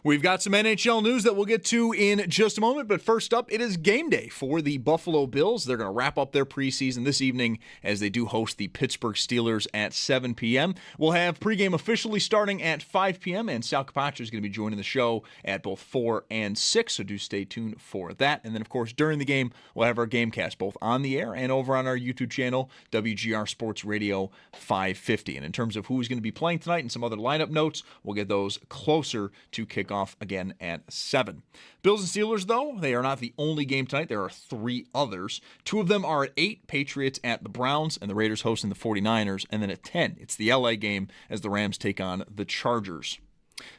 We've got some NHL news that we'll get to in just a moment, but first up, it is game day for the Buffalo Bills. They're going to wrap up their preseason this evening as they do host the Pittsburgh Steelers at 7 p.m. We'll have pregame officially starting at 5 p.m., and Sal Capaccio is going to be joining the show at both 4 and 6, so do stay tuned for that. And then, of course, during the game, we'll have our Gamecast both on the air and over on our YouTube channel, WGR Sports Radio 550. And in terms of who's going to be playing tonight and some other lineup notes, we'll get those closer to kickoff again at 7. Bills and Steelers, though, they are not the only game tonight. There are 3 others. 2 of them are at 8, Patriots at the Browns, and the Raiders hosting the 49ers. And then at 10, it's the LA game as the Rams take on the Chargers.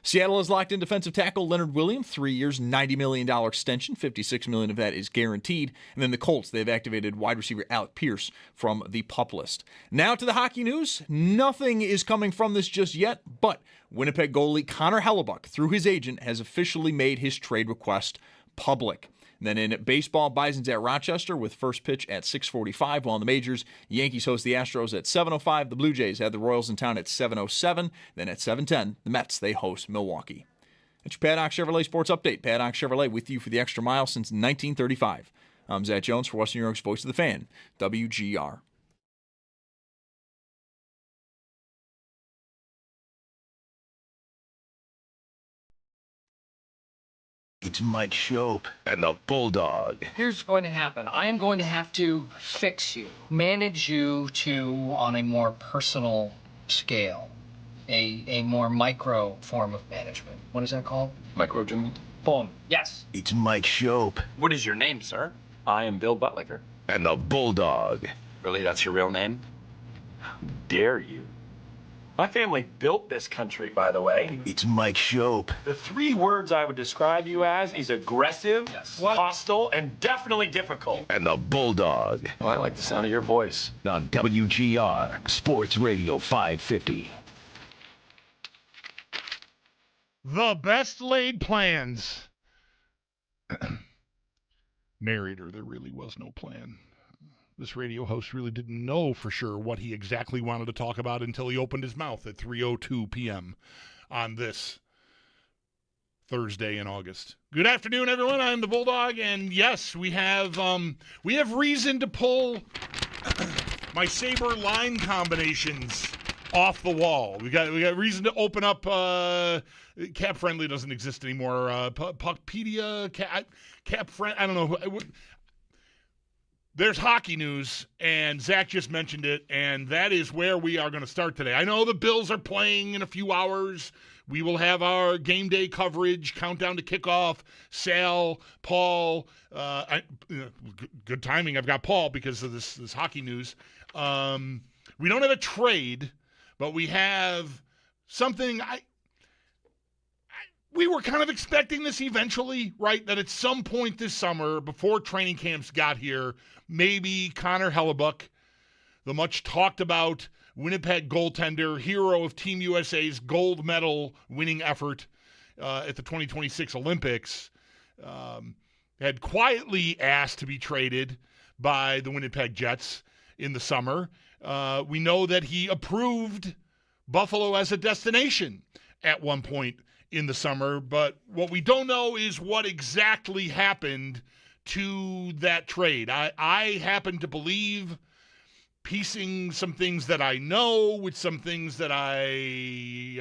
Seattle has locked in defensive tackle Leonard Williams, 3 years, $90 million extension, $56 million of that is guaranteed. And then the Colts, they've activated wide receiver Alec Pierce from the PUP list. Now to the hockey news. Nothing is coming from this just yet, but Winnipeg goalie Connor Hellebuyck, through his agent, has officially made his trade request public. And then in baseball, Bison's at Rochester with first pitch at 6:45, while in the majors, Yankees host the Astros at 7:05. The Blue Jays have the Royals in town at 7:07. Then at 7:10, the Mets, they host Milwaukee. That's your Paddock Chevrolet Sports Update. Paddock Chevrolet with you for the extra mile since 1935. I'm Zach Jones for Western New York's Voice of the Fan, WGR. It's Mike Schopp and the Bulldog. Here's what's going to happen. I am going to have to fix you, manage you to on a more personal scale, a more micro form of management. What is that called? Microaging. Boom. Yes. It's Mike Schopp What is your name, sir? I am Bill Buttlicker. and the Bulldog. Really, that's your real name? How dare you? My family built this country, by the way. It's Mike Schopp The 3 words I would describe you as is aggressive, What? hostile, and definitely difficult. and the Bulldog Well, I like the sound of your voice. on WGR Sports Radio 550. The best laid plans. Narrator, there really was no plan. This radio host really didn't know for sure what he exactly wanted to talk about until he opened his mouth at 3:02 p.m. on this Thursday in August. Good afternoon, everyone. I'm the Bulldog, and yes, we have reason to pull my Sabre line combinations off the wall. We got reason to open up. Cap Friendly doesn't exist anymore. Puckpedia, Cap Friend. I don't know. There's hockey news, and Zach just mentioned it, and that is where we are going to start today. I know the Bills are playing in a few hours. We will have our game day coverage, countdown to kickoff. Sal, Paul, good timing. I've got Paul because of this hockey news. We don't have a trade, but we have something. We were kind of expecting this eventually, right? That at some point this summer, before training camps got here, maybe Connor Hellebuyck, the much talked about Winnipeg goaltender, hero of Team USA's gold medal winning effort at the 2026 Olympics, had quietly asked to be traded by the Winnipeg Jets in the summer. We know that he approved Buffalo as a destination at one point in the summer, but what we don't know is what exactly happened to that trade. I happen to believe, piecing some things that I know with some things that I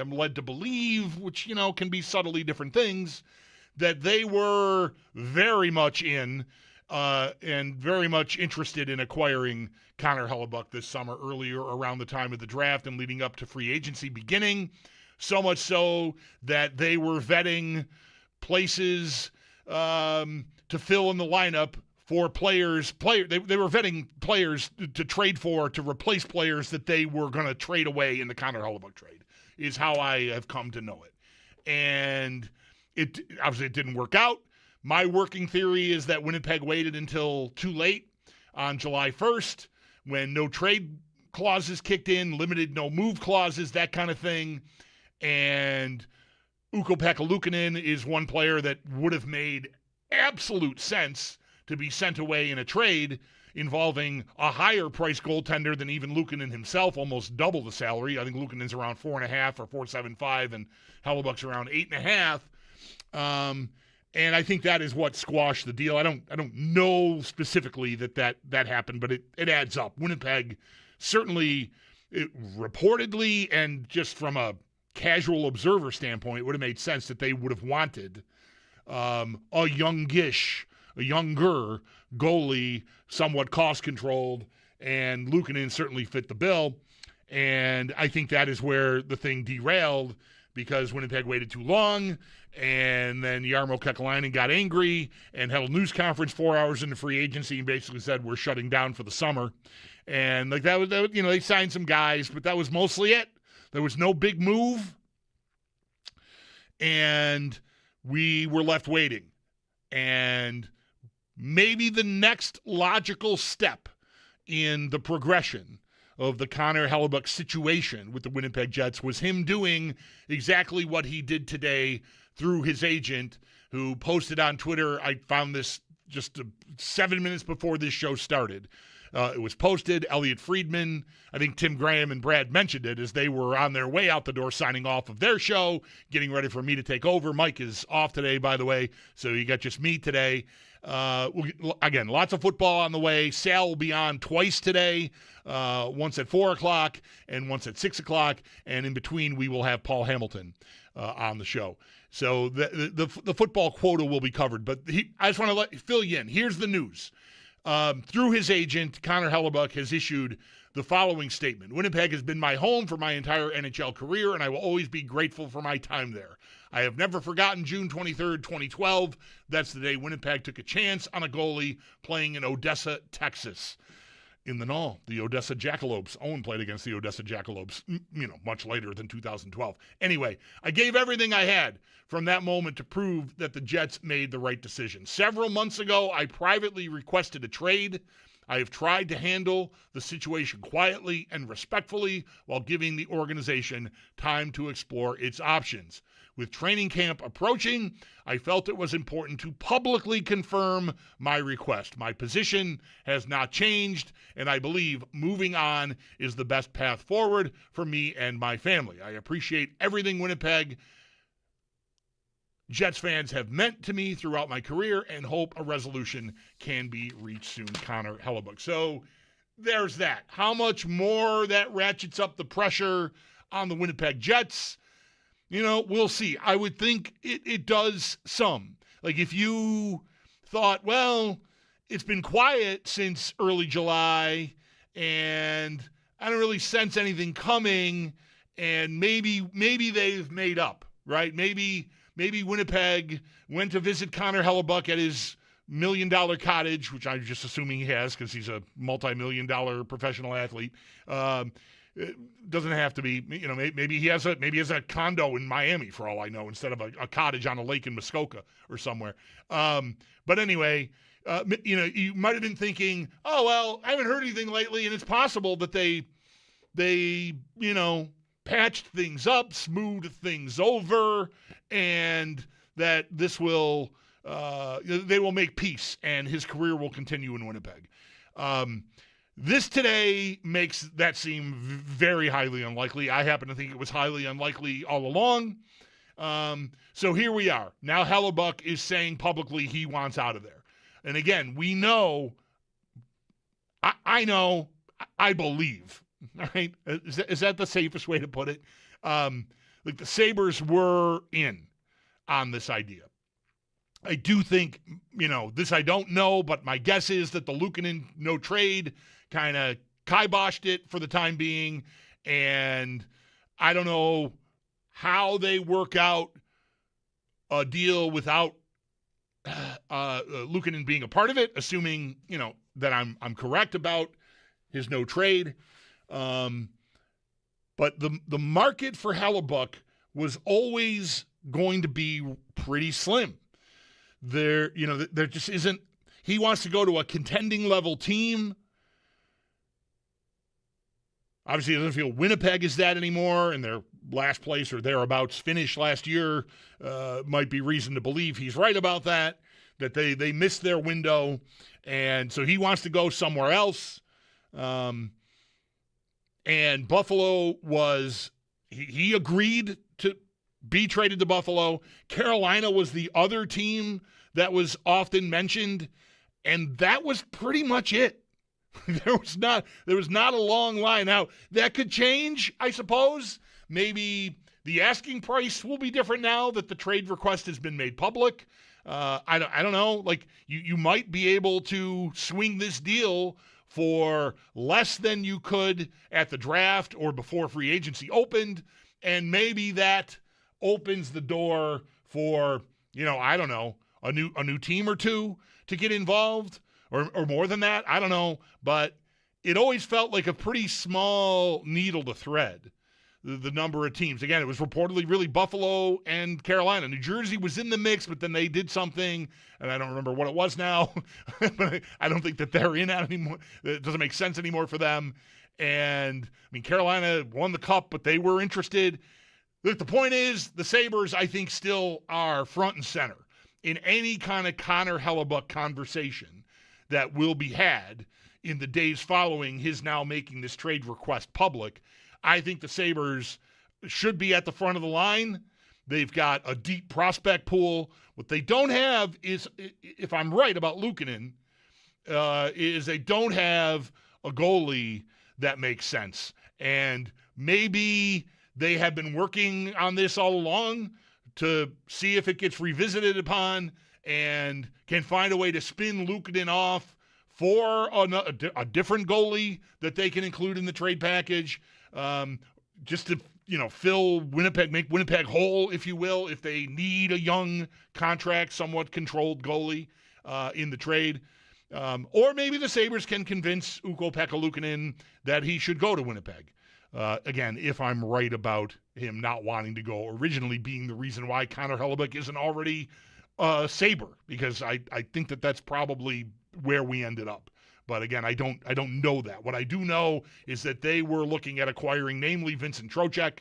am led to believe, which, can be subtly different things, that they were very much in and very much interested in acquiring Connor Hellebuyck this summer, earlier around the time of the draft and leading up to free agency beginning. So much so that they were vetting places to fill in the lineup for players. They were vetting players to trade for, to replace players that they were going to trade away in the Connor Hellebuyck trade, is how I have come to know it. And it obviously it didn't work out. My working theory is that Winnipeg waited until too late on July 1st when no trade clauses kicked in, limited no move clauses, that kind of thing. And Ukko-Pekka Luukkonen is one player that would have made absolute sense to be sent away in a trade involving a higher price goaltender than even Luukkonen himself, almost double the salary. I think Luukkonen's around 4.5 or 4.75, and Hellebuyck's around 8.5. And I think that is what squashed the deal. I don't know specifically that happened, but it adds up. Winnipeg certainly, reportedly, and just from a casual observer standpoint, it would have made sense that they would have wanted a younger goalie, somewhat cost-controlled, and Luukkonen certainly fit the bill. And I think that is where the thing derailed, because Winnipeg waited too long, and then Jarmo Kekalainen got angry and held a news conference 4 hours into free agency and basically said, we're shutting down for the summer. And like that was, they signed some guys, but that was mostly it. There was no big move, and we were left waiting. And maybe the next logical step in the progression of the Connor Hellebuyck situation with the Winnipeg Jets was him doing exactly what he did today through his agent, who posted on Twitter. I found this just 7 minutes before this show started. It was posted. Elliot Friedman, I think Tim Graham and Brad mentioned it as they were on their way out the door signing off of their show, getting ready for me to take over. Mike is off today, by the way, so you got just me today. Again, lots of football on the way. Sal will be on twice today, once at 4 o'clock and once at 6 o'clock, and in between we will have Paul Hamilton on the show. So the football quota will be covered, but I just want to fill you in. Here's the news. Through his agent, Connor Hellebuyck has issued the following statement. Winnipeg has been my home for my entire NHL career, and I will always be grateful for my time there. I have never forgotten June 23rd, 2012. That's the day Winnipeg took a chance on a goalie playing in Odessa, Texas. In the Null, the Odessa Jackalopes. Owen played against the Odessa Jackalopes, much later than 2012. Anyway, I gave everything I had from that moment to prove that the Jets made the right decision. Several months ago, I privately requested a trade. I have tried to handle the situation quietly and respectfully while giving the organization time to explore its options. With training camp approaching, I felt it was important to publicly confirm my request. My position has not changed, and I believe moving on is the best path forward for me and my family. I appreciate everything Winnipeg Jets fans have meant to me throughout my career and hope a resolution can be reached soon. Connor Hellebuyck. So there's that. How much more that ratchets up the pressure on the Winnipeg Jets? We'll see. I would think it does some. Like if you thought, well, it's been quiet since early July and I don't really sense anything coming, and maybe they've made up, right? Maybe Winnipeg went to visit Connor Hellebuyck at his $1 million cottage, which I'm just assuming he has because he's a multi-million-dollar professional athlete. It doesn't have to be, maybe he has a condo in Miami for all I know, instead of a cottage on a lake in Muskoka or somewhere. But anyway, you might have been thinking, oh, well, I haven't heard anything lately, and it's possible that they patched things up, smoothed things over, and that this will, they will make peace, and his career will continue in Winnipeg. This today makes that seem very highly unlikely. I happen to think it was highly unlikely all along. So here we are. Now Hellebuyck is saying publicly he wants out of there. And again, we know, I know, I believe, all right? Is that the safest way to put it? Like the Sabres were in on this idea. I do think, this I don't know, but my guess is that the Luukkonen no trade kind of kiboshed it for the time being, and I don't know how they work out a deal without Luukkonen being a part of it, assuming, that I'm correct about his no trade. But the market for Hellebuyck was always going to be pretty slim. There just isn't. He wants to go to a contending level team. Obviously, he doesn't feel Winnipeg is that anymore, and their last place or thereabouts finish last year might be reason to believe he's right about that they missed their window, and so he wants to go somewhere else. And Buffalo he agreed to be traded to Buffalo. Carolina was the other team that was often mentioned, and that was pretty much it. There was not a long line. Now, that could change, I suppose. Maybe the asking price will be different now that the trade request has been made public. I don't know. Like, you might be able to swing this deal for less than you could at the draft or before free agency opened, and maybe that opens the door for, I don't know, a new team or two to get involved, or more than that. I don't know, but it always felt like a pretty small needle to thread, the number of teams. Again, it was reportedly really Buffalo and Carolina. New Jersey was in the mix, but then they did something, and I don't remember what it was now. But I don't think that they're in that anymore. It doesn't make sense anymore for them. And, Carolina won the cup, but they were interested. Look, the point is, the Sabres, I think, still are front and center in any kind of Connor Hellebuyck conversation that will be had in the days following his now making this trade request public. I think the Sabres should be at the front of the line. They've got a deep prospect pool. What they don't have is, if I'm right about Luukkonen, is they don't have a goalie that makes sense. And maybe they have been working on this all along to see if it gets revisited upon and can find a way to spin Luukkonen off for a different goalie that they can include in the trade package, just to fill Winnipeg, make Winnipeg whole, if you will, if they need a young contract, somewhat controlled goalie in the trade. Or maybe the Sabres can convince Ukko-Pekka Luukkonen that he should go to Winnipeg. Again, if I'm right about him not wanting to go, originally being the reason why Connor Hellebuyck isn't already a Sabre, because I think that that's probably where we ended up. But again, I don't know that. What I do know is that they were looking at acquiring, namely Vincent Trocheck,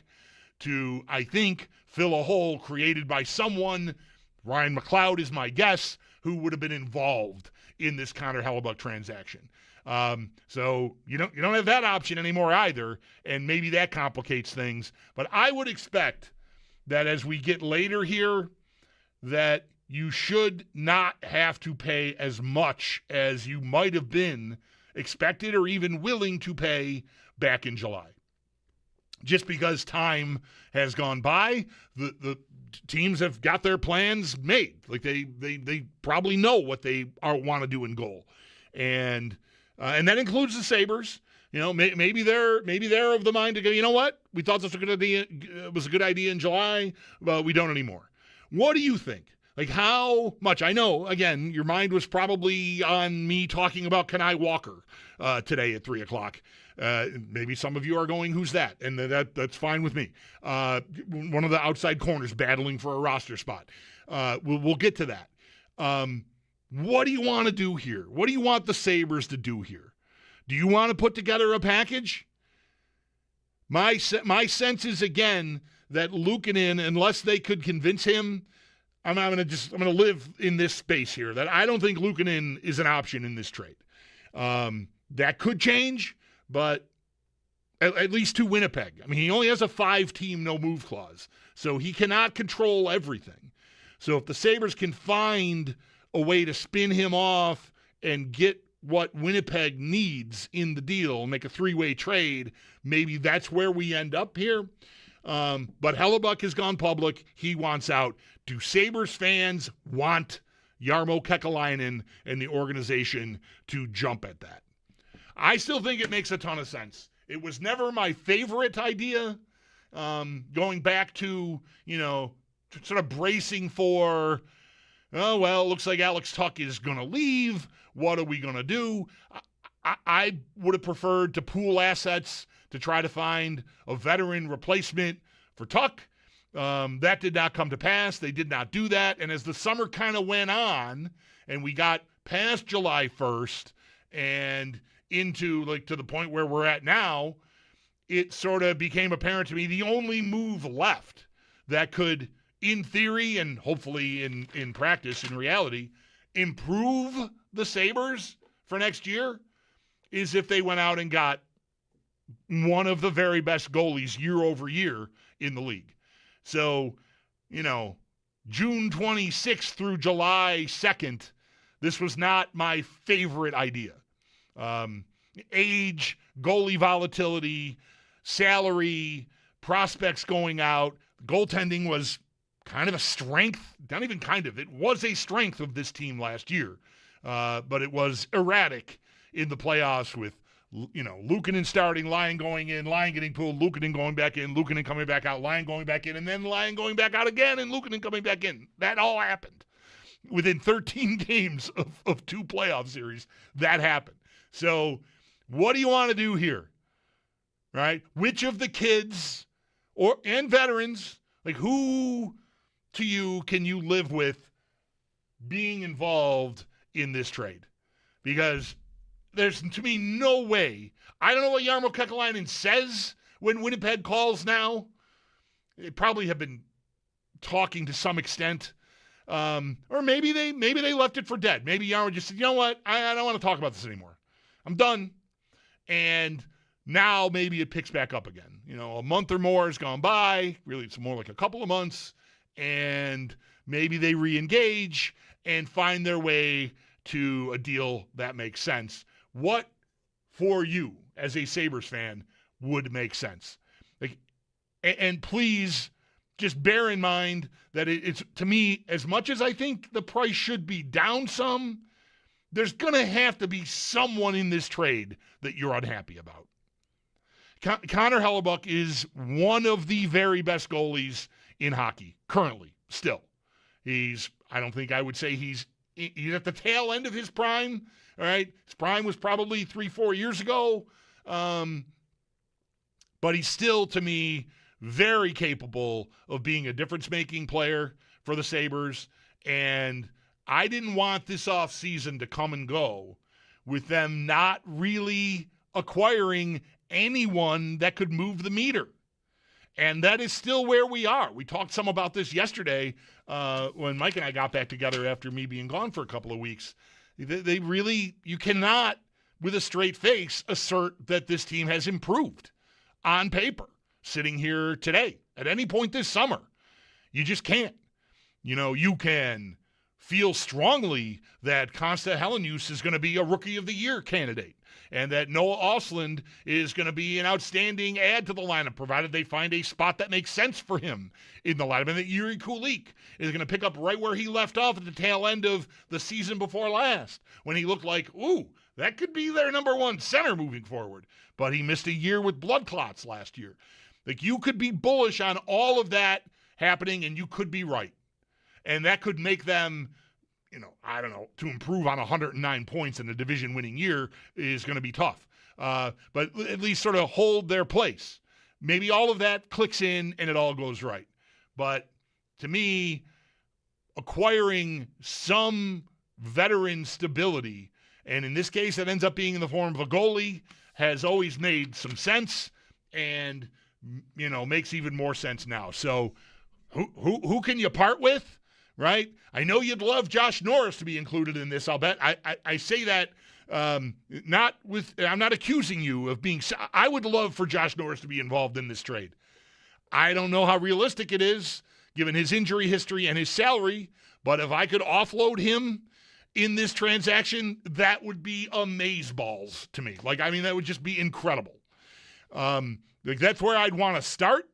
to, I think, fill a hole created by someone, Ryan McLeod is my guess, who would have been involved in this Connor Hellebuyck transaction. So you don't have that option anymore either, and maybe that complicates things. But I would expect that as we get later here, that you should not have to pay as much as you might have been expected or even willing to pay back in July. Just because time has gone by, the teams have got their plans made. Like they probably know what they want to do in goal, and that includes the Sabres. Maybe they're of the mind to go, you know what? We thought this was a good idea in July, but we don't anymore. What do you think? Like, how much? I know, again, your mind was probably on me talking about Kenai Walker today at 3 o'clock. Maybe some of you are going, who's that? And that's fine with me. One of the outside corners battling for a roster spot. We'll get to that. What do you want to do here? What do you want the Sabres to do here? Do you want to put together a package? My sense is, again, that Luukkonen, unless they could convince him, I'm going to live in this space here, that I don't think Luukkonen is an option in this trade. That could change, but at least to Winnipeg. He only has a 5-team no-move clause, so he cannot control everything. So if the Sabres can find a way to spin him off and get what Winnipeg needs in the deal, make a 3-way trade, maybe that's where we end up here. But Hellebuyck has gone public. He wants out. Do Sabres fans want Jarmo Kekalainen and the organization to jump at that? I still think it makes a ton of sense. It was never my favorite idea, going back to, sort of bracing for, it looks like Alex Tuch is going to leave. What are we going to do? I would have preferred to pool assets to try to find a veteran replacement for Tuch. That did not come to pass. They did not do that. And as the summer kind of went on and we got past July 1st and into to the point where we're at now, it sort of became apparent to me the only move left that could, in theory and hopefully in practice, in reality, improve the Sabres for next year is if they went out and got one of the very best goalies year over year in the league. So June 26th through July 2nd, this was not my favorite idea. Age, goalie volatility, salary, prospects going out, goaltending was kind of a strength, not even kind of, it was a strength of this team last year. But it was erratic in the playoffs with, Luukkonen starting, Lyon going in, Lyon getting pulled, Luukkonen going back in, Luukkonen coming back out, Lyon going back in, and then Lyon going back out again, and Luukkonen coming back in. That all happened. Within 13 games of 2 playoff series, that happened. So what do you want to do here? Right? Which of the kids and veterans, like who to you can you live with being involved in this trade? Because there's, to me, no way. I don't know what Jarmo Kekalainen says when Winnipeg calls now. They probably have been talking to some extent. Or maybe they left it for dead. Maybe Jarmo just said, you know what? I don't want to talk about this anymore. I'm done. And now maybe it picks back up again. A month or more has gone by. Really, it's more like a couple of months. And maybe they re-engage and find their way to a deal that makes sense. What, for you, as a Sabres fan, would make sense? And please, just bear in mind that it's, to me, as much as I think the price should be down some, there's going to have to be someone in this trade that you're unhappy about. Connor Hellebuyck is one of the very best goalies in hockey, currently, still. I don't think I would say he's at the tail end of his prime, all right? His prime was probably 3-4 years ago, but he's still, to me, very capable of being a difference-making player for the Sabres, and I didn't want this offseason to come and go with them not really acquiring anyone that could move the meter. And that is still where we are. We talked some about this yesterday when Mike and I got back together after me being gone for a couple of weeks. You cannot, with a straight face, assert that this team has improved on paper, sitting here today, at any point this summer. You just can't. You can feel strongly that Konsta Helenius is going to be a Rookie of the Year candidate, and that Noah Ostlund is going to be an outstanding add to the lineup, provided they find a spot that makes sense for him in the lineup, and that Yuri Kulik is going to pick up right where he left off at the tail end of the season before last, when he looked like, that could be their number one center moving forward. But he missed a year with blood clots last year. You could be bullish on all of that happening, and you could be right. And that could make them, I don't know, to improve on 109 points in a division-winning year is going to be tough. But at least sort of hold their place. Maybe all of that clicks in and it all goes right. But to me, acquiring some veteran stability, and in this case that ends up being in the form of a goalie, has always made some sense and, makes even more sense now. So who can you part with? Right? I know you'd love Josh Norris to be included in this, I'll bet. I say that I'm not accusing you of being, I would love for Josh Norris to be involved in this trade. I don't know how realistic it is, given his injury history and his salary, but if I could offload him in this transaction, that would be amazeballs to me. That would just be incredible. That's where I'd want to start,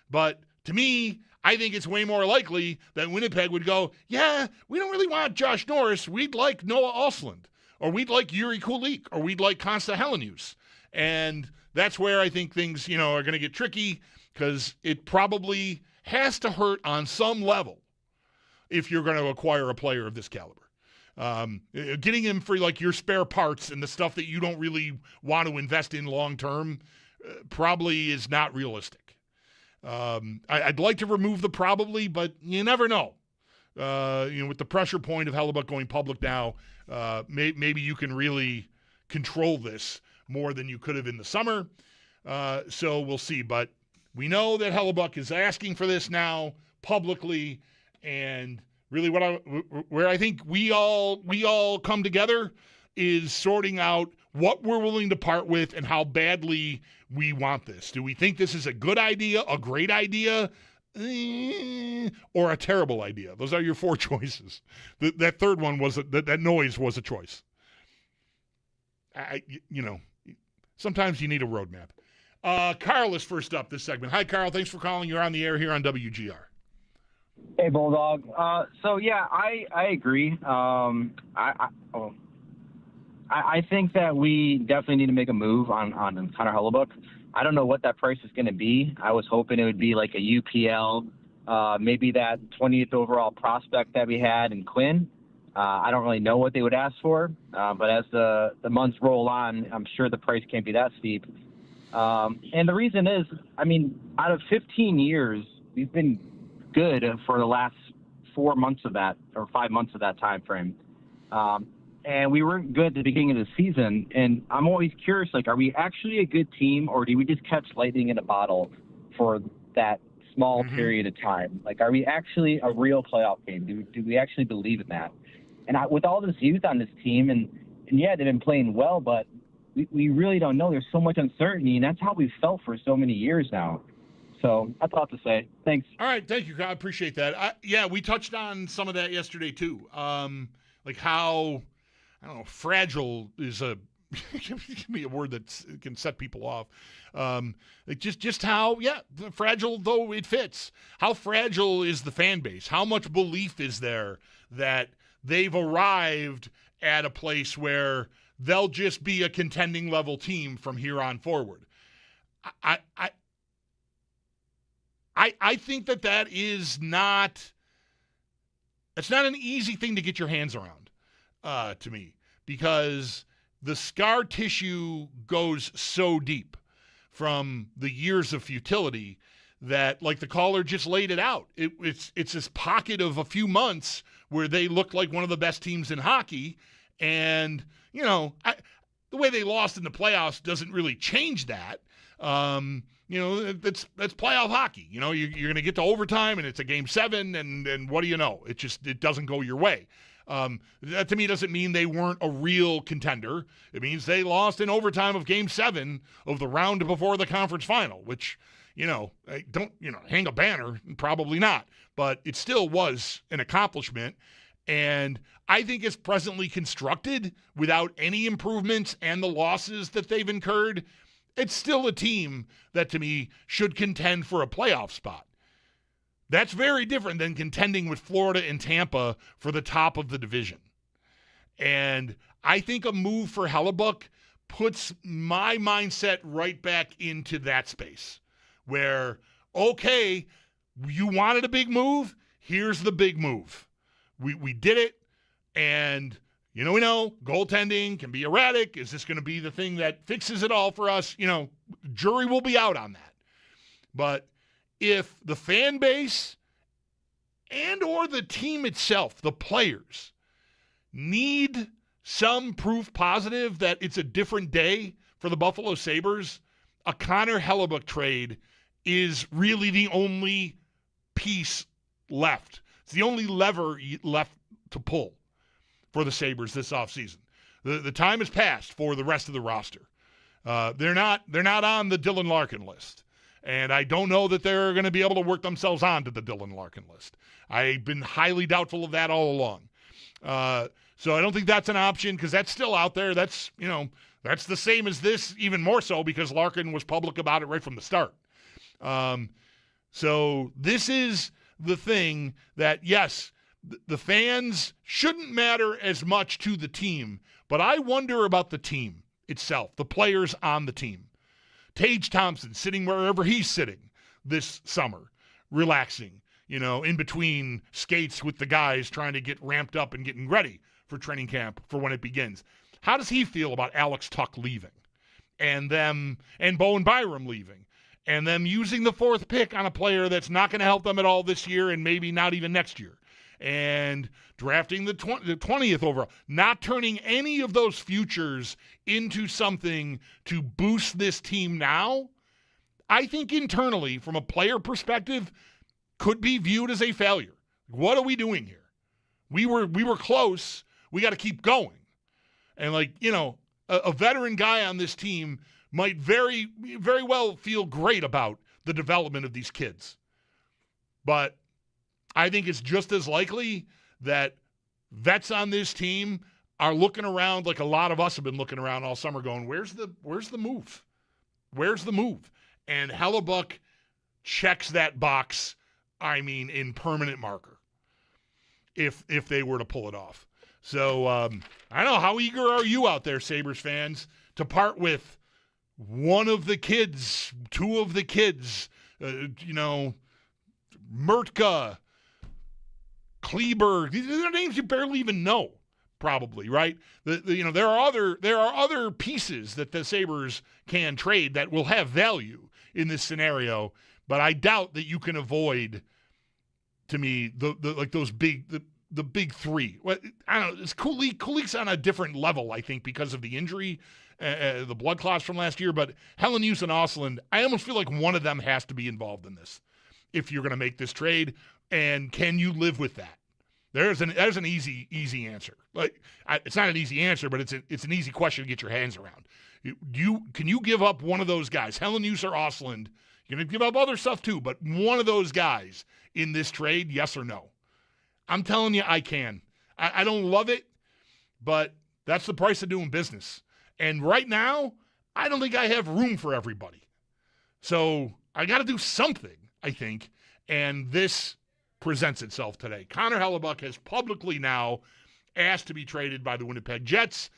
but to me, I think it's way more likely that Winnipeg would go, yeah, we don't really want Josh Norris. We'd like Noah Ostlund, or we'd like Yuri Kulik, or we'd like Konsta Helenius. And that's where I think things, are going to get tricky, because it probably has to hurt on some level if you're going to acquire a player of this caliber. Getting him for your spare parts and the stuff that you don't really want to invest in long-term probably is not realistic. I'd like to remove the probably, but you never know. With the pressure point of Hellebuyck going public now, maybe you can really control this more than you could have in the summer. So we'll see. But we know that Hellebuyck is asking for this now publicly, and really where I think we all come together is sorting out what we're willing to part with and how badly we want this. Do we think this is a good idea, a great idea? or a terrible idea. Those are your 4 choices. That third one was that noise was a choice. Sometimes you need a roadmap. Carl is first up this segment. Hi, Carl. Thanks for calling. You're on the air here on WGR. Hey, Bulldog. I agree. I think that we definitely need to make a move on Connor Hellebuyck. I don't know what that price is going to be. I was hoping it would be like a UPL, maybe that 20th overall prospect that we had in Quinn. I don't really know what they would ask for, but as the months roll on, I'm sure the price can't be that steep. And the reason is, out of 15 years, we've been good for the last 4 months of that, or 5 months of that time frame. And we weren't good at the beginning of the season. And I'm always curious, are we actually a good team, or do we just catch lightning in a bottle for that small period of time? Are we actually a real playoff team? Do we actually believe in that? And with all this youth on this team, and yeah, they've been playing well, but we really don't know. There's so much uncertainty, and that's how we've felt for so many years now. So that's all I have to say. Thanks. All right. Thank you, I appreciate that. We touched on some of that yesterday, too. How, I don't know, fragile is can be a word that can set people off. Just how, fragile though it fits. How fragile is the fan base? How much belief is there that they've arrived at a place where they'll just be a contending level team from here on forward? I think that is not – it's not an easy thing to get your hands around to me, because the scar tissue goes so deep from the years of futility that, like the caller just laid it out, it's this pocket of a few months where they looked like one of the best teams in hockey, and, the way they lost in the playoffs doesn't really change that. That's playoff hockey. You're going to get to overtime, and it's a game 7, and what do you know? It doesn't go your way. That to me doesn't mean they weren't a real contender. It means they lost in overtime of game 7 of the round before the conference final, which, don't hang a banner, probably not, but it still was an accomplishment. And I think it's presently constructed without any improvements and the losses that they've incurred. It's still a team that, to me, should contend for a playoff spot. That's very different than contending with Florida and Tampa for the top of the division. And I think a move for Hellebuyck puts my mindset right back into that space where, okay, you wanted a big move? Here's the big move. We did it, and we know goaltending can be erratic. Is this going to be the thing that fixes it all for us? Jury will be out on that. But if the fan base and or the team itself, the players, need some proof positive that it's a different day for the Buffalo Sabres, a Connor Hellebuyck trade is really the only piece left. It's the only lever left to pull for the Sabres this offseason. The time has passed for the rest of the roster. They're not on the Dylan Larkin list. And I don't know that they're going to be able to work themselves onto the Dylan Larkin list. I've been highly doubtful of that all along. So I don't think that's an option, because that's still out there. That's the same as this, even more so because Larkin was public about it right from the start. So this is the thing that, yes, the fans shouldn't matter as much to the team, but I wonder about the team itself, the players on the team. Tage Thompson sitting wherever he's sitting this summer, relaxing, in between skates with the guys trying to get ramped up and getting ready for training camp for when it begins. How does he feel about Alex Tuch leaving and Bowen Byram leaving and them using the 4th pick on a player that's not going to help them at all this year and maybe not even next year, and drafting the 20th overall, not turning any of those futures into something to boost this team now? I think internally, from a player perspective, could be viewed as a failure. What are we doing here? We were close. We got to keep going. And a veteran guy on this team might very, very well feel great about the development of these kids. But I think it's just as likely that vets on this team are looking around like a lot of us have been looking around all summer going, where's the move? Where's the move? And Hellebuck checks that box, in permanent marker if they were to pull it off. So I don't know, how eager are you out there, Sabres fans, to part with one of the kids, two of the kids, Mertka, Kleber. These are names you barely even know, probably, right? There are other pieces that the Sabres can trade that will have value in this scenario, but I doubt that you can avoid, to me, those big three. Well, I don't know. It's Kulik's on a different level, I think, because of the injury, the blood clots from last year. But Helen and Osland, I almost feel like one of them has to be involved in this if you're going to make this trade. And can you live with that? There's an easy answer. It's not an easy answer, but it's an easy question to get your hands around. Can you give up one of those guys, Helen or Osland? You're going to give up other stuff too, but one of those guys in this trade, yes or no? I'm telling you, I can. I don't love it, but that's the price of doing business. And right now, I don't think I have room for everybody. So I got to do something, I think, and this presents itself today. Connor Hellebuck has publicly now asked to be traded by the Winnipeg Jets.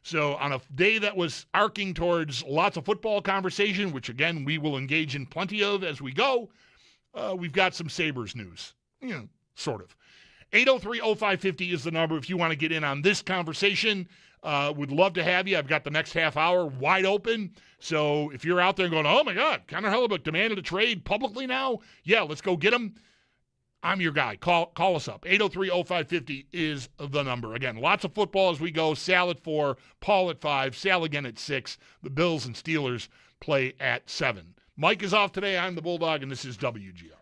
So on a day that was arcing towards lots of football conversation, which, again, we will engage in plenty of as we go, we've got some Sabres news, sort of. 803-0550 is the number if you want to get in on this conversation. Would love to have you. I've got the next half hour wide open. So if you're out there going, oh, my God, Connor Hellebuck demanded a trade publicly now? Yeah, let's go get him. I'm your guy. Call us up. 803-0550 is the number. Again, lots of football as we go. Sal at 4, Paul at 5, Sal again at 6. The Bills and Steelers play at 7. Mike is off today. I'm the Bulldog, and this is WGR.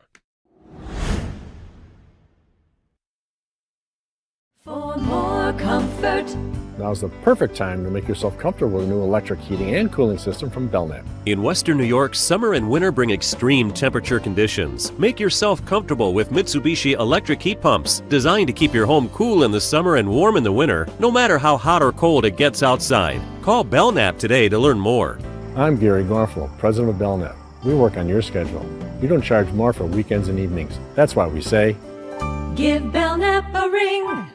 For more comfort. Now's the perfect time to make yourself comfortable with a new electric heating and cooling system from Belknap. In Western New York, summer and winter bring extreme temperature conditions. Make yourself comfortable with Mitsubishi electric heat pumps, designed to keep your home cool in the summer and warm in the winter, no matter how hot or cold it gets outside. Call Belknap today to learn more. I'm Gary Garfalo, president of Belknap. We work on your schedule. We don't charge more for weekends and evenings. That's why we say, give Belknap a ring.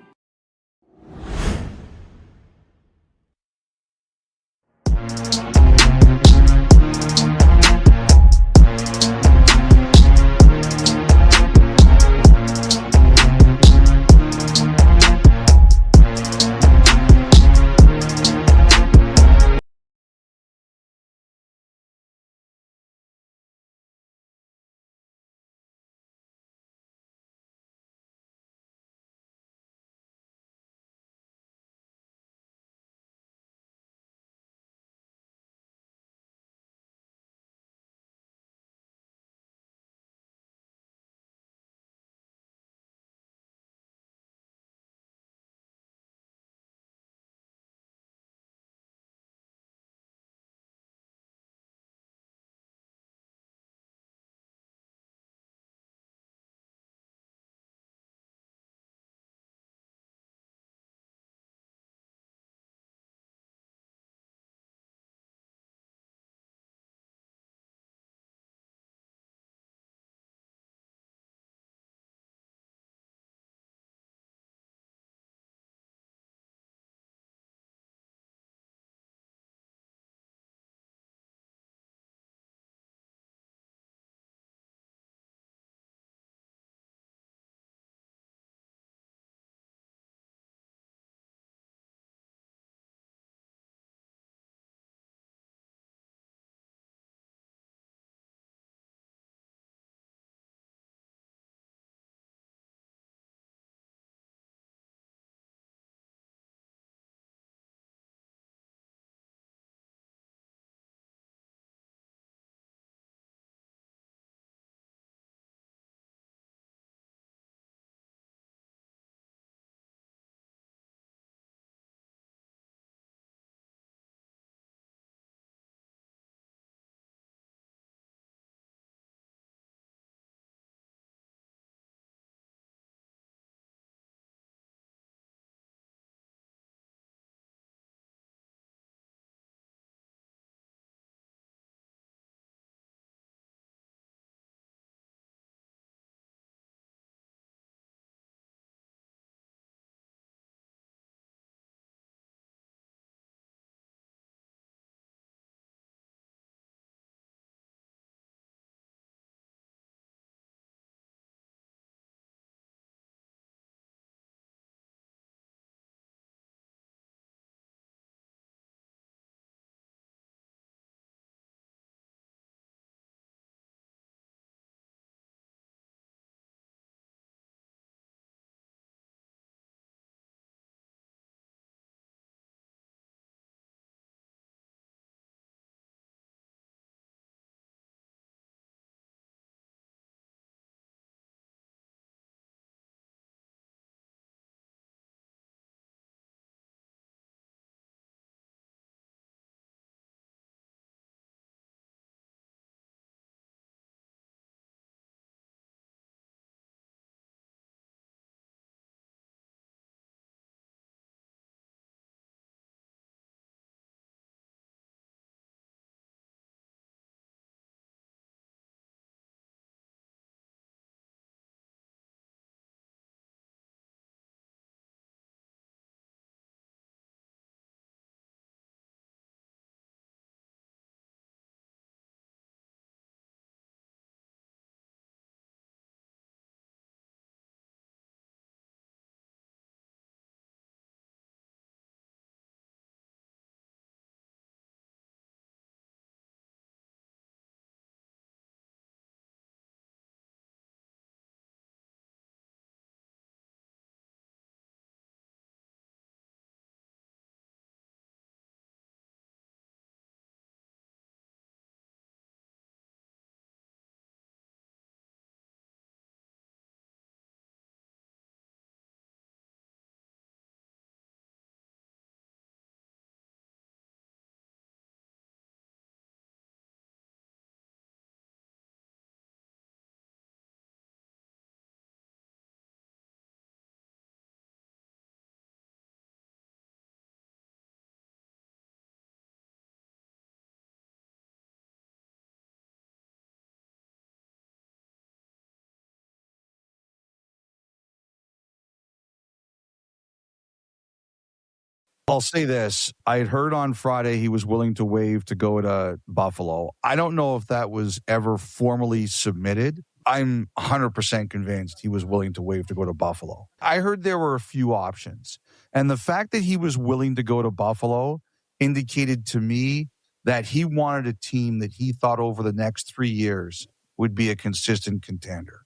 I'll say this. I had heard on Friday he was willing to waive to go to Buffalo. I don't know if that was ever formally submitted. I'm 100% convinced he was willing to waive to go to Buffalo. I heard there were a few options. And the fact that he was willing to go to Buffalo indicated to me that he wanted a team that he thought over the next 3 years would be a consistent contender.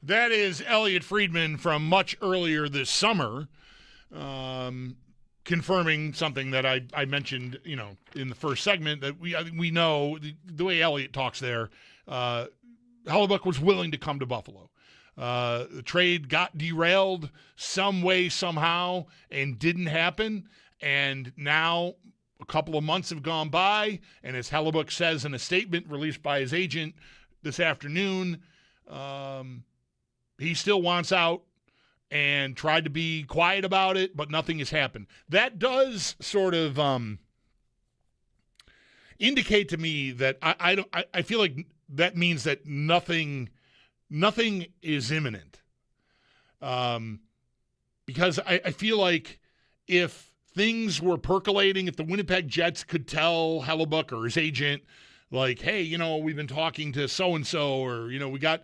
That is Elliot Friedman from much earlier this summer, confirming something that I mentioned, in the first segment, that we know the way Elliot talks there. Hellebuyck was willing to come to Buffalo. The trade got derailed some way, somehow, and didn't happen. And now a couple of months have gone by, and as Hellebuyck says in a statement released by his agent this afternoon, he still wants out and tried to be quiet about it, but nothing has happened. That does sort of indicate to me that I feel like that means that nothing is imminent. Because I feel like if things were percolating, if the Winnipeg Jets could tell Hellebuyck or his agent, like, hey, we've been talking to so-and-so, or, we got,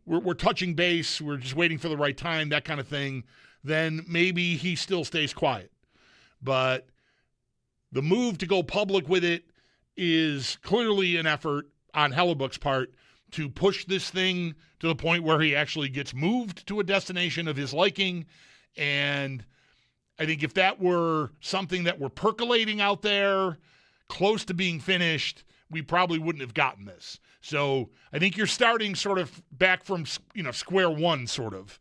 we're touching base, we're just waiting for the right time, that kind of thing, then maybe he still stays quiet. But the move to go public with it is clearly an effort on Hellebuyck's part to push this thing to the point where he actually gets moved to a destination of his liking. And I think if that were something that were percolating out there, close to being finished, we probably wouldn't have gotten this. So I think you're starting sort of back from, square one, sort of,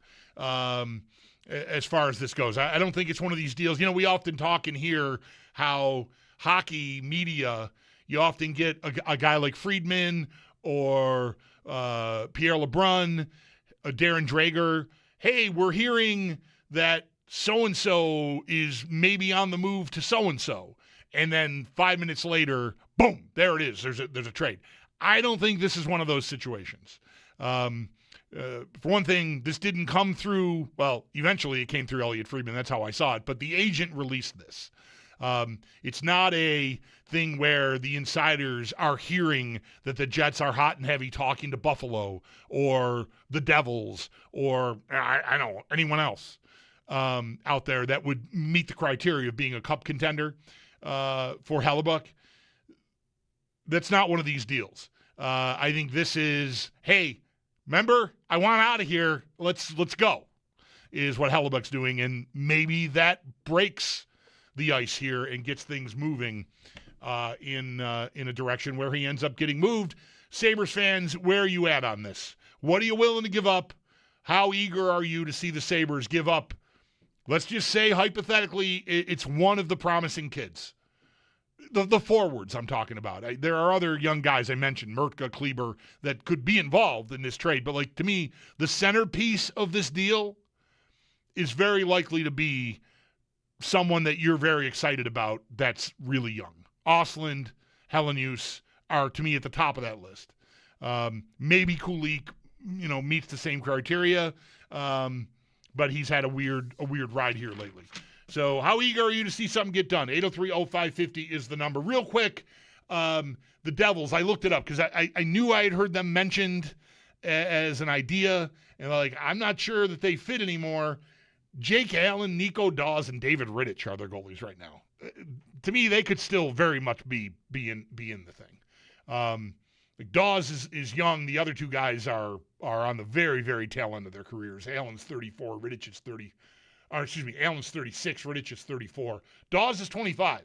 as far as this goes. I don't think it's one of these deals. We often talk in here how hockey media, you often get a guy like Friedman or Pierre LeBrun, Darren Drager. Hey, we're hearing that so-and-so is maybe on the move to so-and-so. And then 5 minutes later, boom, there it is. There's a trade. I don't think this is one of those situations. For one thing, this didn't come through, well, eventually it came through Elliot Friedman. That's how I saw it. But the agent released this. It's not a thing where the insiders are hearing that the Jets are hot and heavy talking to Buffalo or the Devils or, I don't know, anyone else out there that would meet the criteria of being a cup contender for Hellebuyck. That's not one of these deals. I think this is, hey, remember, I want out of here. Let's go, is what Hellebuyck's doing. And maybe that breaks the ice here and gets things moving in a direction where he ends up getting moved. Sabres fans, where are you at on this? What are you willing to give up? How eager are you to see the Sabres give up? Let's just say, hypothetically, it's one of the promising kids. The forwards I'm talking about. There are other young guys I mentioned, Mertka, Kleber, that could be involved in this trade. But, to me, the centerpiece of this deal is very likely to be someone that you're very excited about that's really young. Ostlund, Helenius are, to me, at the top of that list. Maybe Kulik, meets the same criteria, but he's had a weird ride here lately. So how eager are you to see something get done? 803-0550 is the number. Real quick, the Devils, I looked it up because I knew I had heard them mentioned as an idea, and I'm not sure that they fit anymore. Jake Allen, Nico Dawes, and David Rittich are their goalies right now. To me, they could still very much be in the thing. Dawes is young. The other two guys are on the very, very tail end of their careers. Allen's 34, Rittich is 30. Allen's 36, Rittich is 34. Dawes is 25.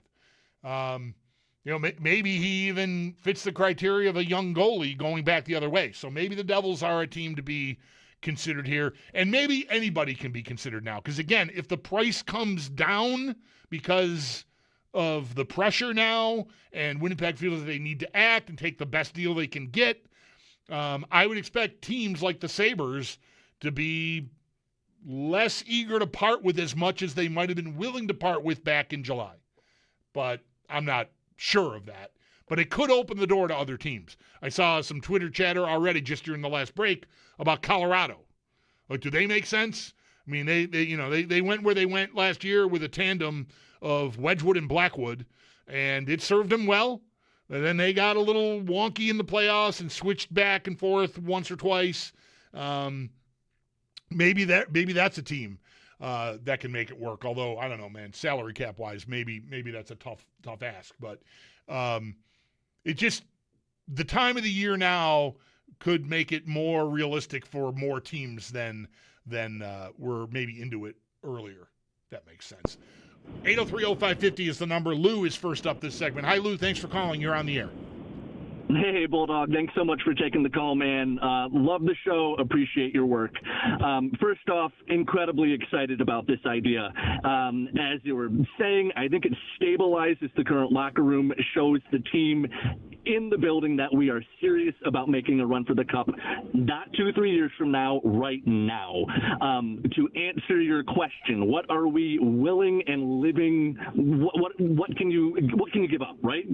Maybe he even fits the criteria of a young goalie going back the other way. So maybe the Devils are a team to be considered here. And maybe anybody can be considered now. Because, again, if the price comes down because of the pressure now and Winnipeg feels that they need to act and take the best deal they can get, I would expect teams like the Sabres to be less eager to part with as much as they might have been willing to part with back in July. But I'm not sure of that. But it could open the door to other teams. I saw some Twitter chatter already just during the last break about Colorado. Do they make sense? I mean, they went where they went last year with a tandem of Wedgwood and Blackwood, and it served them well. And then they got a little wonky in the playoffs and switched back and forth once or twice. Maybe that's a team that can make it work. Although I don't know, man, salary cap wise, maybe that's a tough ask. But it just, the time of the year now could make it more realistic for more teams than were maybe into it earlier. That makes sense. 803-0550 is the number. Lou is first up this segment. Hi, Lou. Thanks for calling. You're on the air. Hey, Bulldog. Thanks so much for taking the call, man. Love the show. Appreciate your work. First off, incredibly excited about this idea. As you were saying, I think it stabilizes the current locker room, shows the team in the building that we are serious about making a run for the cup, not 2-3 years from now, right now. To answer your question, what are we willing and living? What can you give up, right?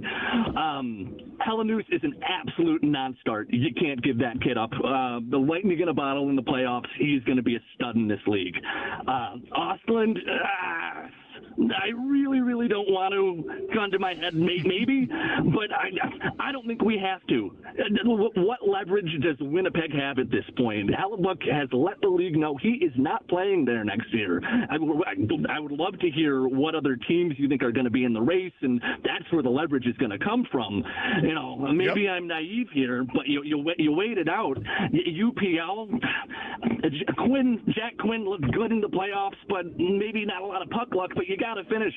Helenus is an absolute non-start. You can't give that kid up. The lightning in a bottle in the playoffs. He's going to be a stud in this league. Ostland. I really, really don't want to gun to my head, maybe, but I don't think we have to. What leverage does Winnipeg have at this point? Hellebuyck has let the league know he is not playing there next year. I would love to hear what other teams you think are going to be in the race, and that's where the leverage is going to come from. You know, maybe I'm naive here, but you wait it out. UPL, Jack Quinn looked good in the playoffs, but maybe not a lot of puck luck, but you got to finish.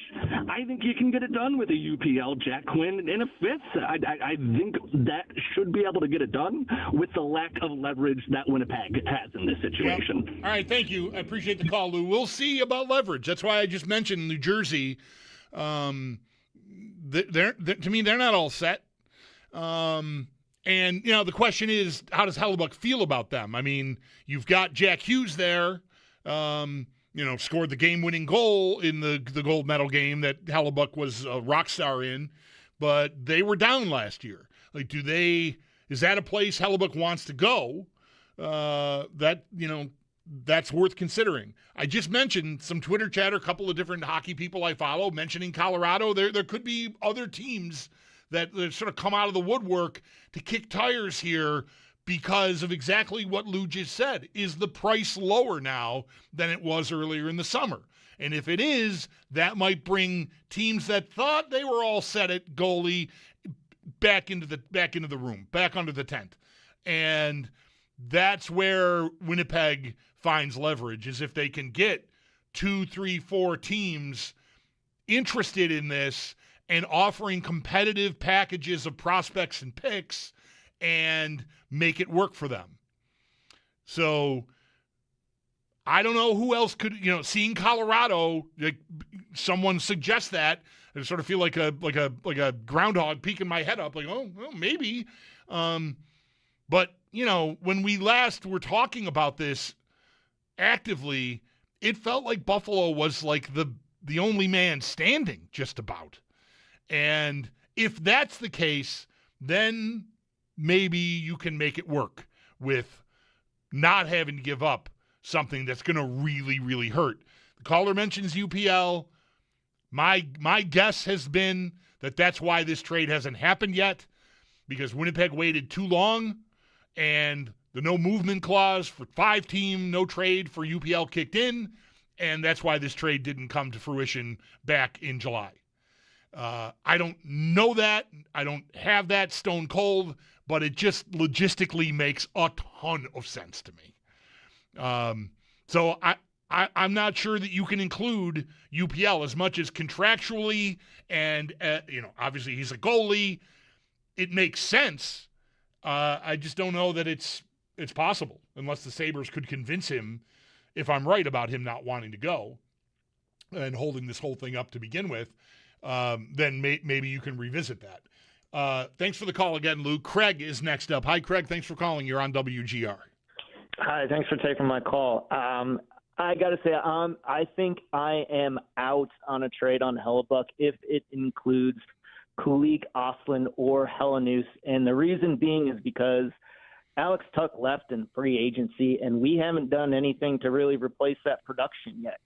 I think you can get it done with a UPL Jack Quinn in a fifth. I think that should be able to get it done with the lack of leverage that Winnipeg has in this situation. Yep. All right, thank you. I appreciate the call, Lou. We'll see about leverage. That's why I just mentioned New Jersey. To me, they're not all set. And, you know, the question is, how does Hellebuyck feel about them? I mean, you've got Jack Hughes there, scored the game-winning goal in the gold medal game that Hellebuyck was a rock star in, but they were down last year. Like, is that a place Hellebuyck wants to go? That's worth considering. I just mentioned some Twitter chatter, a couple of different hockey people I follow mentioning Colorado. There could be other teams that sort of come out of the woodwork to kick tires here because of exactly what Lou just said. Is the price lower now than it was earlier in the summer? And if it is, that might bring teams that thought they were all set at goalie back into the room, back under the tent. And that's where Winnipeg finds leverage, is if they can get 2, 3, 4 teams interested in this and offering competitive packages of prospects and picks and make it work for them. So I don't know who else could, seeing Colorado, like someone suggests that, I sort of feel like a groundhog peeking my head up, like, oh, well, maybe. But, when we last were talking about this actively, it felt like Buffalo was like the only man standing, just about. And if that's the case, then maybe you can make it work with not having to give up something that's going to really, really hurt. The caller mentions UPL. My guess has been that that's why this trade hasn't happened yet, because Winnipeg waited too long, and the no movement clause for 5-team no trade for UPL kicked in, and that's why this trade didn't come to fruition back in July. I don't know that. I don't have that stone cold, but it just logistically makes a ton of sense to me. So I'm not sure that you can include UPL as much as contractually and, obviously he's a goalie. It makes sense. I just don't know that it's possible unless the Sabres could convince him, if I'm right about him not wanting to go and holding this whole thing up to begin with, then maybe you can revisit that. Thanks for the call again, Lou. Craig is next up. Hi, Craig. Thanks for calling. You're on WGR. Hi. Thanks for taking my call. I got to say, I think I am out on a trade on Hellebuyck if it includes Kulik, Ostland, or Helenus. And the reason being is because Alex Tuck left in free agency, and we haven't done anything to really replace that production yet.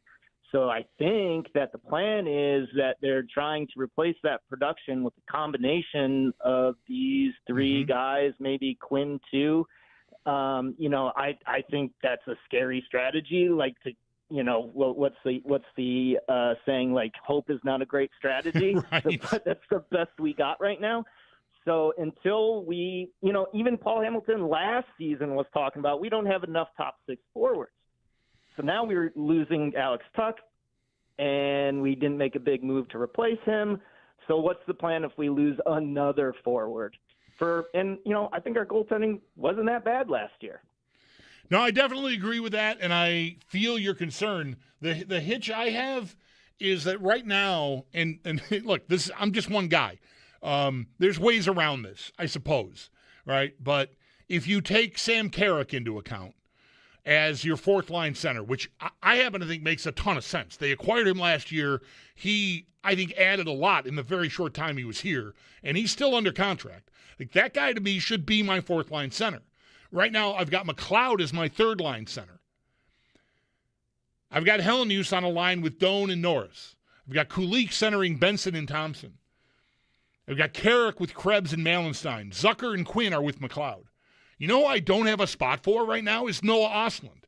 So I think that the plan is that they're trying to replace that production with a combination of these three guys, maybe Quinn too. I think that's a scary strategy. Like what's the saying? Like, hope is not a great strategy, Right. but that's the best we got right now. So until we, even Paul Hamilton last season was talking about we don't have enough top six forwards. So now we're losing Alex Tuck, and we didn't make a big move to replace him. So what's the plan if we lose another forward? I think our goaltending wasn't that bad last year. No, I definitely agree with that, and I feel your concern. The hitch I have is that right now, and look, I'm just one guy. There's ways around this, I suppose, right? But if you take Sam Carrick into account as your fourth-line center, which I happen to think makes a ton of sense. They acquired him last year. He, I think, added a lot in the very short time he was here, and he's still under contract. Like, that guy, to me, should be my fourth-line center. Right now, I've got McLeod as my third-line center. I've got Hellenius on a line with Doan and Norris. I've got Kulik centering Benson and Thompson. I've got Carrick with Krebs and Malenstein. Zucker and Quinn are with McLeod. You know who I don't have a spot for right now is Noah Ostlund.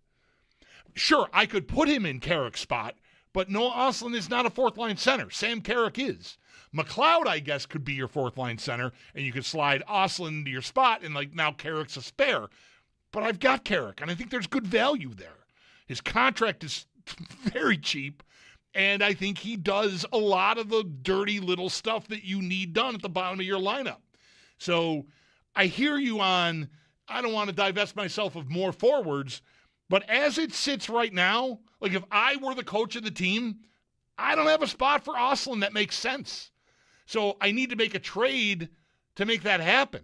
Sure, I could put him in Carrick's spot, but Noah Ostlund is not a fourth-line center. Sam Carrick is. McLeod, I guess, could be your fourth-line center, and you could slide Ostlund into your spot, and now Carrick's a spare. But I've got Carrick, and I think there's good value there. His contract is very cheap, and I think he does a lot of the dirty little stuff that you need done at the bottom of your lineup. So I hear you on, I don't want to divest myself of more forwards, but as it sits right now, like if I were the coach of the team, I don't have a spot for Ostlund that makes sense. So I need to make a trade to make that happen.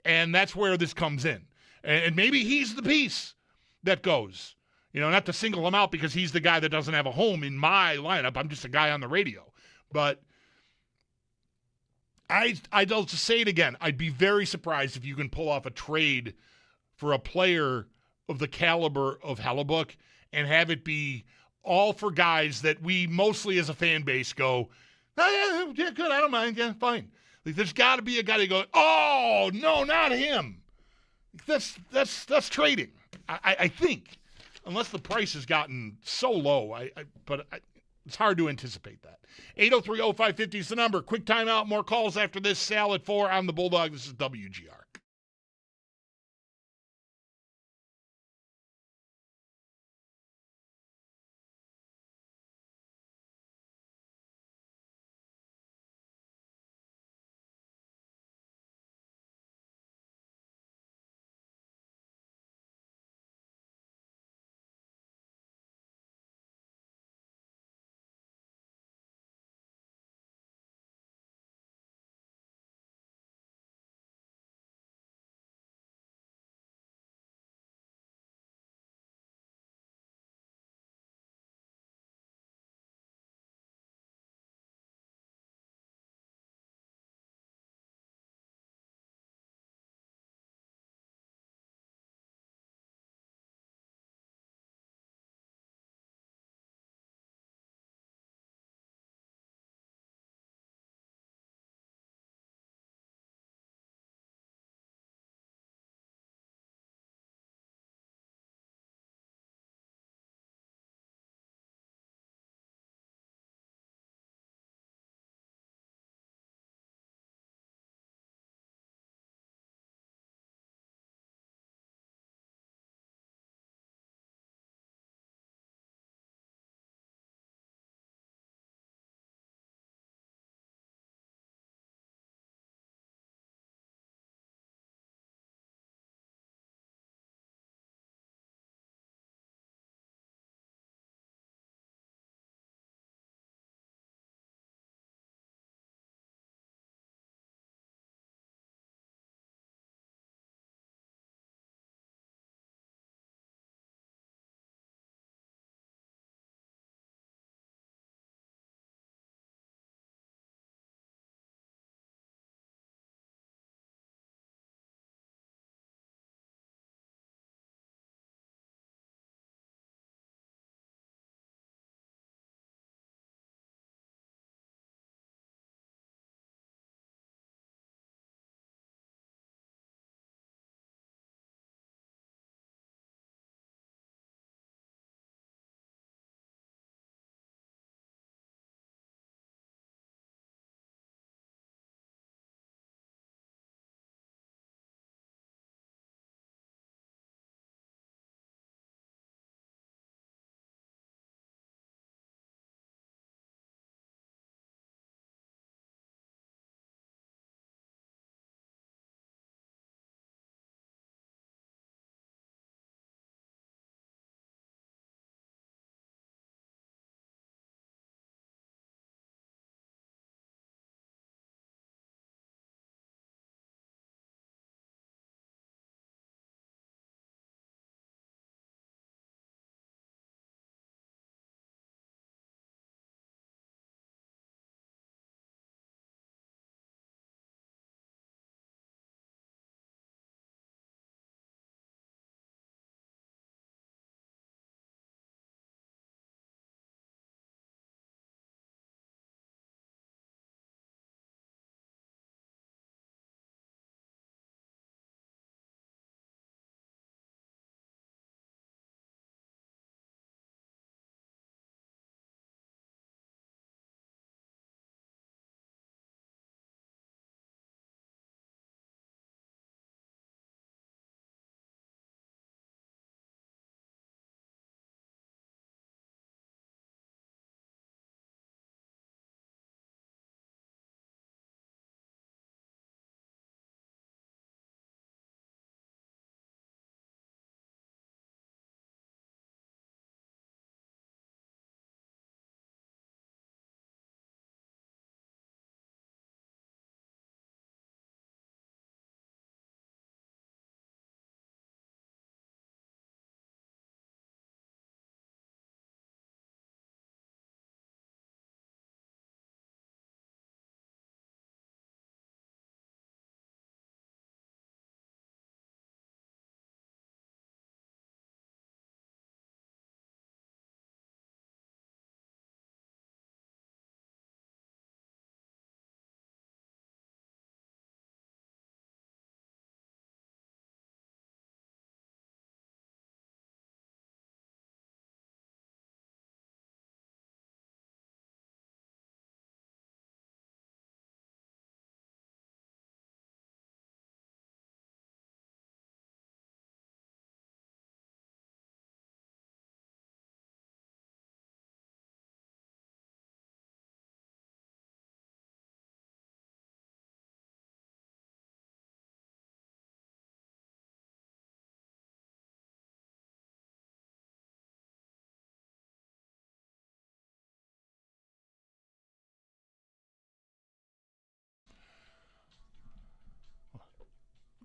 And that's where this comes in. And maybe he's the piece that goes. Not to single him out because he's the guy that doesn't have a home in my lineup. I'm just a guy on the radio. But I'll just say it again. I'd be very surprised if you can pull off a trade for a player of the caliber of Hellebuyck and have it be all for guys that we mostly as a fan base go, oh, yeah, good, I don't mind, yeah, fine. Like, there's got to be a guy that goes, oh, no, not him. That's trading, I think, unless the price has gotten so low. But it's hard to anticipate that. 803-0550 is the number. Quick timeout, more calls after this. Sal at 4 on the Bulldog. This is WGR.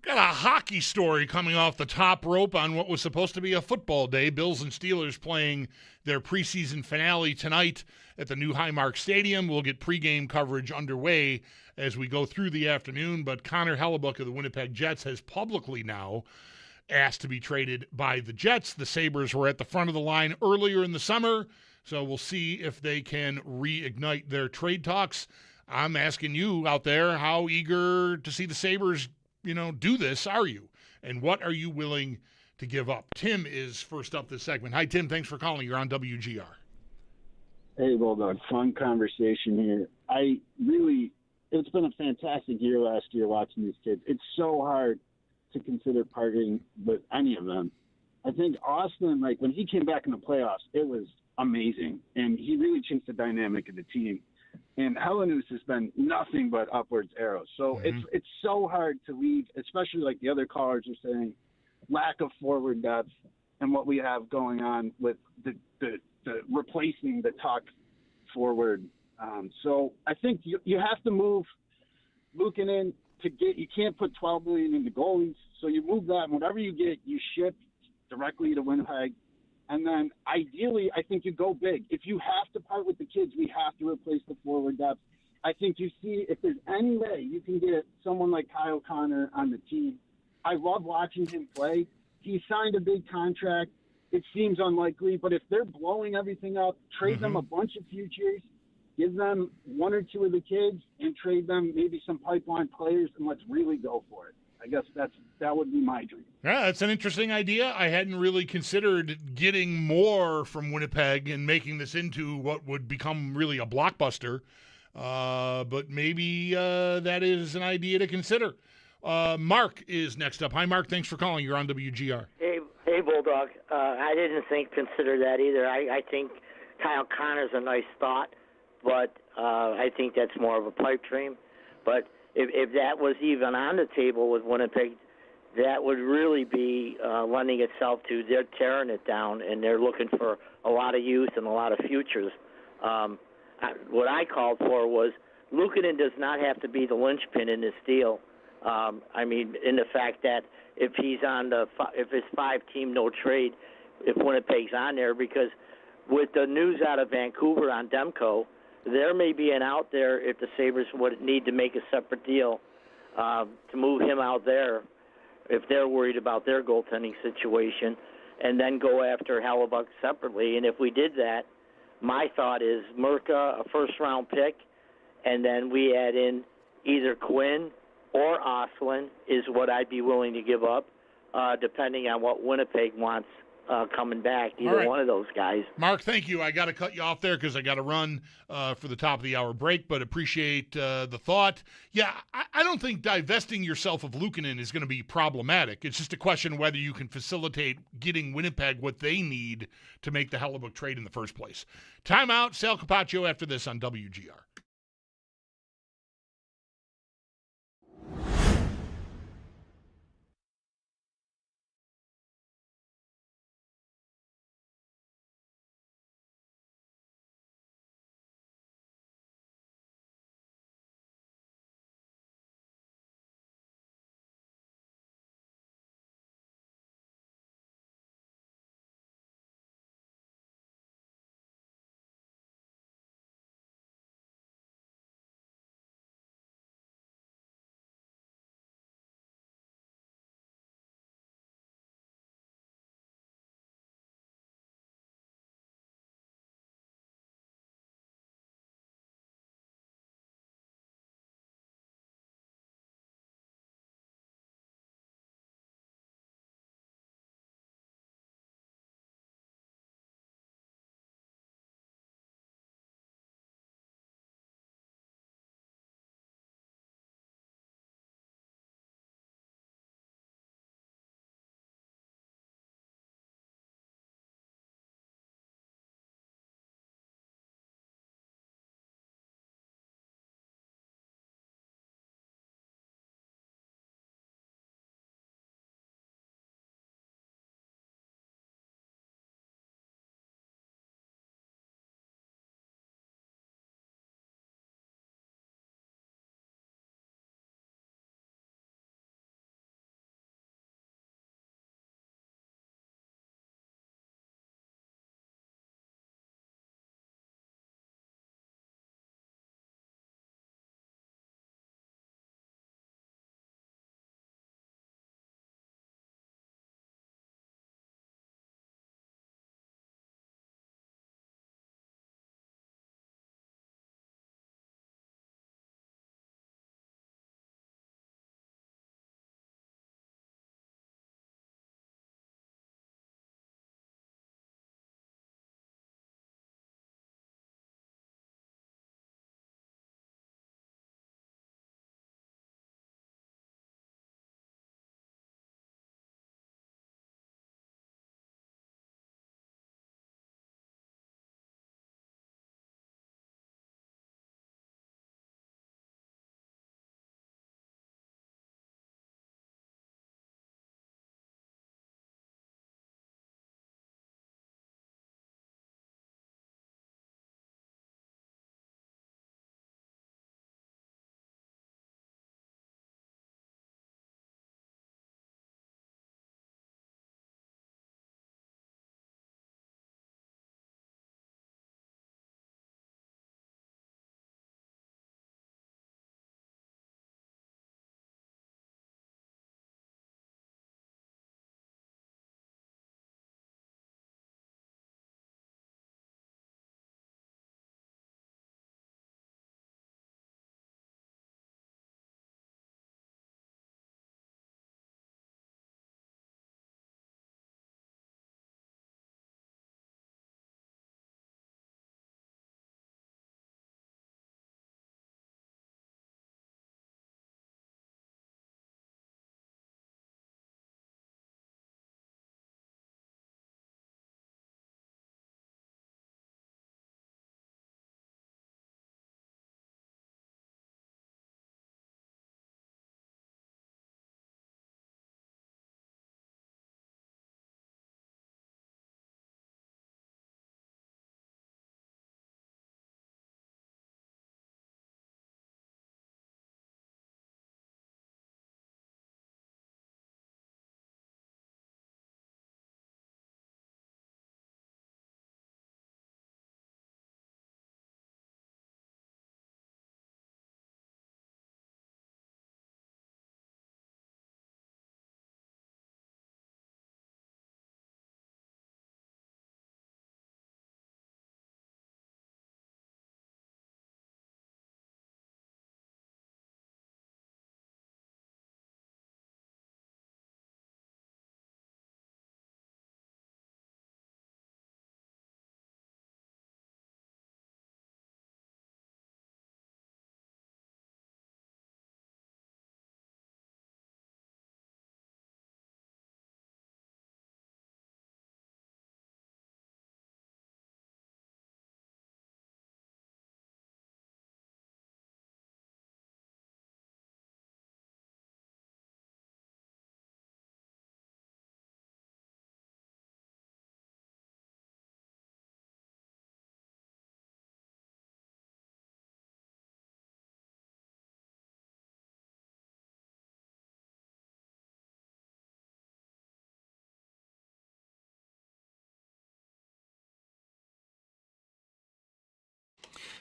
Got a hockey story coming off the top rope on what was supposed to be a football day. Bills and Steelers playing their preseason finale tonight at the new Highmark Stadium. We'll get pregame coverage underway as we go through the afternoon, but Connor Hellebuyck of the Winnipeg Jets has publicly now asked to be traded by the Jets. The Sabres were at the front of the line earlier in the summer, so we'll see if they can reignite their trade talks. I'm asking you out there, how eager to see the Sabres do this are you? And what are you willing to give up? Tim is first up this segment. Hi, Tim. Thanks for calling. You're on WGR. Hey, Bulldog. Fun conversation here. It's been a fantastic year last year watching these kids. It's so hard to consider parting with any of them. I think Austin, when he came back in the playoffs, it was amazing. And he really changed the dynamic of the team. And Helenius has been nothing but upwards arrows. So it's so hard to leave, especially like the other callers are saying, lack of forward depth and what we have going on with the replacing the tuck forward. So I think you have to move Luukkonen you can't put $12 million into goalies. So you move that, and whatever you get, you ship directly to Winnipeg. And then ideally, I think you go big. If you have to part with the kids, we have to replace the forward depth. I think you see if there's any way you can get someone like Kyle Connor on the team. I love watching him play. He signed a big contract. It seems unlikely, but if they're blowing everything up, trade them a bunch of futures, give them one or two of the kids, and trade them maybe some pipeline players, and let's really go for it. I guess that would be my dream. Yeah, that's an interesting idea. I hadn't really considered getting more from Winnipeg and making this into what would become really a blockbuster. But maybe that is an idea to consider. Mark is next up. Hi, Mark. Thanks for calling. You're on WGR. Hey, Bulldog. I didn't consider that either. I think Kyle Connor's a nice thought, but I think that's more of a pipe dream. But if that was even on the table with Winnipeg, that would really be lending itself to they're tearing it down and they're looking for a lot of youth and a lot of futures. What I called for was Luukkonen does not have to be the linchpin in this deal. In the fact that if he's on if it's 5-team no trade, if Winnipeg's on there, because with the news out of Vancouver on Demko, there may be an out there if the Sabres would need to make a separate deal to move him out there if they're worried about their goaltending situation, and then go after Hellebuyck separately. And if we did that, my thought is Murka, a first-round pick, and then we add in either Quinn or Oslin is what I'd be willing to give up, depending on what Winnipeg wants coming back, either one of those guys. Mark, thank you. I got to cut you off there because I got to run for the top of the hour break, but appreciate the thought. Yeah, I don't think divesting yourself of Luukkonen is going to be problematic. It's just a question whether you can facilitate getting Winnipeg what they need to make the Hellebuyck trade in the first place. Timeout. Sal Capaccio after this on WGR.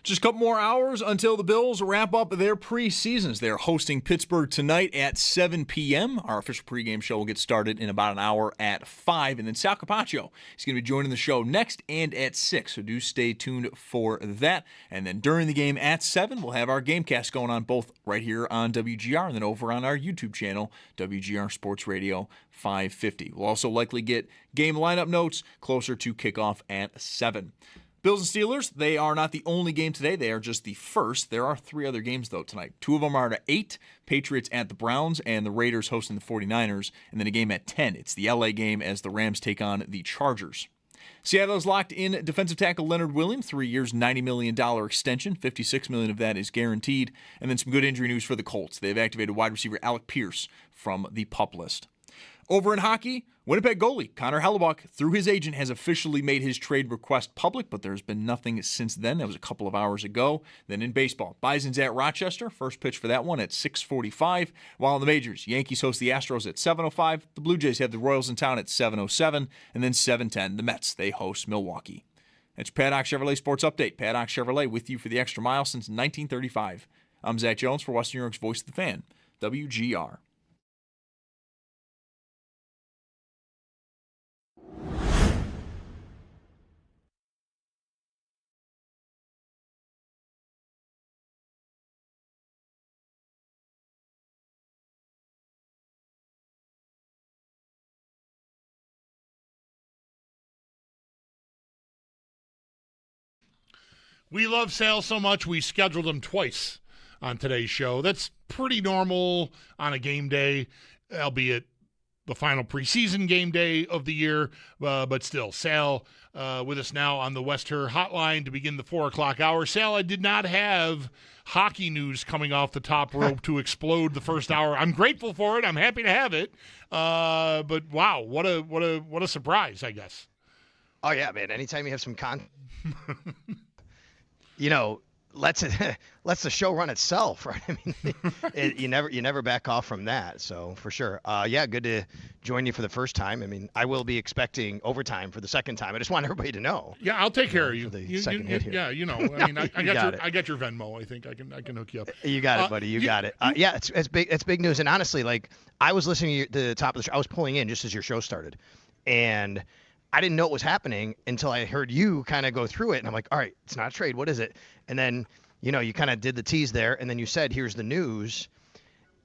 Just a couple more hours until the Bills wrap up their preseasons. They're hosting Pittsburgh tonight at 7 p.m. Our official pregame show will get started in about an hour at 5. And then Sal Capaccio is going to be joining the show next and at 6. So do stay tuned for that. And then during the game at 7, we'll have our Gamecast going on both right here on WGR and then over on our YouTube channel, WGR Sports Radio 550. We'll also likely get game lineup notes closer to kickoff at 7. Bills and Steelers, they are not the only game today. They are just the first. There are 3 other games, though, tonight. 2 of them are at 8, Patriots at the Browns, and the Raiders hosting the 49ers. And then a game at 10. It's the LA game as the Rams take on the Chargers. Seattle has locked in defensive tackle Leonard Williams, 3 years, $90 million extension. $56 million of that is guaranteed. And then some good injury news for the Colts. They've activated wide receiver Alec Pierce from the PUP list. Over in hockey, Winnipeg goalie Connor Hellebuyck, through his agent, has officially made his trade request public, but there's been nothing since then. That was a couple of hours ago. Then in baseball, Bison's at Rochester. First pitch for that one at 6:45. While in the majors, Yankees host the Astros at 7:05. The Blue Jays have the Royals in town at 7:07. And then 7:10, the Mets, they host Milwaukee. That's Paddock Chevrolet Sports Update. Paddock Chevrolet with you for the extra mile since 1935. I'm Zach Jones for Western New York's Voice of the Fan, WGR. We love Sal so much, we scheduled him twice on today's show. That's pretty normal on a game day, albeit the final preseason game day of the year. But still, Sal with us now on the West Her hotline to begin the 4 o'clock hour. Sal, I did not have hockey news coming off the top rope to explode the first hour. I'm grateful for it. I'm happy to have it. But wow, what a surprise, I guess. Oh yeah, man. Anytime you have some lets the show run itself, right? I mean, you never back off from that. So for sure, good to join you for the first time. I mean, I will be expecting overtime for the second time. I just want everybody to know. Yeah, I'll take care of you. Second hit here. Yeah, I mean, I got your Venmo. I think I can hook you up. You got it, buddy. You got it. It's big. It's big news. And honestly, like I was listening to the top of the show. I was pulling in just as your show started, and I didn't know it was happening until I heard you kind of go through it. And I'm like, all right, it's not a trade. What is it? And then, you kind of did the tease there. And then you said, here's the news.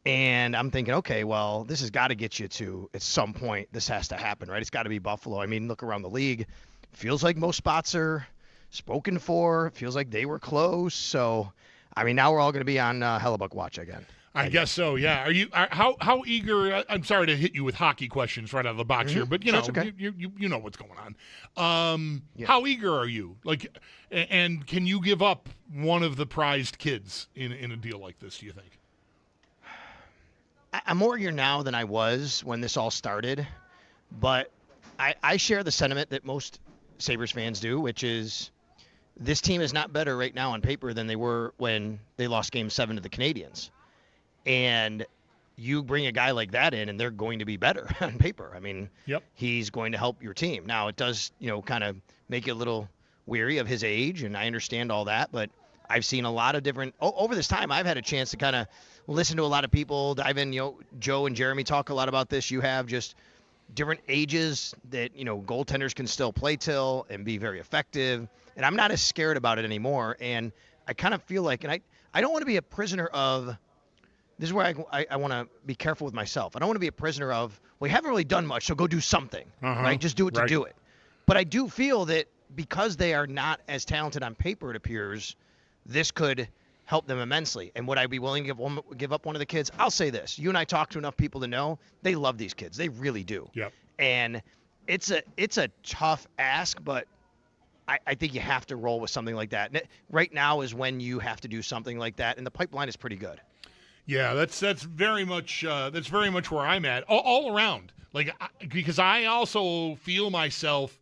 And I'm thinking, okay, well, this has got to get you to, at some point, this has to happen, right? It's got to be Buffalo. I mean, look around the league. Feels like most spots are spoken for. Feels like they were close. So, I mean, now we're all going to be on Hellebuyck watch again. I guess so, yeah. How eager? I'm sorry to hit you with hockey questions right out of the box here, but okay. you know what's going on. How eager are you? Like, and can you give up one of the prized kids in a deal like this? Do you think? I'm more eager now than I was when this all started, but I share the sentiment that most Sabres fans do, which is this team is not better right now on paper than they were when they lost Game 7 to the Canadiens. And you bring a guy like that in, and they're going to be better on paper. I mean, He's going to help your team. Now, it does, kind of make you a little weary of his age, and I understand all that. But I've seen a lot of different over this time. I've had a chance to kind of listen to a lot of people dive in. Joe and Jeremy talk a lot about this. You have just different ages that goaltenders can still play till and be very effective. And I'm not as scared about it anymore. And I kind of feel like, and I don't want to be a prisoner of. This is where I want to be careful with myself. I don't want to be a prisoner of, we haven't really done much, so go do something, right? Just do it to do it. But I do feel that because they are not as talented on paper, it appears, this could help them immensely. And would I be willing to give up one of the kids? I'll say this. You and I talk to enough people to know they love these kids. They really do. Yep. And it's a tough ask, but I think you have to roll with something like that. And right now is when you have to do something like that, and the pipeline is pretty good. Yeah, that's very much where I'm at all around. Because I also feel myself.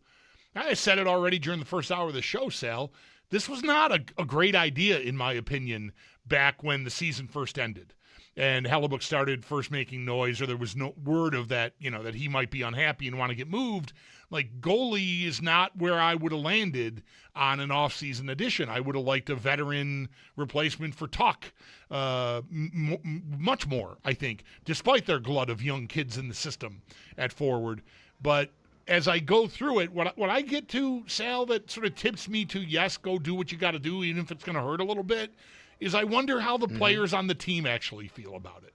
I said it already during the first hour of the show, Sal. This was not a great idea, in my opinion, back when the season first ended. and Hellebuck started first making noise, or there was no word of that, that he might be unhappy and want to get moved, like goalie is not where I would have landed on an offseason addition. I would have liked a veteran replacement for Tuck, much more, I think, despite their glut of young kids in the system at forward. But as I go through it, what I get to, Sal, that sort of tips me to, yes, go do what you got to do, even if it's going to hurt a little bit, is I wonder how the players on the team actually feel about it.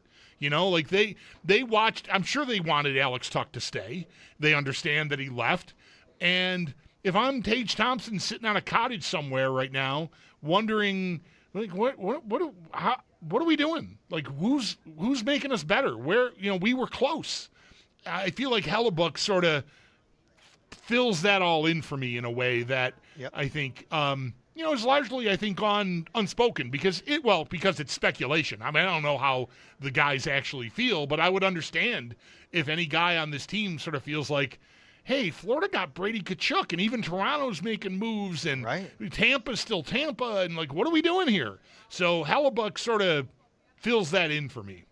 Like they watched, I'm sure they wanted Alex Tuck to stay. They understand that he left. And if I'm Tage Thompson sitting on a cottage somewhere right now, wondering, like, what are we doing? Like, who's making us better? Where, we were close. I feel like Hellebuck sort of fills that all in for me in a way that I think, is largely, I think, gone unspoken because it's speculation. I mean, I don't know how the guys actually feel, but I would understand if any guy on this team sort of feels like, hey, Florida got Brady Tkachuk, and even Toronto's making moves, and Tampa's still Tampa, and like, what are we doing here? So Hellebuck sort of fills that in for me.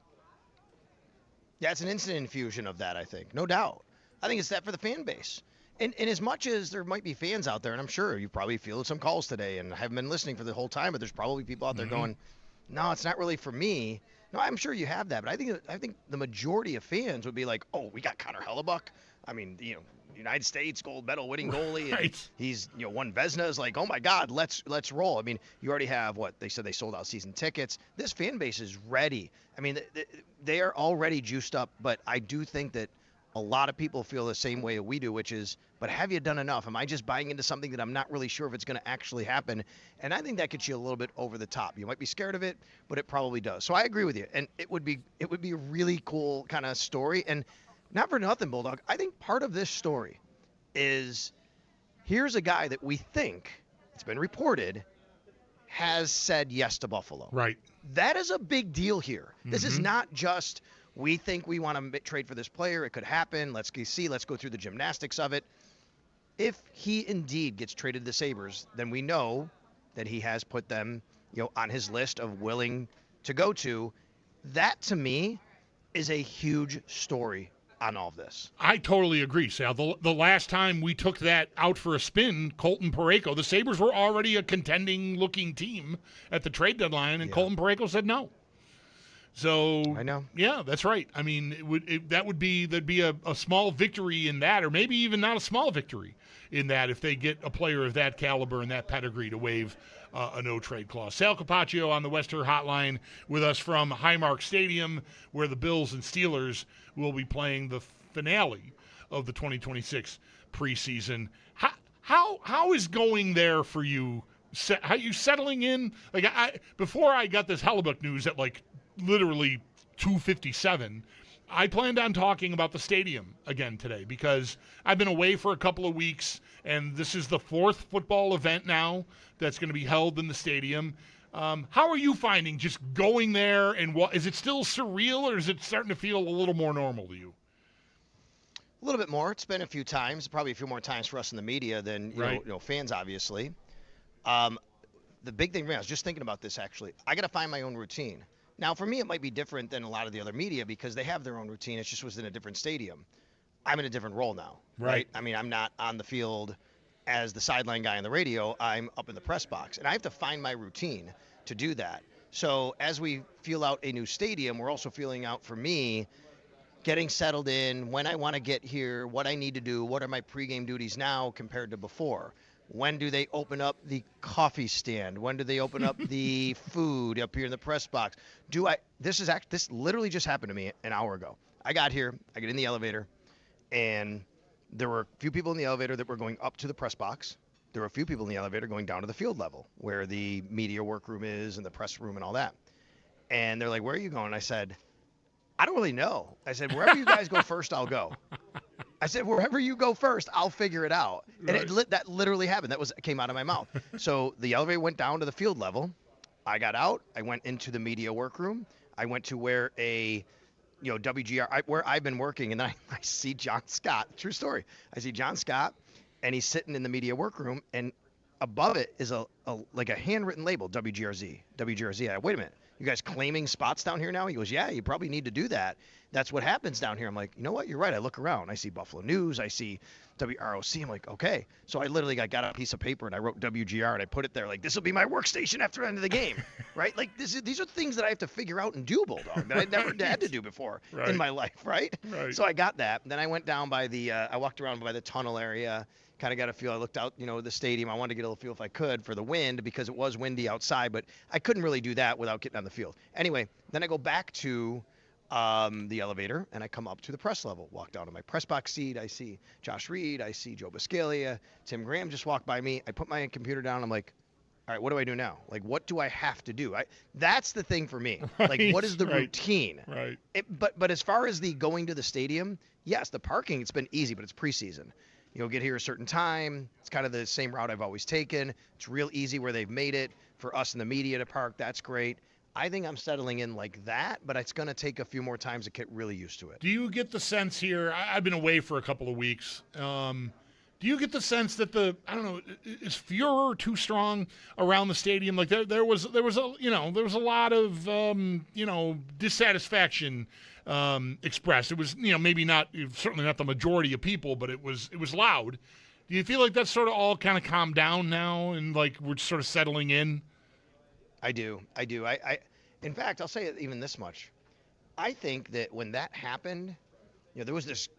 Yeah, it's an instant infusion of that, I think. No doubt. I think it's that for the fan base. And as much as there might be fans out there, and I'm sure you probably fielded some calls today and haven't been listening for the whole time, but there's probably people out there going, no, it's not really for me. No, I'm sure you have that, but I think the majority of fans would be like, oh, we got Connor Hellebuck. I mean, United States gold medal winning goalie. Right. And he's won Vezina's. Like, oh my God, let's roll. I mean, you already have they said they sold out season tickets. This fan base is ready. I mean, they are already juiced up, but I do think that a lot of people feel the same way we do, which is, but have you done enough? Am I just buying into something that I'm not really sure if it's going to actually happen? And I think that gets you a little bit over the top. You might be scared of it, but it probably does. So I agree with you. And it would be a really cool kind of story. And not for nothing, Bulldog, I think part of this story is here's a guy that we think, it's been reported, has said yes to Buffalo. Right. That is a big deal here. This is not just, we think we want to trade for this player. It could happen. Let's see. Let's go through the gymnastics of it. If he indeed gets traded to the Sabres, then we know that he has put them, on his list of willing to go to. That, to me, is a huge story on all of this. I totally agree, Sal. The last time we took that out for a spin, Colton Parayko, the Sabres were already a contending-looking team at the trade deadline, and Colton Parayko said no. So I know. Yeah, that's right. I mean, there'd be a small victory in that, or maybe even not a small victory in that, if they get a player of that caliber and that pedigree to waive a no-trade clause. Sal Capaccio on the Western Hotline with us from Highmark Stadium, where the Bills and Steelers will be playing the finale of the 2026 preseason. How is going there for you? How you settling in? Like before I got this Hellebuck news at literally 2:57, I planned on talking about the stadium again today because I've been away for a couple of weeks, and this is the fourth football event now that's going to be held in the stadium. How are you finding just going there, and is it still surreal, or is it starting to feel a little more normal to you? A little bit more. It's been a few times, probably a few more times for us in the media than fans, obviously. The big thing for me, I was just thinking about this actually. I got to find my own routine. Now, for me, it might be different than a lot of the other media because they have their own routine. It just was in a different stadium. I'm in a different role now, right? I mean, I'm not on the field as the sideline guy on the radio. I'm up in the press box, and I have to find my routine to do that. So as we feel out a new stadium, we're also feeling out, for me, getting settled in, when I want to get here, what I need to do, what are my pregame duties now compared to before. When do they open up the coffee stand? When do they open up the food up here in the press box? This literally just happened to me an hour ago. I got here, I get in the elevator, and there were a few people in the elevator that were going up to the press box. There were a few people in the elevator going down to the field level where the media workroom is and the press room and all that. And they're like, where are you going? I said, I don't really know. I said, wherever you guys go first, I'll go. I said, wherever you go first, I'll figure it out. And that literally happened. That came out of my mouth. So the elevator went down to the field level. I got out. I went into the media workroom. I went to where WGR, where I've been working, and I see John Scott. True story. I see John Scott, and he's sitting in the media workroom, and above it is like a handwritten label, WGRZ, WGRZ. Wait a minute, you guys claiming spots down here now? He goes, yeah, you probably need to do that. That's what happens down here. I'm like, you know what? You're right. I look around. I see Buffalo News. I see WROC. I'm like, okay. So I literally got a piece of paper and I wrote WGR and I put it there. Like, this will be my workstation after the end of the game, right? Like, these are things that I have to figure out and do, Bulldog, that I never had to do before in my life, right? So I got that. Then I went down by I walked around by the tunnel area, kind of got a feel. I looked out, the stadium. I wanted to get a little feel if I could for the wind because it was windy outside, but I couldn't really do that without getting on the field. Anyway, then I go back to the elevator and I come up to the press level, walk down to my press box seat. I see Josh Reed. I see Joe Biscaglia. Tim Graham just walked by me. I put my computer down. I'm like, all right, what do I do now? Like, what do I have to do? That's the thing for me. Like, what is the routine? Right. But as far as the going to the stadium, yes, the parking, it's been easy, but it's preseason. You'll get here a certain time. It's kind of the same route I've always taken. It's real easy where they've made it for us in the media to park. That's great. I think I'm settling in like that, but it's going to take a few more times to get really used to it. Do you get the sense here? I've been away for a couple of weeks. Do you get the sense that is furor too strong around the stadium? Like there was a lot of dissatisfaction expressed. It was maybe not, certainly not the majority of people, but it was loud. Do you feel like that's sort of all kind of calmed down now and like we're sort of settling in? I do. In fact, I'll say it even this much. I think that when that happened, there was this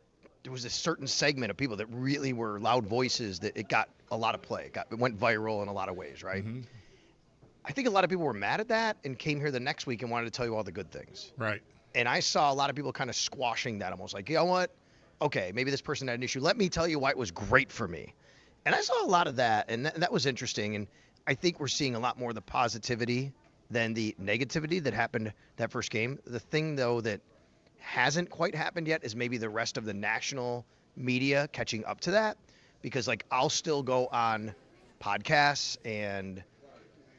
certain segment of people that really were loud voices that it got a lot of play. It went viral in a lot of ways, right? Mm-hmm. I think a lot of people were mad at that and came here the next week and wanted to tell you all the good things. Right. And I saw a lot of people kind of squashing that, almost like, you know what? Okay, maybe this person had an issue. Let me tell you why it was great for me. And I saw a lot of that, and that was interesting. And I think we're seeing a lot more of the positivity than the negativity that happened that first game. The thing, though, that hasn't quite happened yet is maybe the rest of the national media catching up to that, because like I'll still go on podcasts and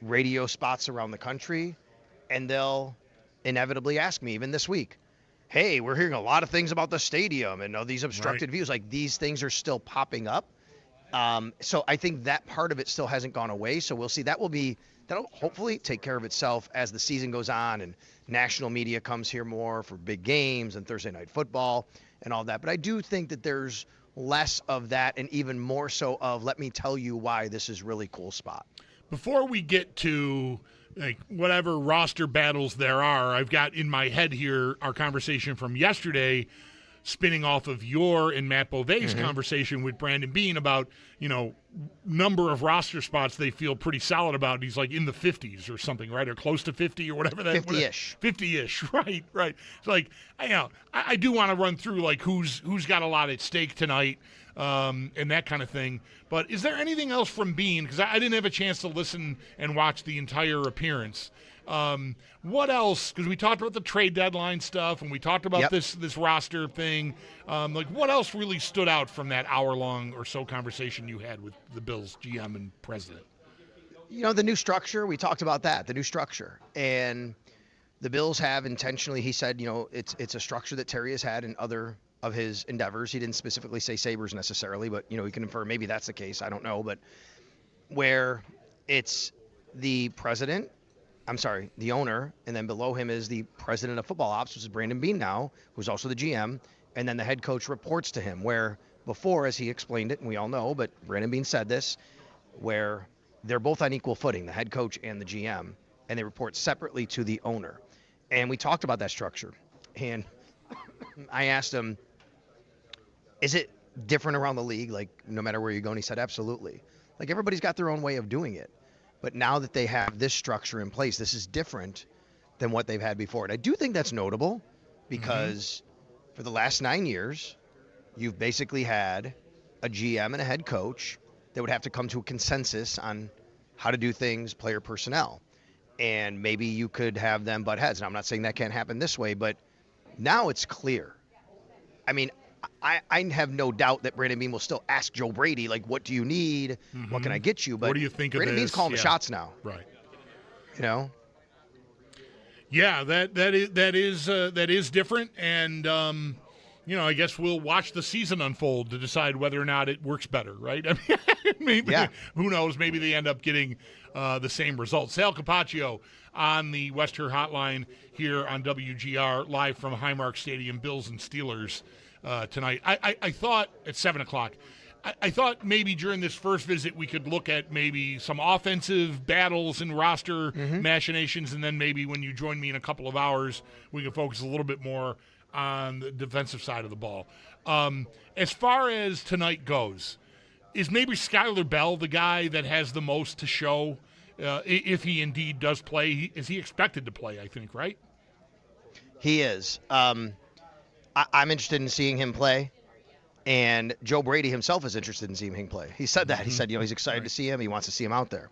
radio spots around the country and they'll inevitably ask me, even this week, hey, we're hearing a lot of things about the stadium and these obstructed views. Like these things are still popping up. So I think that part of it still hasn't gone away. So we'll see. That'll hopefully take care of itself as the season goes on and national media comes here more for big games and Thursday night football and all that. But I do think that there's less of that and even more so of, let me tell you why this is really cool spot. Before we get to like whatever roster battles there are, I've got in my head here our conversation from yesterday, spinning off of your and Matt Beauvais' conversation with Brandon Beane about, number of roster spots they feel pretty solid about. He's like in the 50s or something, right? Or close to 50 or whatever that 50-ish. 50-ish, right. It's like, I do want to run through like who's got a lot at stake tonight and that kind of thing. But is there anything else from Beane? Because I didn't have a chance to listen and watch the entire appearance. What else? Because we talked about the trade deadline stuff, and we talked about this roster thing. Like, what else really stood out from that hour-long or so conversation you had with the Bills GM and president? The new structure. We talked about that. The new structure, and the Bills have intentionally. He said, it's a structure that Terry has had in other of his endeavors. He didn't specifically say Sabres necessarily, but he can infer maybe that's the case. I don't know, but where it's the president. The owner, and then below him is the president of football ops, which is Brandon Beane now, who's also the GM, and then the head coach reports to him, where before, as he explained it, and we all know, but Brandon Beane said this, where they're both on equal footing, the head coach and the GM, and they report separately to the owner. And we talked about that structure, and I asked him, is it different around the league, like no matter where you go? And he said, absolutely. Like everybody's got their own way of doing it. But now that they have this structure in place, this is different than what they've had before. And I do think that's notable because for the last 9 years, you've basically had a GM and a head coach that would have to come to a consensus on how to do things, player personnel. And maybe you could have them butt heads. And I'm not saying that can't happen this way, but now it's clear. I mean, I have no doubt that Brandon Beane will still ask Joe Brady, like, what do you need? What can I get you? But what do you think Brandon of this? Beane's calling the shots now. Right. Yeah, that is different. And, I guess we'll watch the season unfold to decide whether or not it works better, right? I mean, maybe, who knows? Maybe they end up getting the same results. Sal Capaccio on the Western Hotline here on WGR, live from Highmark Stadium, Bills and Steelers tonight. I thought at 7 o'clock, I thought maybe during this first visit we could look at maybe some offensive battles and roster machinations, and then maybe when you join me in a couple of hours, we can focus a little bit more on the defensive side of the ball. As far as tonight goes, is maybe Skylar Bell the guy that has the most to show if he indeed does play? Is he expected to play, I think, right? He is. I'm interested in seeing him play, and Joe Brady himself is interested in seeing him play. He said that. He said, he's excited to see him. He wants to see him out there.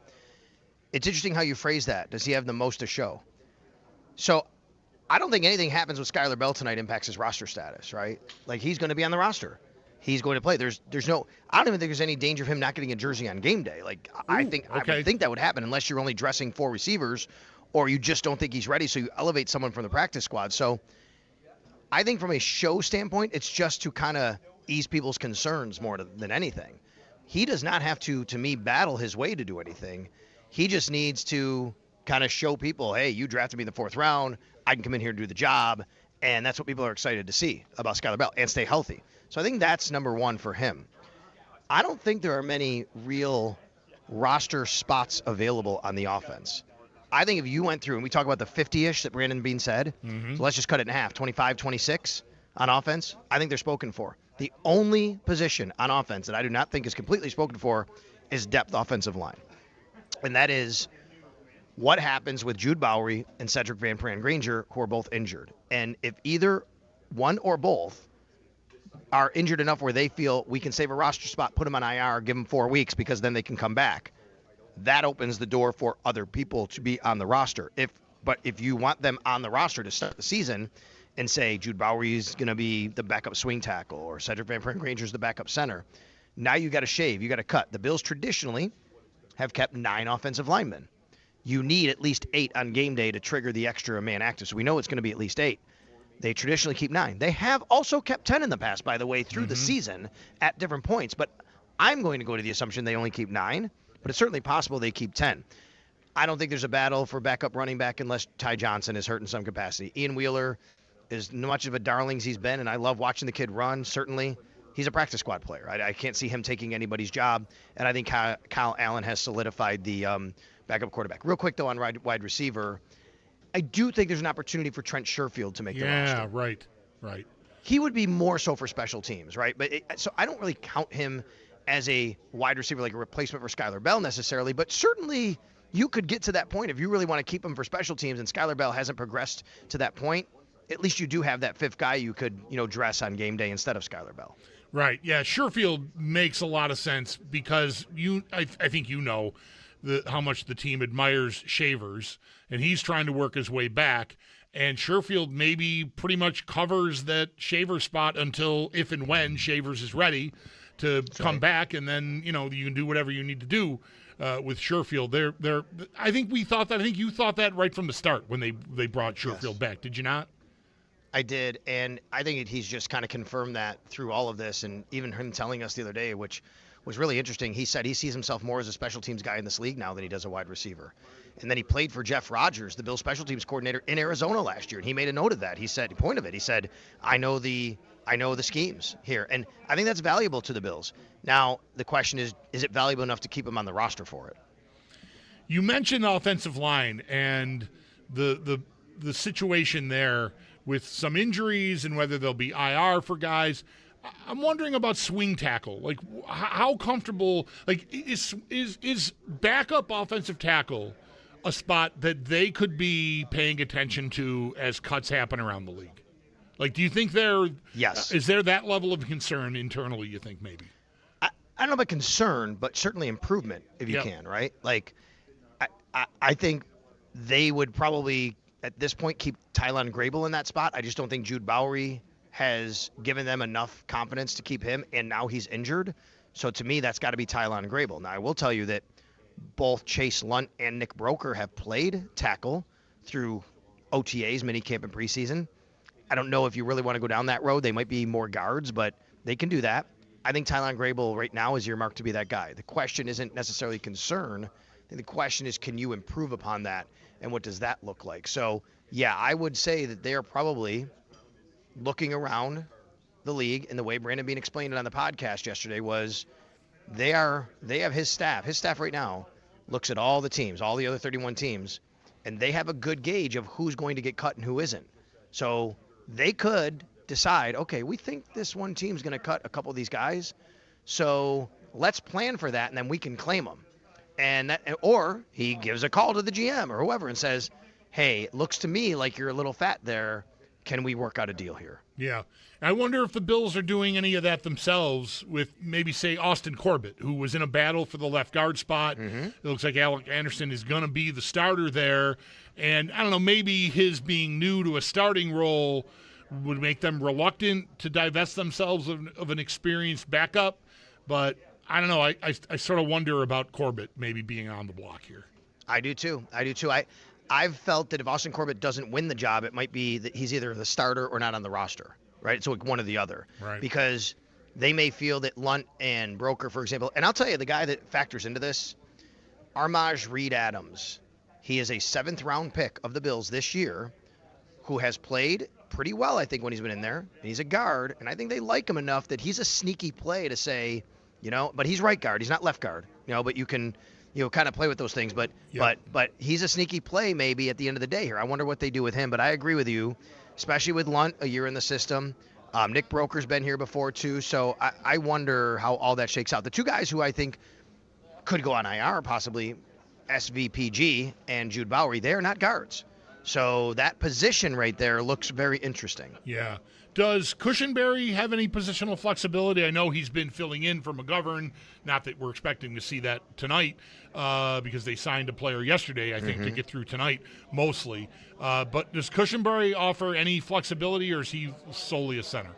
It's interesting how you phrase that. Does he have the most to show? So I don't think anything happens with Skylar Bell tonight impacts his roster status, right? Like, he's going to be on the roster. He's going to play. There's no, I don't even think there's any danger of him not getting a jersey on game day. Like, I would think that would happen unless you're only dressing 4 receivers or you just don't think he's ready, so you elevate someone from the practice squad. So I think from a show standpoint, it's just to kind of ease people's concerns more than anything. He does not have to me, battle his way to do anything. He just needs to kind of show people, hey, you drafted me in the 4th round. I can come in here and do the job. And that's what people are excited to see about Skylar Bell, and stay healthy. So I think that's number one for him. I don't think there are many real roster spots available on the offense. I think if you went through, and we talk about the 50-ish that Brandon Bean said, so let's just cut it in half, 25, 26 on offense, I think they're spoken for. The only position on offense that I do not think is completely spoken for is depth offensive line. And that is what happens with Jude Bowery and Cedric Van Pran Granger, who are both injured. And if either one or both are injured enough where they feel we can save a roster spot, put them on IR, give them 4 weeks because then they can come back, that opens the door for other people to be on the roster. But if you want them on the roster to start the season and say Jude Bowery is going to be the backup swing tackle or Cedric Van Pran Granger is the backup center, now you got to shave, you got to cut. The Bills traditionally have kept 9 offensive linemen. You need at least 8 on game day to trigger the extra man active. So we know it's going to be at least 8. They traditionally keep 9. They have also kept 10 in the past, by the way, through the season at different points. But I'm going to go to the assumption they only keep 9, but it's certainly possible they keep 10. I don't think there's a battle for backup running back unless Ty Johnson is hurt in some capacity. Ian Wheeler, as much of a darling as he's been, and I love watching the kid run, certainly, he's a practice squad player. I can't see him taking anybody's job, and I think Kyle Allen has solidified the backup quarterback. Real quick, though, on wide receiver, I do think there's an opportunity for Trent Sherfield to make the roster. Yeah, right. He would be more so for special teams, right? But so I don't really count him as a wide receiver, like a replacement for Skylar Bell necessarily, but certainly you could get to that point if you really want to keep him for special teams and Skylar Bell hasn't progressed to that point. At least you do have that 5th guy you could, dress on game day instead of Skylar Bell. Right. Yeah, Sherfield makes a lot of sense because I think how much the team admires Shavers, and he's trying to work his way back. And Sherfield maybe pretty much covers that Shavers spot until if and when Shavers is ready to come back, and then you can do whatever you need to do with Sherfield. I think we thought that. I think you thought that right from the start when they brought Sherfield back. Did you not? I did, and I think he's just kind of confirmed that through all of this, and even him telling us the other day, which was really interesting. He said he sees himself more as a special teams guy in this league now than he does a wide receiver. And then he played for Jeff Rogers, the Bills special teams coordinator in Arizona last year, and he made a note of that. He said, I know the schemes here, and I think that's valuable to the Bills. Now, the question is it valuable enough to keep him on the roster for it? You mentioned the offensive line and the situation there with some injuries and whether there'll be IR for guys. I'm wondering about swing tackle. Like, how comfortable? Like, is backup offensive tackle a spot that they could be paying attention to as cuts happen around the league? Like, do you think Yes. Is there that level of concern internally? You think maybe? I don't know about concern, but certainly improvement if you can, right? Like, I think they would probably at this point keep Tylan Grable in that spot. I just don't think Jude Bowery has given them enough confidence to keep him, and now he's injured. So to me, that's got to be Tylan Grable. Now, I will tell you that both Chase Lunt and Nick Broker have played tackle through OTAs, minicamp, and preseason. I don't know if you really want to go down that road. They might be more guards, but they can do that. I think Tylan Grable right now is earmarked to be that guy. The question isn't necessarily concern. I think the question is, can you improve upon that, and what does that look like? So, yeah, I would say that they are probably looking around the league, and the way Brandon Beane explained it on the podcast yesterday was they have his staff. His staff right now looks at all the teams, all the other 31 teams, and they have a good gauge of who's going to get cut and who isn't. So they could decide, okay, we think this one team's going to cut a couple of these guys, so let's plan for that, and then we can claim them. Or he gives a call to the GM or whoever and says, hey, it looks to me like you're a little fat there. Can we work out a deal here? Yeah. I wonder if the Bills are doing any of that themselves with maybe, say, Austin Corbett, who was in a battle for the left guard spot. It looks like Alec Anderson is going to be the starter there. And I don't know, maybe his being new to a starting role would make them reluctant to divest themselves of an experienced backup. But I don't know. I sort of wonder about Corbett maybe being on the block here. I do too. I've felt that if Austin Corbett doesn't win the job, it might be that he's either the starter or not on the roster, right? So one or the other. Right. Because they may feel that Lunt and Broker, for example, and I'll tell you, the guy that factors into this, Armaj Reed Adams. He is a 7th-round pick of the Bills this year who has played pretty well, I think, when he's been in there. And he's a guard, and I think they like him enough that he's a sneaky play to say, but he's right guard. He's not left guard, but you can – kind of play with those things, but he's a sneaky play maybe at the end of the day here. I wonder what they do with him, but I agree with you, especially with Lunt, a year in the system. Nick Broker's been here before too, so I wonder how all that shakes out. The two guys who I think could go on IR possibly, SVPG and Jude Bowery, they're not guards. So that position right there looks very interesting. Yeah. Does Cushenberry have any positional flexibility? I know he's been filling in for McGovern. Not that we're expecting to see that tonight because they signed a player yesterday, I think, to get through tonight mostly. But does Cushenberry offer any flexibility, or is he solely a center?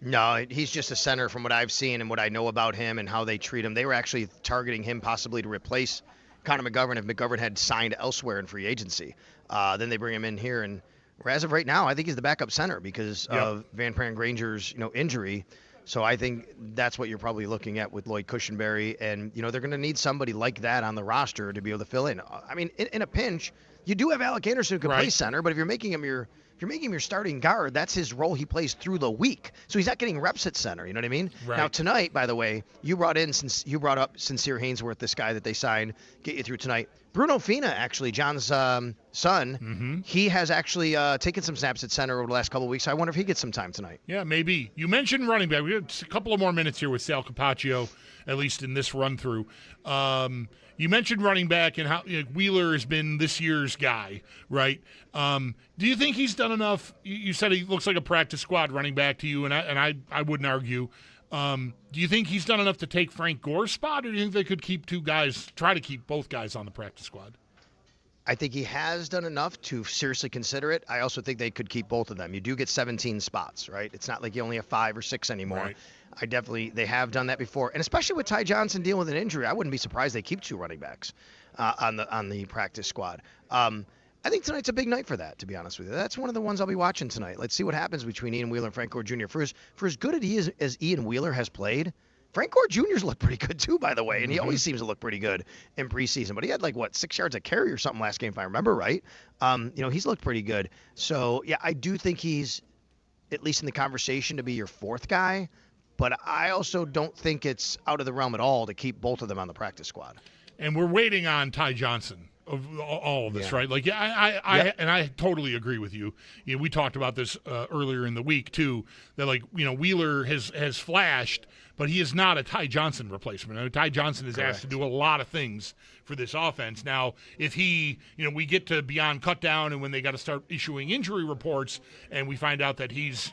No, he's just a center from what I've seen and what I know about him and how they treat him. They were actually targeting him possibly to replace Connor McGovern if McGovern had signed elsewhere in free agency. Then they bring him in here, and as of right now, I think he's the backup center because of Van Pran-Granger's injury. So I think that's what you're probably looking at with Lloyd Cushenberry, and they're going to need somebody like that on the roster to be able to fill in. I mean, in a pinch, you do have Alec Anderson who can play center, but if you're making him your starting guard, that's his role he plays through the week. So he's not getting reps at center, you know what I mean? Right. Now tonight, by the way, you brought up Sincere Haynesworth, this guy that they signed, get you through tonight. Bruno Fina, actually, John's son, he has actually taken some snaps at center over the last couple of weeks. So I wonder if he gets some time tonight. Yeah, maybe. You mentioned running back. We have a couple of more minutes here with Sal Capaccio, at least in this run-through. You mentioned running back and how Wheeler has been this year's guy, right? Do you think he's done enough? You said he looks like a practice squad running back to you, and I wouldn't argue. Do you think he's done enough to take Frank Gore's spot, or do you think they could keep try to keep both guys on the practice squad? I think he has done enough to seriously consider it. I also think they could keep both of them. You do get 17 spots, right? It's not like you only have 5 or 6 anymore. Right. They have done that before. And especially with Ty Johnson dealing with an injury, I wouldn't be surprised they keep 2 running backs on the practice squad. I think tonight's a big night for that, to be honest with you. That's one of the ones I'll be watching tonight. Let's see what happens between Ian Wheeler and Frank Gore Jr. For as good as Ian Wheeler has played, Frank Gore Jr.'s looked pretty good too, by the way, and he always seems to look pretty good in preseason. But he had 6 yards a carry or something last game, if I remember right. He's looked pretty good. So yeah, I do think he's at least in the conversation to be your 4th guy. But I also don't think it's out of the realm at all to keep both of them on the practice squad. And we're waiting on Ty Johnson of all of this, right? I totally agree with you. We talked about this earlier in the week too. That Wheeler has flashed, but he is not a Ty Johnson replacement. Ty Johnson is asked to do a lot of things for this offense. Now, if we get to beyond cutdown and when they got to start issuing injury reports and we find out that he's,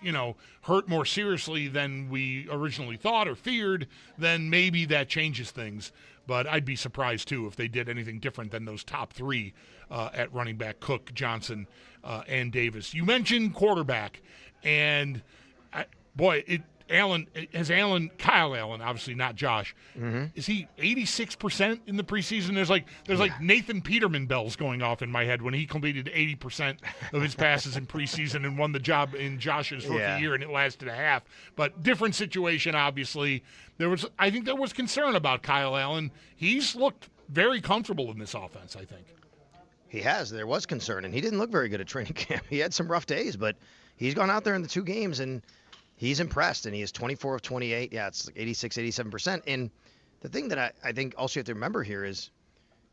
hurt more seriously than we originally thought or feared, then maybe that changes things. But I'd be surprised, too, if they did anything different than those top 3 at running back, Cook, Johnson, and Davis. You mentioned quarterback, and, Kyle Allen, obviously not Josh. Is he 86% in the preseason? There's like Nathan Peterman bells going off in my head when he completed 80% of his passes in preseason and won the job in Josh's rookie year, and it lasted a half. But different situation, obviously. I think there was concern about Kyle Allen. He's looked very comfortable in this offense, I think. He has. There was concern, and he didn't look very good at training camp. He had some rough days, but he's gone out there in the 2 games, and he's impressed, and he is 24 of 28. Yeah, it's like 86, 87%. And the thing that I think also you have to remember here is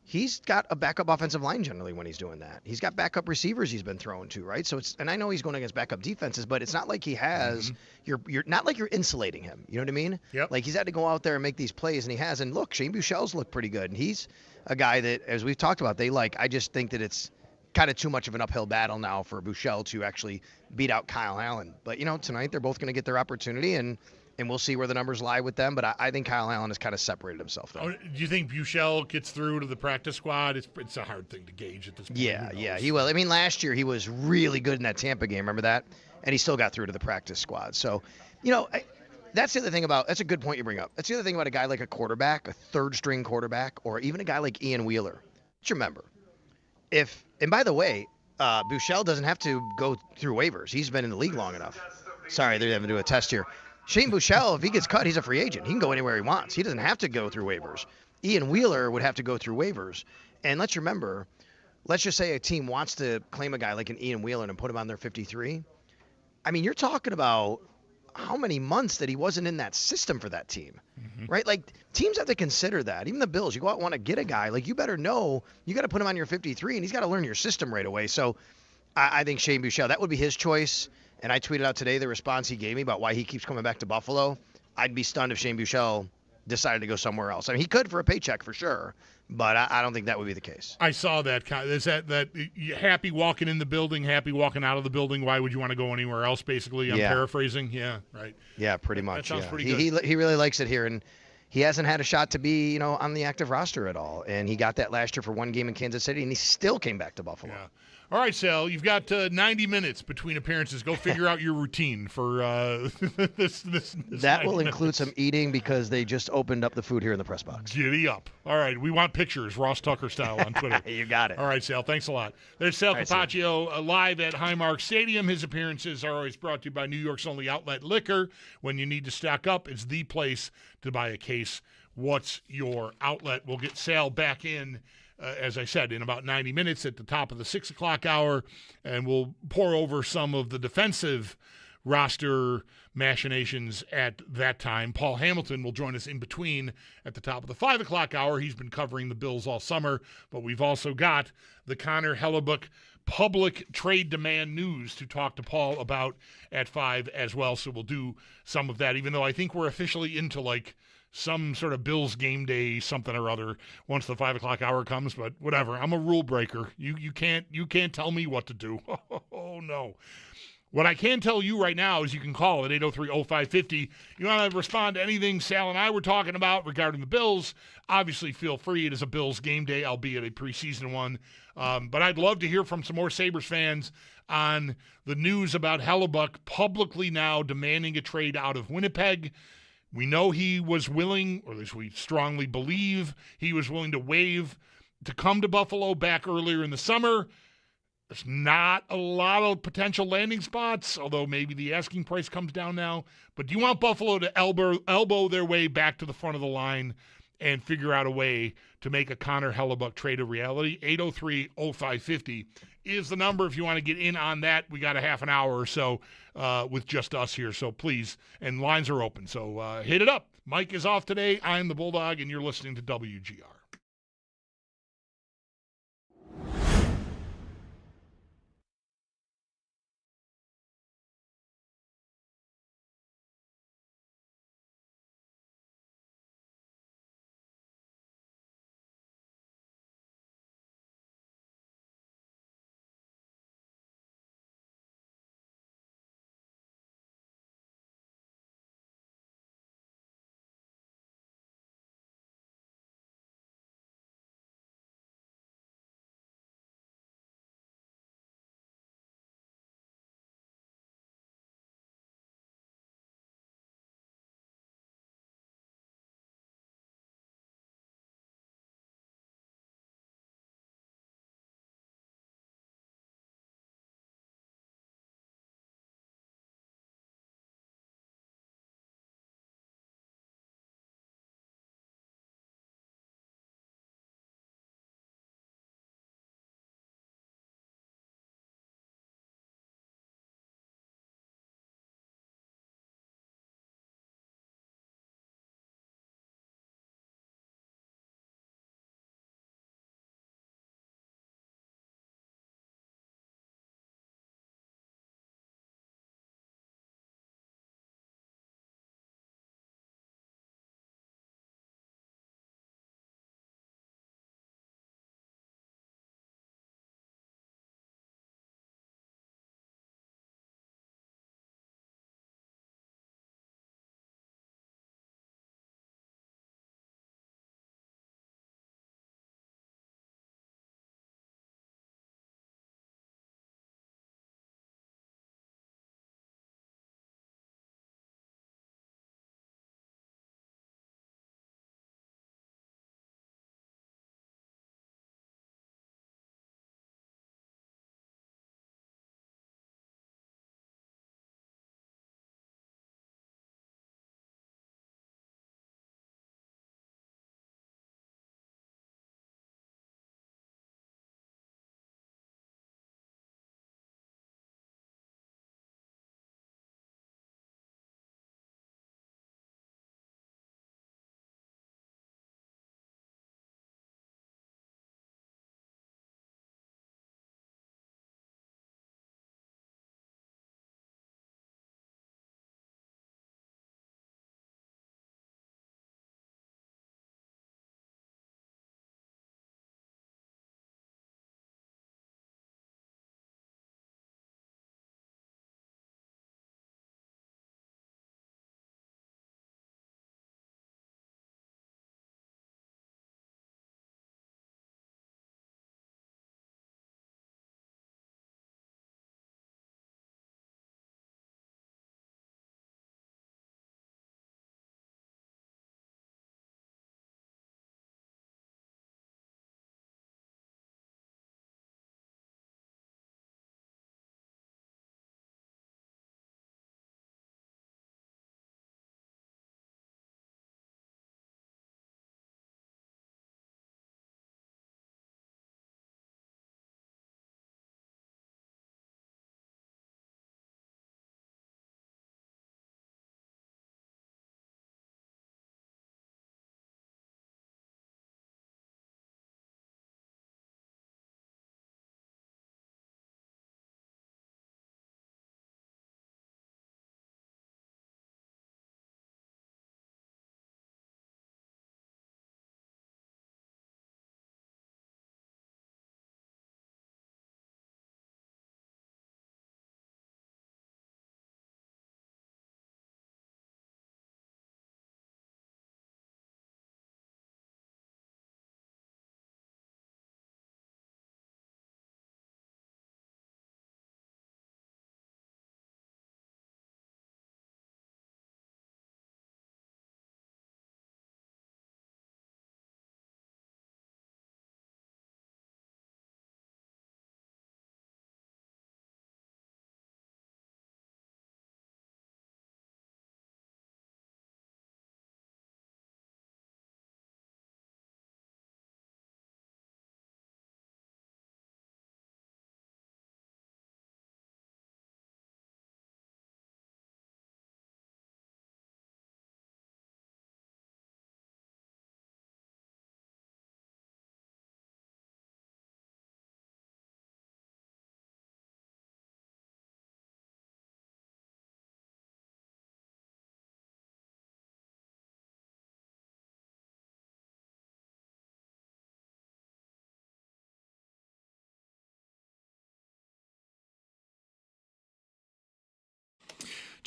he's got a backup offensive line generally when he's doing that. He's got backup receivers he's been throwing to, right? So and I know he's going against backup defenses, but it's not like he has you're not like you're insulating him. You know what I mean? Yep. Like he's had to go out there and make these plays, and he has. And look, Shane Buechele's looked pretty good, and he's a guy that, as we've talked about, they like. I just think that it's kind of too much of an uphill battle now for Buechele to actually beat out Kyle Allen. But tonight they're both going to get their opportunity, and we'll see where the numbers lie with them. But I think Kyle Allen has kind of separated himself, though. Do you think Buechele gets through to the practice squad? It's a hard thing to gauge at this point. Yeah, he will. I mean, last year he was really good in that Tampa game. Remember that? And he still got through to the practice squad. So, that's the other thing that's a good point you bring up. That's the other thing about a guy like a quarterback, a third-string quarterback, or even a guy like Ian Wheeler. Just remember, and by the way, Buechele doesn't have to go through waivers. He's been in the league long enough. Sorry, they're having to do a test here. Shane Buechele, if he gets cut, he's a free agent. He can go anywhere he wants. He doesn't have to go through waivers. Ian Wheeler would have to go through waivers. And let's just say a team wants to claim a guy like an Ian Wheeler and put him on their 53. I mean, you're talking about how many months that he wasn't in that system for that team, right? Like, teams have to consider that. Even the Bills, you go out and want to get a guy, like, you better know you got to put him on your 53, and he's got to learn your system right away. So I think Shane Buechele, that would be his choice. And I tweeted out today the response he gave me about why he keeps coming back to Buffalo. I'd be stunned if Shane Buechele decided to go somewhere else. I mean, he could for a paycheck for sure, but I don't think that would be the case. I saw that. Is that happy walking in the building, happy walking out of the building? Why would you want to go anywhere else, basically? I'm paraphrasing. Yeah, right. Yeah, pretty much. That sounds pretty good. He really likes it here, and he hasn't had a shot to be, on the active roster at all. And he got that last year for one game in Kansas City, and he still came back to Buffalo. Yeah. All right, Sal, you've got 90 minutes between appearances. Go figure out your routine for this. That will include some eating because they just opened up the food here in the press box. Giddy up. All right, we want pictures, Ross Tucker style on Twitter. You got it. All right, Sal, thanks a lot. There's Sal Capaccio live at Highmark Stadium. His appearances are always brought to you by New York's only outlet liquor. When you need to stock up, it's the place to buy a case. What's your outlet? We'll get Sal back in. As I said, in about 90 minutes at the top of the 6 o'clock hour, and we'll pour over some of the defensive roster machinations at that time. Paul Hamilton will join us in between at the top of the 5 o'clock hour. He's been covering the Bills all summer, but we've also got the Connor Hellebuyck public trade demand news to talk to Paul about at 5 as well, so we'll do some of that, even though I think we're officially into some sort of Bills game day something or other once the 5 o'clock hour comes, but whatever. I'm a rule breaker. You can't tell me what to do. Oh no. What I can tell you right now is you can call at 803-0550. You want to respond to anything Sal and I were talking about regarding the Bills, obviously feel free. It is a Bills game day, albeit a preseason one. But I'd love to hear from some more Sabres fans on the news about Hellebuyck publicly now demanding a trade out of Winnipeg. We know he was willing, or at least we strongly believe he was willing to waive to come to Buffalo back earlier in the summer. There's not a lot of potential landing spots, although maybe the asking price comes down now. But do you want Buffalo to elbow their way back to the front of the line and figure out a way to make a Connor Hellebuyck trade a reality? 803-0550 is the number if you want to get in on that. We got a half an hour or so with just us here, so please, and lines are open, so hit it up. Mike is off today. I'm the Bulldog, and you're listening to WGR.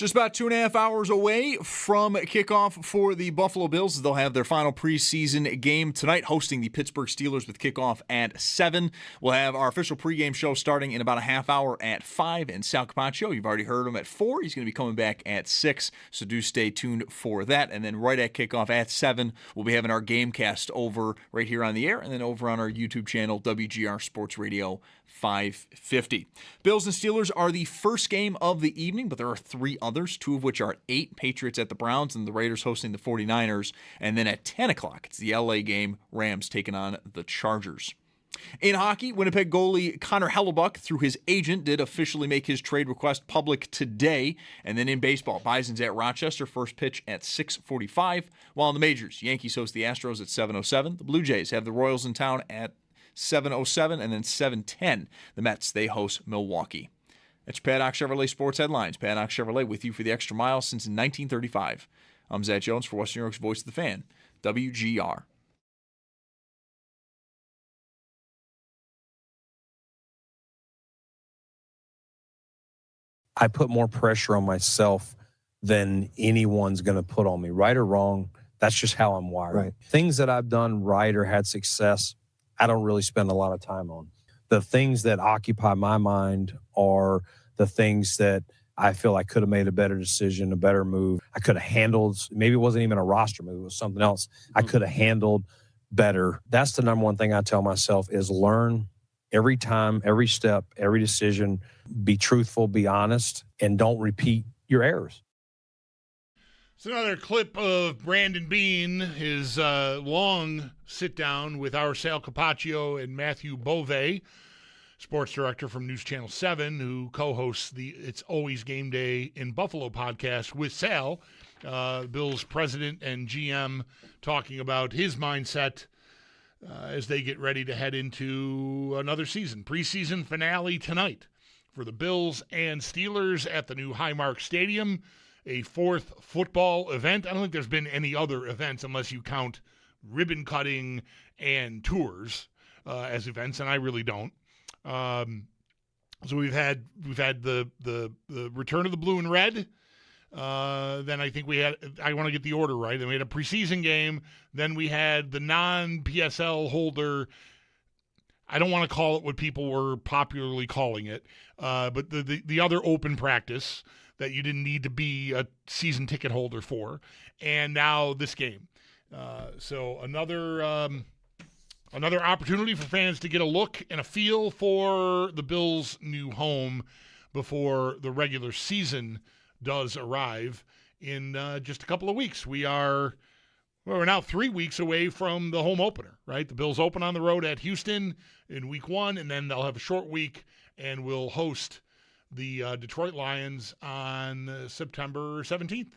Just about 2.5 hours away from kickoff for the Buffalo Bills. They'll have their final preseason game tonight, hosting the Pittsburgh Steelers with kickoff at 7. We'll have our official pregame show starting in about a half hour at 5. And Sal Capaccio, you've already heard him at 4. He's going to be coming back at 6, so do stay tuned for that. And then right at kickoff at 7, we'll be having our Gamecast over right here on the air and then over on our YouTube channel, WGR Sports Radio 550. Bills and Steelers are the first game of the evening, but there are 3 others, 2 of which are at 8, Patriots at the Browns and the Raiders hosting the 49ers. And then at 10 o'clock, it's the LA game, Rams taking on the Chargers. In hockey, Winnipeg goalie Connor Hellebuck, through his agent, did officially make his trade request public today. And then in baseball, Bison's at Rochester, first pitch at 6:45. While in the majors, Yankees host the Astros at 7:07. The Blue Jays have the Royals in town at 7:07, and then 7:10, the Mets, they host Milwaukee. That's Paddock Chevrolet Sports Headlines. Paddock Chevrolet with you for the extra mile since 1935. I'm Zach Jones for Western New York's Voice of the Fan, WGR. I put more pressure on myself than anyone's going to put on me, right or wrong. That's just how I'm wired. Right. Things that I've done right or had success, I don't really spend a lot of time on. The things that occupy my mind are the things that I feel I could have made a better decision, a better move. I could have handled, maybe it wasn't even a roster move, it was something else I could have handled better. That's the number one thing I tell myself is learn every time, every step, every decision, be truthful, be honest, and don't repeat your errors. It's another clip of Brandon Beane, his long sit-down with our Sal Capaccio and Matthew Bove, sports director from News Channel 7, who co-hosts the It's Always Game Day in Buffalo podcast with Sal, Bills president and GM, talking about his mindset as they get ready to head into another season. Preseason finale tonight for the Bills and Steelers at the new Highmark Stadium. A 4th football event. I don't think there's been any other events unless you count ribbon cutting and tours as events, and I really don't. So we've had the return of the blue and red. Then I think I want to get the order right. Then we had a preseason game. Then we had the non-PSL holder. I don't want to call it what people were popularly calling it, but the other open practice that you didn't need to be a season ticket holder for, and now this game. So another opportunity for fans to get a look and a feel for the Bills' new home before the regular season does arrive in just a couple of weeks. We're now 3 weeks away from the home opener, right? The Bills open on the road at Houston in week 1, and then they'll have a short week and will host the Detroit Lions on September 17th.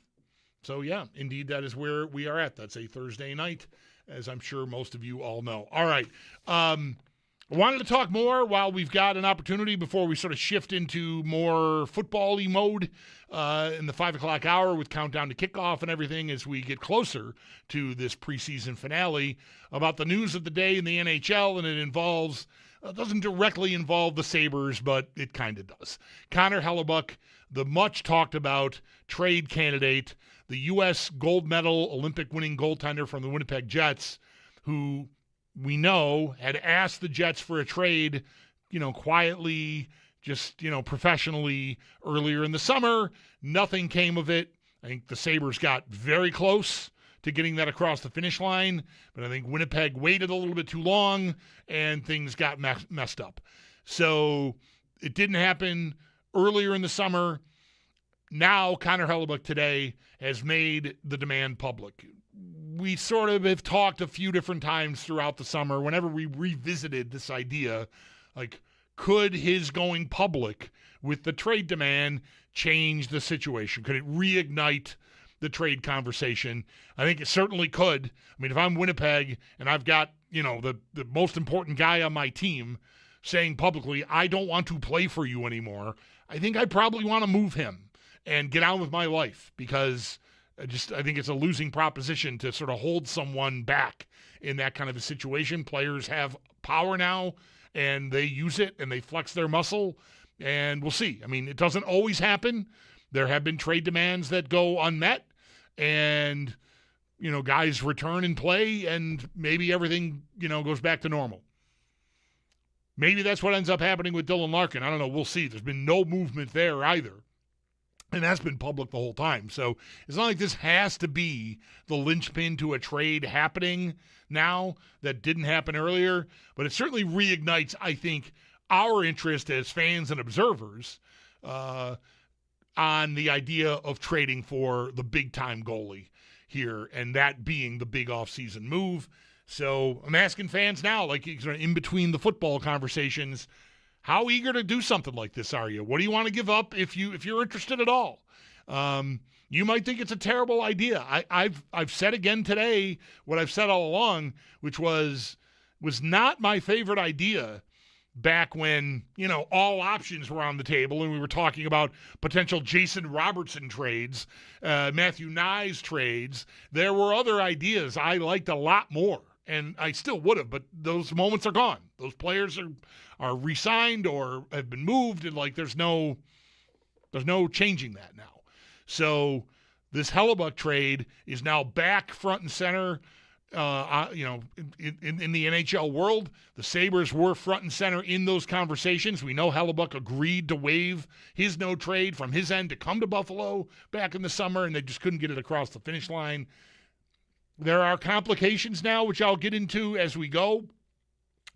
So, yeah, indeed, that is where we are at. That's a Thursday night, as I'm sure most of you all know. All right. I wanted to talk more while we've got an opportunity before we sort of shift into more football-y mode in the 5 o'clock hour with countdown to kickoff and everything as we get closer to this preseason finale about the news of the day in the NHL, and it doesn't directly involve the Sabres, but it kind of does. Connor Hellebuck, the much-talked-about trade candidate, the U.S. gold medal Olympic-winning goaltender from the Winnipeg Jets, who we know had asked the Jets for a trade, quietly, just, professionally earlier in the summer. Nothing came of it. I think the Sabres got very close to getting that across the finish line, but I think Winnipeg waited a little bit too long and things got messed up. So it didn't happen earlier in the summer. Now Connor Hellebuck today has made the demand public. We sort of have talked a few different times throughout the summer whenever we revisited this idea, like, could his going public with the trade demand change the situation? Could it reignite the trade conversation? I think it certainly could. I mean, if I'm Winnipeg and I've got, the most important guy on my team saying publicly, I don't want to play for you anymore, I think I'd probably want to move him and get on with my life, because I think it's a losing proposition to sort of hold someone back in that kind of a situation. Players have power now, and they use it, and they flex their muscle, and we'll see. I mean, it doesn't always happen, there have been trade demands that go unmet, and guys return and play, and maybe everything goes back to normal. Maybe that's what ends up happening with Dylan Larkin. I don't know. We'll see. There's been no movement there either. And that's been public the whole time. So it's not like this has to be the linchpin to a trade happening now that didn't happen earlier. But it certainly reignites, I think, our interest as fans and observers on the idea of trading for the big-time goalie here, and that being the big offseason move. So I'm asking fans now, like in between the football conversations, how eager to do something like this are you? What do you want to give up if you're interested at all? You might think it's a terrible idea. I've said again today what I've said all along, which was not my favorite idea back when all options were on the table and we were talking about potential Jason Robertson trades, Matthew Nyes trades. There were other ideas I liked a lot more, and I still would have, but those moments are gone. Those players are re-signed or have been moved, and there's no changing that now. So this Hellebuyck trade is now back front and center. In the NHL world, the Sabres were front and center in those conversations. We know Hellebuyck agreed to waive his no trade from his end to come to Buffalo back in the summer, and they just couldn't get it across the finish line. There are complications now, which I'll get into as we go,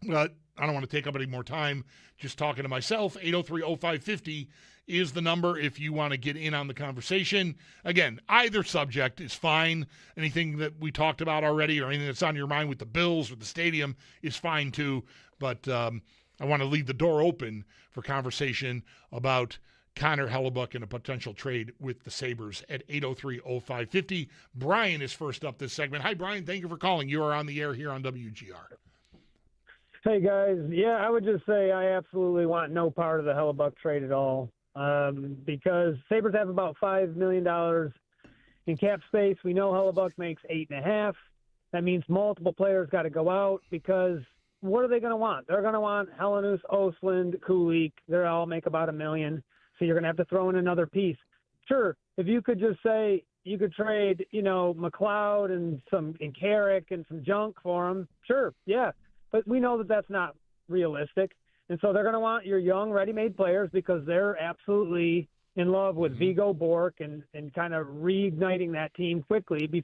but I don't want to take up any more time just talking to myself. 803-0550 is the number if you want to get in on the conversation. Again, either subject is fine. Anything that we talked about already or anything that's on your mind with the Bills or the stadium is fine too. But I want to leave the door open for conversation about Connor Hellebuyck and a potential trade with the Sabres at 803-0550. Brian is first up this segment. Hi, Brian. Thank you for calling. You are on the air here on WGR. Hey, guys. Yeah, I would just say I absolutely want no part of the Hellebuyck trade at all, because Sabres have about $5 million in cap space. We know Hellebuyck makes $8.5 million. That means multiple players got to go out, because what are they going to want? They're going to want Helenius, Östlund, Kulich. They all make about $1 million. So you're going to have to throw in another piece. Sure, if you could just say you could trade, McLeod and Carrick and some junk for him, sure, yeah. But we know that that's not realistic. And so they're going to want your young, ready-made players, because they're absolutely in love with Vigo Bork and kind of reigniting that team quickly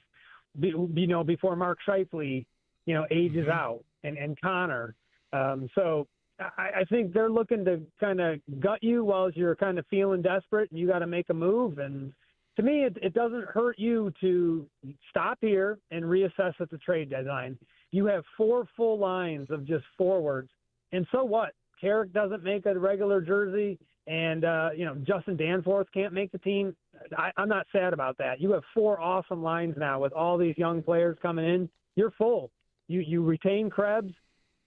before Mark Scheifele, ages out, and Connor. So I think they're looking to kind of gut you while you're kind of feeling desperate and you got to make a move. And to me, it doesn't hurt you to stop here and reassess at the trade deadline. You have 4 full lines of just forwards. And so what? Carrick doesn't make a regular jersey, and Justin Danforth can't make the team. I'm not sad about that. You have 4 awesome lines now with all these young players coming in. You're full. You retain Krebs.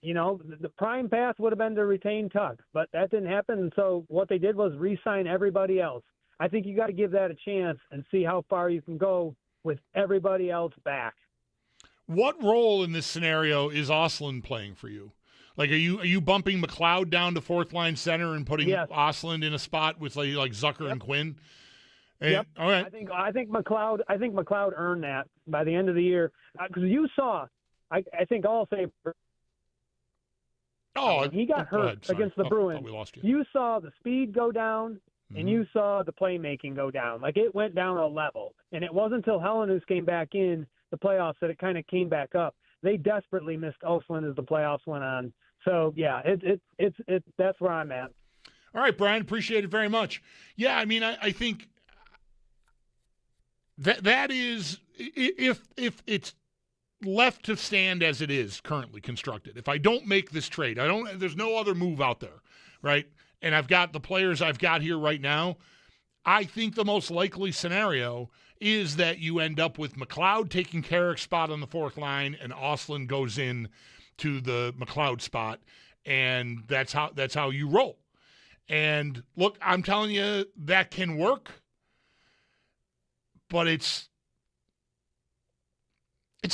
The prime path would have been to retain Tuck, but that didn't happen. And so what they did was re-sign everybody else. I think you got to give that a chance and see how far you can go with everybody else back. What role in this scenario is Östlund playing for you? Like, are you bumping McLeod down to fourth line center and putting Östlund in a spot with like Zucker and Quinn? And, yep. All right. I think McLeod earned that by the end of the year, because you saw. I think all say. He got hurt against the Bruins. We lost you. You saw the speed go down, and you saw the playmaking go down. Like, it went down a level, and it wasn't until Helenius came back in the playoffs that it kind of came back up. They desperately missed Östlund as the playoffs went on. So yeah, it's that's where I'm at. All right, Brian, appreciate it very much. Yeah, I mean, I think that is, if it's left to stand as it is currently constructed. If I don't make this trade, there's no other move out there, right? And I've got the players I've got here right now. I think the most likely scenario is that you end up with McLeod taking Carrick's spot on the fourth line, and Östlund goes in to the McLeod spot, and that's how you roll. And look, I'm telling you, that can work, but it's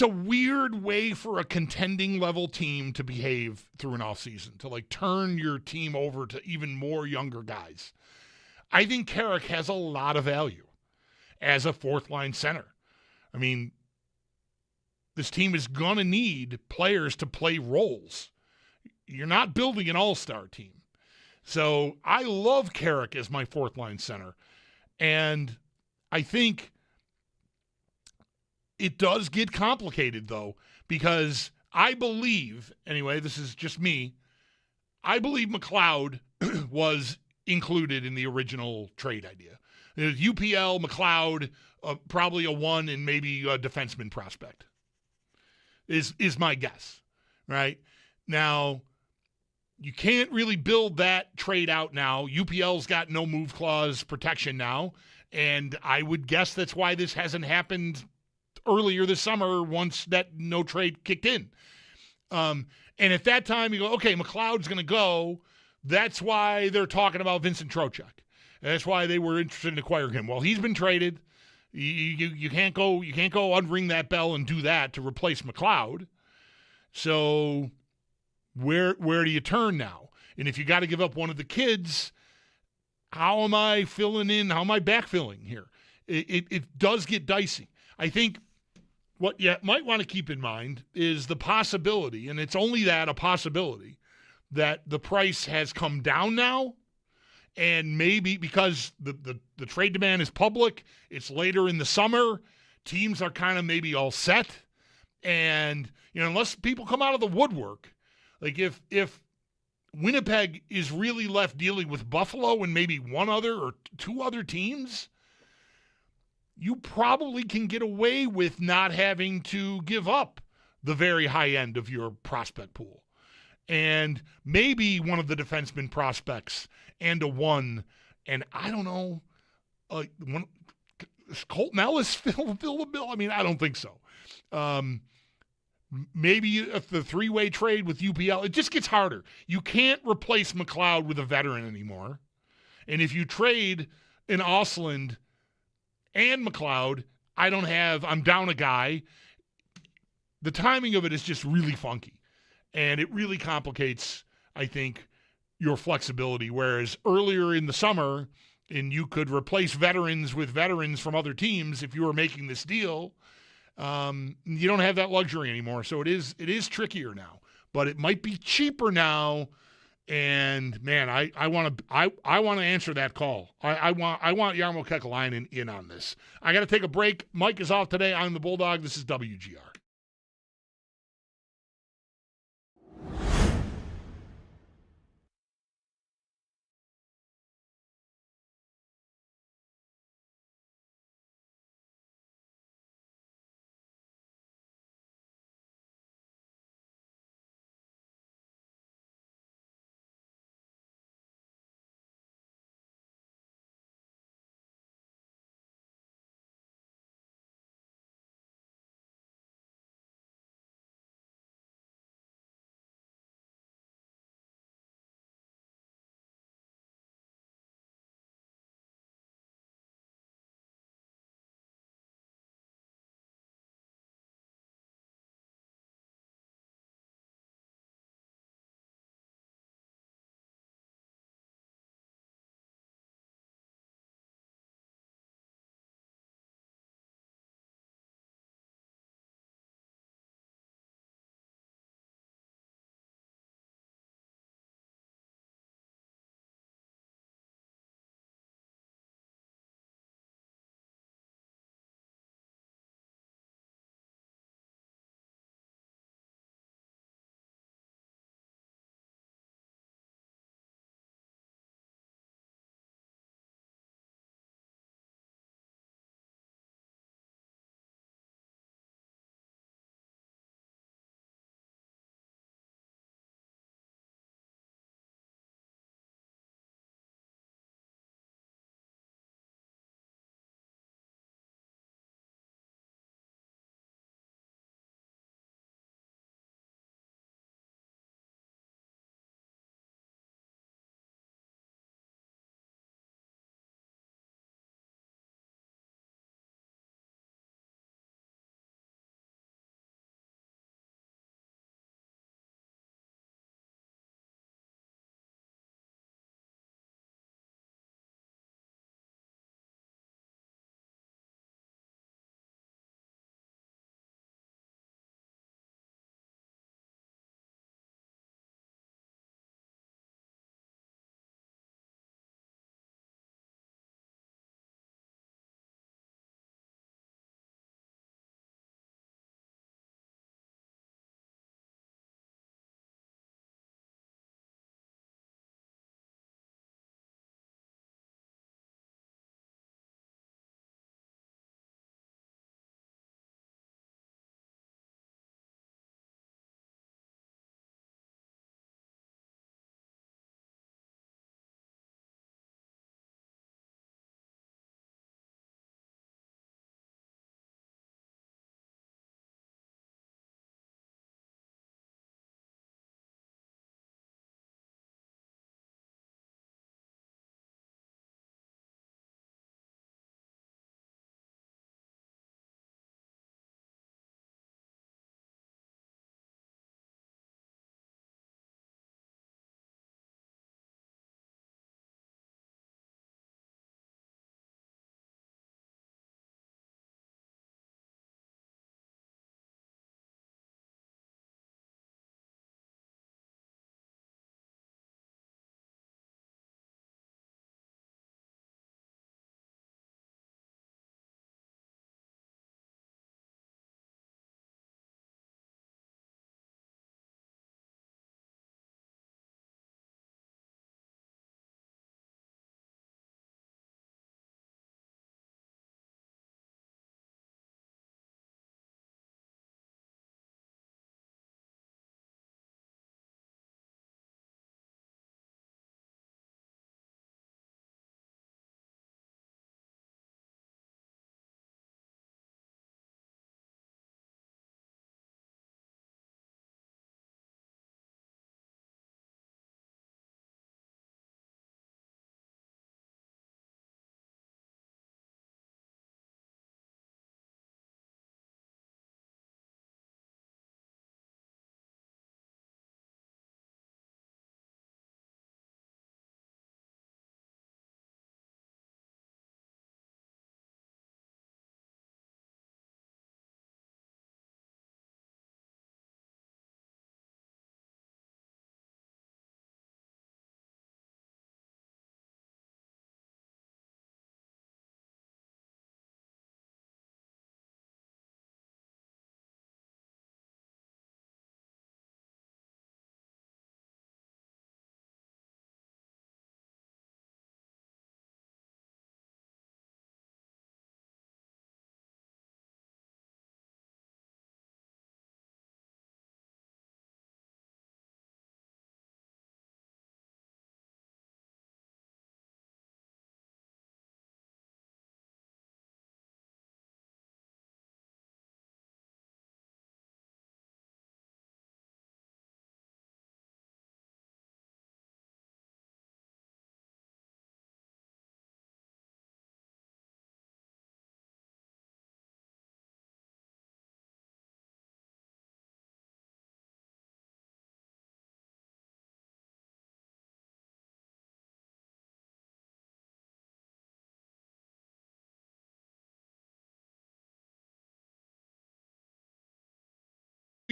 a weird way for a contending level team to behave through an offseason, to like turn your team over to even more younger guys. I think Carrick has a lot of value as a fourth-line center. I mean, this team is going to need players to play roles. You're not building an all-star team. So I love Carrick as my fourth-line center. And I think it does get complicated, though, because I believe, anyway, this is just me, I believe McLeod was included in the original trade idea. It was UPL, McLeod, probably a one, and maybe a defenseman prospect is my guess, right? Now, you can't really build that trade out now. UPL's got no move clause protection now, and I would guess that's why this hasn't happened earlier this summer once that no trade kicked in. And at that time, you go, okay, McLeod's going to go. That's why they're talking about Vincent Trocheck. That's why they were interested in acquiring him. Well, he's been traded. You can't go unring that bell and do that to replace McLeod. So where do you turn now? And if you got to give up one of the kids, how am I filling in? How am I backfilling here? It does get dicey. I think what you might want to keep in mind is the possibility, and it's only that, a possibility, that the price has come down now, and maybe because the trade demand is public, it's later in the summer, teams are kind of maybe all set, and unless people come out of the woodwork, like if Winnipeg is really left dealing with Buffalo and maybe one other or two other teams, you probably can get away with not having to give up the very high end of your prospect pool. And maybe one of the defenseman prospects and a one, and I don't know, is Colton Ellis fill the bill? I mean, I don't think so. Maybe if the three-way trade with UPL, it just gets harder. You can't replace McLeod with a veteran anymore. And if you trade an Osland and McLeod, I'm down a guy. The timing of it is just really funky. And it really complicates, I think, your flexibility. Whereas earlier in the summer, and you could replace veterans with veterans from other teams if you were making this deal, you don't have that luxury anymore. So it is trickier now. But it might be cheaper now. And man, I want to answer that call. I want Jarmo Kekalainen in on this. I got to take a break. Mike is off today. I'm the Bulldog. This is WGR.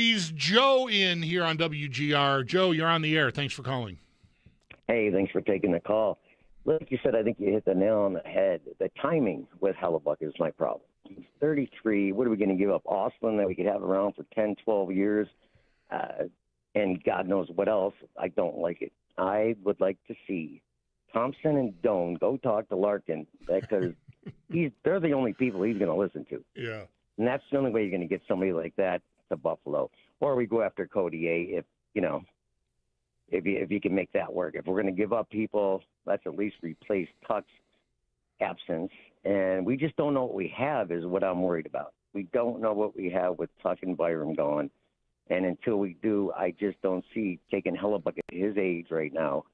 He's Joe in here on WGR. Joe, you're on the air. Thanks for calling. Hey, thanks for taking the call. Like you said, I think you hit the nail on the head. The timing with Hellebuck is my problem. He's 33. What are we going to give up? Austin that we could have around for 10, 12 years? And God knows what else. I don't like it. I would like to see Thompson and Doan go talk to Larkin because they're the only people he's going to listen to. Yeah. And that's the only way you're going to get somebody like that to Buffalo. Or we go after Cody A. If you can make that work. If we're going to give up people, let's at least replace Tuck's absence. And we just don't know what we have is what I'm worried about. We don't know what we have with Tuck and Byram gone. And until we do, I just don't see taking Hellebuck at his age right now.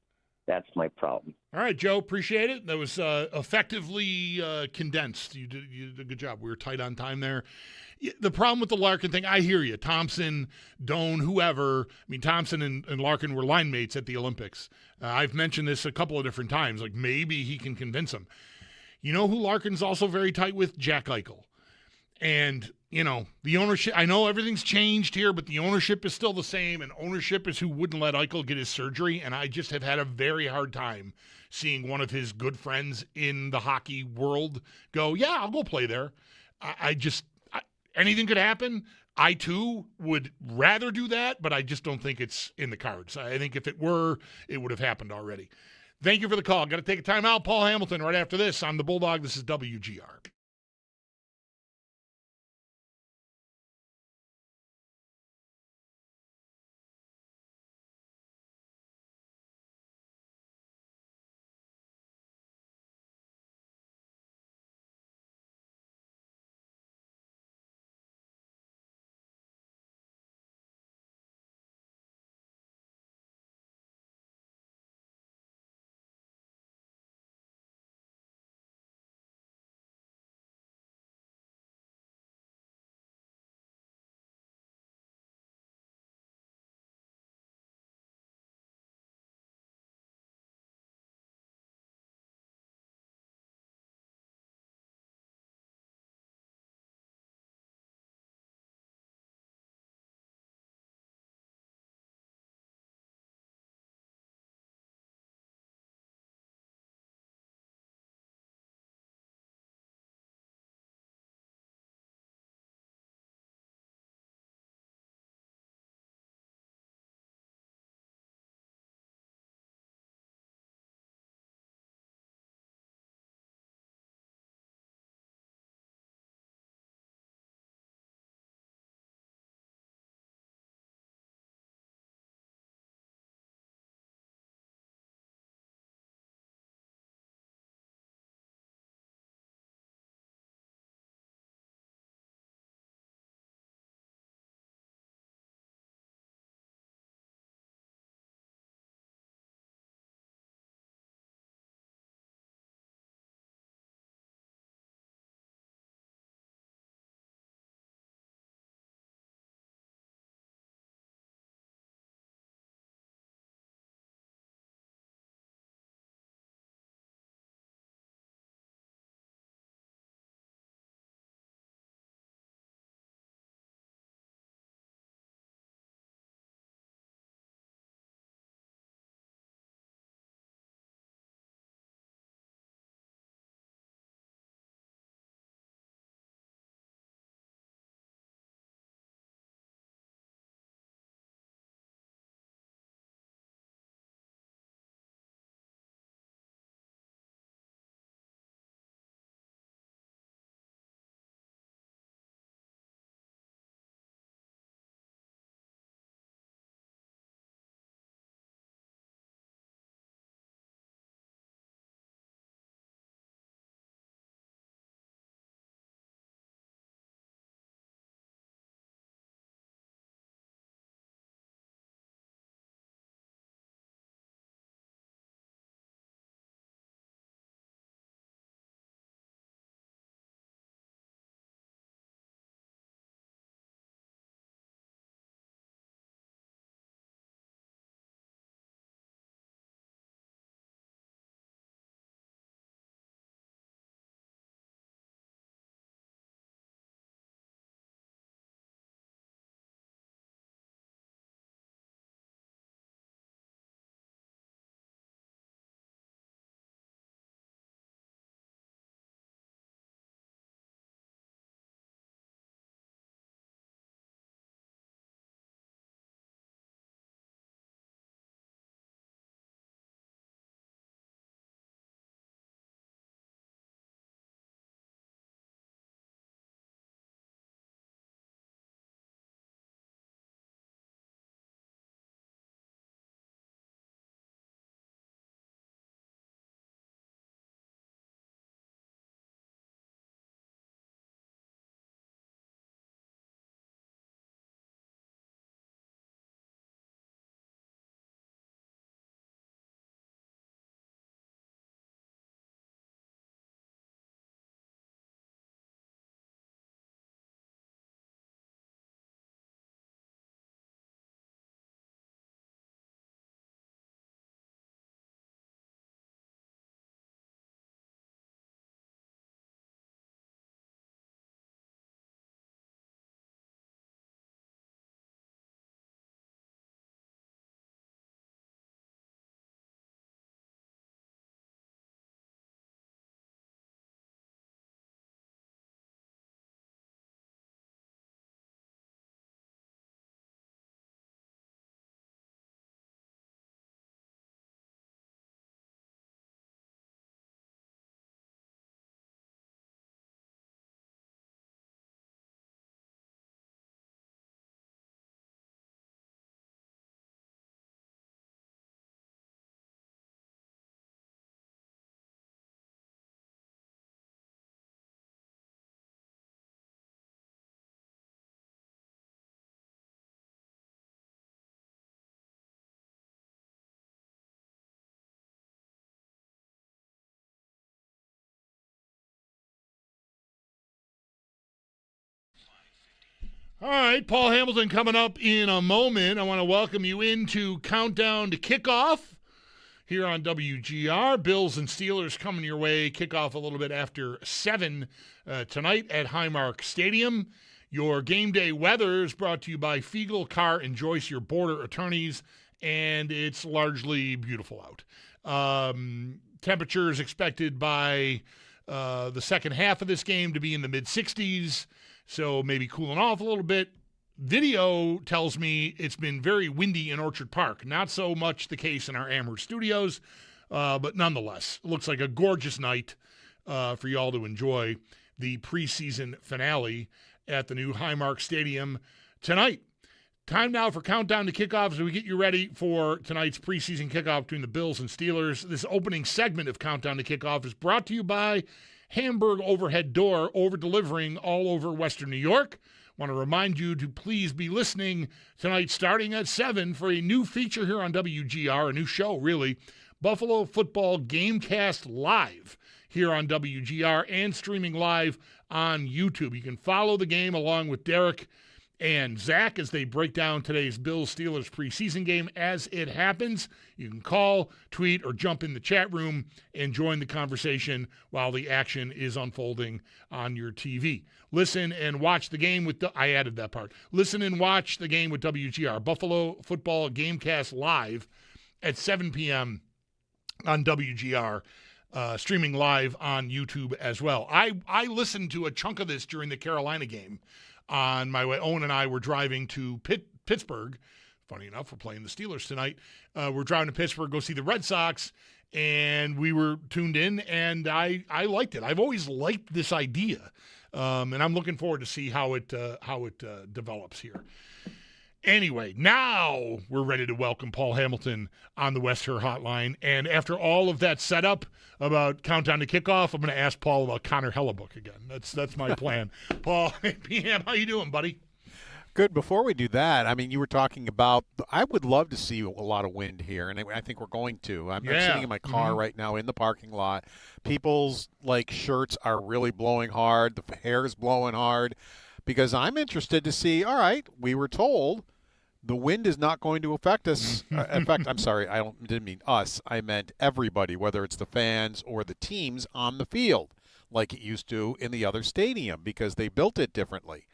That's my problem. All right, Joe, appreciate it. That was effectively condensed. You did a good job. We were tight on time there. The problem with the Larkin thing, I hear you. Thompson, Doan, whoever. I mean, Thompson and Larkin were line mates at the Olympics. I've mentioned this a couple of different times. Like, maybe he can convince him. You know who Larkin's also very tight with? Jack Eichel. And, the ownership, I know everything's changed here, but the ownership is still the same, and ownership is who wouldn't let Eichel get his surgery, and I just have had a very hard time seeing one of his good friends in the hockey world go, yeah, I'll go play there. Anything could happen. I, too, would rather do that, but I just don't think it's in the cards. I think if it were, it would have happened already. Thank you for the call. Got to take a time out. Paul Hamilton right after this. I'm the Bulldog. This is WGR. All right, Paul Hamilton coming up in a moment. I want to welcome you into Countdown to Kickoff here on WGR. Bills and Steelers coming your way. Kickoff a little bit after 7 tonight at Highmark Stadium. Your game day weather is brought to you by Fiegel, Carr, and Joyce, your border attorneys, and it's largely beautiful out. Temperatures expected by the second half of this game to be in the mid-60s, so maybe cooling off a little bit. Video tells me it's been very windy in Orchard Park. Not so much the case in our Amherst studios, but nonetheless, it looks like a gorgeous night for you all to enjoy the preseason finale at the new Highmark Stadium tonight. Time now for Countdown to Kickoff as we get you ready for tonight's preseason kickoff between the Bills and Steelers. This opening segment of Countdown to Kickoff is brought to you by Hamburg Overhead Door, over-delivering all over Western New York. Want to remind you to please be listening tonight starting at 7 for a new feature here on WGR, a new show, really. Buffalo Football Gamecast Live here on WGR and streaming live on YouTube. You can follow the game along with Derek and Zach as they break down today's Bills-Steelers preseason game as it happens. You can call, tweet, or jump in the chat room and join the conversation while the action is unfolding on your TV. Listen and watch the game with I added that part. Listen and watch the game with WGR, Buffalo Football Gamecast Live at 7 p.m. on WGR, streaming live on YouTube as well. I listened to a chunk of this during the Carolina game on my way. Owen and I were driving to Pittsburgh. Funny enough, we're playing the Steelers tonight. We're driving to Pittsburgh, go see the Red Sox, and we were tuned in, and I liked it. I've always liked this idea, and I'm looking forward to see how it develops here. Anyway, now we're ready to welcome Paul Hamilton on the West Her Hotline. And after all of that setup about Countdown to Kickoff, I'm going to ask Paul about Connor Hellebuck again. That's my plan. Paul, PM, how you doing, buddy? Good. Before we do that, I mean, you were talking about, I would love to see a lot of wind here, and I think we're going to. I'm sitting in my car right now in the parking lot. People's, shirts are really blowing hard. The hair's blowing hard. Because I'm interested to see, all right, we were told the wind is not going to affect us. I'm sorry, didn't mean us. I meant everybody, whether it's the fans or the teams on the field, like it used to in the other stadium, because they built it differently.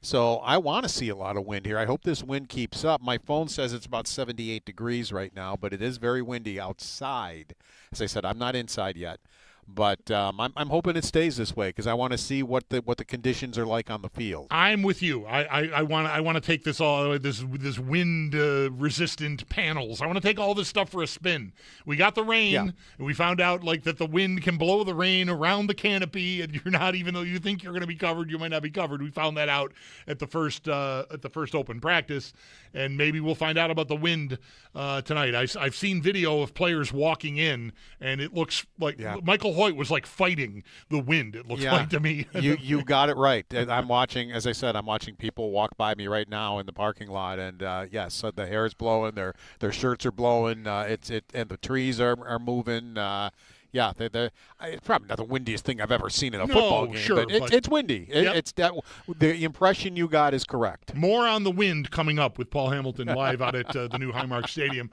So I want to see a lot of wind here. I hope this wind keeps up. My phone says it's about 78 degrees right now, but it is very windy outside. As I said, I'm not inside yet. But I'm hoping it stays this way because I want to see what the conditions are like on the field. I'm with you. I want to take this wind resistant panels. I want to take all this stuff for a spin. We got the rain, and we found out that the wind can blow the rain around the canopy, and you're not, even though you think you're going to be covered, you might not be covered. We found that out at the first open practice, and maybe we'll find out about the wind tonight. I've seen video of players walking in, and it looks like Michael Hoyt was fighting the wind, it looks like to me. You got it right. I'm watching, as I said, people walk by me right now in the parking lot, and yes, the hair is blowing, their shirts are blowing, and the trees are moving. It's probably not the windiest thing I've ever seen in a football game, but it's windy. The impression you got is correct. More on the wind coming up with Paul Hamilton live out at the new Highmark Stadium.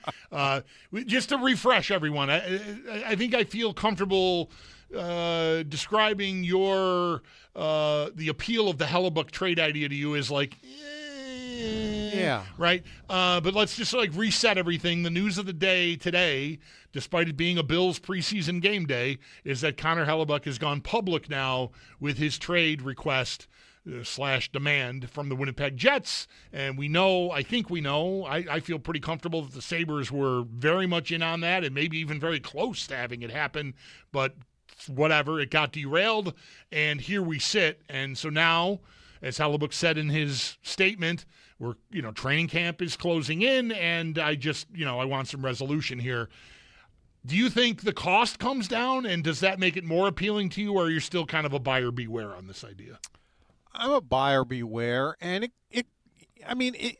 Just to refresh everyone, I think I feel comfortable describing the appeal of the Hellebuck trade idea to you as right? But let's just reset everything. The news of the day today, despite it being a Bills preseason game day, is that Connor Hellebuck has gone public now with his trade request / demand from the Winnipeg Jets. And I feel pretty comfortable that the Sabres were very much in on that and maybe even very close to having it happen. But whatever, it got derailed, and here we sit. And so now, as Hellebuck said in his statement, training camp is closing in, and I want some resolution here. Do you think the cost comes down, and does that make it more appealing to you, or are you still kind of a buyer beware on this idea? I'm a buyer beware, and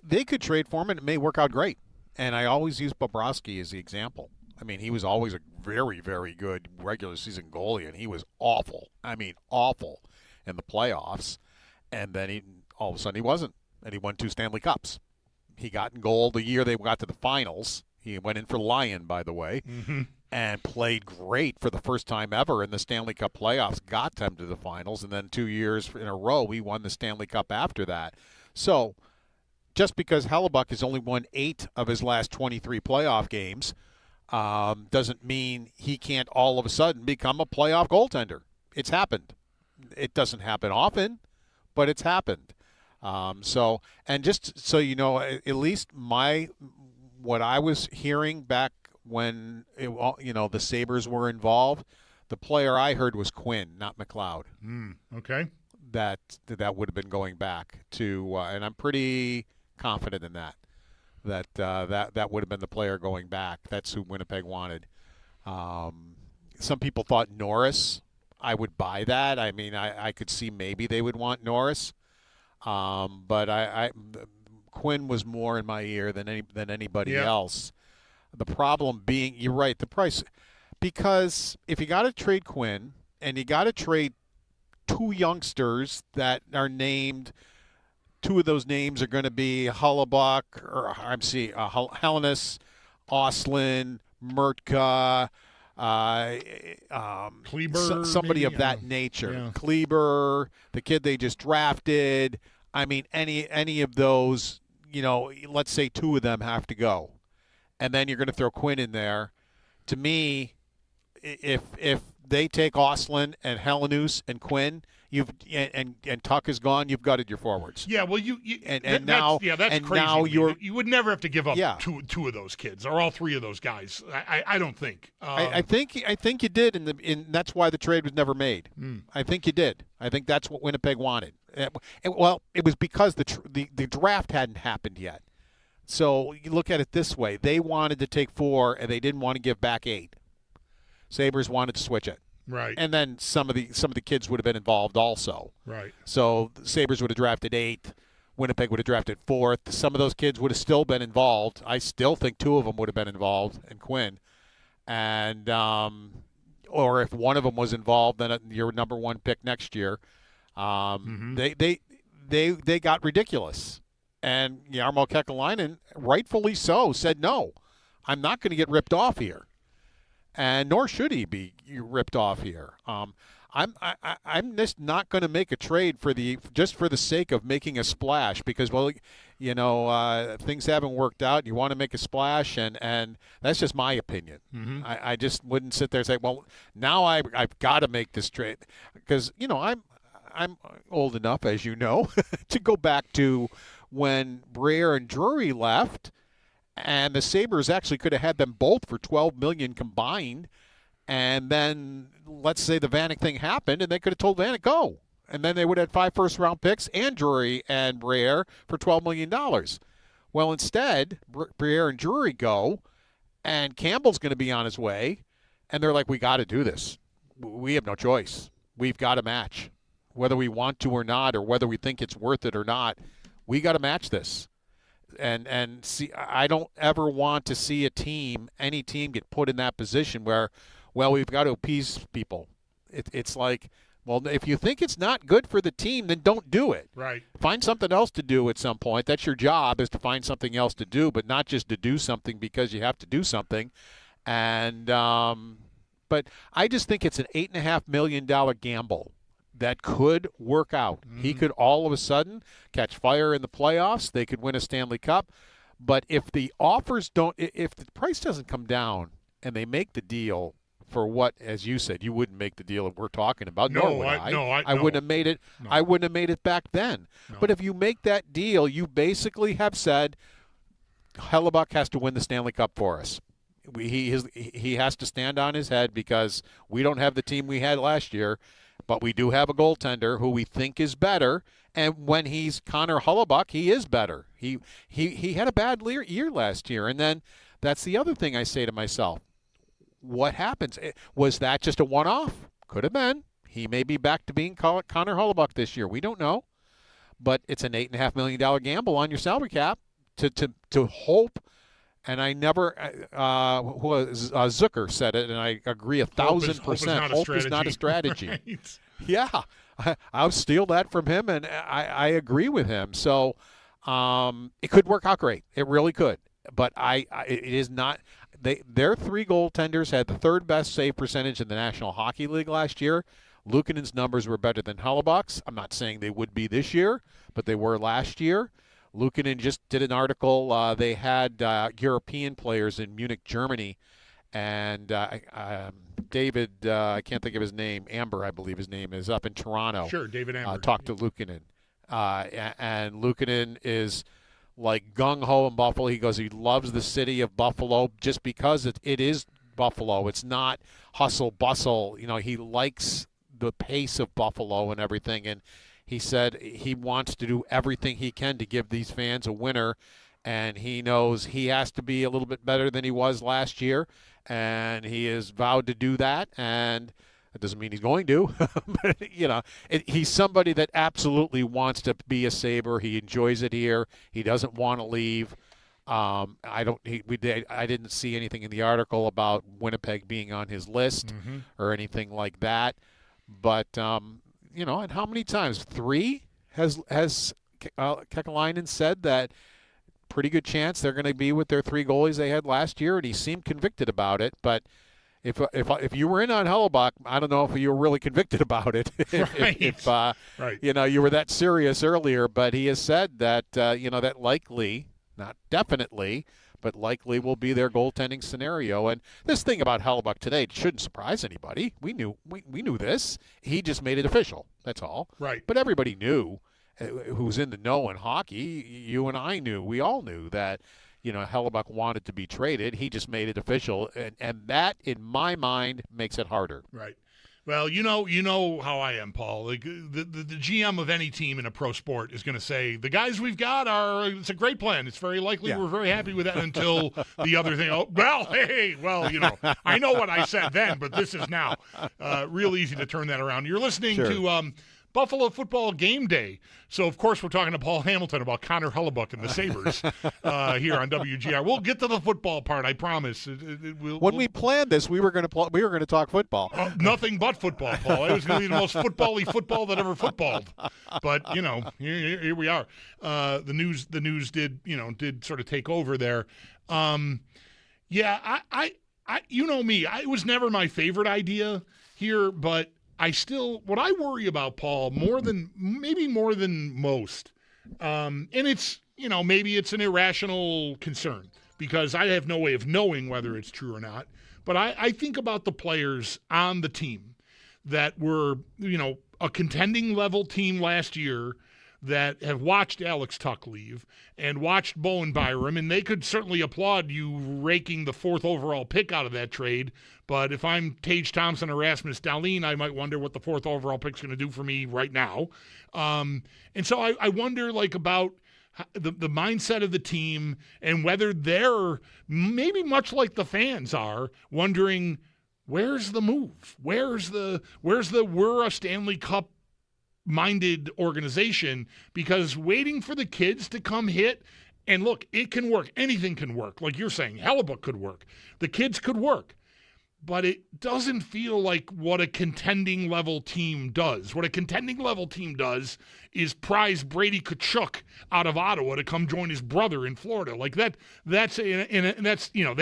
they could trade for him, and it may work out great. And I always use Bobrovsky as the example. I mean, he was always a very, very good regular season goalie, and he was awful. I mean, awful in the playoffs. And then all of a sudden he wasn't. and he won 2 Stanley Cups. He got in goal the year they got to the finals. He went in for Lyon, by the way, and played great for the first time ever in the Stanley Cup playoffs, got them to the finals, and then 2 years in a row he won the Stanley Cup after that. So just because Hellebuck has only won 8 of his last 23 playoff games doesn't mean he can't all of a sudden become a playoff goaltender. It's happened. It doesn't happen often, but it's happened. So, and just so you know, at least what I was hearing back when the Sabres were involved, the player I heard was Quinn, not McLeod. Okay. That would have been going back to, and I'm pretty confident in that. That would have been the player going back. That's who Winnipeg wanted. Some people thought Norris. I would buy that. I mean, I could see maybe they would want Norris, but Quinn was more in my ear than anybody else. The problem being, you're right, the price, because if you got to trade Quinn and you got to trade 2 youngsters that are named. 2 of those names are going to be Hellebuck, or Hellenis, Oslin, Mertka, Kleber, somebody maybe? of that nature. Yeah. Kleber, the kid they just drafted. I mean, any of those, let's say 2 of them have to go. And then you're going to throw Quinn in there. To me, if they take Oslin and Helenius and Quinn, and Tuck is gone, you've gutted your forwards. Yeah, well, that's crazy. Now you would never have to give up Yeah. two of those kids or all 3 of those guys. I don't think. I think you did, and that's why the trade was never made. I think you did. I think that's what Winnipeg wanted. Well, it was because the draft hadn't happened yet. So you look at it this way: they wanted to take 4, and they didn't want to give back 8. Sabres wanted to switch it. Right. And then some of the kids would have been involved also. Right. So the Sabres would have drafted 8th. Winnipeg would have drafted 4th. Some of those kids would have still been involved. I still think 2 of them would have been involved, and Quinn. And or if one of them was involved, then your number 1 pick next year. They got ridiculous. And Jarmo Kekalainen, rightfully so, said, no, I'm not going to get ripped off here. And nor should he be ripped off here. I'm just not going to make a trade just for the sake of making a splash because, things haven't worked out. You want to make a splash, and that's just my opinion. I just wouldn't sit there and say, well, now I've got to make this trade because I'm old enough, as you know, to go back to when Briere and Drury left. And the Sabres actually could have had them both for $12 million combined. And then let's say the Vanek thing happened, and they could have told Vanek, go. And then they would have had 5 first-round picks and Drury and Briere for $12 million. Well, instead, Briere and Drury go, and Campbell's going to be on his way. And they're like, we got to do this. We have no choice. We've got to match. Whether we want to or not, or whether we think it's worth it or not, we got to match this. And see, I don't ever want to see any team get put in that position where, well, we've got to appease people. It's like, well, if you think it's not good for the team, then don't do it. Right. Find something else to do at some point. That's your job, is to find something else to do, but not just to do something because you have to do something. And but I just think it's an $8.5 million gamble that could work out. He could all of a sudden catch fire in the playoffs. They could win a Stanley Cup. But if the price doesn't come down and they make the deal for what, as you said, you wouldn't make the deal that we're talking about. No, nor would I. I wouldn't have made it. No. I wouldn't have made it back then. No. But if you make that deal, you basically have said Hellebuck has to win the Stanley Cup for us. He has to stand on his head because we don't have the team we had last year. But we do have a goaltender who we think is better, and when he's Connor Hellebuck, he is better. He had a bad year last year, and then that's the other thing I say to myself. What happens? Was that just a one-off? Could have been. He may be back to being Connor Hellebuck this year. We don't know. But it's an $8.5 million gamble on your salary cap to hope. And I never, Zucker said it, and I agree 1,000%. Hope is not a strategy. Right. Yeah, I'll steal that from him, and I agree with him. So It could work out great. It really could. But it is not. Their 3 goaltenders had the 3rd best save percentage in the National Hockey League last year. Luukkonen's numbers were better than Hellebuck's. I'm not saying they would be this year, but they were last year. Luukkonen just did an article. They had European players in Munich, Germany, and David, I can't think of his name, Amber, I believe his name is, up in Toronto. Sure, David Amber. Talked to Luukkonen. And Luukkonen is like gung-ho in Buffalo. He goes, he loves the city of Buffalo just because it is Buffalo. It's not hustle bustle. He likes the pace of Buffalo and everything. And he said he wants to do everything he can to give these fans a winner. And he knows he has to be a little bit better than he was last year. And he has vowed to do that. And it doesn't mean he's going to, but he's somebody that absolutely wants to be a Sabre. He enjoys it here. He doesn't want to leave. I didn't see anything in the article about Winnipeg being on his list or anything like that. But and how many times? 3 has Kekalainen said that pretty good chance they're going to be with their 3 goalies they had last year, and he seemed convicted about it, but. If you were in on Hellebuck, I don't know if you were really convicted about it. Right. You were that serious earlier, but he has said that that likely, not definitely, but likely will be their goaltending scenario. And this thing about Hellebuck today shouldn't surprise anybody. We knew this. He just made it official. That's all. Right. But everybody knew, who's in the know in hockey. You and I knew. We all knew that. Hellebuck wanted to be traded. He just made it official, and that, in my mind, makes it harder. Right. Well, you know how I am, Paul. Like the GM of any team in a pro sport is going to say the guys we've got it's a great plan. It's very likely we're very happy with that until the other thing. Oh, well, hey, I know what I said then, but this is now real easy to turn that around. You're listening to Buffalo Football Game Day. So, of course, we're talking to Paul Hamilton about Connor Hellebuck and the Sabres here on WGR. We'll get to the football part, I promise. When we planned this, we were going to talk football. Nothing but football, Paul. It was going to be the most football-y football that ever footballed. But, here we are. The news did sort of take over there. I you know me. It was never my favorite idea here, but what I worry about, Paul, maybe more than most, and it's, maybe it's an irrational concern because I have no way of knowing whether it's true or not, but I think about the players on the team that were, a contending level team last year that have watched Alex Tuck leave and watched Bowen Byram, and they could certainly applaud you raking the 4th overall pick out of that trade. But if I'm Tage Thompson or Rasmus Dahlin, I might wonder what the 4th overall pick's going to do for me right now. And so I wonder about the mindset of the team and whether they're maybe much like the fans are wondering, where's the move? Where's the we're a Stanley Cup minded organization, because waiting for the kids to come hit, and look, it can work. Anything can work. Like you're saying, Hellebuck could work. The kids could work. But it doesn't feel like what a contending level team does. What a contending level team does is prize Brady Tkachuk out of Ottawa to come join his brother in Florida. Like that's they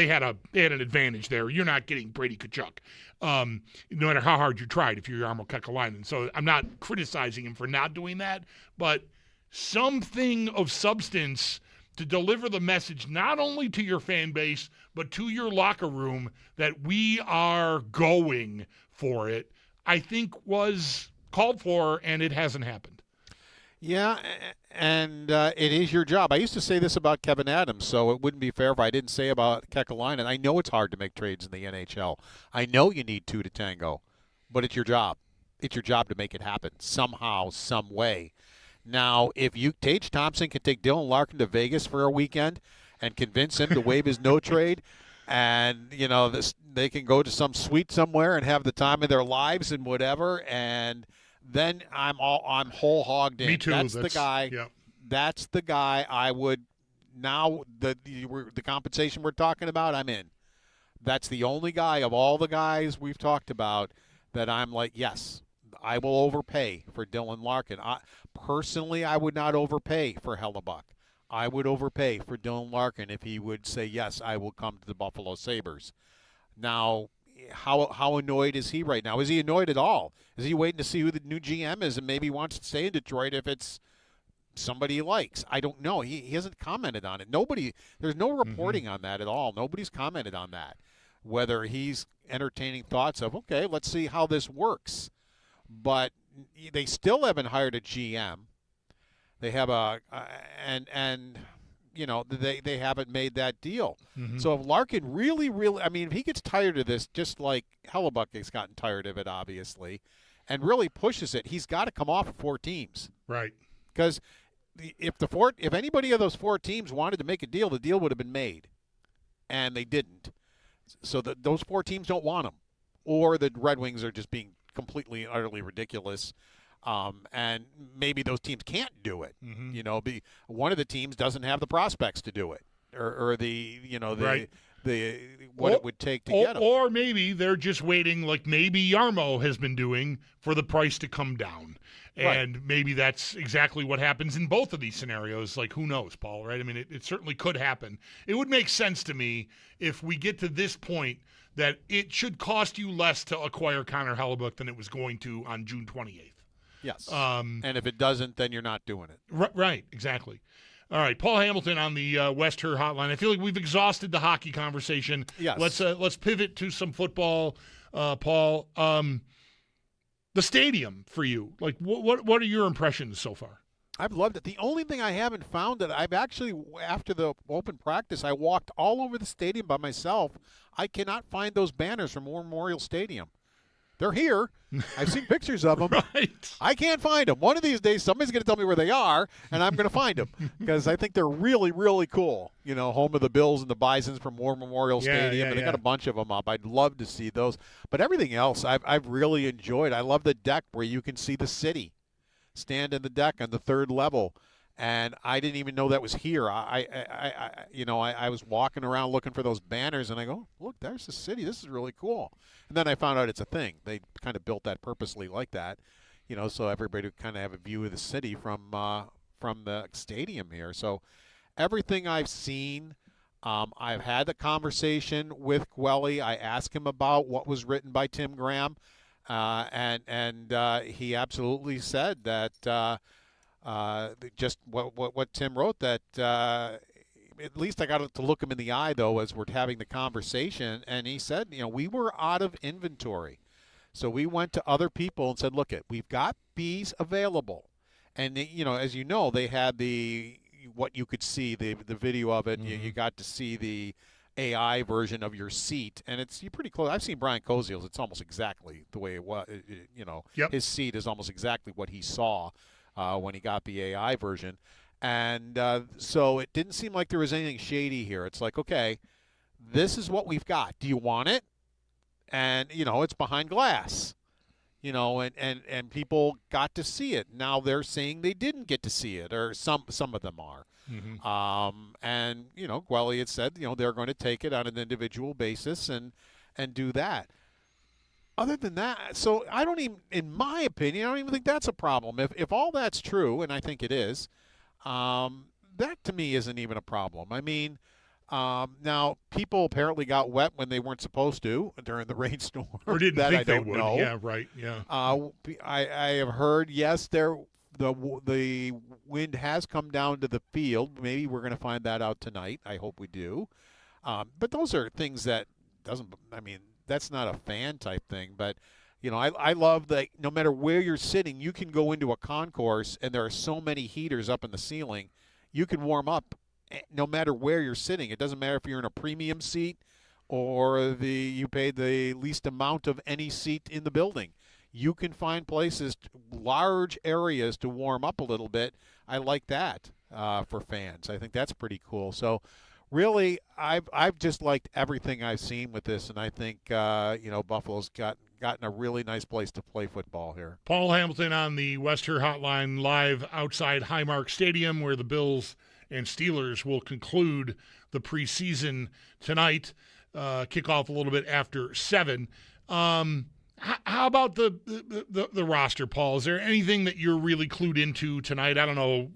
had an advantage there. You're not getting Brady Tkachuk, no matter how hard you tried if you're Jarmo Kekalainen. So I'm not criticizing him for not doing that, but something of substance to deliver the message not only to your fan base, but to your locker room that we are going for it, I think was called for, and it hasn't happened. Yeah, and it is your job. I used to say this about Kevin Adams, so it wouldn't be fair if I didn't say about Kekalainen. I know it's hard to make trades in the NHL. I know you need 2 to tango, but it's your job. It's your job to make it happen somehow, some way. Now, if Tage Thompson can take Dylan Larkin to Vegas for a weekend and convince him to waive his no trade, and they can go to some suite somewhere and have the time of their lives and whatever, and then I'm whole hogged in. Me too. That's the guy. Yeah. That's the guy I would now the compensation we're talking about. I'm in. That's the only guy of all the guys we've talked about that I'm like, yes, I will overpay for Dylan Larkin. Personally, I would not overpay for Hellebuck. I would overpay for Dylan Larkin if he would say, yes, I will come to the Buffalo Sabres. Now, how annoyed is he right now? Is he annoyed at all? Is he waiting to see who the new GM is and maybe wants to stay in Detroit if it's somebody he likes? I don't know. He hasn't commented on it. There's no reporting on that at all. Nobody's commented on that. Whether he's entertaining thoughts of, okay, let's see how this works. But they still haven't hired a GM. They have they haven't made that deal. So if Larkin really, if he gets tired of this, just like Hellebuck has gotten tired of it, obviously, and really pushes it, he's got to come off of 4 teams. Right. Because if anybody of those 4 teams wanted to make a deal, the deal would have been made, and they didn't. So those 4 teams don't want him, or the Red Wings are just being completely and utterly ridiculous. And maybe those teams can't do it. One of the teams doesn't have the prospects to do it, or it would take to get them. Or maybe they're just waiting, like maybe Yarmo has been doing, for the price to come down. And maybe that's exactly what happens in both of these scenarios. Like, who knows, Paul, right? I mean, it certainly could happen. It would make sense to me if we get to this point that it should cost you less to acquire Connor Hellebuck than it was going to on June 28th. Yes. And if it doesn't, then you're not doing it. Right, exactly. All right, Paul Hamilton on the West Her Hotline. I feel like we've exhausted the hockey conversation. Yes. Let's pivot to some football, Paul. The stadium for you, like what are your impressions so far? I've loved it. The only thing I haven't found that I've actually, after the open practice, I walked all over the stadium by myself. I cannot find those banners from War Memorial Stadium. They're here. I've seen pictures of them. Right. I can't find them. One of these days, somebody's going to tell me where they are, and I'm going to find them because I think they're really, really cool. Home of the Bills and the Bisons from War Memorial Stadium, and they got a bunch of them up. I'd love to see those. But everything else, I've really enjoyed. I love the deck where you can see the city. Stand in the deck on the 3rd level. And I didn't even know that was here. I was walking around looking for those banners, and I go, look, there's the city. This is really cool. And then I found out it's a thing. They kind of built that purposely like that, so everybody would kind of have a view of the city from the stadium here. So everything I've seen, I've had the conversation with Gwelly. I asked him about what was written by Tim Graham, and he absolutely said that. Just what Tim wrote, that at least I got to look him in the eye, though, as we're having the conversation, and he said, we were out of inventory. So we went to other people and said, look, we've got bees available. And, as you know, they had what you could see, the video of it. You got to see the AI version of your seat, and you're pretty close. I've seen Brian Koziel's. It's almost exactly the way it was. His seat is almost exactly what he saw when he got the AI version. And so it didn't seem like there was anything shady here. It's like, okay, this is what we've got. Do you want it? And, it's behind glass, and people got to see it. Now they're saying they didn't get to see it, or some of them are. And, Gwelly had said, they're going to take it on an individual basis and do that. Other than that, so I don't even, in my opinion, I don't even think that's a problem. If all that's true, and I think it is, that to me isn't even a problem. I mean, now people apparently got wet when they weren't supposed to during the rainstorm. Or didn't that think I don't they would. know. Yeah, right. Yeah. I have heard, yes, the wind has come down to the field. Maybe we're going to find that out tonight. I hope we do. But those are things that that's not a fan type thing, but I love that no matter where you're sitting, you can go into a concourse and there are so many heaters up in the ceiling. You can warm up no matter where you're sitting. It doesn't matter if you're in a premium seat or you paid the least amount of any seat in the building. You can find places, large areas to warm up a little bit. I like that for fans. I think that's pretty cool. So really, I've just liked everything I've seen with this, and I think Buffalo's gotten a really nice place to play football here. Paul Hamilton on the West Her Hotline, live outside Highmark Stadium, where the Bills and Steelers will conclude the preseason tonight. Kick off a little bit after 7. How about the roster, Paul? Is there anything that you're really clued into tonight? I don't know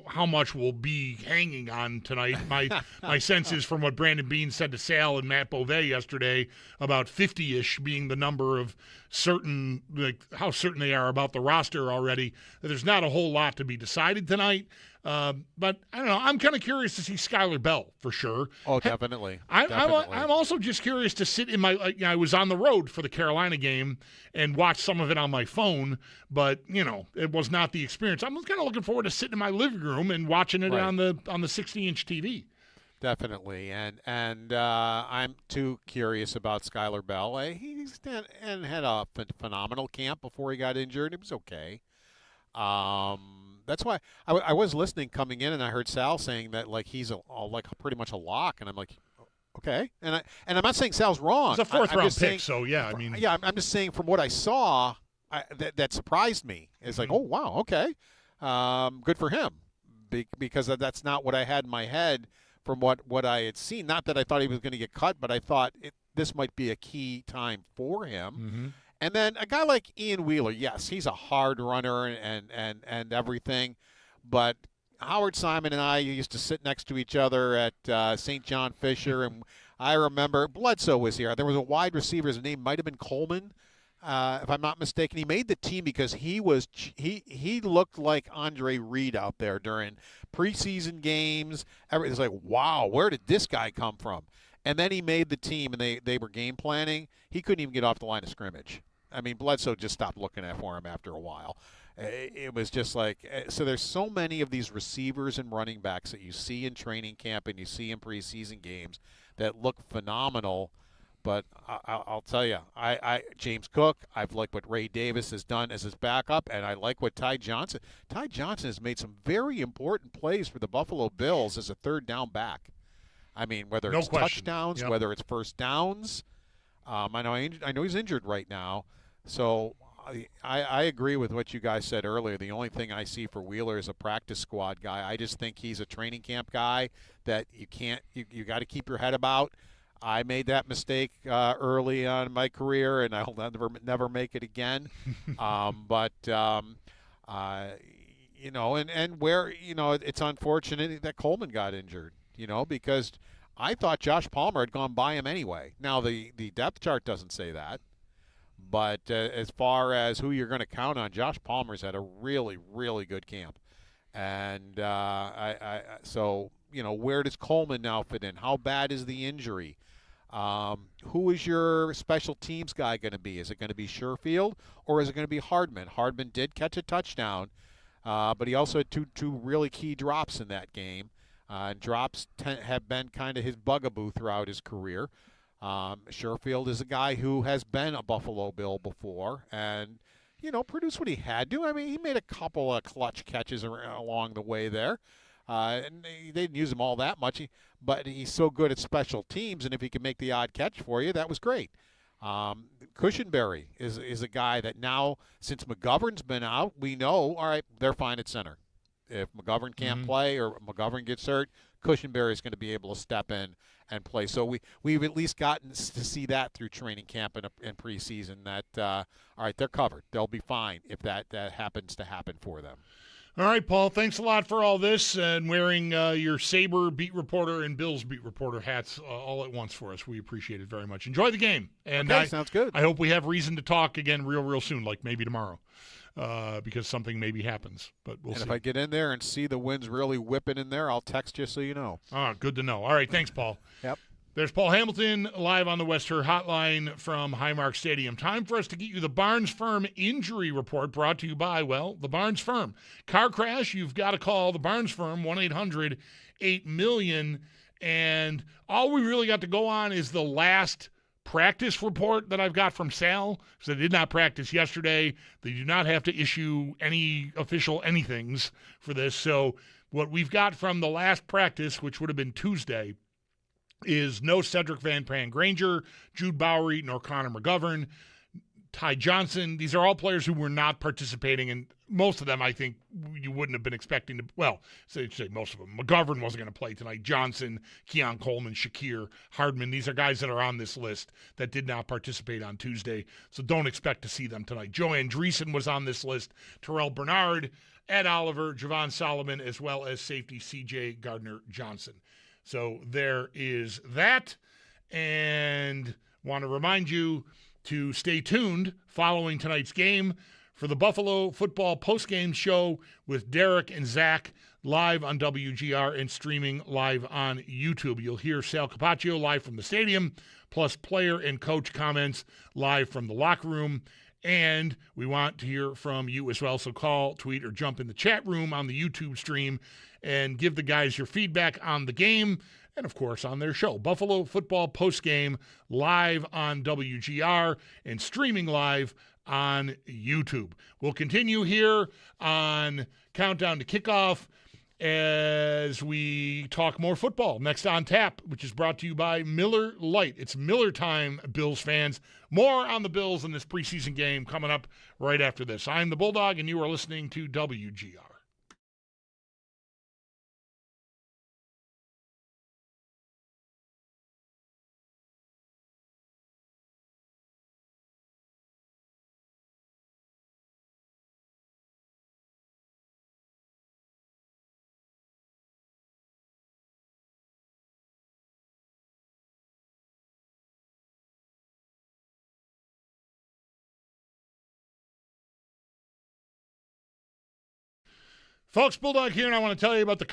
how much will be hanging on tonight. My sense is from what Brandon Bean said to Sal and Matt Beauvais yesterday about 50-ish being the number of certain, like how certain they are about the roster already, that there's not a whole lot to be decided tonight. But I don't know. I'm kind of curious to see Skylar Bell for sure. Oh, definitely. I'm also just curious to sit in my. I was on the road for the Carolina game and watch some of it on my phone, but it was not the experience. I'm kind of looking forward to sitting in my living room and watching it on the 60-inch TV. Definitely, and I'm too curious about Skylar Bell. He's had a phenomenal camp before he got injured. It was okay. That's why I was listening coming in, and I heard Sal saying that like he's like pretty much a lock, and I'm like, okay. And I'm not saying Sal's wrong. It's a fourth-round pick, saying, so yeah. I mean, yeah, I'm just saying from what I saw, that surprised me. It's like, oh wow, okay, good for him, because that's not what I had in my head from what I had seen. Not that I thought he was going to get cut, but I thought this might be a key time for him. Mm-hmm. And then a guy like Ian Wheeler, yes, he's a hard runner and everything, but Howard Simon and I used to sit next to each other at St. John Fisher, and I remember Bledsoe was here. There was a wide receiver. His name might have been Coleman, if I'm not mistaken. He made the team because he looked like Andre Reed out there during preseason games. It's like, wow, where did this guy come from? And then he made the team, and they were game planning. He couldn't even get off the line of scrimmage. I mean, Bledsoe just stopped looking for him after a while. It was just like, so there's so many of these receivers and running backs that you see in training camp and you see in preseason games that look phenomenal. But I'll tell you, James Cook, I've liked what Ray Davis has done as his backup, and I like what Ty Johnson. Ty Johnson has made some very important plays for the Buffalo Bills as a third down back. I mean, whether it's touchdowns, whether it's first downs. I know he's injured right now. So I agree with what you guys said earlier. The only thing I see for Wheeler is a practice squad guy. I just think he's a training camp guy that you got to keep your head about. I made that mistake early on in my career, and I'll never make it again. And where, it's unfortunate that Coleman got injured, because I thought Josh Palmer had gone by him anyway. Now, the depth chart doesn't say that. But as far as who you're going to count on, Josh Palmer's had a really, really good camp. And so, where does Coleman now fit in? How bad is the injury? Who is your special teams guy going to be? Is it going to be Sherfield or is it going to be Hardman? Hardman did catch a touchdown, but he also had two really key drops in that game. Drops have been kind of his bugaboo throughout his career. Sherfield is a guy who has been a Buffalo Bill before and, produced what he had to. I mean, he made a couple of clutch catches along the way there. And they didn't use him all that much, but he's so good at special teams, and if he can make the odd catch for you, that was great. Cushenberry is a guy that now, since McGovern's been out, we know, all right, they're fine at center. If McGovern can't play or McGovern gets hurt, Cushenberry is going to be able to step in and play. So we've at least gotten to see that through training camp and preseason that, all right, they're covered. They'll be fine if that happens to happen for them. All right, Paul, thanks a lot for all this and wearing your Sabre beat reporter and Bills beat reporter hats all at once for us. We appreciate it very much. Enjoy the game. And okay, sounds good. I hope we have reason to talk again real soon, like maybe tomorrow, because something maybe happens. But we'll see. If I get in there and see the winds really whipping in there, I'll text you so you know. Good to know. All right, thanks, Paul. Yep. There's Paul Hamilton live on the Wester Hotline from Highmark Stadium. Time for us to get you the Barnes Firm injury report brought to you by, the Barnes Firm. Car crash, you've got to call the Barnes Firm, 1-800-8-million. And all we really got to go on is the last practice report that I've got from Sal, because they did not practice yesterday. They do not have to issue any official anythings for this. So what we've got from the last practice, which would have been Tuesday, is no Cedric Van Pran Granger, Jude Bowery, nor Connor McGovern. Ty Johnson. These are all players who were not participating, and most of them I think you wouldn't have been expecting to. Well, say most of them. McGovern wasn't going to play tonight. Johnson, Keon Coleman, Shakir, Hardman. These are guys that are on this list that did not participate on Tuesday, so don't expect to see them tonight. Joe Andreessen was on this list. Terrell Bernard, Ed Oliver, Javon Solomon, as well as safety C.J. Gardner-Johnson. So there is that, and want to remind you to stay tuned following tonight's game for the Buffalo football postgame show with Derek and Zach live on WGR and streaming live on YouTube. You'll hear Sal Capaccio live from the stadium, plus player and coach comments live from the locker room. And we want to hear from you as well. So call, tweet, or jump in the chat room on the YouTube stream and give the guys your feedback on the game and, of course, on their show. Buffalo Football Postgame live on WGR and streaming live on YouTube. We'll continue here on Countdown to Kickoff as we talk more football. Next on tap, which is brought to you by Miller Lite. It's Miller time, Bills fans. More on the Bills in this preseason game coming up right after this. I'm the Bulldog, and you are listening to WGR. Folks, Bulldog here, and I want to tell you about the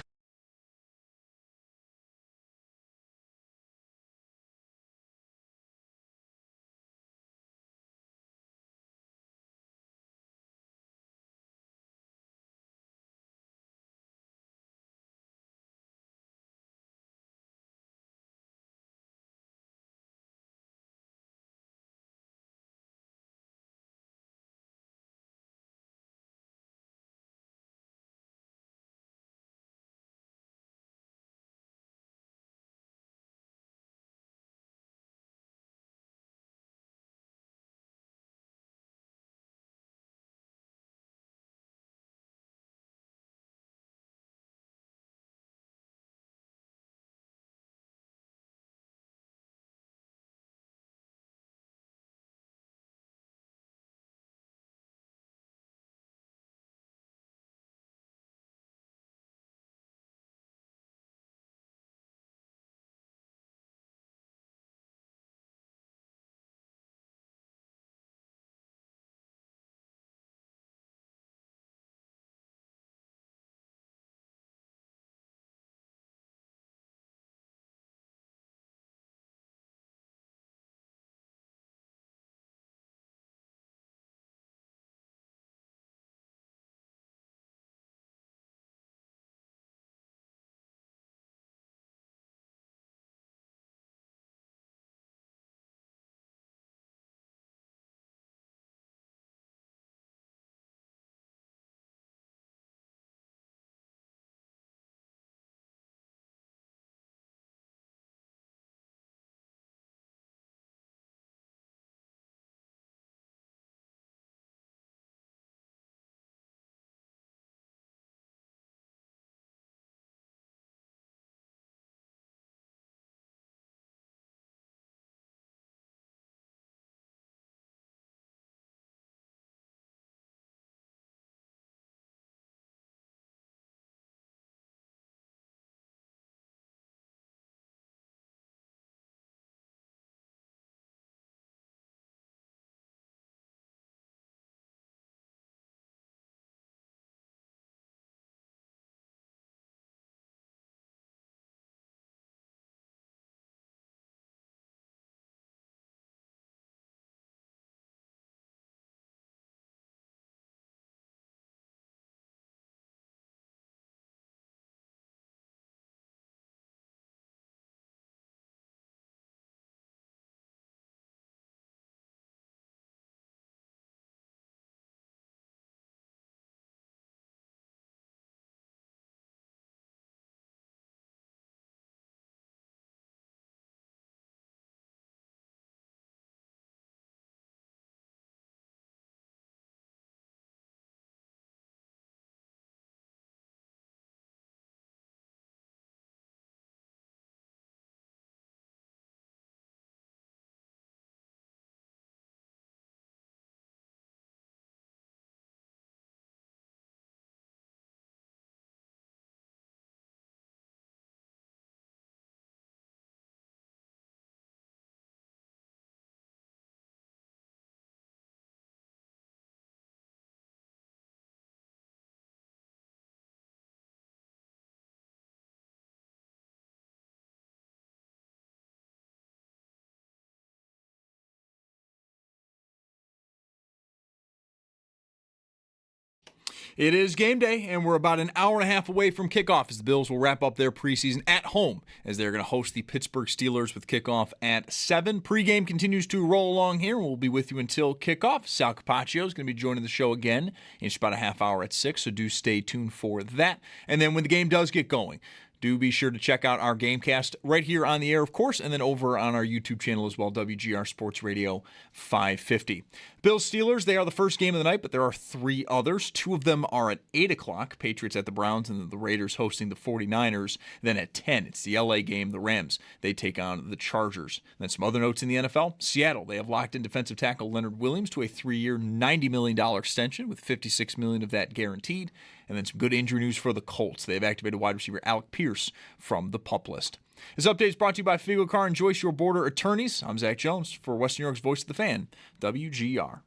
It is game day, and we're about an hour and a half away from kickoff as the Bills will wrap up their preseason at home as they're going to host the Pittsburgh Steelers with kickoff at 7. Pre-game continues to roll along here. We'll be with you until kickoff. Sal Capaccio is going to be joining the show again in just about a half hour at 6, so do stay tuned for that. And then when the game does get going, do be sure to check out our Gamecast right here on the air, of course, and then over on our YouTube channel as well, WGR Sports Radio 550. Bills Steelers, they are the first game of the night, but there are 3 others. 2 of them are at 8 o'clock, Patriots at the Browns, and then the Raiders hosting the 49ers. Then at 10, it's the LA game, the Rams. They take on the Chargers. And then some other notes in the NFL. Seattle, they have locked in defensive tackle Leonard Williams to a 3-year, $90 million extension with $56 million of that guaranteed. And then some good injury news for the Colts. They've activated wide receiver Alec Pierce from the PUP list. This update is brought to you by Fiegel Car and Joyce, your border attorneys. I'm Zach Jones for Western New York's Voice of the Fan, WGR.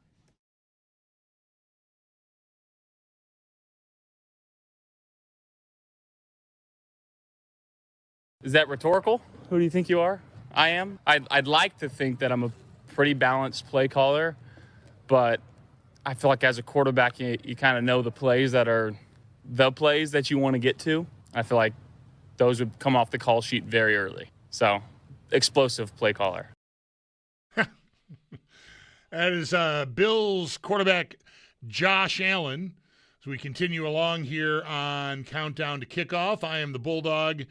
Is that rhetorical? Who do you think you are? I am. I'd like to think that I'm a pretty balanced play caller, but I feel like as a quarterback, you kind of know the plays that are the plays that you want to get to. I feel like those would come off the call sheet very early. So, explosive play caller. That is Bills quarterback Josh Allen. So we continue along here on Countdown to Kickoff. I am the Bulldog.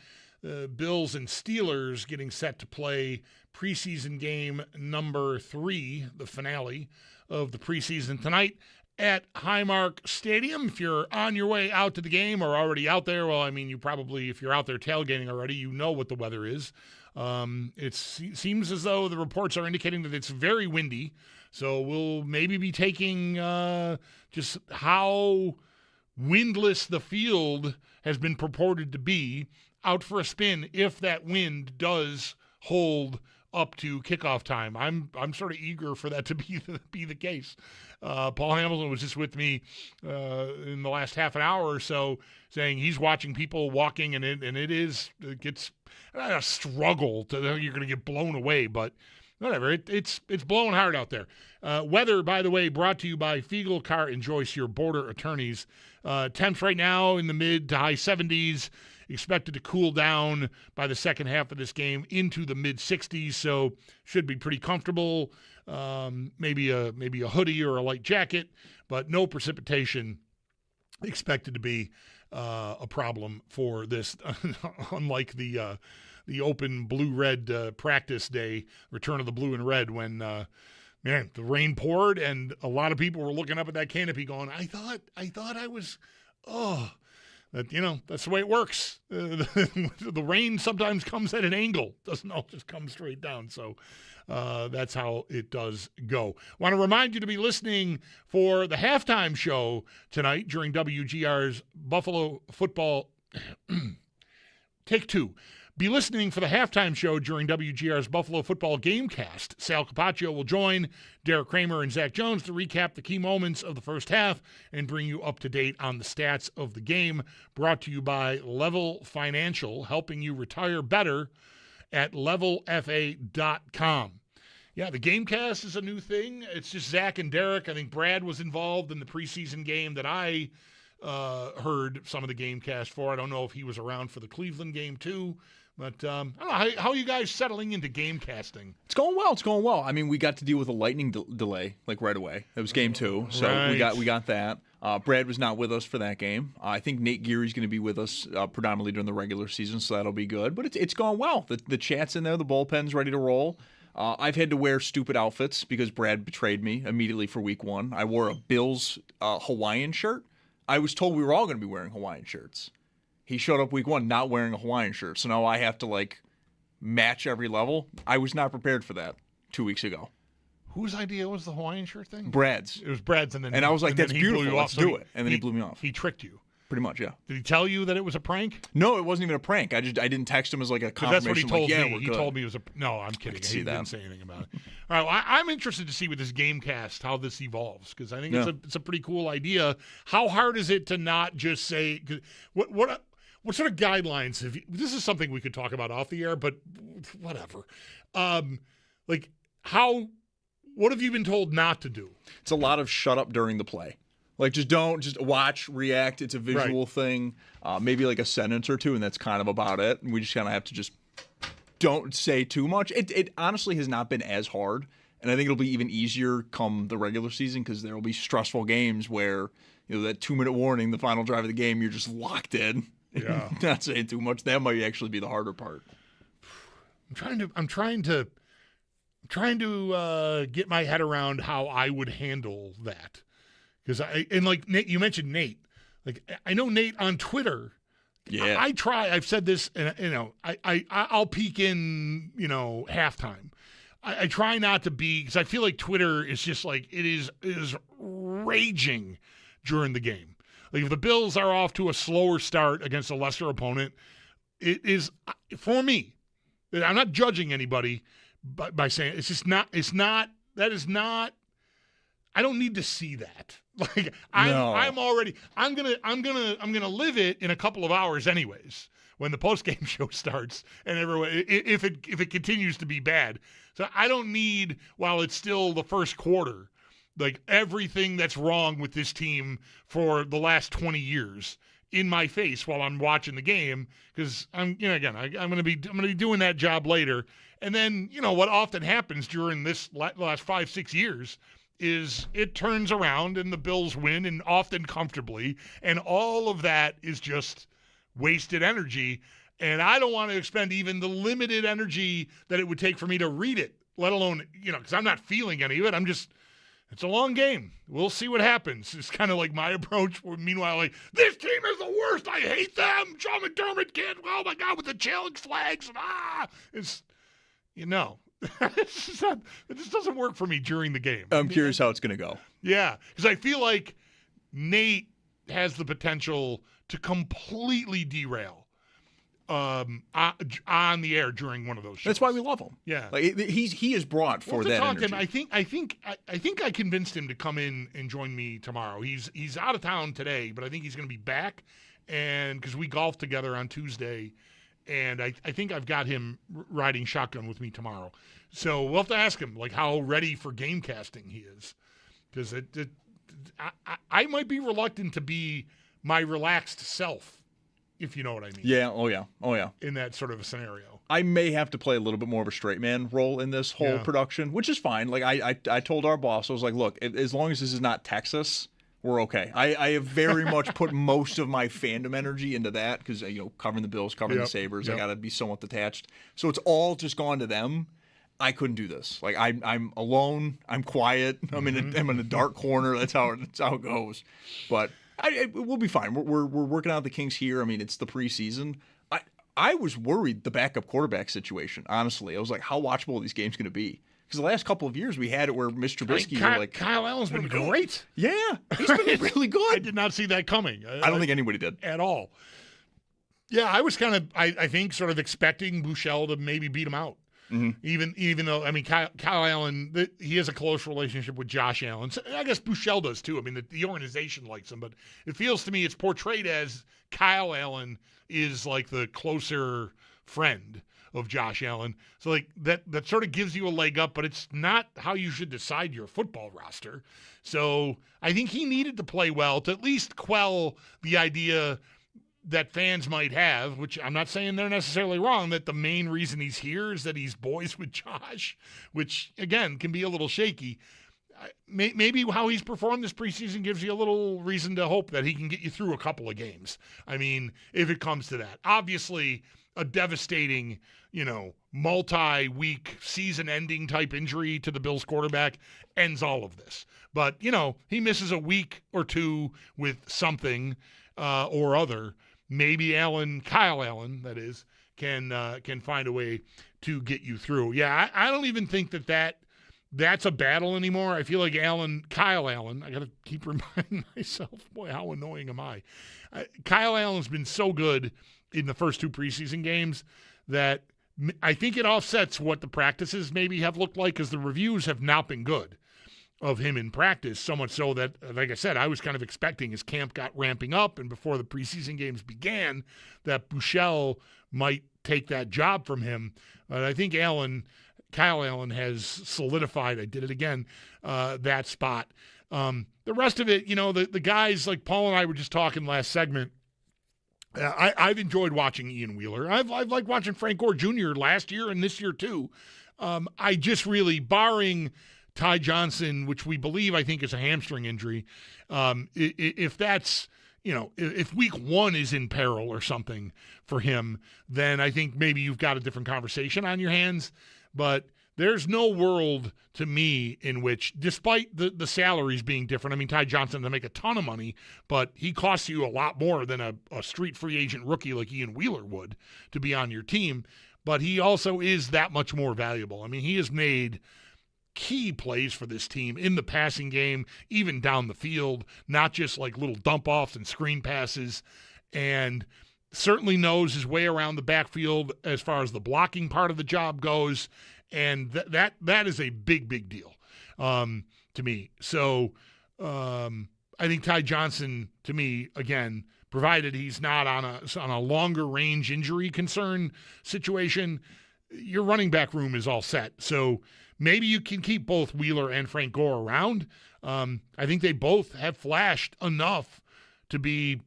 Bills and Steelers getting set to play preseason game number 3, the finale of the preseason tonight at Highmark Stadium. If you're on your way out to the game or already out there, well, I mean, you probably, if you're out there tailgating already, you know what the weather is. It seems as though the reports are indicating that it's very windy, so we'll maybe be taking just how windless the field has been purported to be out for a spin if that wind does hold up to kickoff time. I'm sort of eager for that to be the case. Paul Hamilton was just with me in the last half an hour or so, saying he's watching people walking, and it gets a struggle to you're going to get blown away, but whatever. It's blowing hard out there. Weather, by the way, brought to you by Fiegel Car and Joyce, your border attorneys. Temps right now in the mid to high 70s. Expected to cool down by the second half of this game into the mid-60s, so should be pretty comfortable. Maybe a hoodie or a light jacket, but no precipitation expected to be a problem for this, unlike the open blue-red practice day, return of the blue and red, when man, the rain poured and a lot of people were looking up at that canopy going, I thought I was, that, that's the way it works. The rain sometimes comes at an angle. Doesn't all just come straight down. So that's how it does go. Want to remind you to be listening for the halftime show tonight during WGR's Buffalo Football Take 2. Be listening for the halftime show during WGR's Buffalo Football Gamecast. Sal Capaccio will join Derek Kramer and Zach Jones to recap the key moments of the first half and bring you up to date on the stats of the game. Brought to you by Level Financial, helping you retire better at levelfa.com. Yeah, the Gamecast is a new thing. It's just Zach and Derek. I think Brad was involved in the preseason game that I heard some of the Gamecast for. I don't know if he was around for the Cleveland game too. But I don't know, how are you guys settling into game casting? It's going well. I mean, we got to deal with a lightning delay like right away. It was game 2, so right. we got that. Brad was not with us for that game. I think Nate Geary's going to be with us predominantly during the regular season, so that'll be good. But it's going well. The chat's in there. The bullpen's ready to roll. I've had to wear stupid outfits because Brad betrayed me immediately for week 1. I wore a Bills Hawaiian shirt. I was told we were all going to be wearing Hawaiian shirts. He showed up week 1 not wearing a Hawaiian shirt, so now I have to, match every level. I was not prepared for that 2 weeks ago. Whose idea was the Hawaiian shirt thing? Brad's. It was Brad's, and I was like, that's beautiful, let's do it. And then he blew me off. He tricked you. Pretty much, yeah. Did he tell you that it was a prank? No, it wasn't even a prank. I didn't text him as a confirmation. That's what he told me. We're He good. told me it was a. No, I'm kidding. He didn't say anything about it. All right, well, I'm interested to see with this Gamecast how this evolves, because I think it's a pretty cool idea. How hard is it to not just say what sort of guidelines have you? This is something we could talk about off the air, but whatever. What have you been told not to do? It's a lot of shut up during the play. Like, just watch, react. It's a visual thing. Maybe like a sentence or two, and that's kind of about it. And we just kind of have to just don't say too much. It honestly has not been as hard, and I think it'll be even easier come the regular season because there will be stressful games where, that 2-minute warning, the final drive of the game, you're just locked in. Yeah. Not saying too much. That might actually be the harder part. I'm trying to get my head around how I would handle that. Because like Nate, you mentioned Nate. Like, I know Nate on Twitter. Yeah. I've said this, and I'll peek in, halftime. I try not to be, because I feel like Twitter is just like, it is raging during the game. Like, if the Bills are off to a slower start against a lesser opponent, it is, for me, I'm not judging anybody by saying that is not, I don't need to see that. Like, I'm gonna live it in a couple of hours anyways when the post game show starts and everyone, if it continues to be bad. So I don't need, while it's still the first quarter, like everything that's wrong with this team for the last 20 years in my face while I'm watching the game, because I'm gonna be doing that job later. And then what often happens during this last 5-6 years is it turns around and the Bills win, and often comfortably, and all of that is just wasted energy. And I don't want to expend even the limited energy that it would take for me to read it, let alone, because I'm not feeling any of it. It's a long game. We'll see what happens. It's kind of like my approach. Meanwhile, like, this team is the worst. I hate them. Sean McDermott can't, oh my God, with the challenge flags. It's, it just doesn't work for me during the game. I'm curious how it's going to go. Yeah, because I feel like Nate has the potential to completely derail on the air during one of those shows. That's why we love him. Yeah, like he is brought for that energy. I think I convinced him to come in and join me tomorrow. He's out of town today, but I think he's going to be back, and because we golfed together on Tuesday. And I think I've got him riding shotgun with me tomorrow. So we'll have to ask him, like, how ready for game casting he is. Because I might be reluctant to be my relaxed self, if you know what I mean. Yeah, oh yeah. In that sort of a scenario. I may have to play a little bit more of a straight man role in this whole production, which is fine. Like, I told our boss, I was like, look, as long as this is not Texas, we're okay. I have very much put most of my fandom energy into that because, covering the Bills, covering the Sabres, I got to be somewhat detached. So it's all just gone to them. I couldn't do this. Like, I'm alone. I'm quiet. I'm in a dark corner. That's how it goes. But we'll be fine. We're working out the kinks here. I mean, it's the preseason. I was worried the backup quarterback situation. Honestly, I was like, how watchable are these games going to be? Because the last couple of years we had it where Mr. Trubisky, Kyle Allen's been great. Yeah, he's been really good. I did not see that coming. I don't think anybody did at all. Yeah, I was kind of, I think, sort of expecting Bouchel to maybe beat him out. Mm-hmm. Even though, I mean, Kyle Allen, he has a close relationship with Josh Allen. So I guess Bouchel does too. I mean, the organization likes him, but it feels to me it's portrayed as Kyle Allen is like the closer friend of Josh Allen. So like that sort of gives you a leg up, but it's not how you should decide your football roster. So I think he needed to play well to at least quell the idea that fans might have, which I'm not saying they're necessarily wrong, that the main reason he's here is that he's boys with Josh, which again can be a little shaky. Maybe how he's performed this preseason gives you a little reason to hope that he can get you through a couple of games. I mean, if it comes to that. Obviously, a devastating, multi-week season-ending type injury to the Bills quarterback ends all of this. But, he misses a week or two with something or other. Maybe Kyle Allen, that is, can find a way to get you through. Yeah, I don't even think that's a battle anymore. I feel like Kyle Allen, I got to keep reminding myself, boy, how annoying am I? Kyle Allen's been so good in the first two preseason games that I think it offsets what the practices maybe have looked like, because the reviews have not been good of him in practice, so much so that, like I said, I was kind of expecting as camp got ramping up and before the preseason games began that Bouchel might take that job from him. But I think Kyle Allen has solidified, I did it again, that spot. The rest of it, the guys like Paul and I were just talking last segment. I've enjoyed watching Ian Wheeler. I've liked watching Frank Gore Jr. last year and this year too. I just really, barring Ty Johnson, which we believe I think is a hamstring injury, if that's if week one is in peril or something for him, then I think maybe you've got a different conversation on your hands. But there's no world to me in which, despite the salaries being different, I mean, Ty Johnson doesn't make a ton of money, but he costs you a lot more than a street free agent rookie like Ian Wheeler would to be on your team. But he also is that much more valuable. I mean, he has made key plays for this team in the passing game, even down the field, not just like little dump-offs and screen passes, and certainly knows his way around the backfield as far as the blocking part of the job goes. And that is a big deal to me. So I think Ty Johnson, to me, again, provided he's not on a longer range injury concern situation, your running back room is all set. So maybe you can keep both Wheeler and Frank Gore around. I think they both have flashed enough to be,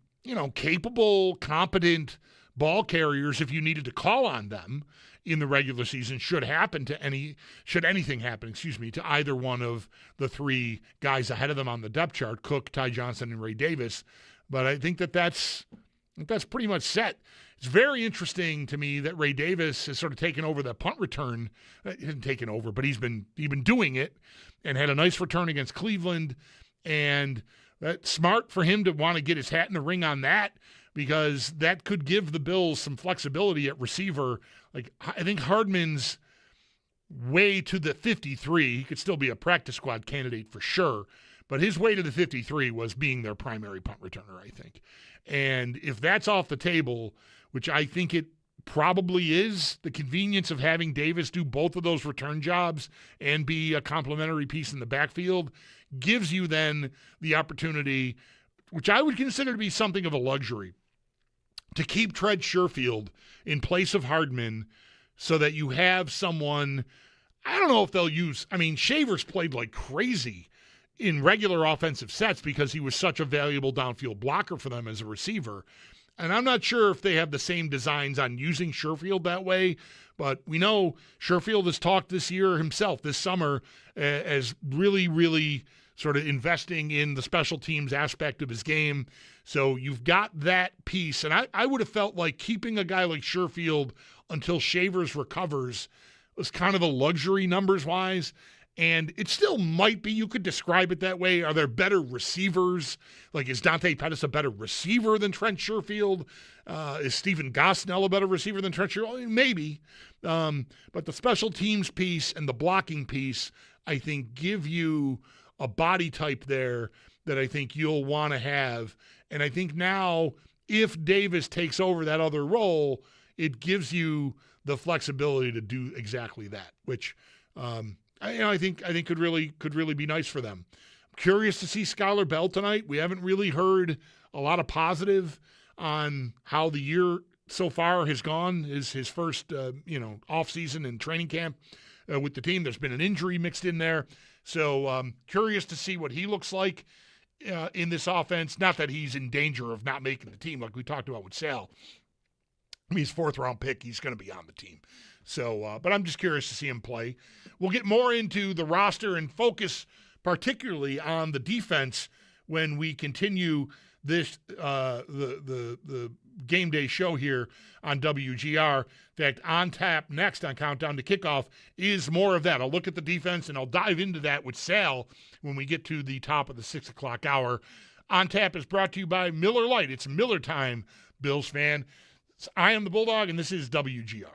capable, competent ball carriers if you needed to call on them in the regular season should anything happen, to either one of the three guys ahead of them on the depth chart, Cook, Ty Johnson, and Ray Davis. But I think that's pretty much set. It's very interesting to me that Ray Davis has sort of taken over the punt return. He hasn't taken over, but he's been doing it and had a nice return against Cleveland. And that's smart for him to want to get his hat in the ring on that, because that could give the Bills some flexibility at receiver. Like, I think Hardman's way to the 53, he could still be a practice squad candidate for sure, but his way to the 53 was being their primary punt returner, I think. And if that's off the table, which I think it probably is, the convenience of having Davis do both of those return jobs and be a complementary piece in the backfield gives you then the opportunity, which I would consider to be something of a luxury, to keep Trent Sherfield in place of Hardman so that you have someone. I don't know if they'll use, Shavers played like crazy in regular offensive sets because he was such a valuable downfield blocker for them as a receiver. And I'm not sure if they have the same designs on using Sherfield that way, but we know Sherfield has talked this year himself, this summer, as really sort of investing in the special teams aspect of his game. So you've got that piece. And I would have felt like keeping a guy like Sherfield until Shavers recovers was kind of a luxury numbers-wise. And it still might be, you could describe it that way. Are there better receivers? Like, is Dante Pettis a better receiver than Trent Sherfield? Is Stephen Gosnell a better receiver than Trent Sherfield? Maybe. But the special teams piece and the blocking piece, I think, give you a body type there that I think you'll want to have. And I think now, if Davis takes over that other role, it gives you the flexibility to do exactly that, which I think could really be nice for them. I'm curious to see Skylar Bell tonight. We haven't really heard a lot of positive on how the year so far has gone. His first off season and training camp with the team. There's been an injury mixed in there, so curious to see what he looks like in this offense. Not that he's in danger of not making the team, like we talked about with Sal. He's fourth-round pick. He's going to be on the team. So, but I'm just curious to see him play. We'll get more into the roster and focus particularly on the defense when we continue this the game day show here on WGR. In fact, on tap next on Countdown to Kickoff is more of that. I'll look at the defense and I'll dive into that with Sal when we get to the top of the 6 o'clock hour. On tap is brought to you by Miller Lite. It's Miller time, Bills fan. I am the Bulldog, and this is WGR.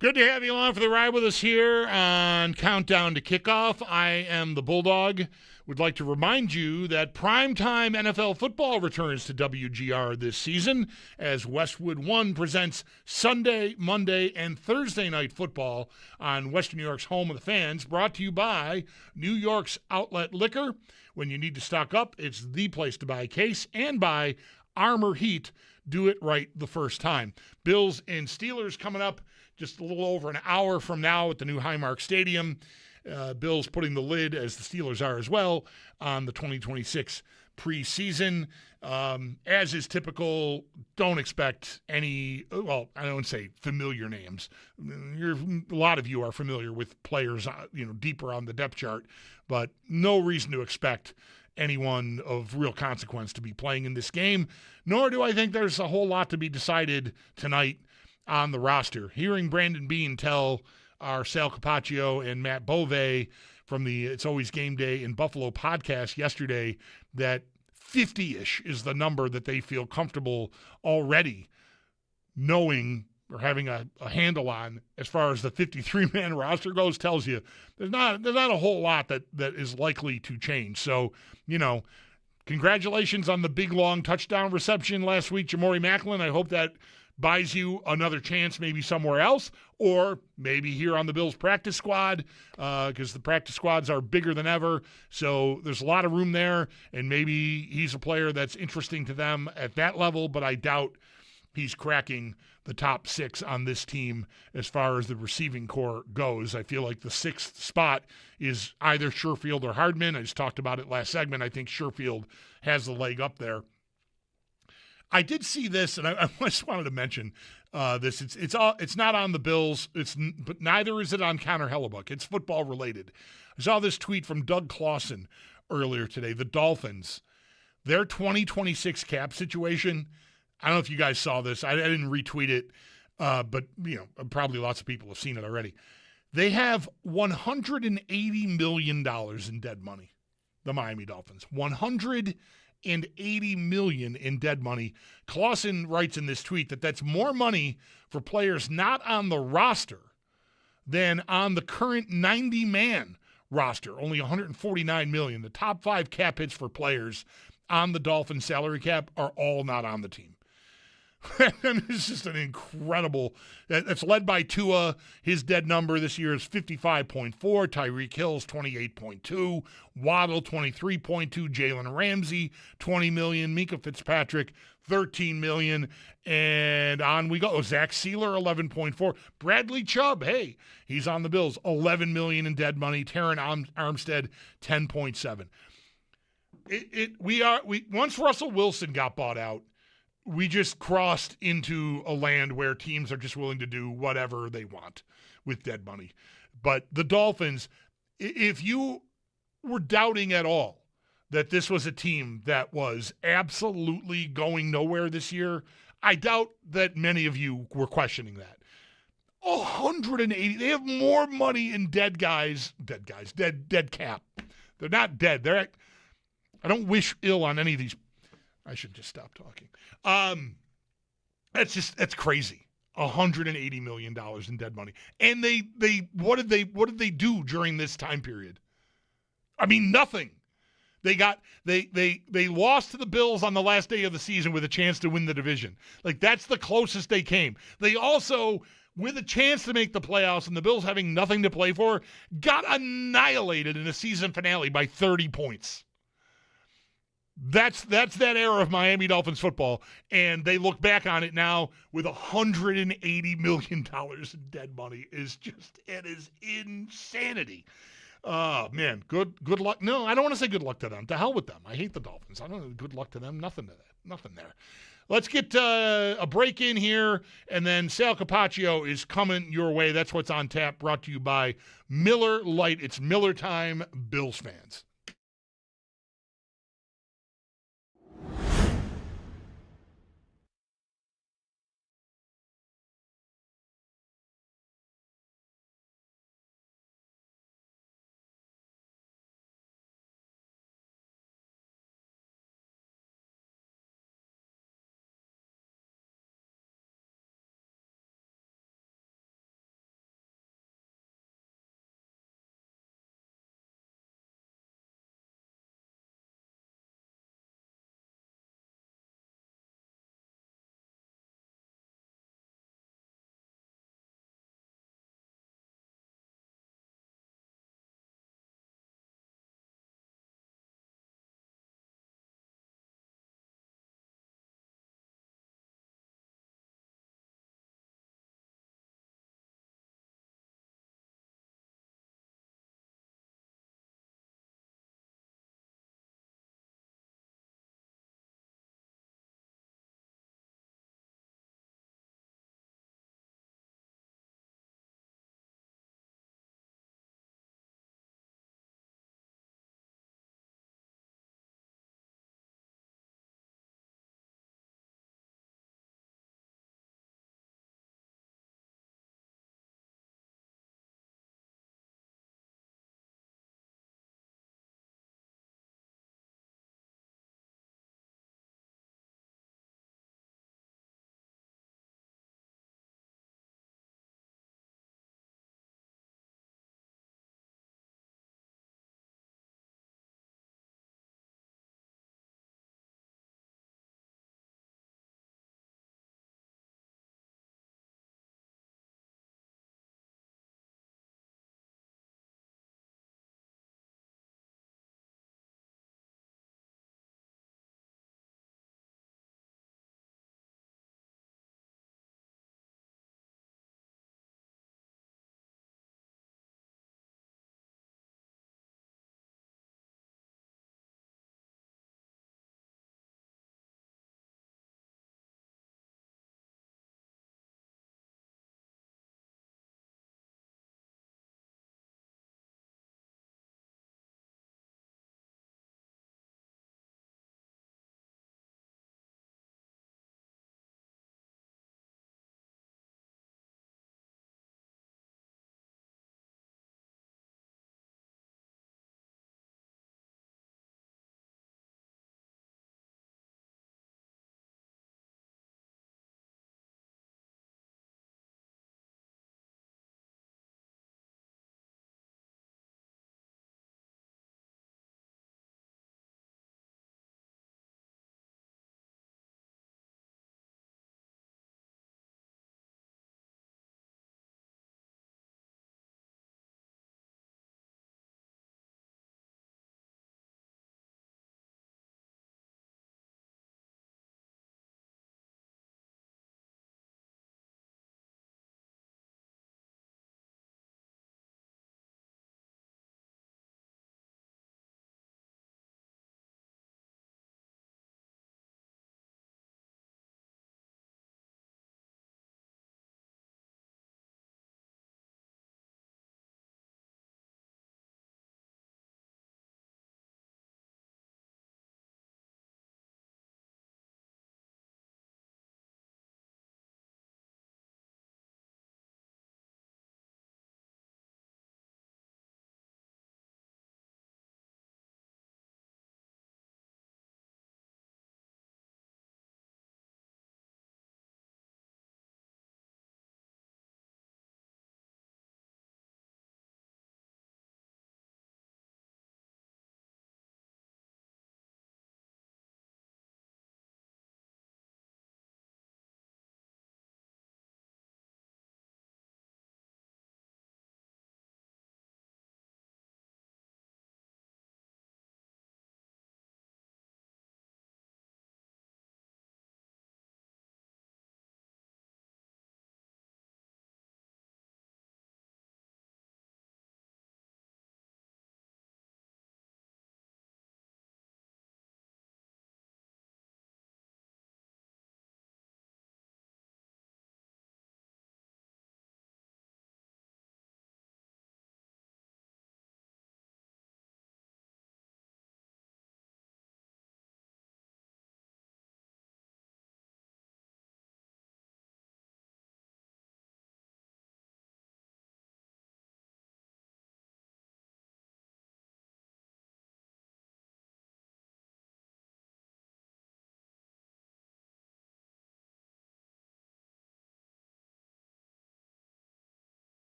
Good to have you along for the ride with us here on Countdown to Kickoff. I am the Bulldog. Would like to remind you that primetime NFL football returns to WGR this season as Westwood One presents Sunday, Monday, and Thursday night football on Western New York's home of the fans, brought to you by New York's Outlet Liquor. When you need to stock up, it's the place to buy a case, and by Armor Heat. Do it right the first time. Bills and Steelers coming up just a little over an hour from now at the new Highmark Stadium. Bills putting the lid, as the Steelers are as well, on the 2026 preseason. As is typical, don't expect any, well, I don't say familiar names. A lot of you are familiar with players, deeper on the depth chart, but no reason to expect anyone of real consequence to be playing in this game, nor do I think there's a whole lot to be decided tonight on the roster. Hearing Brandon Beane tell our Sal Capaccio and Matt Bove from the It's Always Game Day in Buffalo podcast yesterday that 50-ish is the number that they feel comfortable already knowing or having a handle on as far as the 53-man roster goes, tells you there's not a whole lot that is likely to change. So, congratulations on the big, long touchdown reception last week, Jamori Macklin. I hope that buys you another chance maybe somewhere else, or maybe here on the Bills practice squad, because the practice squads are bigger than ever. So there's a lot of room there, and maybe he's a player that's interesting to them at that level, but I doubt he's cracking the top 6 on this team as far as the receiving core goes. I feel like the 6th spot is either Sherfield or Hardman. I just talked about it last segment. I think Sherfield has the leg up there. I did see this, and I just wanted to mention this. It's not on the Bills, but neither is it on Connor Hellebuck. It's football related. I saw this tweet from Doug Clawson earlier today. The Dolphins, their 2026 cap situation. I don't know if you guys saw this. I didn't retweet it, but probably lots of people have seen it already. They have $180 million in dead money. The Miami Dolphins, $180 million in dead money. Clawson writes in this tweet that that's more money for players not on the roster than on the current 90-man roster. Only $149 million. The top 5 cap hits for players on the Dolphins salary cap are all not on the team. It's just an incredible. That's led by Tua. His dead number this year is 55.4. Tyreek Hill's 28.2. Waddle 23.2. Jalen Ramsey 20 million. Minka Fitzpatrick 13 million. And on we go. Zach Sealer 11.4. Bradley Chubb, hey, he's on the Bills, 11 million in dead money. Taron Armstead 10.7. Once Russell Wilson got bought out, we just crossed into a land where teams are just willing to do whatever they want with dead money. But the Dolphins, if you were doubting at all that this was a team that was absolutely going nowhere this year, I doubt that many of you were questioning that. 180. They have more money in dead cap. They're not dead. I don't wish ill on any of these. I should just stop talking. That's crazy. $180 million in dead money. And what did they do during this time period? I mean, nothing. They lost to the Bills on the last day of the season with a chance to win the division. Like, that's the closest they came. They also, with a chance to make the playoffs and the Bills having nothing to play for, got annihilated in a season finale by 30 points. That's that era of Miami Dolphins football, and they look back on it now with $180 million in dead money. It is insanity. Oh man, good luck. No, I don't want to say good luck to them. To hell with them. I hate the Dolphins. I don't know. Good luck to them. Nothing to that. Nothing there. Let's get a break in here, and then Sal Capaccio is coming your way. That's what's on tap. Brought to you by Miller Lite. It's Miller time, Bills fans.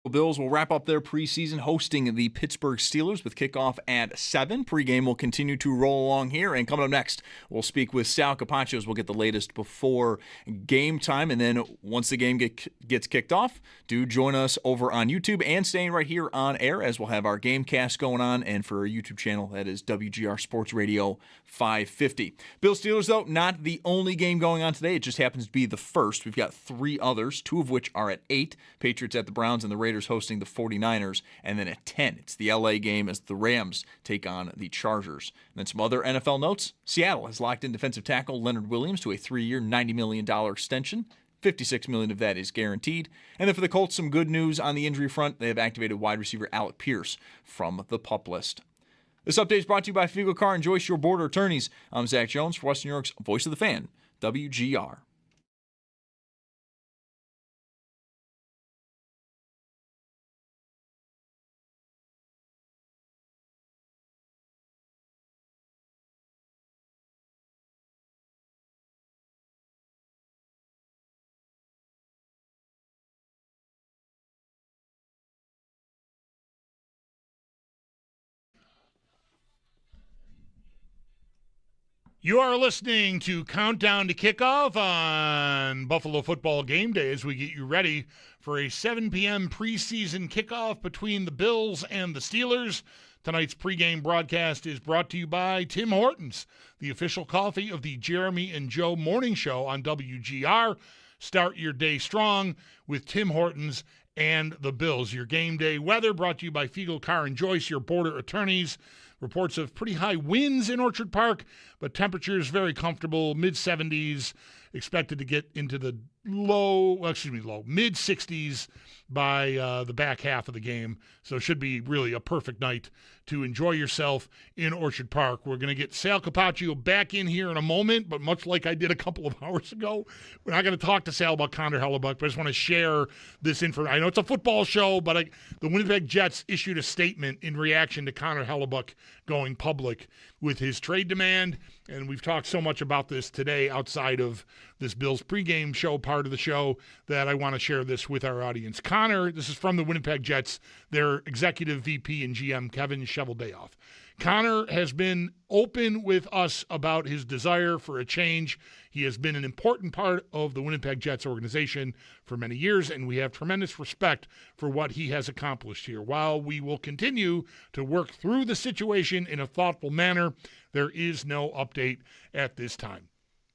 Bills will wrap up their preseason hosting the Pittsburgh Steelers with kickoff at 7. Pregame will continue to roll along here. And coming up next, we'll speak with Sal Capaccio as we'll get the latest before game time. And then once the game gets kicked off, do join us over on YouTube and staying right here on air as we'll have our game cast going on. And for our YouTube channel, that is WGR Sports Radio 550. Bills Steelers, though, not the only game going on today. It just happens to be the first. We've got 3 others, 2 of which are at 8. Patriots at the Browns and the Raiders hosting the 49ers. And then at 10, it's the LA game as the Rams take on the Chargers. And then some other NFL notes. Seattle has locked in defensive tackle Leonard Williams to a 3-year, $90 million extension. $56 million of that is guaranteed. And then for the Colts, some good news on the injury front. They have activated wide receiver Alec Pierce from the PUP list. This update is brought to you by Fiegel Car and Joyce, your border attorneys. I'm Zach Jones for Western New York's Voice of the Fan, WGR. You are listening to Countdown to Kickoff on Buffalo Football Game Day as we get you ready for a 7 p.m. preseason kickoff between the Bills and the Steelers. Tonight's pregame broadcast is brought to you by Tim Hortons, the official coffee of the Jeremy and Joe Morning Show on WGR. Start your day strong with Tim Hortons and the Bills. Your game day weather brought to you by Fiegel Car and Joyce, your border attorneys. Reports of pretty high winds in Orchard Park, but temperatures very comfortable, mid-70s, expected to get into the mid-60s by the back half of the game. So it should be really a perfect night to enjoy yourself in Orchard Park. We're going to get Sal Capaccio back in here in a moment, but much like I did a couple of hours ago, we're not going to talk to Sal about Connor Hellebuck, but I just want to share this information. I know it's a football show, but the Winnipeg Jets issued a statement in reaction to Connor Hellebuck going public with his trade demand, and we've talked so much about this today outside of this Bills pregame show part of the show that I want to share this with our audience. Connor, this is from the Winnipeg Jets, their executive VP and GM, Kevin Cheveldayoff. Connor has been open with us about his desire for a change. He has been an important part of the Winnipeg Jets organization for many years, and we have tremendous respect for what he has accomplished here. While we will continue to work through the situation in a thoughtful manner, there is no update at this time.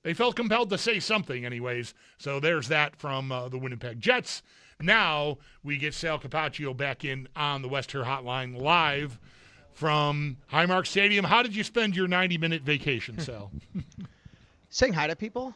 They felt compelled to say something anyways, so there's that from the Winnipeg Jets. Now we get Sal Capaccio back in on the West Her Hotline live from Highmark Stadium. How did you spend your 90-minute vacation, Sal? Saying hi to people,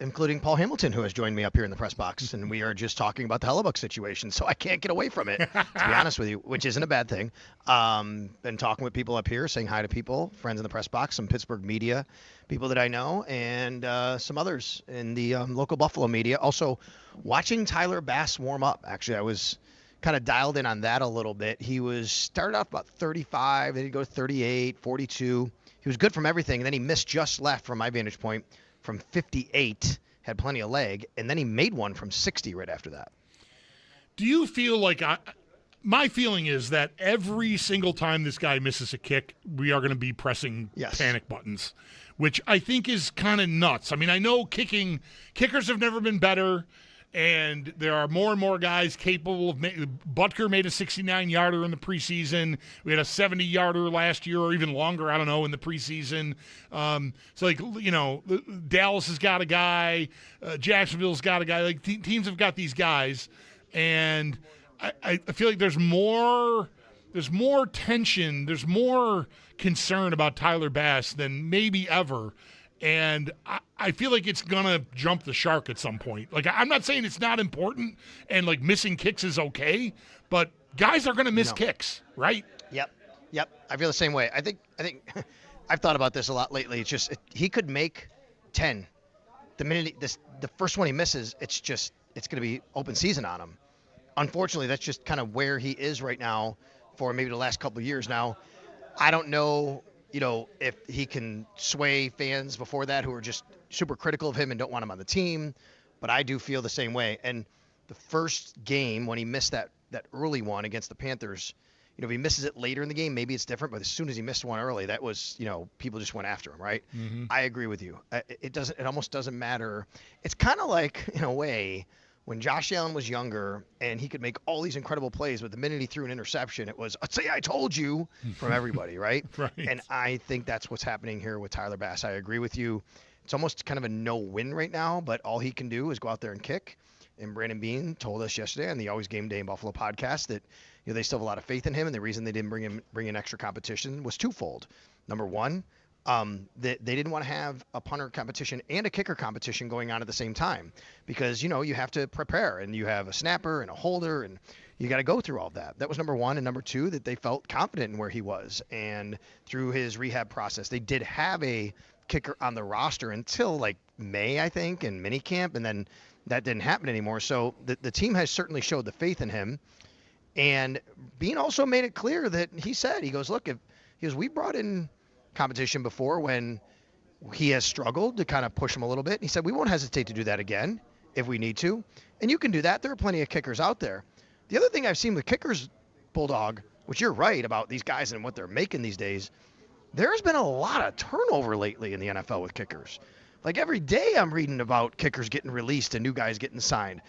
including Paul Hamilton, who has joined me up here in the press box, and we are just talking about the Hellebuck situation, so I can't get away from it, to be honest with you, which isn't a bad thing. Been talking with people up here, saying hi to people, friends in the press box, some Pittsburgh media, people that I know, and some others in the local Buffalo media. Also, watching Tyler Bass warm up. Actually, I was kind of dialed in on that a little bit. He started off about 35, then he'd go 38, 42. He was good from everything, and then he missed just left from my vantage point from 58, had plenty of leg, and then he made one from 60 right after that. Do you feel like my feeling is that every single time this guy misses a kick, we are going to be pressing panic buttons, which I think is kind of nuts. I mean, I know kickers have never been better, and there are more and more guys capable of Butker made a 69-yarder in the preseason. We had a 70-yarder last year, or even longer, I don't know, in the preseason. Dallas has got a guy. Jacksonville's got a guy. Like, teams have got these guys. And I feel like there's more tension, there's more concern about Tyler Bass than maybe ever. And I feel like it's going to jump the shark at some point. Like, I'm not saying it's not important and, like, missing kicks is okay, but guys are going to miss kicks, right? Yep. I feel the same way. I think I've thought about this a lot lately. It's just he could make 10. The minute the first one he misses, it's going to be open season on him. Unfortunately, that's just kind of where he is right now for maybe the last couple of years now. I don't know, if he can sway fans before that who are just super critical of him and don't want him on the team, but I do feel the same way. And the first game when he missed that that early one against the Panthers, if he misses it later in the game, maybe it's different. But as soon as he missed one early, that was, people just went after him, right? Mm-hmm. I agree with you. It almost doesn't matter. It's kind of like, in a way, when Josh Allen was younger and he could make all these incredible plays, but the minute he threw an interception, it was, "Say I told you," from everybody, right? Right. And I think that's what's happening here with Tyler Bass. I agree with you. It's almost kind of a no-win right now, but all he can do is go out there and kick. And Brandon Beane told us yesterday on the Always Game Day in Buffalo podcast that they still have a lot of faith in him, and the reason they didn't bring in extra competition was twofold. Number one, they didn't want to have a punter competition and a kicker competition going on at the same time because you have to prepare, and you have a snapper and a holder, and you got to go through all that. That was number one. And number two, that they felt confident in where he was, and through his rehab process, they did have a kicker on the roster until like May, I think, in minicamp, and then that didn't happen anymore. So the team has certainly showed the faith in him. And Beane also made it clear that he goes, look, we brought in competition before when he has struggled to kind of push him a little bit. He said, we won't hesitate to do that again if we need to. And you can do that. There are plenty of kickers out there. The other thing I've seen with kickers, Bulldog, which you're right about these guys and what they're making these days, there's been a lot of turnover lately in the NFL with kickers. Like every day I'm reading about kickers getting released and new guys getting signed.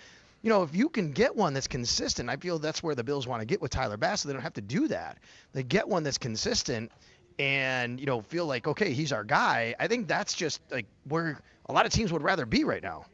If you can get one that's consistent, I feel that's where the Bills want to get with Tyler Bass, so they don't have to do that. They get one that's consistent and, feel like, okay, he's our guy. I think that's just like where a lot of teams would rather be right now.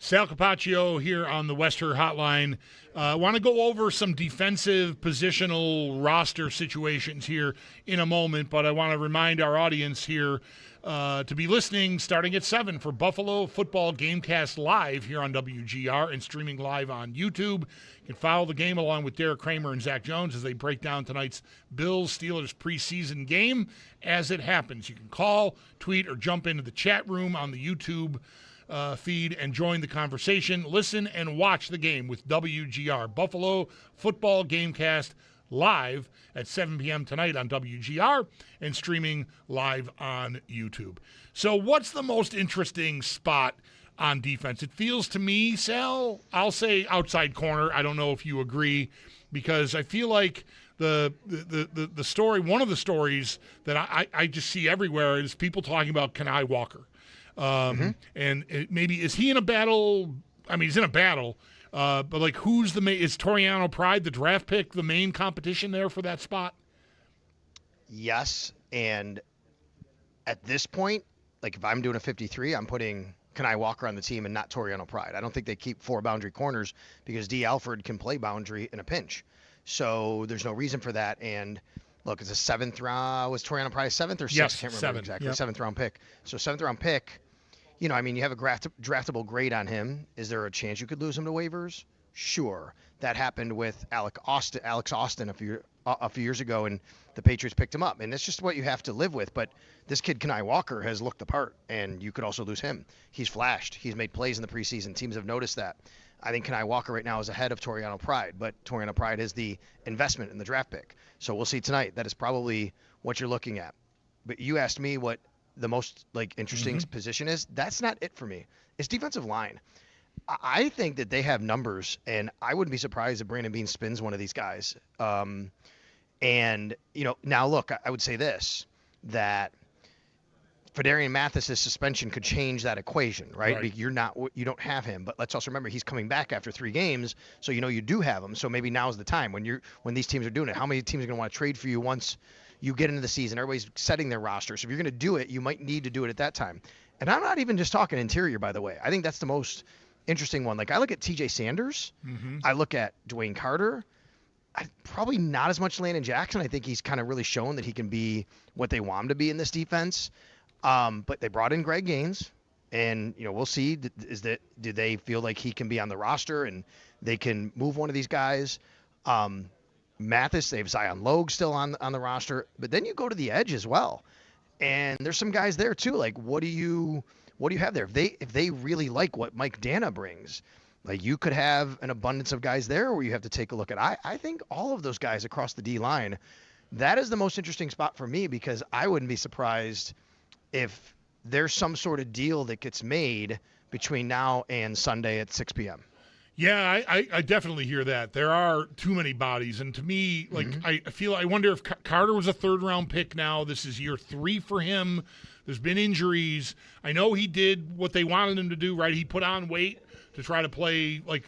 Sal Capaccio here on the Wester Hotline. Want to go over some defensive positional roster situations here in a moment, but I want to remind our audience here to be listening starting at 7 for Buffalo Football Gamecast Live here on WGR and streaming live on YouTube. You can follow the game along with Derek Kramer and Zach Jones as they break down tonight's Bills-Steelers preseason game as it happens. You can call, tweet, or jump into the chat room on the YouTube feed and join the conversation. Listen and watch the game with WGR, Buffalo Football Gamecast live at 7 p.m. tonight on WGR and streaming live on YouTube. So what's the most interesting spot on defense? It feels to me, Sal, I'll say outside corner. I don't know if you agree, because I feel like the story, one of the stories that I just see everywhere is people talking about Kenai Walker. And maybe, is he in a battle? I mean, he's in a battle, but like, who's the main? Is Toriano Pride, the draft pick, the main competition there for that spot? Yes, and at this point, like if I'm doing a 53, I'm putting Kenai Walker on the team and not Toriano Pride. I don't think they keep 4 boundary corners because D. Alford can play boundary in a pinch, so there's no reason for that. And look, it's a 7th round. Was Toriano Pride 7th or 6th? Yes, I can't remember 7, exactly. yep. 7th round pick. So 7th round pick. You have a draftable grade on him. Is there a chance you could lose him to waivers? Sure. That happened with Alex Austin a few years ago, and the Patriots picked him up. And that's just what you have to live with. But this kid, Kenai Walker, has looked the part, and you could also lose him. He's flashed. He's made plays in the preseason. Teams have noticed that. I think Kenai Walker right now is ahead of Toriano Pride, but Toriano Pride is the investment in the draft pick. So we'll see tonight. That is probably what you're looking at. But you asked me what the most interesting position is. That's not it for me. It's defensive line. I think that they have numbers, and I wouldn't be surprised if Brandon Beane spins one of these guys. Now look, I would say this, that Fedarian Mathis' suspension could change that equation, right? You don't have him, but let's also remember he's coming back after 3 games, so you do have him. So maybe now's the time when these teams are doing it. How many teams are going to want to trade for you once you get into the season? Everybody's setting their roster. So if you're going to do it, you might need to do it at that time. And I'm not even just talking interior, by the way. I think that's the most interesting one. Like, I look at TJ Sanders. I look at Dwayne Carter. Probably not as much Landon Jackson. I think he's kind of really shown that he can be what they want him to be in this defense. But they brought in Greg Gaines, and we'll see. Do they feel like he can be on the roster and they can move one of these guys? Mathis, they have Zion Logue still on the roster, but then you go to the edge as well, and there's some guys there too. Like, what do you have there? If they really like what Mike Dana brings, like, you could have an abundance of guys there where you have to take a look at. I think all of those guys across the D line, that is the most interesting spot for me, because I wouldn't be surprised if there's some sort of deal that gets made between now and Sunday at 6 p.m. Yeah, I definitely hear that. There are too many bodies. And to me, like, I wonder if Carter was a third-round pick now. This is year 3 for him. There's been injuries. I know he did what they wanted him to do, right? He put on weight to try to play, like,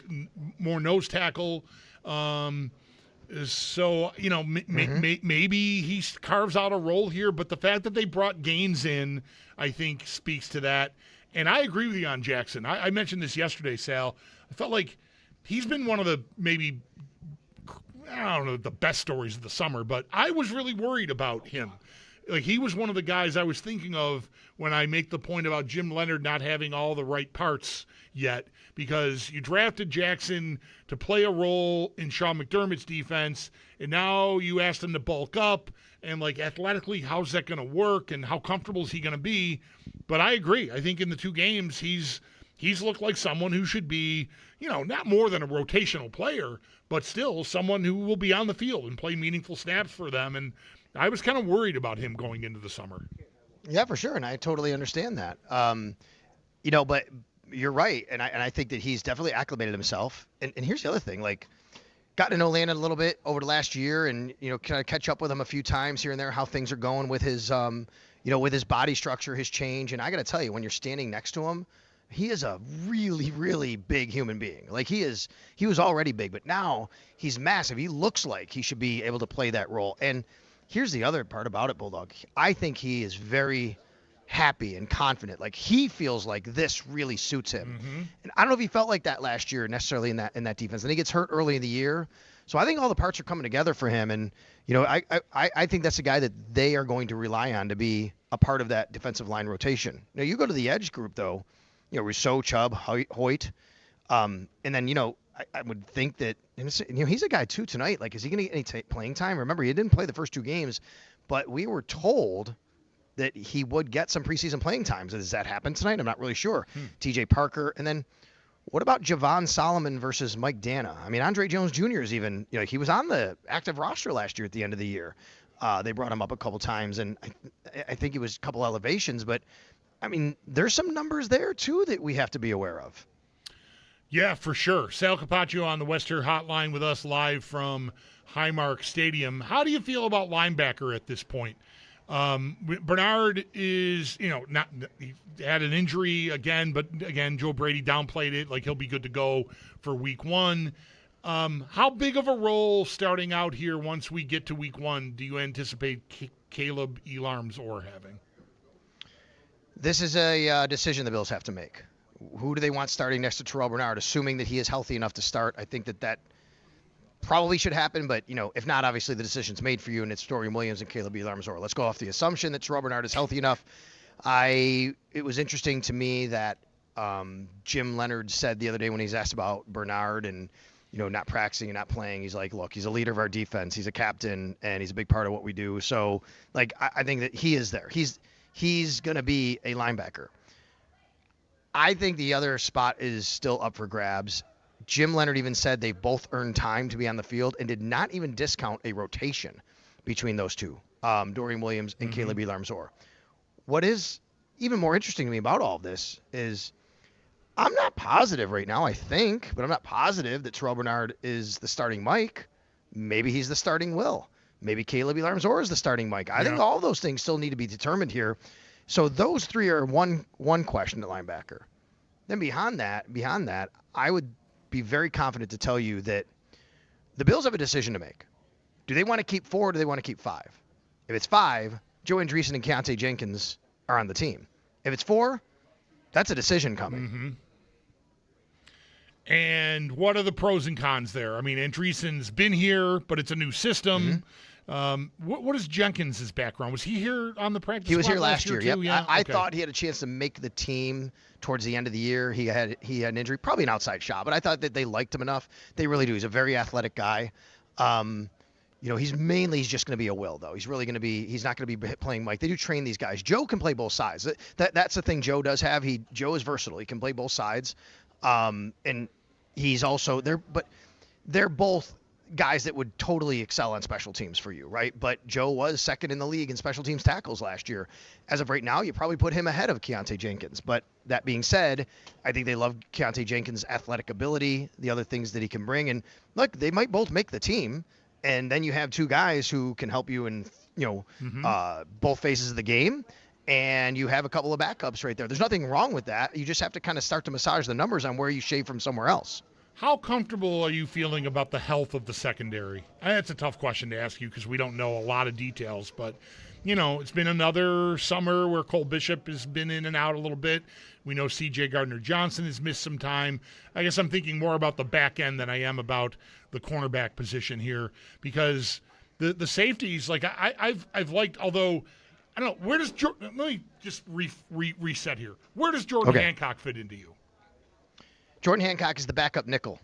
more nose tackle. So, maybe he carves out a role here. But the fact that they brought Gaines in, I think, speaks to that. And I agree with you on Jackson. I mentioned this yesterday, Sal. I felt like he's been one of the maybe, I don't know, the best stories of the summer, but I was really worried about him. Like, he was one of the guys I was thinking of when I make the point about Jim Leonhard not having all the right parts yet, because you drafted Jackson to play a role in Sean McDermott's defense, and now you asked him to bulk up, and, like, athletically, how's that going to work, and how comfortable is he going to be? But I agree. I think in the 2 games, he's looked like someone who should be, not more than a rotational player, but still someone who will be on the field and play meaningful snaps for them. And I was kind of worried about him going into the summer. Yeah, for sure, and I totally understand that. But you're right, and I think that he's definitely acclimated himself. And here's the other thing, like, got to know Landon a little bit over the last year, and kind of catch up with him a few times here and there, how things are going with his, with his body structure, his change. And I got to tell you, when you're standing next to him, he is a really, really big human being. Like, he was already big, but now he's massive. He looks like he should be able to play that role. And here's the other part about it, Bulldog. I think he is very happy and confident. Like, he feels like this really suits him. And I don't know if he felt like that last year necessarily in that defense. And he gets hurt early in the year. So I think all the parts are coming together for him. And, I think that's a guy that they are going to rely on to be a part of that defensive line rotation. Now, you go to the edge group, though, Rousseau, Chubb, Hoyt. And then, I would think that, he's a guy, too, tonight. Like, is he going to get any playing time? Remember, he didn't play the first 2 games, but we were told that he would get some preseason playing times. Does that happen tonight? I'm not really sure. TJ Parker. And then what about Javon Solomon versus Mike Dana? I mean, Andre Jones Jr. is even, he was on the active roster last year at the end of the year. They brought him up a couple times, and I think it was a couple elevations. But, I mean, there's some numbers there, too, that we have to be aware of. Yeah, for sure. Sal Capaccio on the Western Hotline with us live from Highmark Stadium. How do you feel about linebacker at this point? Bernard is, he had an injury again, but again, Joe Brady downplayed it. Like, he'll be good to go for week 1. How big of a role starting out here once we get to week 1 do you anticipate Caleb Elarms-Orr having? This is a decision the Bills have to make. Who do they want starting next to Terrell Bernard, assuming that he is healthy enough to start? I think that probably should happen, but, if not, obviously the decision's made for you, and it's Dorian Williams and Caleb Elarms-Orr. Let's go off the assumption that Terrell Bernard is healthy enough. It was interesting to me that Jim Leonhard said the other day when he's asked about Bernard and, not practicing and not playing, he's like, look, he's a leader of our defense. He's a captain, and he's a big part of what we do. So, like, I think that he is there. He's going to be a linebacker. I think the other spot is still up for grabs. Jim Leonhard even said they both earned time to be on the field and did not even discount a rotation between those two, Dorian Williams and Caleb Elarms-Orr. What is even more interesting to me about all of this is I'm not positive right now, I think, but I'm not positive that Terrell Bernard is the starting Mike. Maybe he's the starting Will. Maybe Caleb Elarms-Orr is the starting Mike. I think all those things still need to be determined here. So those 3 are one question at linebacker. Then beyond that, I would be very confident to tell you that the Bills have a decision to make. Do they want to keep 4 or do they want to keep 5? If it's 5, Joe Andreessen and Keontae Jenkins are on the team. If it's 4, that's a decision coming. And what are the pros and cons there? I mean, Andreessen's been here, but it's a new system. What is Jenkins' background? Was he here on the practice squad? He was here last year. Too? Yep. Yeah? I thought he had a chance to make the team towards the end of the year. He had an injury, probably an outside shot, but I thought that they liked him enough. They really do. He's a very athletic guy. He's just going to be a Will, though. He's not going to be playing Mike. They do train these guys. Joe can play both sides. That's the thing Joe does have. Joe is versatile. He can play both sides. And he's also there, but they're both guys that would totally excel on special teams for you, right? But Joe was second in the league in special teams tackles last year. As of right now, you probably put him ahead of Keontae Jenkins. But that being said, I think they love Keontae Jenkins' athletic ability, the other things that he can bring. And look, they might both make the team. And then you have two guys who can help you in, both phases of the game. And you have a couple of backups right there. There's nothing wrong with that. You just have to kind of start to massage the numbers on where you shave from somewhere else. How comfortable are you feeling about the health of the secondary? That's a tough question to ask you because we don't know a lot of details. But, it's been another summer where Cole Bishop has been in and out a little bit. We know C.J. Gardner-Johnson has missed some time. I guess I'm thinking more about the back end than I am about the cornerback position here because the safeties, like I've liked, although I don't know, let me just reset here. Where does Jordan Hancock fit into you? Jordan Hancock is the backup nickel,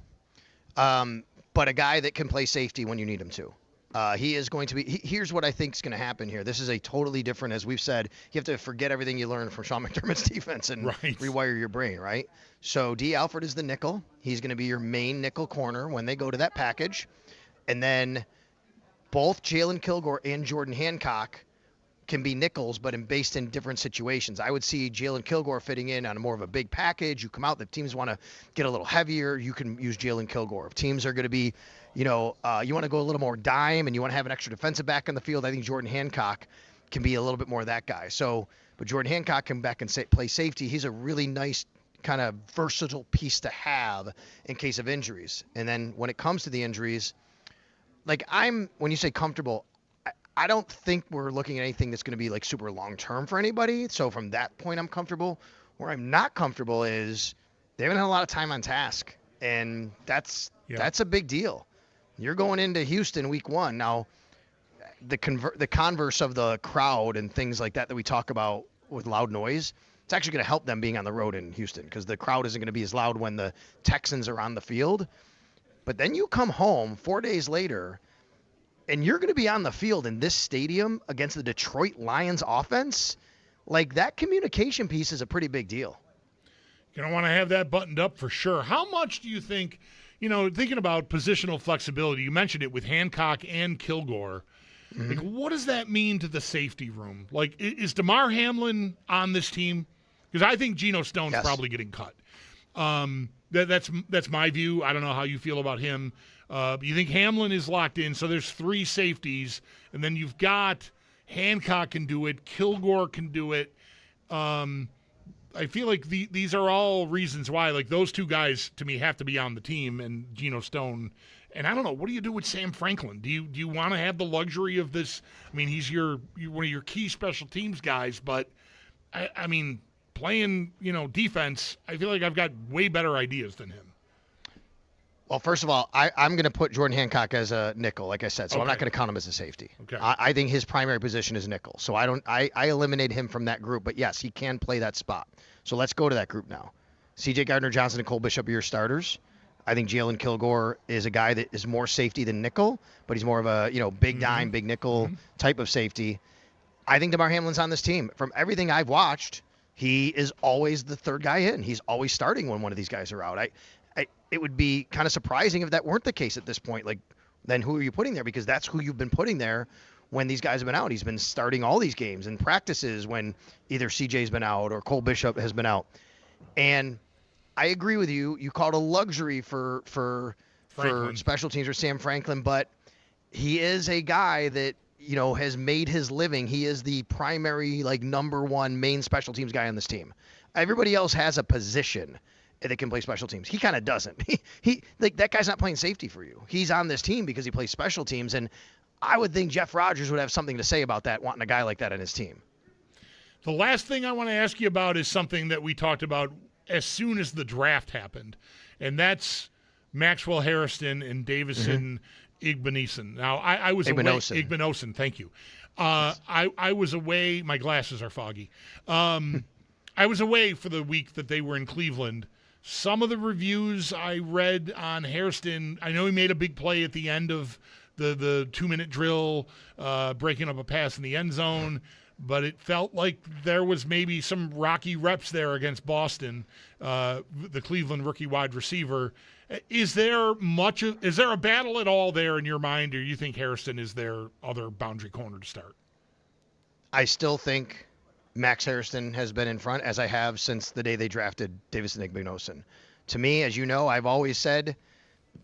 but a guy that can play safety when you need him to. He is going to be – here's what I think is going to happen here. This is a totally different – as we've said, you have to forget everything you learned from Sean McDermott's defense and rewire your brain, right? So D. Alford is the nickel. He's going to be your main nickel corner when they go to that package. And then both Jalen Kilgore and Jordan Hancock can be nickels, but based in different situations. I would see Jalen Kilgore fitting in on a more of a big package. You come out, the teams want to get a little heavier, you can use Jalen Kilgore. If teams are going to be, you want to go a little more dime and you want to have an extra defensive back in the field, I think Jordan Hancock can be a little bit more of that guy. So, but Jordan Hancock can back and play safety. He's a really nice kind of versatile piece to have in case of injuries. And then when it comes to the injuries, when you say comfortable, I don't think we're looking at anything that's going to be like super long term for anybody. So from that point, I'm comfortable. Where I'm not comfortable is they haven't had a lot of time on task, and that's a big deal. You're going into Houston week 1 now. The converse of the crowd and things like that we talk about with loud noise, it's actually going to help them being on the road in Houston because the crowd isn't going to be as loud when the Texans are on the field. But then you come home 4 days later. And you're going to be on the field in this stadium against the Detroit Lions offense. Like, that communication piece is a pretty big deal. You're going to want to have that buttoned up for sure. How much do you think, thinking about positional flexibility, you mentioned it with Hancock and Kilgore. Mm-hmm. Like, what does that mean to the safety room? Like, is DeMar Hamlin on this team? Because I think Geno Stone's probably getting cut. That's my view. I don't know how you feel about him. You think Hamlin is locked in, so there's 3 safeties, and then you've got Hancock can do it, Kilgore can do it. I feel like these are all reasons why, like, those 2 guys to me have to be on the team, and Geno Stone. And I don't know, what do you do with Sam Franklin? Do you want to have the luxury of this? I mean, he's one of your key special teams guys, but I mean, playing defense, I feel like I've got way better ideas than him. Well, first of all, I'm going to put Jordan Hancock as a nickel, like I said, so I'm not going to count him as a safety. Okay. I think his primary position is nickel, so I eliminate him from that group. But yes, he can play that spot. So let's go to that group now. C.J. Gardner-Johnson and Cole Bishop are your starters. I think Jalen Kilgore is a guy that is more safety than nickel, but he's more of a big dime, big nickel type of safety. I think DeMar Hamlin's on this team. From everything I've watched, he is always the third guy in. He's always starting when one of these guys are out. It would be kind of surprising if that weren't the case at this point. Like, then who are you putting there? Because that's who you've been putting there when these guys have been out. He's been starting all these games and practices when either CJ's been out or Cole Bishop has been out. And I agree with you. You called a luxury for special teams or Sam Franklin, but he is a guy that, has made his living. He is the primary, number 1 main special teams guy on this team. Everybody else has a position that can play special teams. He kind of doesn't. He that guy's not playing safety for you. He's on this team because he plays special teams, and I would think Jeff Rodgers would have something to say about that, wanting a guy like that on his team. The last thing I want to ask you about is something that we talked about as soon as the draft happened, and that's Maxwell Harrison and Davison Igbenogson. Now, I was away. Igbenogson, thank you. I was away. My glasses are foggy. I was away for the week that they were in Cleveland. Some of the reviews I read on Hairston, I know he made a big play at the end of the 2-minute drill, breaking up a pass in the end zone, but it felt like there was maybe some rocky reps there against Boston, the Cleveland rookie wide receiver. Is there a battle at all there in your mind, or you think Harrison is their other boundary corner to start? I still think Max Harrison has been in front, as I have since the day they drafted Davison Igbinosun. To me, as you know, I've always said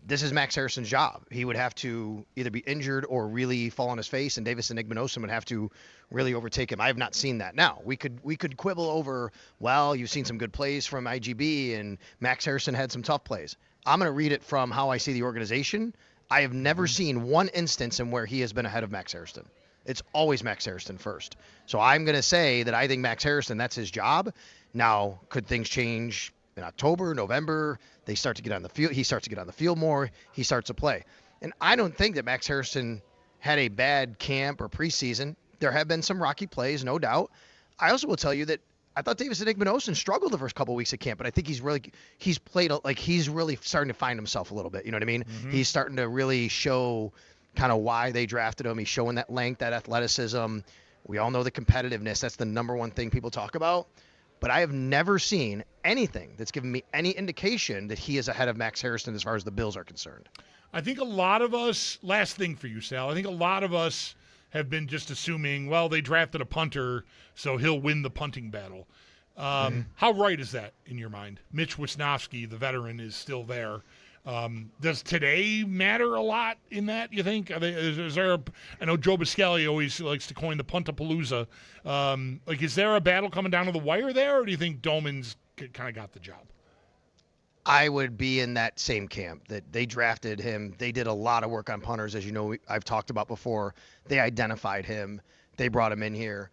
this is Max Harrison's job. He would have to either be injured or really fall on his face, and Davison Igbinosun would have to really overtake him. I have not seen that. Now, we could quibble over, well, you've seen some good plays from IGB, and Max Harrison had some tough plays. I'm going to read it from how I see the organization. I have never seen one instance in where he has been ahead of Max Harrison. It's always Max Harrison first. So I'm going to say that I think Max Harrison, that's his job. Now, could things change in October, November? They start to get on the field. He starts to get on the field more. He starts to play. And I don't think that Max Harrison had a bad camp or preseason. There have been some rocky plays, no doubt. I also will tell you that I thought Davison Igbinosun struggled the first couple of weeks of camp, but I think he's really starting to find himself a little bit. You know what I mean? Mm-hmm. He's starting to really show kind of why they drafted him. He's showing that length, that athleticism. We all know the competitiveness. That's the number one thing people talk about. But I have never seen anything that's given me any indication that he is ahead of Max Harrison as far as the Bills are concerned. I think a lot of us, last thing for you, Sal, I think a lot of us have been just assuming, well, they drafted a punter, so he'll win the punting battle. How right is that in your mind? Mitch Wisnowski, the veteran, is still there. Does today matter a lot in that, you think? Is there I know Joe Biscaglia always likes to coin the Puntapalooza. Is there a battle coming down to the wire there, or do you think Doman's kind of got the job? I would be in that same camp that they drafted him. They did a lot of work on punters, as you know, I've talked about before. They identified him. They brought him in here.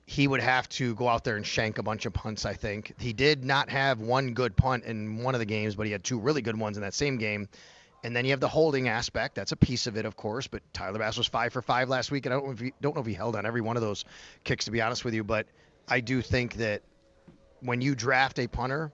He would have to go out there and shank a bunch of punts, I think. He did not have one good punt in one of the games, but he had two really good ones in that same game. And then you have the holding aspect. That's a piece of it, of course. But Tyler Bass was 5 for 5 last week, and I don't know if he held on every one of those kicks, to be honest with you. But I do think that when you draft a punter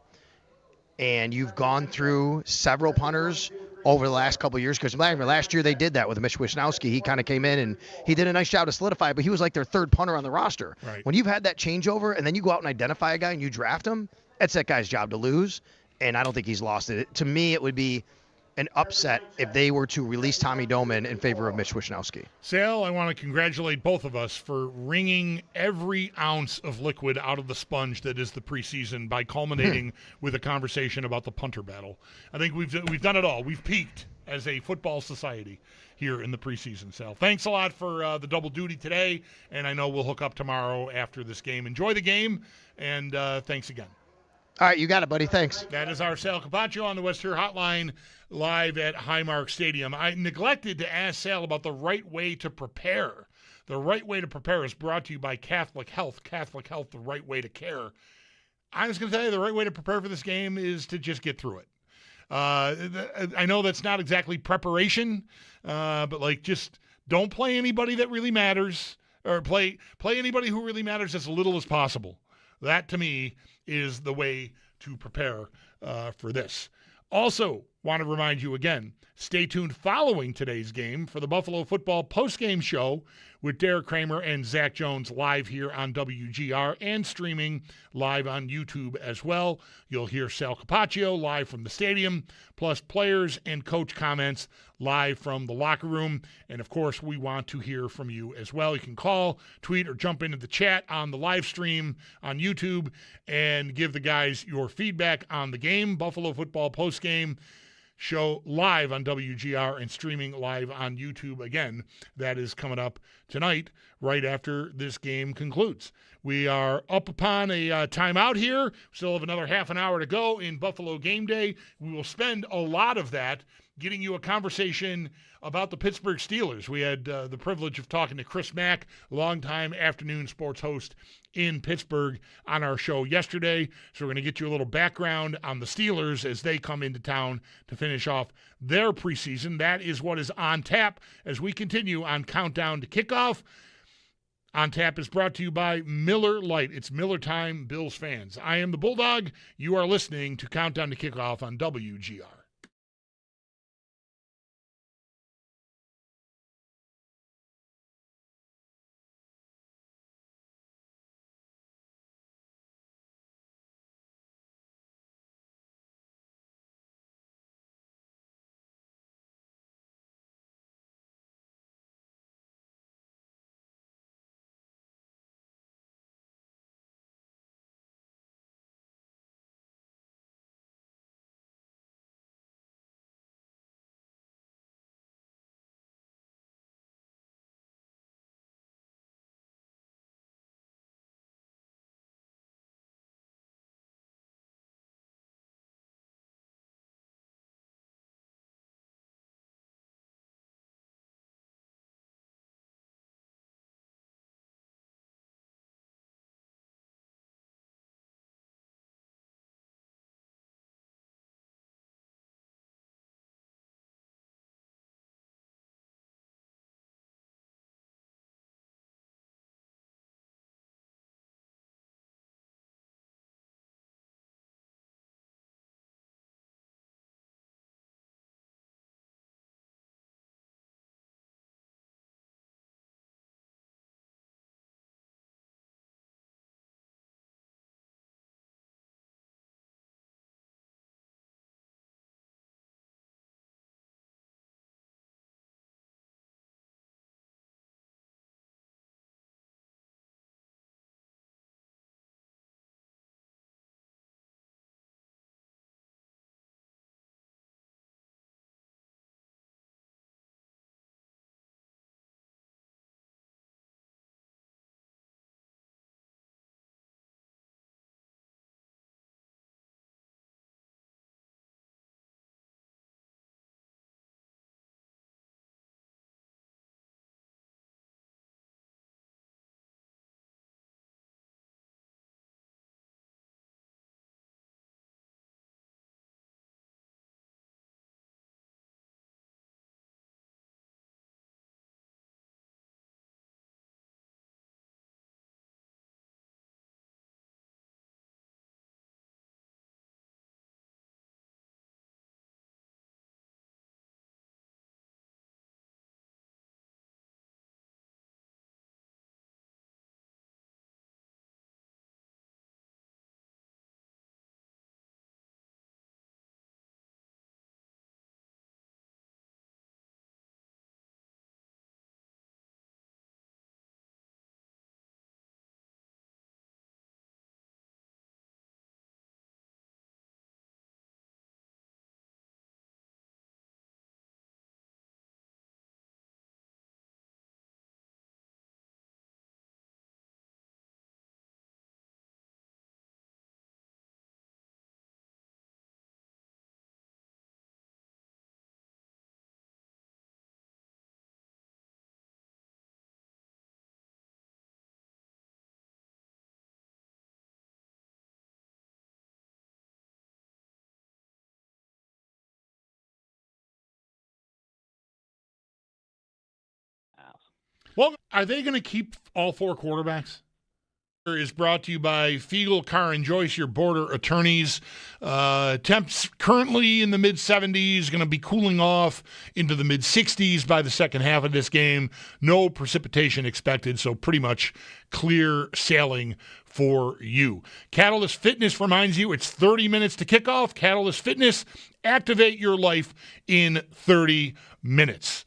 and you've gone through several punters over the last couple of years, because last year they did that with Mitch Wisnowski. He kind of came in and he did a nice job to solidify, but he was like their third punter on the roster. Right. When you've had that changeover and then you go out and identify a guy and you draft him, it's that guy's job to lose, and I don't think he's lost it. To me, it would be an upset if they were to release Tommy Doman in favor of Mitch Wisnowski. Sal, I want to congratulate both of us for wringing every ounce of liquid out of the sponge that is the preseason by culminating with a conversation about the punter battle. I think we've done it all. We've peaked as a football society here in the preseason, Sal. Thanks a lot for the double duty today, and I know we'll hook up tomorrow after this game. Enjoy the game, and thanks again. All right, you got it, buddy. Thanks. That is our Sal Capaccio on the West Here Hotline live at Highmark Stadium. I neglected to ask Sal about the right way to prepare. The right way to prepare is brought to you by Catholic Health. Catholic Health, the right way to care. I was going to tell you the right way to prepare for this game is to just get through it. I know that's not exactly preparation, but just don't play anybody that really matters, or play anybody who really matters as little as possible. That, to me, is the way to prepare for this. Also, want to remind you again, stay tuned following today's game for the Buffalo Football postgame show with Derek Kramer and Zach Jones live here on WGR and streaming live on YouTube as well. You'll hear Sal Capaccio live from the stadium, plus players and coach comments live from the locker room. And, of course, we want to hear from you as well. You can call, tweet, or jump into the chat on the live stream on YouTube and give the guys your feedback on the game. Buffalo Football postgame show live on WGR and streaming live on YouTube. Again, that is coming up tonight right after this game concludes. We are up upon a timeout here. Still have another half an hour to go in Buffalo Game Day. We will spend a lot of that getting you a conversation about the Pittsburgh Steelers. We had the privilege of talking to Chris Mack, longtime afternoon sports host in Pittsburgh, on our show yesterday. So we're going to get you a little background on the Steelers as they come into town to finish off their preseason. That is what is on tap as we continue on Countdown to Kickoff. On Tap is brought to you by Miller Lite. It's Miller time, Bills fans. I am the Bulldog. You are listening to Countdown to Kickoff on WGR. Well, are they going to keep all four quarterbacks? Is brought to you by Fiegel, Carr, and Joyce, your border attorneys. Temps currently in the mid-70s, going to be cooling off into the mid-60s by the second half of this game. No precipitation expected, so pretty much clear sailing for you. Catalyst Fitness reminds you it's 30 minutes to kickoff. Catalyst Fitness, activate your life in 30 minutes.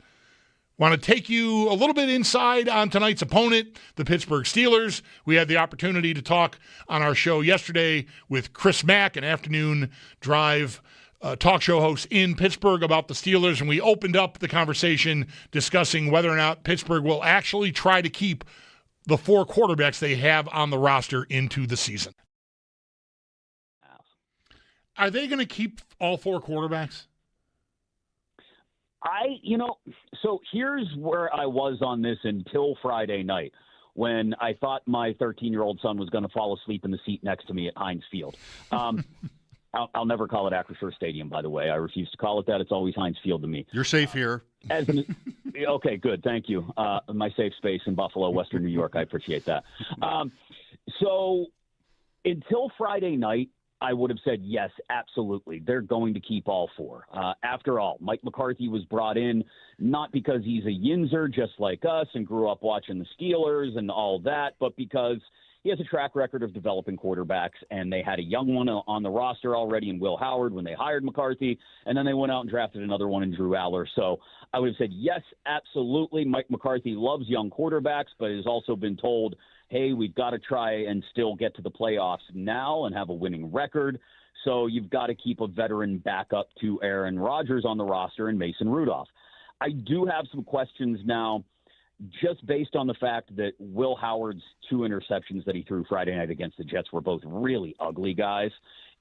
Want to take you a little bit inside on tonight's opponent, the Pittsburgh Steelers. We had the opportunity to talk on our show yesterday with Chris Mack, an afternoon drive talk show host in Pittsburgh, about the Steelers, and we opened up the conversation discussing whether or not Pittsburgh will actually try to keep the four quarterbacks they have on the roster into the season. Are they going to keep all four quarterbacks? So here's where I was on this until Friday night when I thought my 13-year-old son was going to fall asleep in the seat next to me at Heinz Field. I'll never call it Acrisure Stadium, by the way. I refuse to call it that. It's always Heinz Field to me. You're safe here. Okay, good. Thank you. My safe space in Buffalo, Western New York. I appreciate that. So until Friday night, I would have said, yes, absolutely. They're going to keep all four. After all, Mike McCarthy was brought in not because he's a Yinzer just like us and grew up watching the Steelers and all that, but because he has a track record of developing quarterbacks, and they had a young one on the roster already in Will Howard when they hired McCarthy, and then they went out and drafted another one in Drew Aller. So I would have said, yes, absolutely. Mike McCarthy loves young quarterbacks, but has also been told, hey, we've got to try and still get to the playoffs now and have a winning record. So you've got to keep a veteran backup to Aaron Rodgers on the roster and Mason Rudolph. I do have some questions now, just based on the fact that Will Howard's two interceptions that he threw Friday night against the Jets were both really ugly, guys.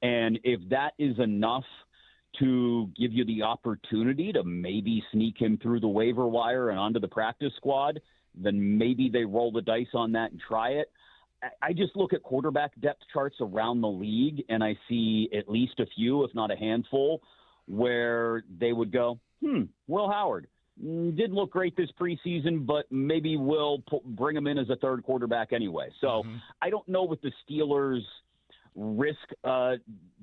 And if that is enough to give you the opportunity to maybe sneak him through the waiver wire and onto the practice squad, then maybe they roll the dice on that and try it. I just look at quarterback depth charts around the league, and I see at least a few, if not a handful, where they would go, Will Howard didn't look great this preseason, but maybe we'll bring him in as a third quarterback anyway. So I don't know what the Steelers' risk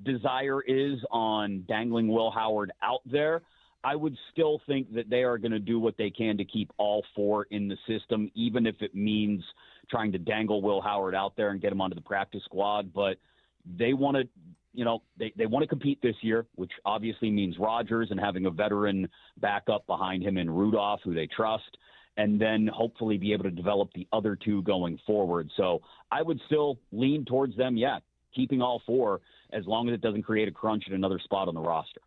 desire is on dangling Will Howard out there. I would still think that they are going to do what they can to keep all four in the system, even if it means trying to dangle Will Howard out there and get him onto the practice squad. But they want to, they want to compete this year, which obviously means Rodgers and having a veteran backup behind him in Rudolph, who they trust, and then hopefully be able to develop the other two going forward. So I would still lean towards them, keeping all four, as long as it doesn't create a crunch at another spot on the roster.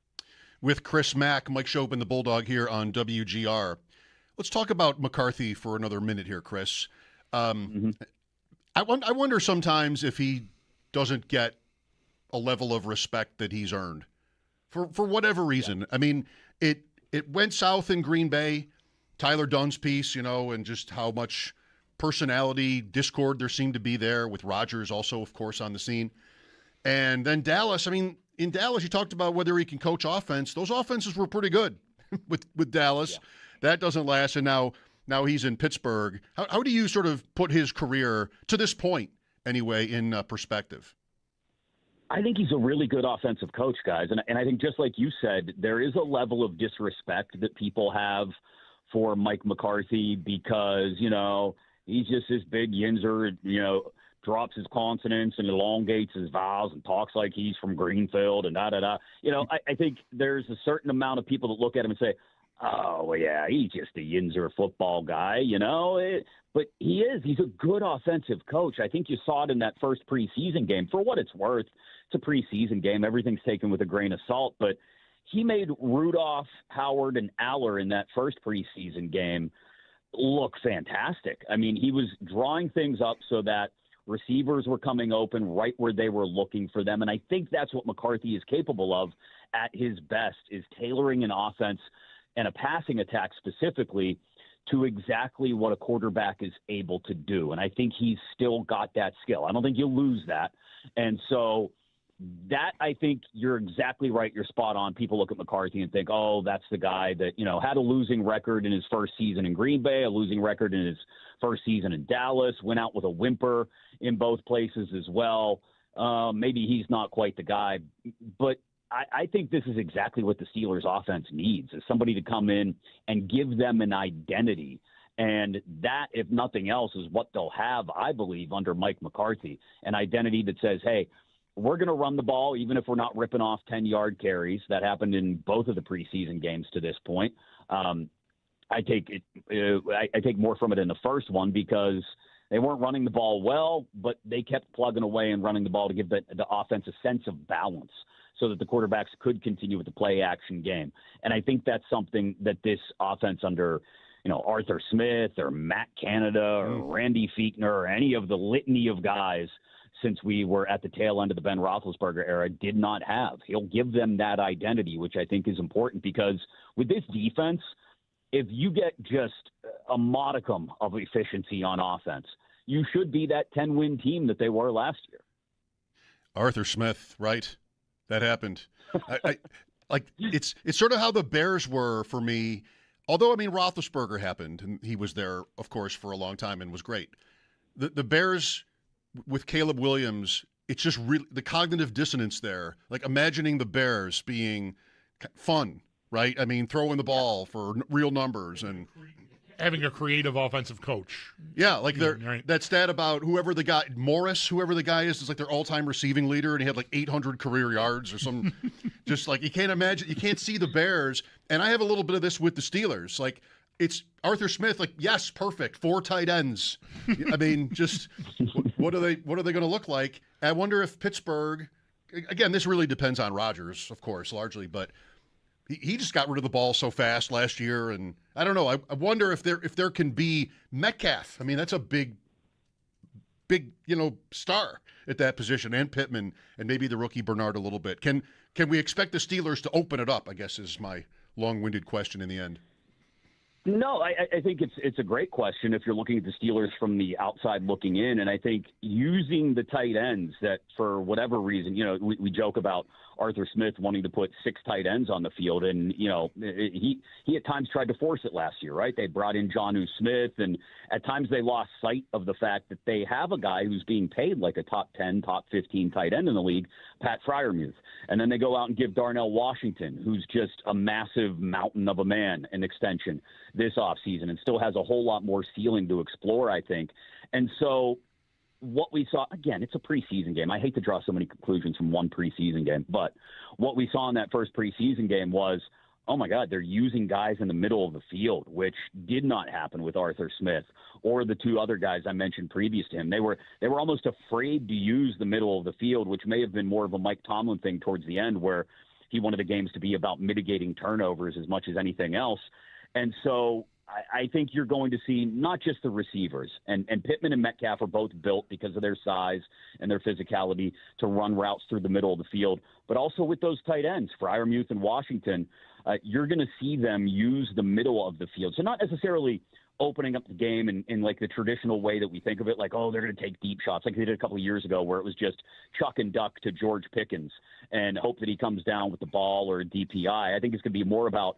With Chris Mack, Mike Schopp, and the Bulldog here on WGR. Let's talk about McCarthy for another minute here, Chris. I wonder sometimes if he doesn't get a level of respect that he's earned for whatever reason. I mean, it went south in Green Bay, Tyler Dunn's piece, and just how much personality discord there seemed to be there with Rodgers also, of course, on the scene. And then Dallas, in Dallas, you talked about whether he can coach offense. Those offenses were pretty good with Dallas. Yeah. That doesn't last, and now he's in Pittsburgh. How do you sort of put his career, to this point anyway, in perspective? I think he's a really good offensive coach, guys. And I think just like you said, there is a level of disrespect that people have for Mike McCarthy because, he's just this big Yinzer, drops his consonants and elongates his vowels and talks like he's from Greenfield and da-da-da. I think there's a certain amount of people that look at him and say, oh, well, yeah, he's just a Yinzer football guy, but he is. He's a good offensive coach. I think you saw it in that first preseason game. For what it's worth, it's a preseason game. Everything's taken with a grain of salt, but he made Rudolph, Howard, and Aller in that first preseason game look fantastic. I mean, he was drawing things up so that receivers were coming open right where they were looking for them. And I think that's what McCarthy is capable of at his best, is tailoring an offense and a passing attack specifically to exactly what a quarterback is able to do. And I think he's still got that skill. I don't think you'll lose that. And so that, I think you're exactly right. You're spot on. People look at McCarthy and think, oh, that's the guy that, had a losing record in his first season in Green Bay, a losing record in his first season in Dallas, went out with a whimper in both places as well. Maybe he's not quite the guy, but I think this is exactly what the Steelers offense needs, is somebody to come in and give them an identity. And that, if nothing else, is what they'll have, I believe, under Mike McCarthy, an identity that says, hey, we're going to run the ball even if we're not ripping off 10-yard carries. That happened in both of the preseason games to this point. I take more from it in the first one because they weren't running the ball well, but they kept plugging away and running the ball to give the offense a sense of balance so that the quarterbacks could continue with the play-action game. And I think that's something that this offense under Arthur Smith or Matt Canada or Randy Fichtner or any of the litany of guys since we were at the tail end of the Ben Roethlisberger era did not have. He'll give them that identity, which I think is important because with this defense, if you get just a modicum of efficiency on offense, you should be that 10-win team that they were last year. Arthur Smith, right? That happened. It's sort of how the Bears were for me. Although, Roethlisberger happened, and he was there, of course, for a long time and was great. The Bears with Caleb Williams, it's just really the cognitive dissonance there. Like imagining the Bears being fun, right? Throwing the ball for real numbers and having a creative offensive coach. Yeah, like that stat about whoever the guy is like their all-time receiving leader, and he had like 800 career yards or some. Just like you can't see the Bears. And I have a little bit of this with the Steelers. Like it's Arthur Smith. Like yes, perfect, 4 tight ends. Just what are they going to look like? I wonder if Pittsburgh. Again, this really depends on Rodgers, of course, largely, but. He just got rid of the ball so fast last year, and I don't know. I wonder if there can be Metcalf. That's a big star at that position, and Pittman, and maybe the rookie Bernard a little bit. Can we expect the Steelers to open it up? I guess is my long-winded question in the end. No, I think it's a great question if you're looking at the Steelers from the outside looking in, and I think using the tight ends that for whatever reason, we joke about Arthur Smith wanting to put 6 tight ends on the field, and he at times tried to force it last year, right? They brought in Jonnu Smith, and at times they lost sight of the fact that they have a guy who's being paid like a top 10, top 15 tight end in the league, Pat Freiermuth, and then they go out and give Darnell Washington, who's just a massive mountain of a man, an extension this offseason and still has a whole lot more ceiling to explore, I think. And so what we saw, again, it's a preseason game. I hate to draw so many conclusions from one preseason game, but what we saw in that first preseason game was, oh my God, they're using guys in the middle of the field, which did not happen with Arthur Smith or the 2 other guys I mentioned previous to him. They were almost afraid to use the middle of the field, which may have been more of a Mike Tomlin thing towards the end where he wanted the games to be about mitigating turnovers as much as anything else. And so I think you're going to see not just the receivers, and Pittman and Metcalf are both built because of their size and their physicality to run routes through the middle of the field, but also with those tight ends, Freiermuth and Washington, you're going to see them use the middle of the field. So not necessarily opening up the game in like the traditional way that we think of it, like, oh, they're going to take deep shots like they did a couple of years ago where it was just chuck and duck to George Pickens and hope that he comes down with the ball or a DPI. I think it's going to be more about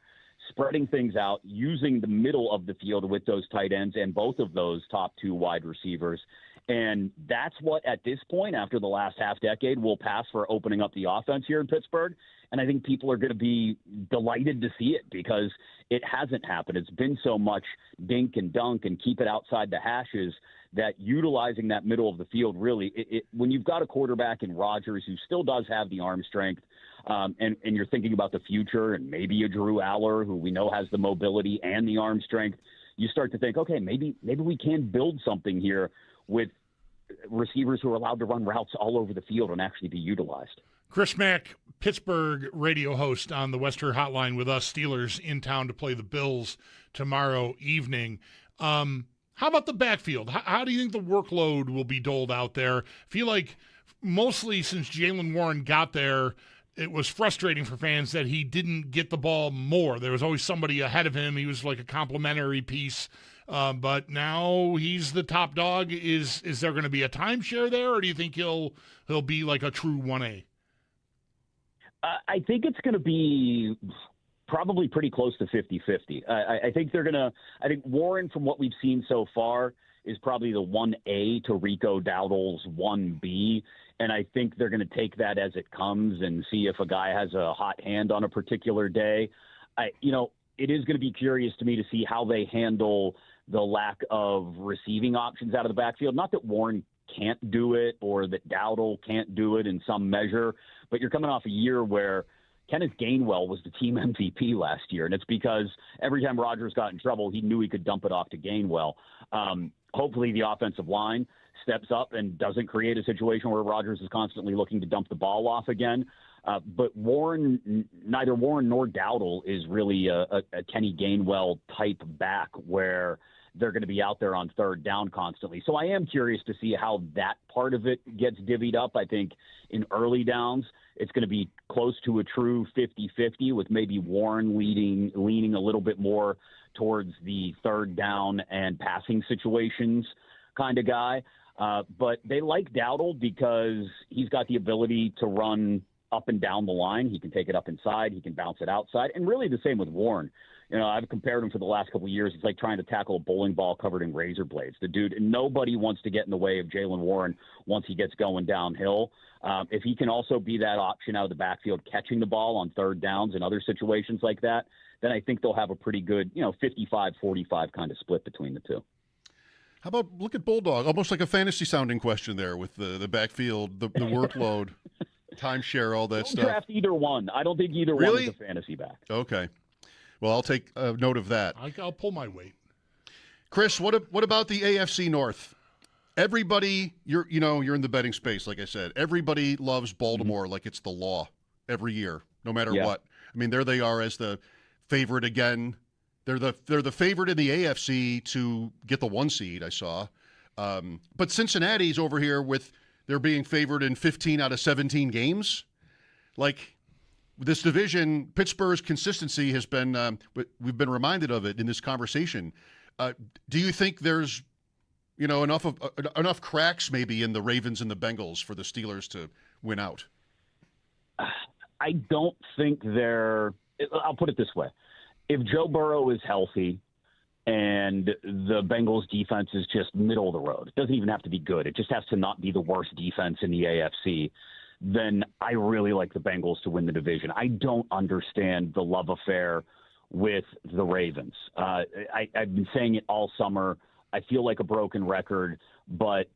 spreading things out, using the middle of the field with those tight ends and both of those top 2 wide receivers. And that's what, at this point, after the last half decade, will pass for opening up the offense here in Pittsburgh. And I think people are going to be delighted to see it because it hasn't happened. It's been so much dink and dunk and keep it outside the hashes that utilizing that middle of the field really, when you've got a quarterback in Rodgers who still does have the arm strength, and you're thinking about the future and maybe a Drew Aller who we know has the mobility and the arm strength, you start to think, okay, maybe we can build something here with receivers who are allowed to run routes all over the field and actually be utilized. Chris Mack, Pittsburgh radio host on the Western Hotline with us, Steelers in town to play the Bills tomorrow evening. How about the backfield? How do you think the workload will be doled out there? I feel like mostly since Jaylen Warren got there, it was frustrating for fans that he didn't get the ball more. There was always somebody ahead of him. He was like a complimentary piece. But now he's the top dog. Is there going to be a timeshare there, or do you think he'll be like a true 1A? I think it's going to be probably pretty close to 50-50. I think I think Warren, from what we've seen so far, is probably the 1A to Rico Dowdle's 1B. And I think they're going to take that as it comes and see if a guy has a hot hand on a particular day. It is going to be curious to me to see how they handle the lack of receiving options out of the backfield. Not that Warren can't do it or that Dowdle can't do it in some measure, but you're coming off a year where Kenneth Gainwell was the team MVP last year, and it's because every time Rodgers got in trouble, he knew he could dump it off to Gainwell. Hopefully the offensive line steps up and doesn't create a situation where Rodgers is constantly looking to dump the ball off again. But neither Warren nor Dowdle is really a Kenny Gainwell type back where they're going to be out there on third down constantly. So I am curious to see how that part of it gets divvied up. I think in early downs, it's going to be close to a true 50-50 with maybe Warren leaning a little bit more towards the third down and passing situations kind of guy. But they like Dowdle because he's got the ability to run up and down the line. He can take it up inside. He can bounce it outside. And really the same with Warren. I've compared him for the last couple of years. He's like trying to tackle a bowling ball covered in razor blades. The dude, nobody wants to get in the way of Jaylen Warren once he gets going downhill. If he can also be that option out of the backfield, catching the ball on third downs and other situations like that, then I think they'll have a pretty good, 55-45 kind of split between the two. How about look at Bulldog? Almost like a fantasy sounding question there with the backfield, the workload, timeshare, all that stuff. Draft either one. I don't think either one is a fantasy back. Okay. Well, I'll take note of that. I'll pull my weight. Chris, what about the AFC North? Everybody, you're in the betting space, like I said. Everybody loves Baltimore like it's the law every year, no matter what. I mean, there they are as the favorite again. They're the favorite in the AFC to get the 1 seed, I saw. But Cincinnati's over here with they're being favored in 15 out of 17 games. Like this division, Pittsburgh's consistency has been we've been reminded of it in this conversation. Do you think there's enough cracks maybe in the Ravens and the Bengals for the Steelers to win out? I don't think I'll put it this way. If Joe Burrow is healthy and the Bengals defense is just middle of the road, it doesn't even have to be good. It just has to not be the worst defense in the AFC. Then I really like the Bengals to win the division. I don't understand the love affair with the Ravens. I've been saying it all summer. I feel like a broken record, but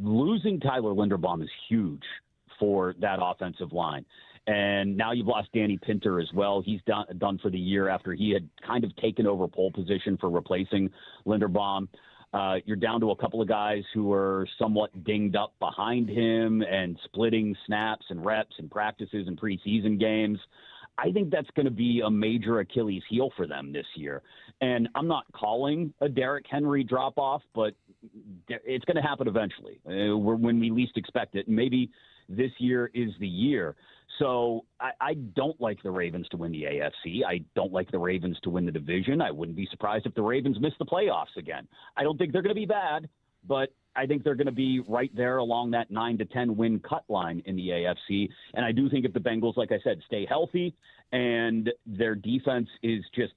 losing Tyler Linderbaum is huge for that offensive line. And now you've lost Danny Pinter as well. He's done for the year after he had kind of taken over pole position for replacing Linderbaum. You're down to a couple of guys who are somewhat dinged up behind him and splitting snaps and reps and practices and preseason games. I think that's going to be a major Achilles heel for them this year. And I'm not calling a Derrick Henry drop-off, but it's going to happen eventually when we least expect it. Maybe this year is the year. So I don't like the Ravens to win the AFC. I don't like the Ravens to win the division. I wouldn't be surprised if the Ravens miss the playoffs again. I don't think they're going to be bad, but I think they're going to be right there along that 9 to 10 win cut line in the AFC. And I do think if the Bengals, like I said, stay healthy and their defense is just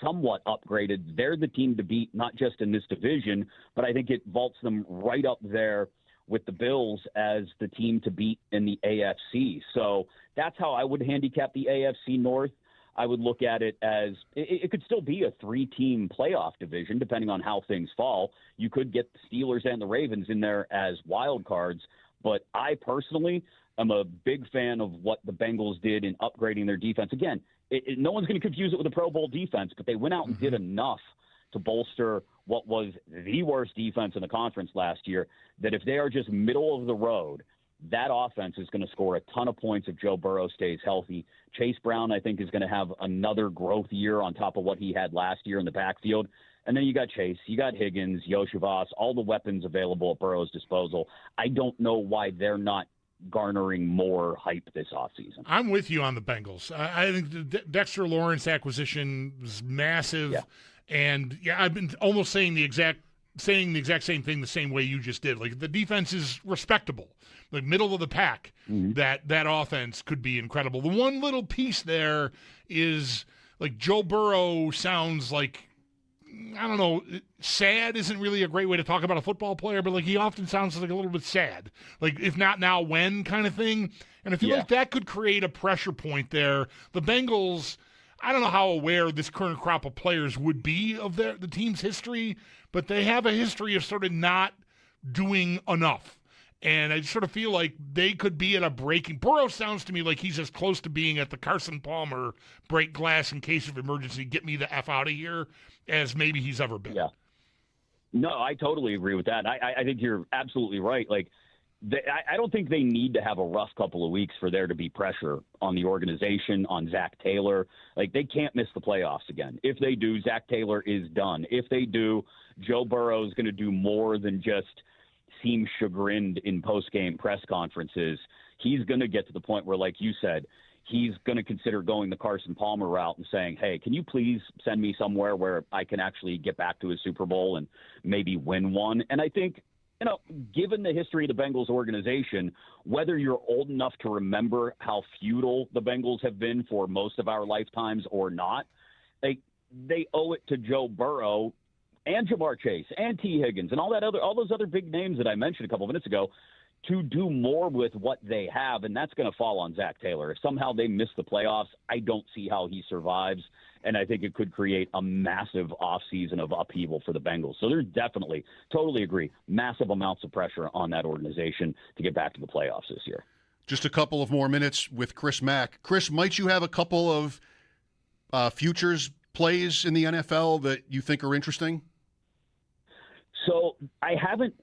somewhat upgraded, they're the team to beat, not just in this division, but I think it vaults them right up there with the Bills as the team to beat in the AFC. So that's how I would handicap the AFC North. I would look at it as it could still be a 3-team playoff division, depending on how things fall. You could get the Steelers and the Ravens in there as wild cards, but I personally am a big fan of what the Bengals did in upgrading their defense. Again, no one's going to confuse it with a Pro Bowl defense, but they went out and did enough to bolster what was the worst defense in the conference last year, that if they are just middle of the road, that offense is going to score a ton of points if Joe Burrow stays healthy. Chase Brown, I think, is going to have another growth year on top of what he had last year in the backfield. And then you got Chase, you got Higgins, Yoshivas, all the weapons available at Burrow's disposal. I don't know why they're not garnering more hype this offseason. I'm with you on the Bengals. I think the Dexter Lawrence acquisition was massive. Yeah. And, I've been almost saying the exact saying the exact same thing the same way you just did. Like, the defense is respectable, like middle of the pack. That offense could be incredible. The one little piece there is, like, Joe Burrow sounds like, I don't know, sad isn't really a great way to talk about a football player, but like he often sounds like a little bit sad. Like, if not now, when kind of thing. And I feel like that could create a pressure point there. The Bengals, I don't know how aware this current crop of players would be of the team's history, but they have a history of sort of not doing enough. And I sort of feel like they could be at a breaking. Burrow sounds to me like he's as close to being at the Carson Palmer break glass in case of emergency, get me the F out of here, as maybe he's ever been. Yeah. No, I totally agree with that. I think you're absolutely right. Like, I don't think they need to have a rough couple of weeks for there to be pressure on the organization, on Zach Taylor. Like, they can't miss the playoffs again. If they do, Zach Taylor is done. If they do, Joe Burrow is going to do more than just seem chagrined in post-game press conferences. He's going to get to the point where, like you said, he's going to consider going the Carson Palmer route and saying, hey, can you please send me somewhere where I can actually get back to a Super Bowl and maybe win one? And I think, you know, given the history of the Bengals organization, whether you're old enough to remember how feudal the Bengals have been for most of our lifetimes or not, they owe it to Joe Burrow and Jamar Chase and T. Higgins and all those other big names that I mentioned a couple of minutes ago to do more with what they have, and that's going to fall on Zach Taylor. If somehow they miss the playoffs, I don't see how he survives, and I think it could create a massive offseason of upheaval for the Bengals. So there's definitely, totally agree, massive amounts of pressure on that organization to get back to the playoffs this year. Just a couple of more minutes with Chris Mack. Chris, might you have a couple of futures plays in the NFL that you think are interesting? So I haven't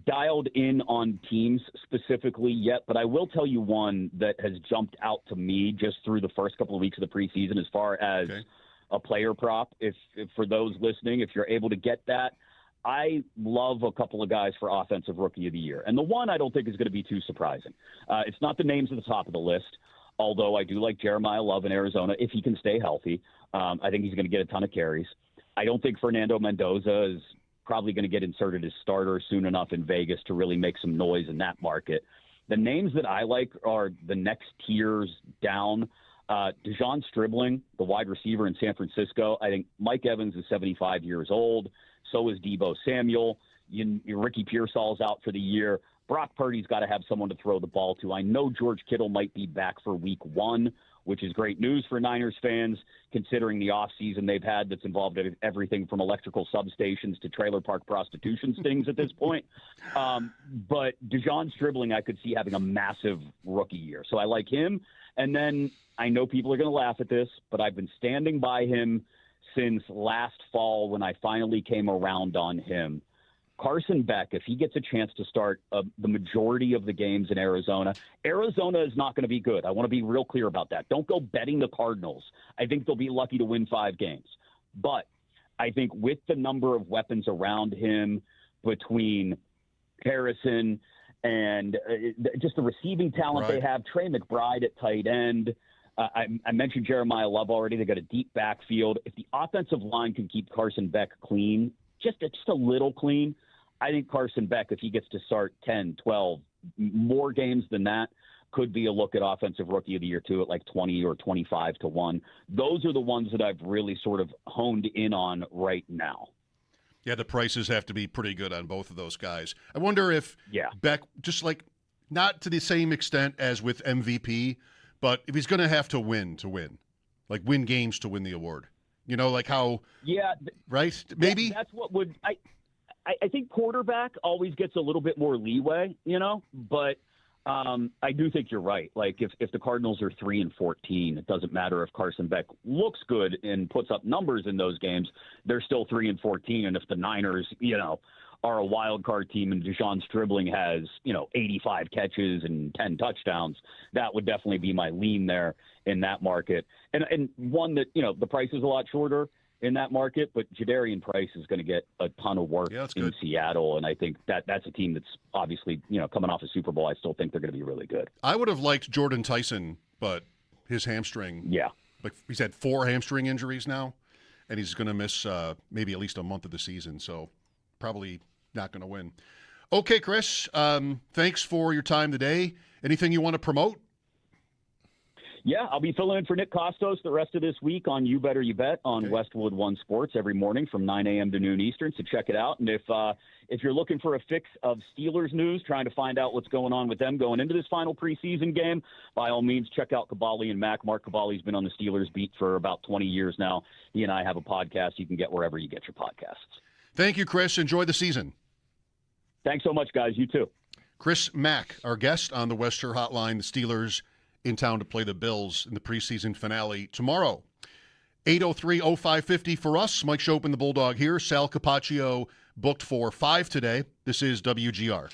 dialed in on teams specifically yet, but I will tell you one that has jumped out to me just through the first couple of weeks of the preseason as far as a player prop. If for those listening, if you're able to get that, I love a couple of guys for Offensive Rookie of the Year. And the one I don't think is going to be too surprising. It's not the names at the top of the list, although I do like Jeremiah Love in Arizona if he can stay healthy. I think he's going to get a ton of carries. I don't think Fernando Mendoza is probably going to get inserted as starter soon enough in Vegas to really make some noise in that market. The names that I like are the next tiers down. Dejon Stribling, the wide receiver in San Francisco. I think Mike Evans is 75 years old. So is Deebo Samuel. Ricky Pearsall's out for the year. Brock Purdy's got to have someone to throw the ball to. I know George Kittle might be back for week 1, which is great news for Niners fans, considering the offseason they've had that's involved everything from electrical substations to trailer park prostitution stings at this point. But Dejon Stribling, I could see having a massive rookie year. So I like him. And then I know people are going to laugh at this, but I've been standing by him since last fall when I finally came around on him. Carson Beck, if he gets a chance to start the majority of the games in Arizona, Arizona is not going to be good. I want to be real clear about that. Don't go betting the Cardinals. I think they'll be lucky to win 5 games. But I think with the number of weapons around him between Harrison and just the receiving talent they have, Trey McBride at tight end, I mentioned Jeremiah Love already. They got a deep backfield. If the offensive line can keep Carson Beck clean, just a little clean, I think Carson Beck, if he gets to start 10, 12, more games than that, could be a look at Offensive Rookie of the Year, too, at like 20 or 25 to 1. Those are the ones that I've really sort of honed in on right now. Yeah, the prices have to be pretty good on both of those guys. I wonder if Beck, just like not to the same extent as with MVP, but if he's going to have to win, like win games to win the award. You know, like how right? Maybe that's what would I think quarterback always gets a little bit more leeway, you know, but I do think you're right. Like if the Cardinals are 3-14, it doesn't matter if Carson Beck looks good and puts up numbers in those games. They're still 3-14, and if the Niners, you know, are a wild card team and Dejon Stribling has, 85 catches and 10 touchdowns, that would definitely be my lean there in that market. And one that, the price is a lot shorter in that market, but Jadarian Price is going to get a ton of work in Seattle, and I think that's a team that's obviously, coming off a Super Bowl. I still think they're going to be really good. I would have liked Jordan Tyson, but his hamstring, like he's had 4 hamstring injuries now, and he's going to miss maybe at least a month of the season. So probably not going to win. Okay, Chris, thanks for your time today. Anything you want to promote? Yeah, I'll be filling in for Nick Costos the rest of this week on You Better You Bet on Westwood One Sports every morning from 9 a.m. to noon Eastern, so check it out. And if you're looking for a fix of Steelers news, trying to find out what's going on with them going into this final preseason game, by all means, check out Caballi and Mac. Mark Caballi's been on the Steelers beat for about 20 years now. He and I have a podcast you can get wherever you get your podcasts. Thank you, Chris. Enjoy the season. Thanks so much, guys. You too. Chris Mack, our guest on the Western Hotline, the Steelers in town to play the Bills in the preseason finale tomorrow. 803-0550 for us. Mike Schopp and the Bulldog here. Sal Capaccio booked for 5 today. This is WGR.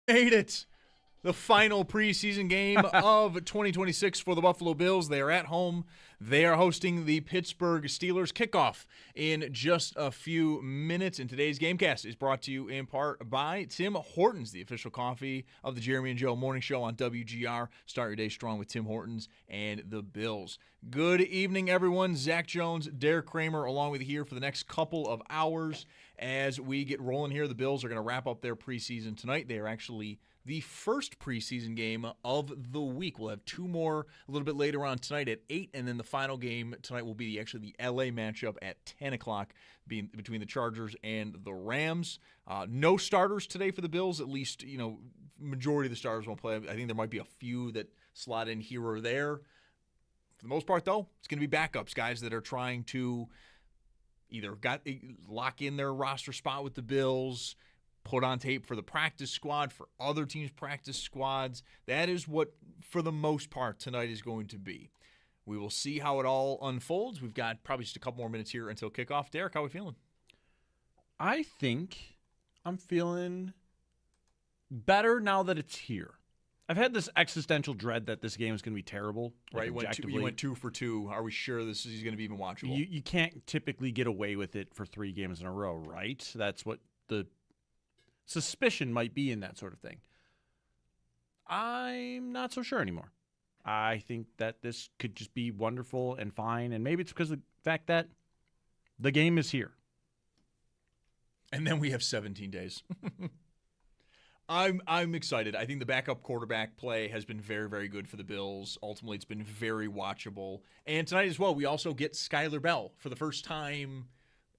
Made it. The final preseason game of 2026 for the Buffalo Bills. They are at home. They are hosting the Pittsburgh Steelers. Kickoff in just a few minutes. And today's Gamecast is brought to you in part by Tim Hortons, the official coffee of the Jeremy and Joe Morning Show on WGR. Start your day strong with Tim Hortons and the Bills. Good evening, everyone. Zach Jones, Derek Kramer, along with you here for the next couple of hours as we get rolling here. The Bills are going to wrap up their preseason tonight. They are actually the first preseason game of the week. We'll have two more a little bit later on tonight at 8, and then the final game tonight will be the LA matchup at 10 o'clock between the Chargers and the Rams. No starters today for the Bills, at least, majority of the starters won't play. I think there might be a few that slot in here or there. For the most part, though, it's going to be backups, guys that are trying to either lock in their roster spot with the Bills, put on tape for the practice squad, for other teams' practice squads. That is what, for the most part, tonight is going to be. We will see how it all unfolds. We've got probably just a couple more minutes here until kickoff. Derek, how are we feeling? I think I'm feeling better now that it's here. I've had this existential dread that this game is going to be terrible. Right, you went 2 for 2. Are we sure this is going to be even watchable? You can't typically get away with it for 3 games in a row, right? That's what the suspicion might be in that sort of thing. I'm not so sure anymore. I think that this could just be wonderful and fine, and maybe it's because of the fact that the game is here. And then we have 17 days. I'm excited. I think the backup quarterback play has been very, very good for the Bills. Ultimately, it's been very watchable. And tonight as well, we also get Skyler Bell for the first time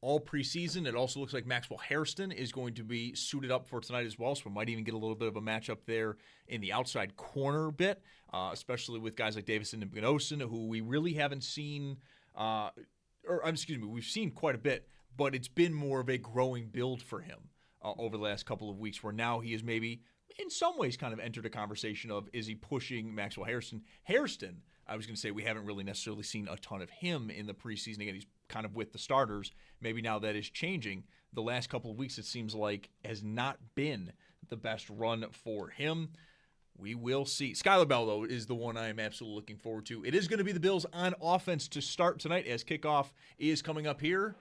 all preseason. It also looks like Maxwell Hairston is going to be suited up for tonight as well, so we might even get a little bit of a matchup there in the outside corner bit, especially with guys like Davison and Gnosin, who we really haven't seen, we've seen quite a bit, but it's been more of a growing build for him over the last couple of weeks, where now he has maybe in some ways kind of entered a conversation of, is he pushing Maxwell Hairston? Hairston, I was going to say, we haven't really necessarily seen a ton of him in the preseason. Again, he's kind of with the starters. Maybe now that is changing. The last couple of weeks, it seems like, has not been the best run for him. We will see. Skyler Bell, though, is the one I am absolutely looking forward to. It is going to be the Bills on offense to start tonight as kickoff is coming up here.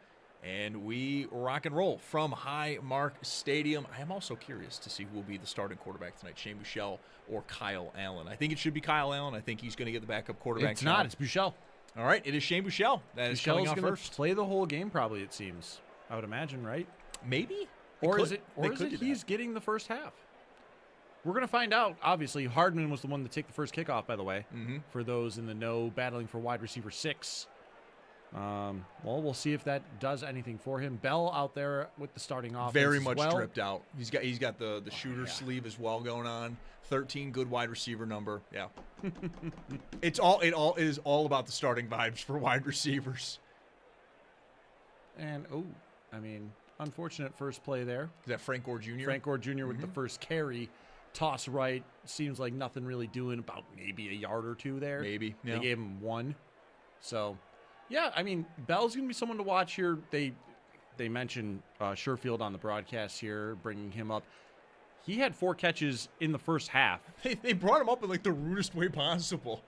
And we rock and roll from Highmark Stadium. I am also curious to see who will be the starting quarterback tonight, Shane Buechele or Kyle Allen. I think it should be Kyle Allen. I think he's going to get the backup quarterback. It's not. It's Buechele. All right, it is Shane Buechele. That is coming off first. Play the whole game, probably, it seems. I would imagine, right? Maybe. Or is it he's getting the first half? We're going to find out. Obviously, Hardman was the one to take the first kickoff, by the way, for those in the know battling for wide receiver 6. Well, we'll see if that does anything for him. Bell out there with the starting offense. Very much dripped out. He's got the shooter sleeve as well going on. 13, good wide receiver number. Yeah. It is all about the starting vibes for wide receivers. And unfortunate first play there. Is that Frank Gore Jr.? Frank Gore Jr. with the first carry. Toss right. Seems like nothing really doing, about maybe a yard or two there. Maybe. Yeah. They gave him 1. So, yeah, Bell's going to be someone to watch here. They mentioned Sherfield on the broadcast here, bringing him up. He had 4 catches in the first half. They brought him up in the rudest way possible.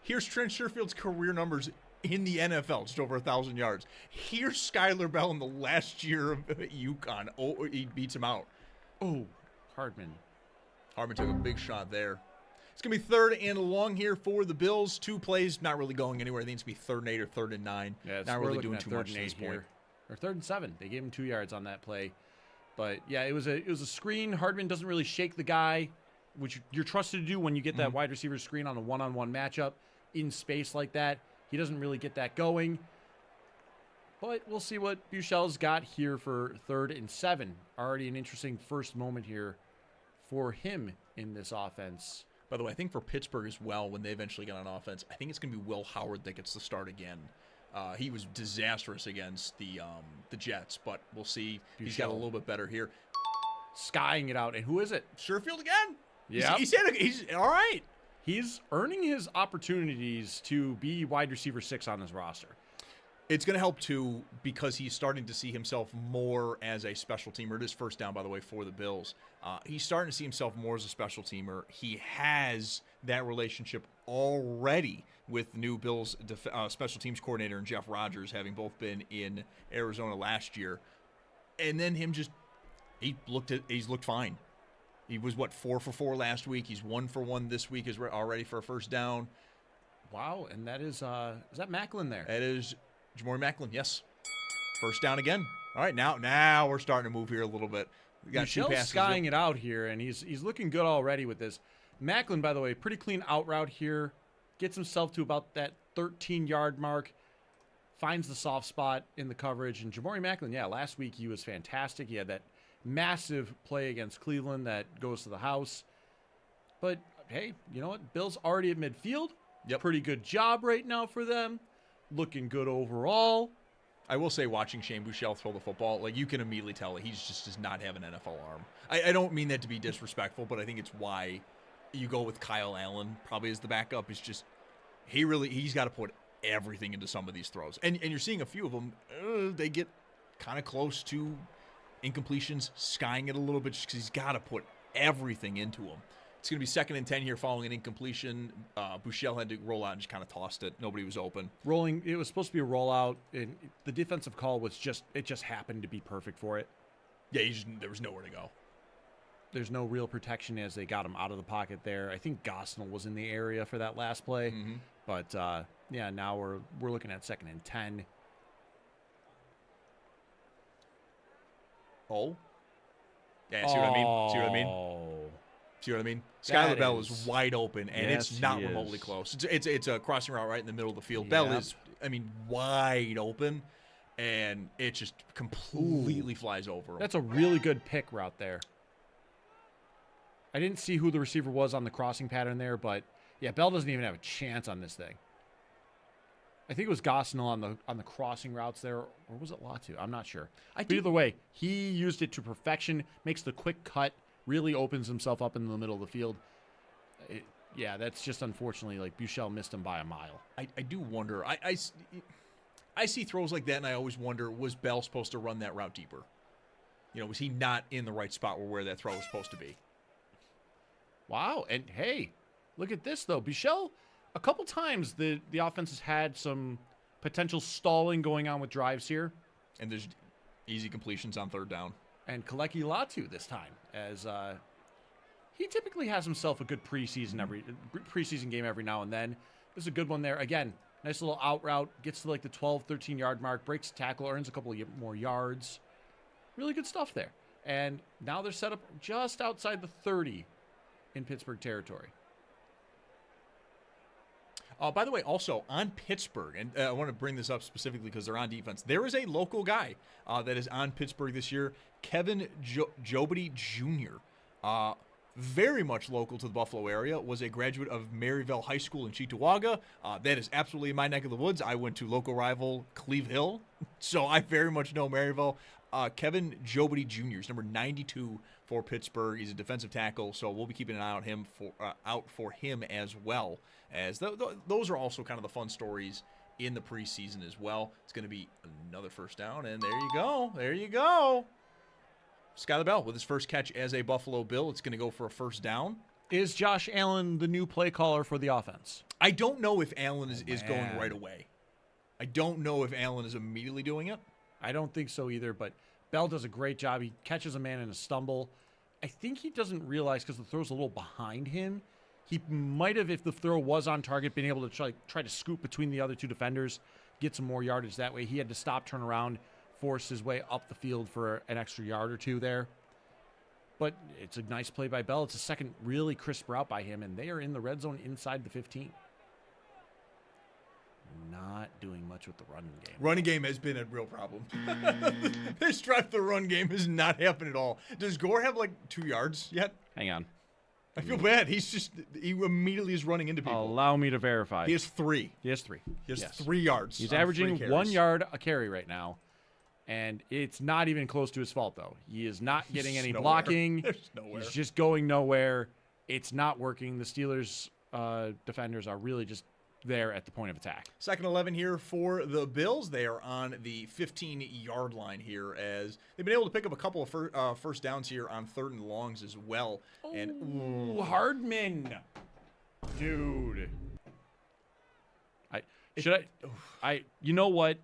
Here's Trent Sherfield's career numbers in the NFL, just over 1,000 yards. Here's Skyler Bell in the last year of UConn. Oh, he beats him out. Oh, Hardman took a big shot there. It's going to be 3rd and long here for the Bills. 2 plays, not really going anywhere. I think it's going to be 3rd and 8 or 3rd and 9. Yeah, not really doing too much at this point. Or 3rd and 7. They gave him 2 yards on that play. But, yeah, it was a screen. Hardman doesn't really shake the guy, which you're trusted to do when you get that wide receiver screen on a one-on-one matchup in space like that. He doesn't really get that going. But we'll see what Buechele's got here for 3rd and 7. Already an interesting first moment here for him in this offense. By the way, I think for Pittsburgh as well, when they eventually get on offense, I think it's going to be Will Howard that gets the start again. He was disastrous against the Jets, but we'll see. He's got a little bit better here. Skying it out. And who is it? Sherfield again. Yeah. He's all right. He's earning his opportunities to be wide receiver 6 on this roster. It's going to help, too, because he's starting to see himself more as a special teamer. It is first down, by the way, for the Bills. He's starting to see himself more as a special teamer. He has that relationship already with the new Bills special teams coordinator and Jeff Rodgers, having both been in Arizona last year. And then he's looked fine. He was, 4 for 4 last week. He's 1 for 1 this week, is already for a first down. Wow, and that is that Macklin there? That is Jamori Macklin, yes. First down again. All right, now we're starting to move here a little bit. We got two passes. Skying it out here, and he's looking good already with this. Macklin, by the way, pretty clean out route here. Gets himself to about that 13-yard mark. Finds the soft spot in the coverage. And Jamori Macklin, last week he was fantastic. He had that massive play against Cleveland that goes to the house. But, hey, you know what? Bill's already at midfield. Yep. Pretty good job right now for them. Looking good overall. I will say, watching Shane Buechele throw the football, you can immediately tell that he just does not have an NFL arm. I don't mean that to be disrespectful, but I think it's why you go with Kyle Allen probably as the backup. It's just he's got to put everything into some of these throws. And you're seeing a few of them, they get kind of close to incompletions, skying it a little bit just because he's got to put everything into them. It's going to be 2nd and 10 here following an incompletion. Buechele had to roll out and just kind of tossed it. Nobody was open. Rolling, it was supposed to be a rollout, and the defensive call was just happened to be perfect for it. Yeah, there was nowhere to go. There's no real protection as they got him out of the pocket there. I think Gosnell was in the area for that last play. Mm-hmm. But, now we're looking at 2nd and 10. Oh? Yeah, see what I mean? See what I mean? See what I mean? Skylar Bell is wide open, and it's not remotely close. It's a crossing route right in the middle of the field. Yep. Bell is, wide open, and it just completely flies over him. That's a really good pick route there. I didn't see who the receiver was on the crossing pattern there, but, Bell doesn't even have a chance on this thing. I think it was Gosnell on the crossing routes there, or was it Latu? I'm not sure. But either way, he used it to perfection, makes the quick cut, really opens himself up in the middle of the field. That's just unfortunately, Buechele missed him by a mile. I do wonder. I see throws like that, and I always wonder, was Bell supposed to run that route deeper? Was he not in the right spot where that throw was supposed to be? Wow, and hey, look at this, though. Buechele, a couple times the offense has had some potential stalling going on with drives here. And there's easy completions on 3rd down. And Kaleki Latu this time, as he typically has himself a good preseason game every now and then. This is a good one there. Again, nice little out route, gets to the 12, 13-yard mark, breaks tackle, earns a couple of more yards. Really good stuff there. And now they're set up just outside the 30 in Pittsburgh territory. By the way, also on Pittsburgh, and I want to bring this up specifically because they're on defense, there is a local guy that is on Pittsburgh this year, Kevin Jobity Jr., very much local to the Buffalo area, was a graduate of Maryville High School in Cheektowaga. That is absolutely my neck of the woods. I went to local rival Cleve Hill, so I very much know Maryville. Kevin Jobity Jr. is number 92 for Pittsburgh. He's a defensive tackle, so we'll be keeping an eye on him out for him as well. As those are also kind of the fun stories in the preseason as well. It's going to be another first down, and there you go. There you go. Skylar Bell with his first catch as a Buffalo Bill. It's going to go for a first down. Is Josh Allen the new play caller for the offense? I don't know if Allen is going right away. I don't know if Allen is immediately doing it. I don't think so either, but Bell does a great job. He catches a man in a stumble. I think he doesn't realize because the throw's a little behind him. He might have, if the throw was on target, been able to try to scoop between the other two defenders, get some more yardage that way. He had to stop, turn around, force his way up the field for an extra yard or two there. But it's a nice play by Bell. It's a second really crisp route by him, and they are in the red zone inside the 15. Not doing much with the running game. Running game has been a real problem. This drive the run game has not happened at all. Does Gore have 2 yards yet? Hang on. I feel bad. He immediately is running into people. Allow me to verify. He has 3. He has 3. He has 3 yards. He's averaging 1 yard a carry right now. And it's not even close to his fault, though. He is not getting any blocking. There's nowhere. He's just going nowhere. It's not working. The Steelers defenders are really just there at the point of attack. Second 11 here for the Bills. They are on the 15-yard line here as they've been able to pick up a couple of first downs here on 3rd and longs as well. Ooh, Hardman. Dude. You know what?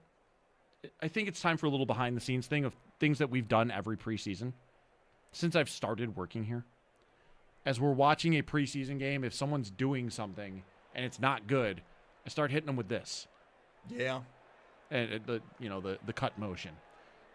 I think it's time for a little behind-the-scenes thing of things that we've done every preseason since I've started working here. As we're watching a preseason game, if someone's doing something and it's not good, I start hitting them with this. Yeah. And the cut motion.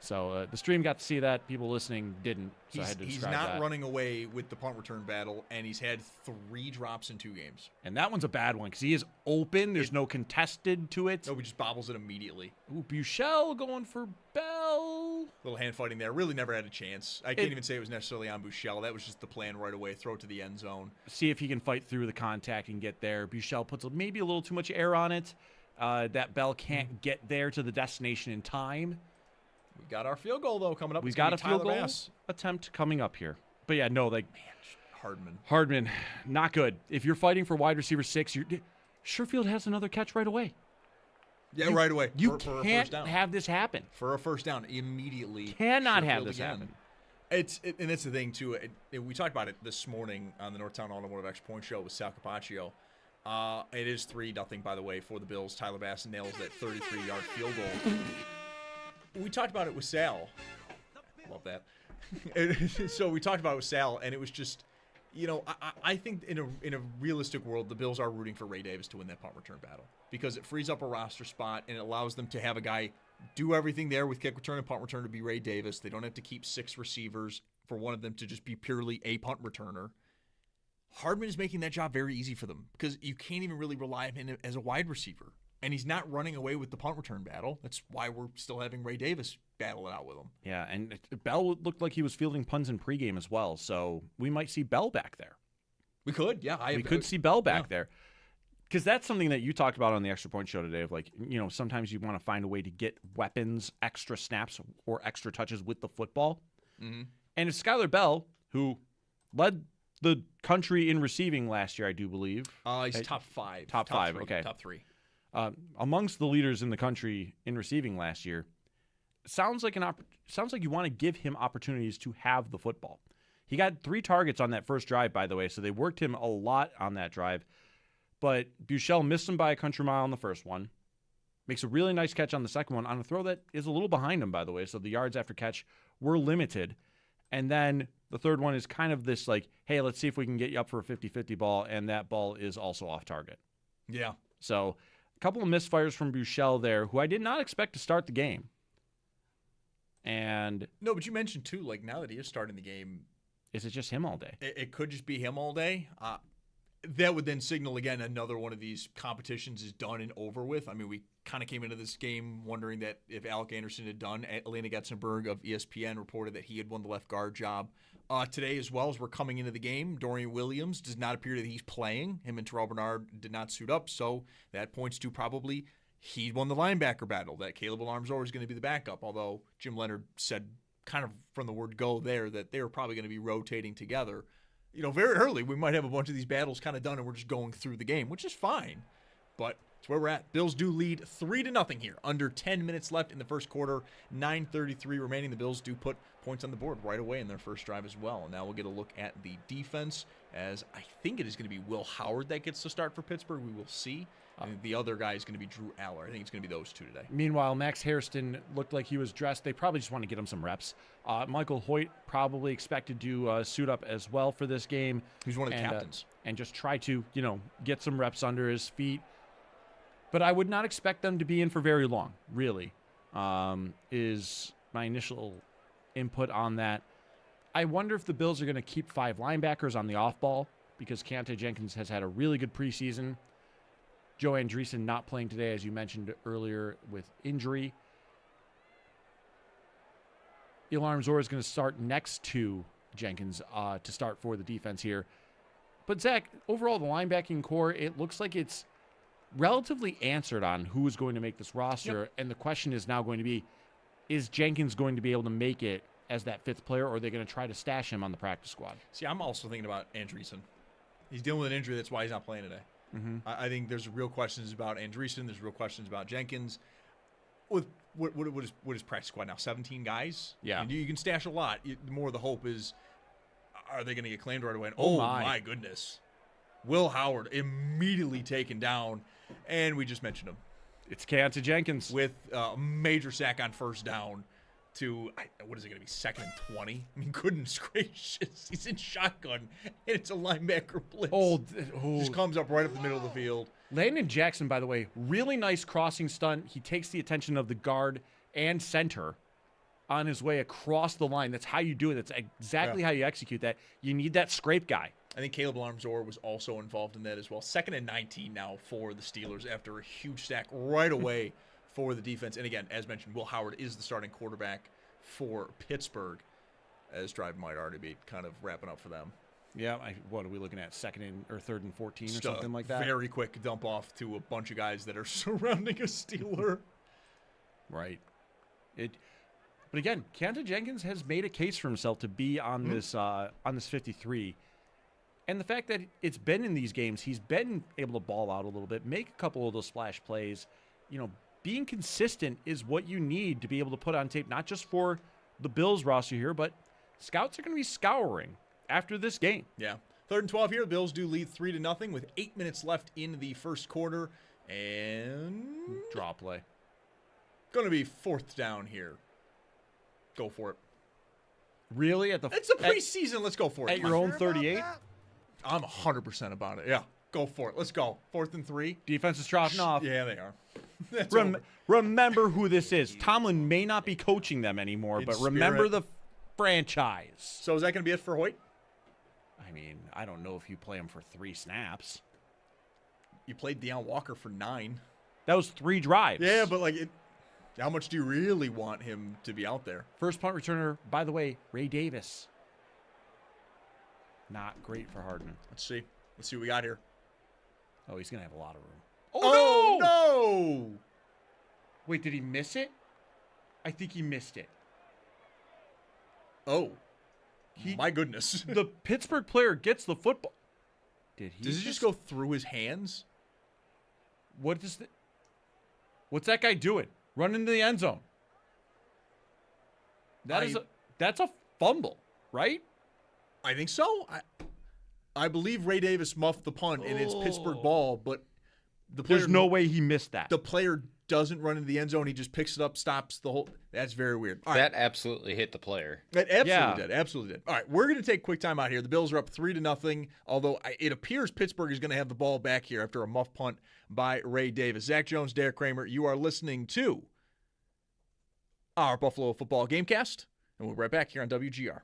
So the stream got to see that. People listening didn't. So I had to describe that. He's not running away with the punt return battle, and he's had 3 drops in 2 games. And that one's a bad one because he is open. There's no contested to it. No, he just bobbles it immediately. Ooh, Buechele going for Bell. Little hand fighting there. Really never had a chance. I can't even say it was necessarily on Buechele. That was just the plan right away. Throw it to the end zone. See if he can fight through the contact and get there. Buechele puts maybe a little too much air on it. That Bell can't get there to the destination in time. We got our field goal, though, coming up. We got a field goal attempt coming up here. But, yeah, no, Hardman, not good. If you're fighting for wide receiver 6, Sherfield has another catch right away. Yeah, right away. You for can't a first down. have this happen. For a first down, immediately. Cannot Sherfield have this again. happen. And that's the thing, too. We talked about it this morning on the Northtown Automotive Extra Point Show with Sal Capaccio. It is 3-0, by the way, for the Bills. Tyler Bass nails that 33-yard field goal. We talked about it with Sal. Love that. So we talked about it with Sal, and it was just, I think in a realistic world, the Bills are rooting for Ray Davis to win that punt return battle because it frees up a roster spot and it allows them to have a guy do everything there with kick return and punt return to be Ray Davis. They don't have to keep 6 receivers for one of them to just be purely a punt returner. Hardman is making that job very easy for them because you can't even really rely on him as a wide receiver. And he's not running away with the punt return battle. That's why we're still having Ray Davis battle it out with him. Yeah, and Bell looked like he was fielding punts in pregame as well. So we might see Bell back there. We could, yeah. We could see Bell back there. Because that's something that you talked about on the Extra Point Show today of sometimes you want to find a way to get weapons, extra snaps, or extra touches with the football. Mm-hmm. And it's Skylar Bell, who led the country in receiving last year, I do believe. He's top 5. Top 5, okay. Top 3. Amongst the leaders in the country in receiving last year, sounds like you want to give him opportunities to have the football. He got 3 targets on that first drive, by the way, so they worked him a lot on that drive. But Buechele missed him by a country mile on the first one. Makes a really nice catch on the second one on a throw that is a little behind him, by the way, so the yards after catch were limited. And then the third one is kind of this hey, let's see if we can get you up for a 50-50 ball, and that ball is also off target. Yeah. So a couple of misfires from Buechele there, who I did not expect to start the game. And no, but you mentioned too, now that he is starting the game, is it just him all day? It could just be him all day. That would then signal again another one of these competitions is done and over with. I mean, we kind of came into this game wondering that if Alec Anderson had done. Elena Getzenberg of ESPN reported that he had won the left guard job. Today, as well as we're coming into the game, Dorian Williams does not appear that he's playing. Him and Terrell Bernard did not suit up, so that points to probably he won the linebacker battle, that Caleb Alarmzor is going to be the backup, although Jim Leonard said kind of from the word go there that they were probably going to be rotating together. Very early, we might have a bunch of these battles kind of done and we're just going through the game, which is fine, but it's where we're at. Bills do lead 3-0 here. Under 10 minutes left in the first quarter, 9:33 remaining. The Bills do put points on the board right away in their first drive as well. And now we'll get a look at the defense, as I think it is going to be Will Howard that gets to start for Pittsburgh. We will see. And the other guy is going to be Drew Aller. I think it's going to be those two today. Meanwhile, Max Hairston looked like he was dressed. They probably just want to get him some reps. Michael Hoyt probably expected to suit up as well for this game. He's one of the captains. And just try to, get some reps under his feet. But I would not expect them to be in for very long, really, is my initial input on that. I wonder if the Bills are going to keep 5 linebackers on the off ball because Keontae Jenkins has had a really good preseason. Joe Andreessen not playing today, as you mentioned earlier, with injury. Alarmzor is going to start next to Jenkins to start for the defense here. But, Zach, overall, the linebacking core, it looks like it's relatively answered on who is going to make this roster. Yep. And the question is now going to be, is Jenkins going to be able to make it as that 5th player, or are they going to try to stash him on the practice squad? See, I'm also thinking about Andreessen. He's dealing with an injury. That's why he's not playing today. I think there's real questions about Andreessen. There's real questions about Jenkins. With what is practice squad now? 17 guys? Yeah. And you can stash a lot. The more the hope is, are they going to get claimed right away? And, oh, my goodness. Will Howard immediately taken down, and we just mentioned him. It's Keontae Jenkins. With a major sack on first down to, what is it going to be, 2nd and 20? I mean, goodness gracious. He's in shotgun, and it's a linebacker blitz. Just comes up right up the middle of the field. Landon Jackson, by the way, really nice crossing stunt. He takes the attention of the guard and center on his way across the line. That's how you do it. That's exactly how you execute that. You need that scrape guy. I think Caleb Larmzor was also involved in that as well. 2nd and 19 now for the Steelers after a huge sack right away for the defense. And again, as mentioned, Will Howard is the starting quarterback for Pittsburgh, as drive might already be kind of wrapping up for them. Yeah, what are we looking at? 3rd and 14 or something like that? Very quick dump off to a bunch of guys that are surrounding a Steeler. Right. But again, Keontae Jenkins has made a case for himself to be on this 53. And the fact that it's been in these games, he's been able to ball out a little bit, make a couple of those splash plays. You know, being consistent is what you need to be able to put on tape, not just for the Bills roster here, but scouts are going to be scouring after this game. Yeah. 3rd and 12 here. The Bills do lead 3-0 with 8 minutes left in the first quarter. And draw play. Going to be 4th down here. Go for it. Really? It's a preseason. Let's go for it. At your own 38? I'm 100% about it. Yeah. Go for it. Let's go. 4th and 3. Defense is dropping off. Yeah, they are. Remember who this is. Tomlin may not be coaching them anymore, but remember the franchise. So is that going to be it for Hoyt? I mean, I don't know if you play him for 3 snaps. You played Deion Walker for 9. That was 3 drives. Yeah, but how much do you really want him to be out there? First punt returner, by the way, Ray Davis. Not great for Hardman. Let's see what we got here. Oh, he's going to have a lot of room. Oh, no! Wait, did he miss it? I think he missed it. Oh. My goodness. The Pittsburgh player gets the football. Does it just go through his hands? What's that guy doing? Run into the end zone. That's a fumble, right? I think so. I believe Ray Davis muffed the punt, and it's Pittsburgh ball, but there's no way he missed that. The player doesn't run into the end zone. He just picks it up, stops the whole. That's very weird. All right. That absolutely hit the player. That absolutely did. Absolutely did. All right, we're going to take a quick time out here. The Bills are up 3-0, although it appears Pittsburgh is going to have the ball back here after a muff punt by Ray Davis. Zach Jones, Derek Kramer, you are listening to our Buffalo Football Gamecast, and we'll be right back here on WGR.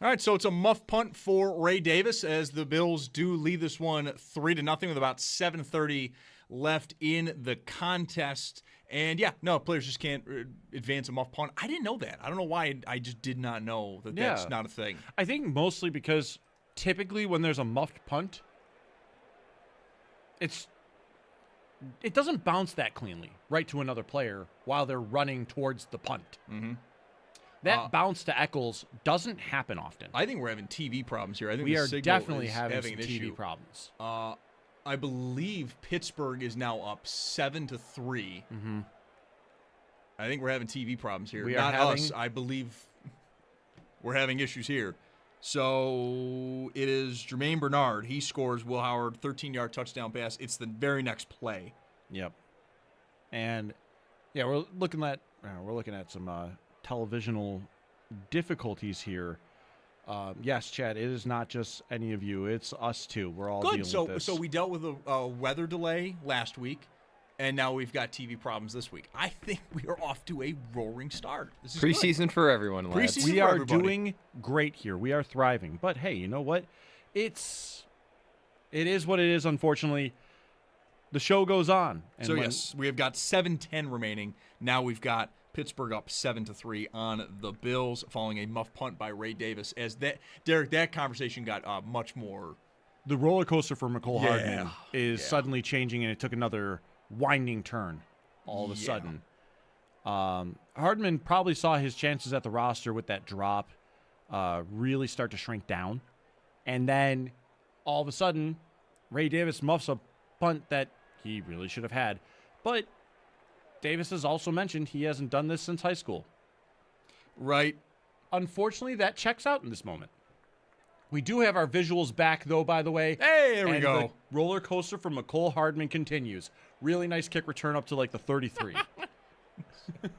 All right, so it's a muff punt for Ray Davis as the Bills do lead this one 3-0 with about 7:30 left in the contest. And, yeah, no, players just can't advance a muff punt. I didn't know that. I don't know why I just did not know that that's not a thing. I think mostly because typically when there's a muffed punt, it doesn't bounce that cleanly right to another player while they're running towards the punt. Mm-hmm. That bounce to Eccles doesn't happen often. I think we're having TV problems here. I think we the are signal definitely is having an some TV issue. problems. I believe Pittsburgh is now up 7-3. Mm-hmm. I think we're having TV problems here. We Not are having... us. I believe we're having issues here. So it is Jermaine Bernard. He scores Will Howard 13-yard touchdown pass. It's the very next play. Yep. And yeah, we're looking at some televisional difficulties here. Yes, Chad, it is not just any of you. It's us too. We're all Good. dealing with this. So we dealt with a weather delay last week, and now we've got TV problems this week. I think we are off to a roaring start. This is Preseason good. for everyone, lads. Preseason we for are everybody. doing great here. We are thriving. But hey, you know what? It is what it is, unfortunately. The show goes on. And Yes, we have got 7:10 remaining. Now we've got Pittsburgh up 7-3 on the Bills, following a muff punt by Ray Davis. As that conversation got much more. The roller coaster for McCole Hardman is suddenly changing, and it took another winding turn all of a sudden. Hardman probably saw his chances at the roster with that drop really start to shrink down. And then all of a sudden, Ray Davis muffs a punt that he really should have had. But Davis has also mentioned he hasn't done this since high school. Right. Unfortunately, that checks out in this moment. We do have our visuals back, though, by the way. Hey, there we go. The roller coaster from McCole Hardman continues. Really nice kick return up to like the 33.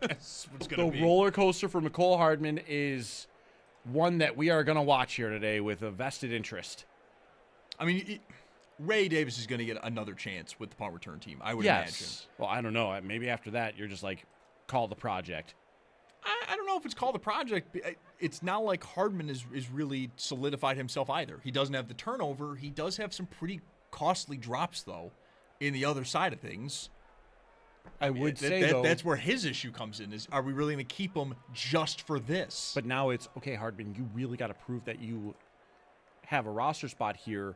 That's what's gonna be. The roller coaster for McCole Hardman is one that we are going to watch here today with a vested interest. I mean, Ray Davis is going to get another chance with the punt return team, I would imagine. Well, I don't know. Maybe after that, you're just like, call the project. I don't know if it's called the project. It's not like Hardman is really solidified himself either. He doesn't have the turnover. He does have some pretty costly drops, though, in the other side of things. I would say, though, that's where his issue comes in, is are we really going to keep him just for this? But now it's, okay, Hardman, you really got to prove that you have a roster spot here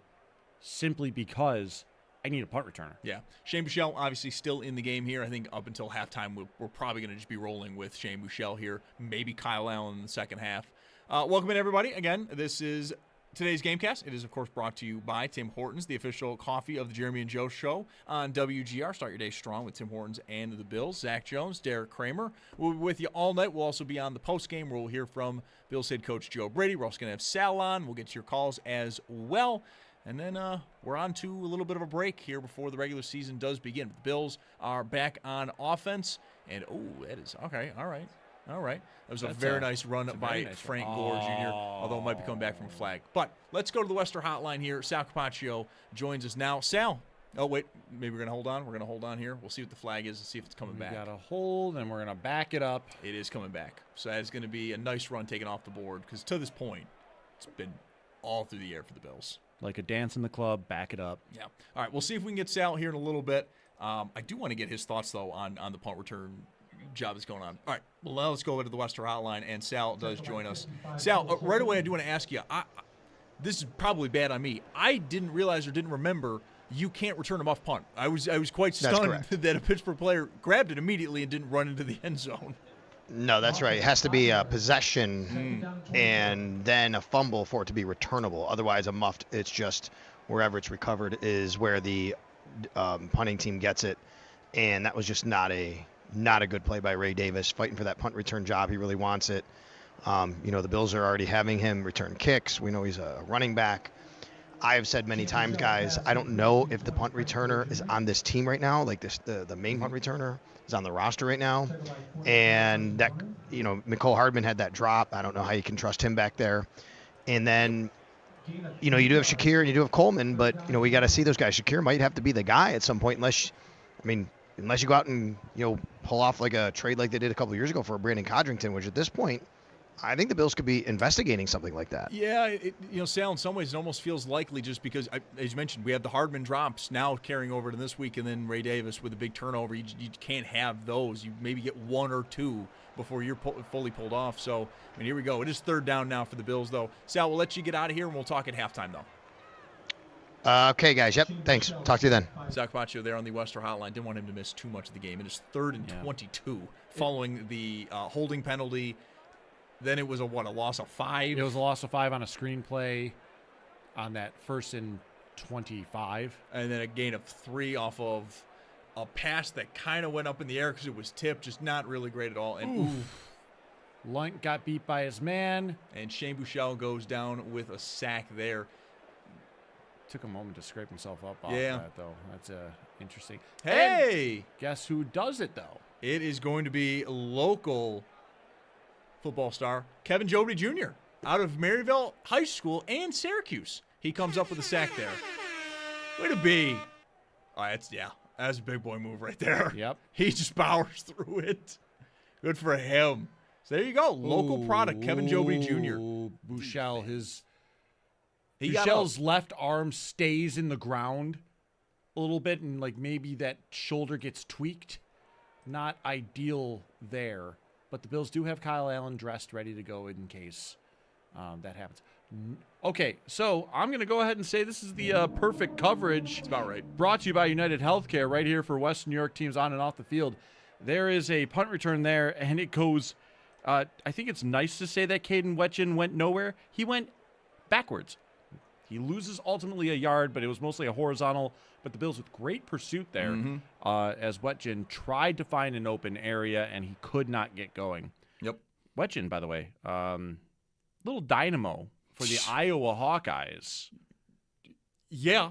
simply because I need a punt returner. Yeah. Shane Buechele obviously still in the game here. I think up until halftime, we're probably going to just be rolling with Shane Buechele here. Maybe Kyle Allen in the second half. Welcome in, everybody. Again, this is today's Gamecast. It is, of course, brought to you by Tim Hortons, the official coffee of the Jeremy and Joe Show on WGR. Start your day strong with Tim Hortons and the Bills. Zach Jones, Derek Kramer. We'll be with you all night. We'll also be on the postgame where we'll hear from Bills head coach Joe Brady. We're also going to have Sal on. We'll get to your calls as well. And then we're on to a little bit of a break here before the regular season does begin. The Bills are back on offense. And, that is, okay, all right. That was a very nice run by Frank Gore Jr., although it might be coming back from a flag. But let's go to the Western Hotline here. Sal Capaccio joins us now. Sal. Oh, wait. Maybe we're going to hold on. We're going to hold on here. We'll see what the flag is and see if it's coming back. We got to hold, and we're going to back it up. It is coming back. So that's going to be a nice run taken off the board because to this point, it's been all through the air for the Bills. Like a dance in the club, back it up. Yeah. All right, we'll see if we can get Sal here in a little bit. I do want to get his thoughts, though, on the punt return job that's going on. All right, well, now let's go over to the Western Hotline, and Sal does join us. Sal, right away I do want to ask you, this is probably bad on me. I didn't realize or didn't remember you can't return a muff punt. I was quite stunned that a Pittsburgh player grabbed it immediately and didn't run into the end zone. No, that's right. It has to be a possession and then a fumble for it to be returnable. Otherwise, a muffed, it's just wherever it's recovered is where the punting team gets it. And that was just not a good play by Ray Davis, fighting for that punt return job. He really wants it. The Bills are already having him return kicks. We know he's a running back. I have said many times, guys, I don't know if the punt returner is on this team right now, like the main punt returner is on the roster right now. And that, McCole Hardman had that drop. I don't know how you can trust him back there. And then, you do have Shakir and you do have Coleman, but, we got to see those guys. Shakir might have to be the guy at some point unless you go out and, pull off like a trade like they did a couple of years ago for Brandon Codrington, which at this point, I think the Bills could be investigating something like that. Yeah, Sal, in some ways, it almost feels likely just because, as you mentioned, we have the Hardman drops now carrying over to this week, and then Ray Davis with a big turnover. You can't have those. You maybe get one or two before you're fully pulled off. So, here we go. It is third down now for the Bills, though. Sal, we'll let you get out of here, and we'll talk at halftime, though. Okay, guys. Yep. Thanks. Talk to you then. Zach Baccio there on the Western Hotline. Didn't want him to miss too much of the game. It is 3rd and 22 following the holding penalty. Then it was a loss of 5? It was a loss of 5 on a screenplay on that 1st and 25. And then a gain of 3 off of a pass that kind of went up in the air because it was tipped. Just not really great at all. And Lunt got beat by his man. And Shane Buechele goes down with a sack there. Took a moment to scrape himself up off Yeah. that, though. That's interesting. Hey! And guess who does it, though? It is going to be local football star Kevin Jobody Jr. out of Maryville High School and Syracuse. He comes up with a sack there. Way to be. That's a big boy move right there. Yep. He just powers through it. Good for him. So there you go. Local product, Kevin Jobady Jr. Buechele, He got Buechele's left arm stays in the ground a little bit, and maybe that shoulder gets tweaked. Not ideal there. But the Bills do have Kyle Allen dressed, ready to go in case that happens. Okay, so I'm going to go ahead and say this is the perfect coverage. That's about right. Brought to you by United Healthcare right here for Western New York teams on and off the field. There is a punt return there, and it goes, I think it's nice to say that Caden Wetjen went nowhere. He went backwards. He loses ultimately a yard, but it was mostly a horizontal. But the Bills with great pursuit there as Wetjen tried to find an open area, and he could not get going. Yep. Wetjen, by the way, little dynamo for the Iowa Hawkeyes. Yeah.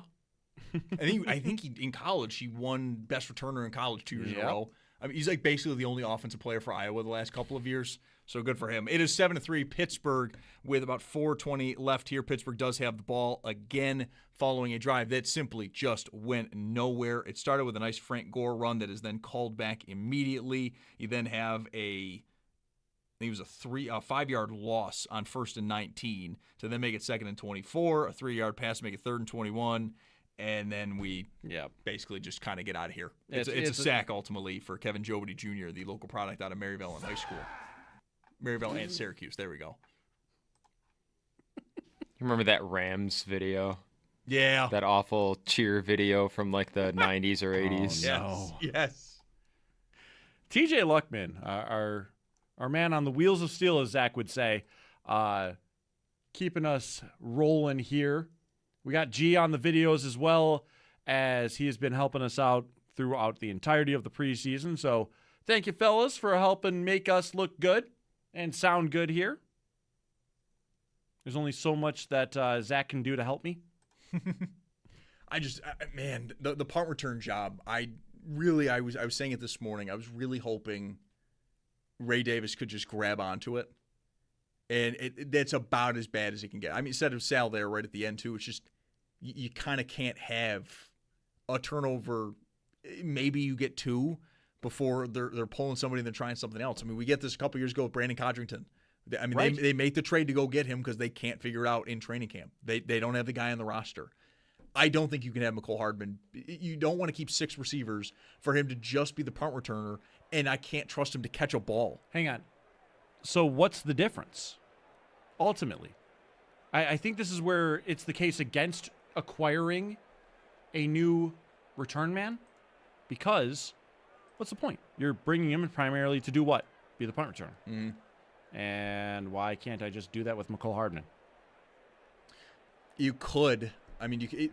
I think in college, he won best returner in college 2 years in a row. He's basically the only offensive player for Iowa the last couple of years. So good for him. It is 7-3 Pittsburgh with about 4:20 left here. Pittsburgh does have the ball again following a drive that simply just went nowhere. It started with a nice Frank Gore run that is then called back immediately. You then have I think it was a 5-yard loss on 1st and 19 to then make it 2nd and 24, a 3-yard pass to make it 3rd and 21. And then we basically just kind of get out of here. It's a sack ultimately for Kevin Jobady Jr., the local product out of Maryville and High School. Maryville and Syracuse. There we go. You remember that Rams video? Yeah. That awful cheer video from the 90s or 80s. Oh, no. Yes. TJ Luckman, our man on the wheels of steel, as Zach would say, keeping us rolling here. We got G on the videos as well, as he has been helping us out throughout the entirety of the preseason. So thank you, fellas, for helping make us look good and sound good here. There's only so much that Zach can do to help me. The punt return job, I was saying it this morning, I was really hoping Ray Davis could just grab onto it. And that's about as bad as it can get. Instead of Sal there right at the end, too, it's just you kind of can't have a turnover. Maybe you get 2 before they're pulling somebody and they're trying something else. We get this a couple years ago with Brandon Codrington. Right. They make the trade to go get him because they can't figure it out in training camp. They don't have the guy on the roster. I don't think you can have McCole Hardman. You don't want to keep 6 receivers for him to just be the punt returner, and I can't trust him to catch a ball. Hang on. So what's the difference? Ultimately, I think this is where it's the case against acquiring a new return man, because what's the point? You're bringing him in primarily to do what? Be the punt returner. Mm-hmm. And why can't I just do that with McCole Hardman? You could.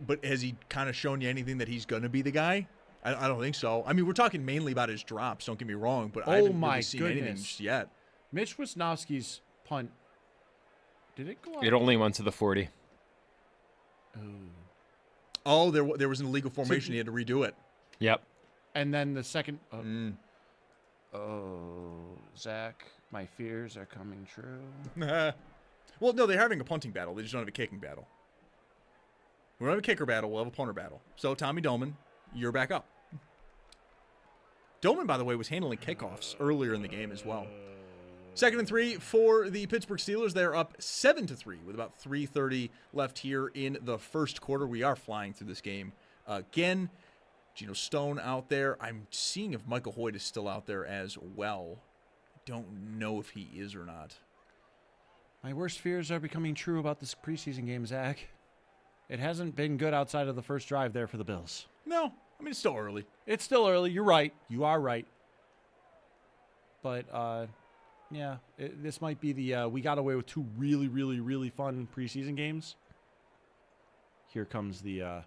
But has he kind of shown you anything that he's going to be the guy? I don't think so. We're talking mainly about his drops, don't get me wrong, but I haven't really seen anything just yet. Mitch Wisnowski's punt, did it go out? It only went to the 40. Oh, there was an illegal formation. He had to redo it. Yep. And then the second. Zach, my fears are coming true. Well, no, they're having a punting battle. They just don't have a kicking battle. We don't have a kicker battle. We'll have a punter battle. So, Tommy Doman, you're back up. Doman, by the way, was handling kickoffs earlier in the game as well. Second and 3 for the Pittsburgh Steelers. They're up 7-3 with about 3:30 left here in the first quarter. We are flying through this game again. Geno Stone out there. I'm seeing if Michael Hoyt is still out there as well. Don't know if he is or not. My worst fears are becoming true about this preseason game, Zach. It hasn't been good outside of the first drive there for the Bills. No, I mean, it's still early. It's still early. You're right. You are right. But, yeah, this might be the we got away with 2 really, really, really fun preseason games. Here comes the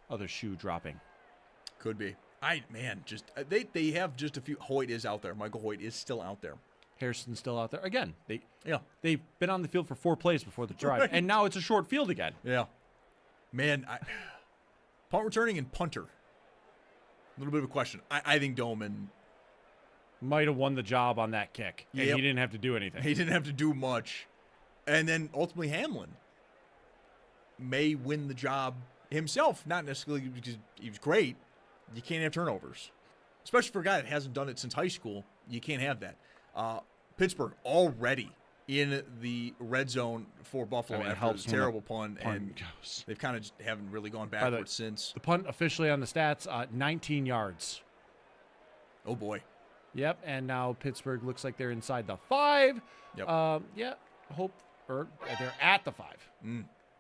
other shoe dropping. Could be. They have just a few. Hoyt is out there. Michael Hoyt is still out there. Harrison's still out there. Again, they've been on the field for 4 plays before the drive, Right. and now it's a short field again. Yeah. Man, punt returning and punter. A little bit of a question. I think Doman might have won the job on that kick, and Yep. he didn't have to do anything. He didn't have to do much. And then ultimately Hamlin may win the job himself, not necessarily because he was great. You can't have turnovers, especially for a guy that hasn't done it since high school. You can't have that. Pittsburgh already in the red zone for Buffalo after a terrible punt, and they've kind of just haven't really gone backwards since. The punt officially on the stats, 19 yards. Oh, boy. Yep, and now Pittsburgh looks like they're inside the 5. Yep. They're at the 5.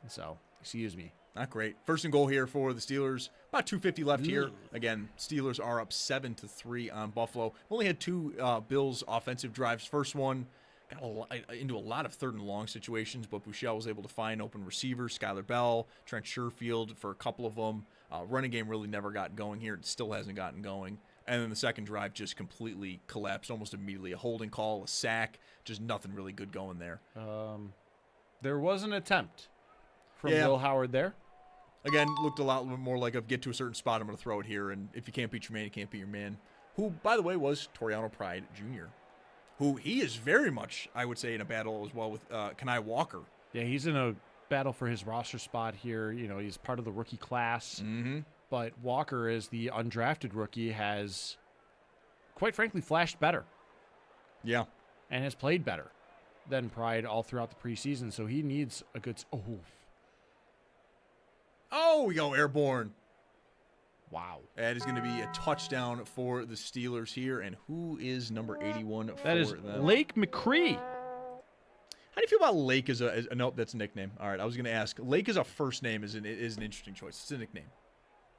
So, excuse me. Not great. First and goal here for the Steelers. About 2:50 left here. Again, Steelers are up 7-3 on Buffalo. Only had 2 Bills offensive drives. First one got into a lot of third and long situations, but Bouchel was able to find open receivers. Skylar Bell, Trent Sherfield for a couple of them. Running game really never got going here. It still hasn't gotten going. And then the second drive just completely collapsed almost immediately. A holding call, a sack, just nothing really good going there. There was an attempt from Will Howard there. Again, looked a lot more like a get to a certain spot, I'm going to throw it here. And if you can't beat your man, you can't beat your man. Who, by the way, was Toriano Pride Jr., who he is very much, I would say, in a battle as well with Kenai Walker. Yeah, he's in a battle for his roster spot here. You know, he's part of the rookie class. Mm-hmm. But Walker, as the undrafted rookie, has, quite frankly, flashed better. Yeah. And has played better than Pride all throughout the preseason. So he needs a good... Oh, we go airborne. Wow. That is going to be a touchdown for the Steelers here. And who is number 81 for That is them? Lake McCree. How do you feel about Lake as a nope, that's a nickname. All right, I was going to ask. Lake as a first name is an interesting choice. It's a nickname.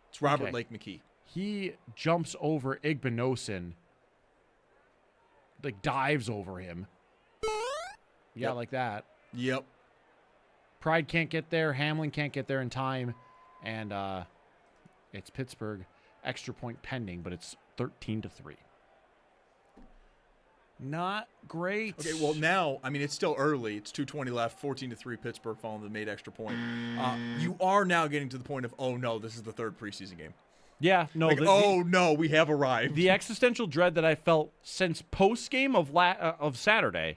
It's Robert Lake McKee. He jumps over Igbinosin, like dives over him. Yeah, like that. Yep. Pride can't get there. Hamlin can't get there in time. And it's Pittsburgh. Extra point pending, but it's 13-3. Not great. Okay, well now, I mean, it's still early. It's 2:20 left, 14-3 Pittsburgh following the made extra point. You are now getting to the point of, oh no, this is the third preseason game. Yeah, no. Like, no, we have arrived. The existential dread that I felt since post game of Saturday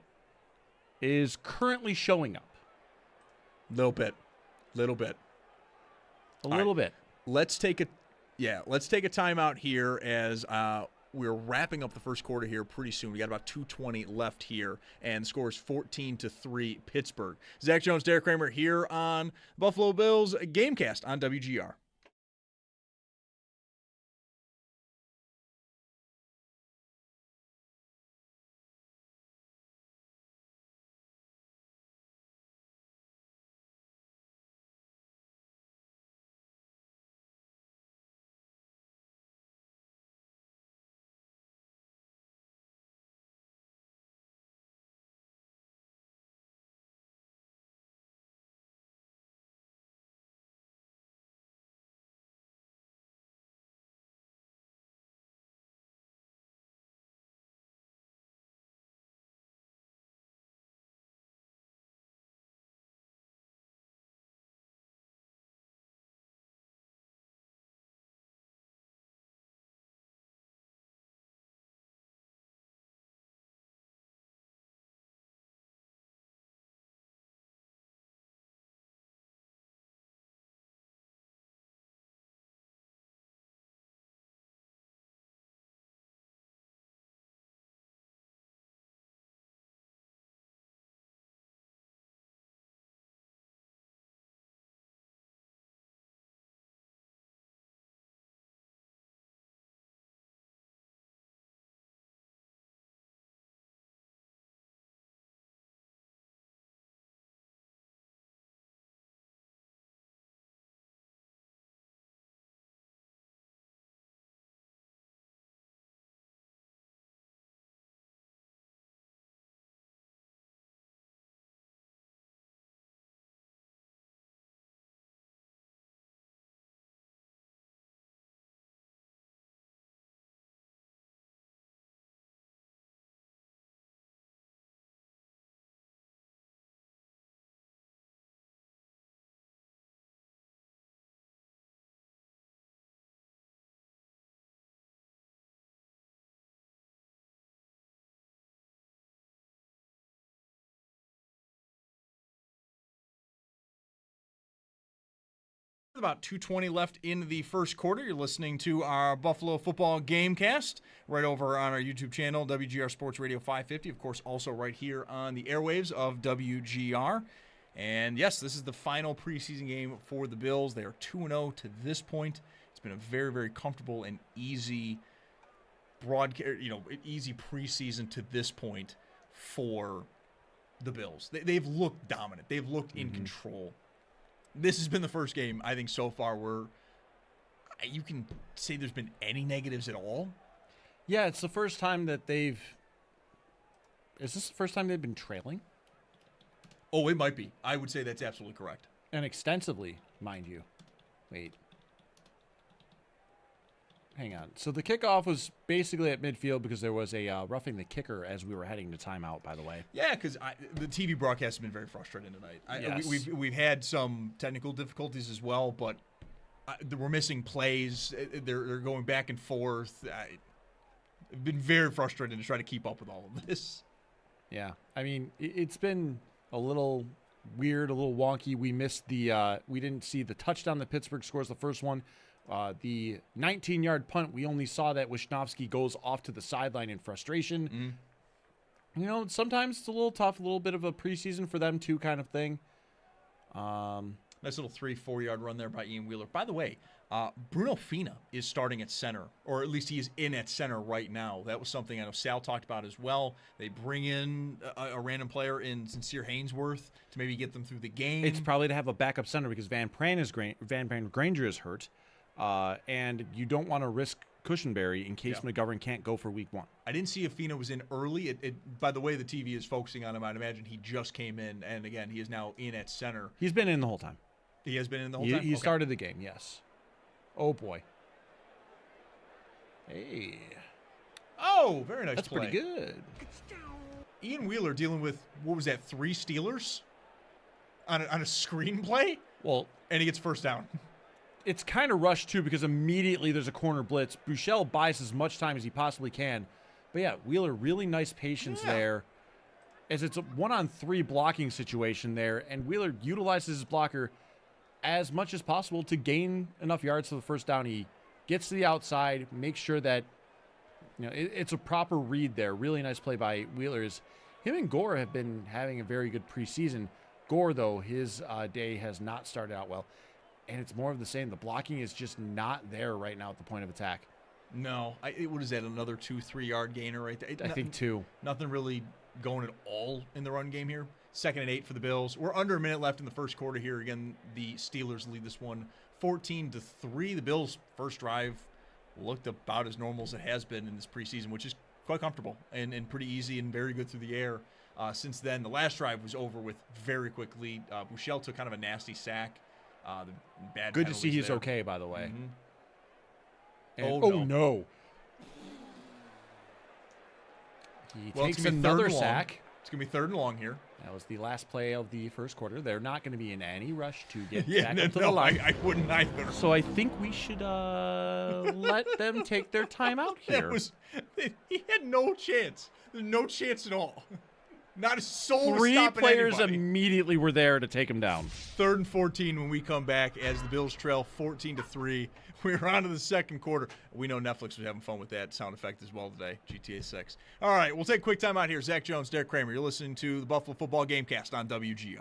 is currently showing up. Little bit. A little bit. Let's take a timeout here as we're wrapping up the first quarter here pretty soon. We got about 2:20 left here, and the score is 14-3 Pittsburgh. Zach Jones, Derek Kramer here on Buffalo Bills Gamecast on WGR. About 2:20 left in the first quarter. You're listening to our Buffalo Football Gamecast right over on our YouTube channel, WGR Sports Radio 550. Of course, also right here on the airwaves of WGR. And yes, this is the final preseason game for the Bills. They are 2-0 to this point. It's been a very, very comfortable and easy easy preseason to this point for the Bills. They've looked dominant. They've looked in control. This has been the first game, I think, so far where you can say there's been any negatives at all. Yeah, it's the first time that they've... Is this the first time they've been trailing? Oh, it might be. I would say that's absolutely correct. And extensively, mind you. Wait. Hang on. So the kickoff was basically at midfield because there was a roughing the kicker as we were heading to timeout, by the way. Yeah, because the TV broadcast has been very frustrating tonight. Yes. We've had some technical difficulties as well, but we're missing plays. They're going back and forth. It's been very frustrating to try to keep up with all of this. Yeah. I mean, it's been a little weird, a little wonky. We missed we didn't see the touchdown that Pittsburgh scores, the first one. The 19-yard punt, we only saw that Wishnowsky goes off to the sideline in frustration. You know, sometimes it's a little tough, a little bit of a preseason for them too kind of thing. Nice little 3-4 yard run there by Ian Wheeler. By the way, Bruno Fina is starting at center, or at least he is in at center right now. That was something I know Sal talked about as well. They bring in a random player in Sincere Haynesworth to maybe get them through the game. It's probably to have a backup center because Van Brand Granger is hurt. And you don't want to risk Cushenberry in case McGovern can't go for week 1. I didn't see if Fina was in early. By the way the TV is focusing on him, I'd imagine he just came in, and again, he is now in at center. He's been in the whole time. He has been in the whole time? He started the game, yes. Oh, boy. Hey. Oh, very nice That's play. pretty good. Ian Wheeler dealing with, what was that, 3 Steelers on a screenplay? Well, and he gets first down. It's kind of rushed, too, because immediately there's a corner blitz. Buechele buys as much time as he possibly can. But, yeah, Wheeler, really nice patience there. As it's a 1-on-3 blocking situation there. And Wheeler utilizes his blocker as much as possible to gain enough yards for the first down. He gets to the outside, makes sure that, it's a proper read there. Really nice play by Wheeler. Him and Gore have been having a very good preseason. Gore, though, his day has not started out well. And it's more of the same. The blocking is just not there right now at the point of attack. No. What is that, another 2-3 yard gainer right there? I think 2. Nothing really going at all in the run game here. 2nd and 8 for the Bills. We're under a minute left in the first quarter here. Again, the Steelers lead this one 14-3. The Bills' first drive looked about as normal as it has been in this preseason, which is quite comfortable and pretty easy and very good through the air. Since then, the last drive was over with very quickly. Buechele took kind of a nasty sack. Good to see he's there. Okay, by the way. And, no. He takes another sack. It's going to be 3rd and long here. That was the last play of the first quarter. They're not going to be in any rush to get back up to the line. I wouldn't either. So I think we should let them take their time out here. He had no chance. No chance at all. Not a soul. 3 players immediately were there to take him down. 3rd and 14 when we come back as the Bills trail 14-3. We're on to the second quarter. We know Netflix was having fun with that sound effect as well today, GTA 6. All right, we'll take a quick time out here. Zach Jones, Derek Kramer. You're listening to the Buffalo Football Gamecast on WGR.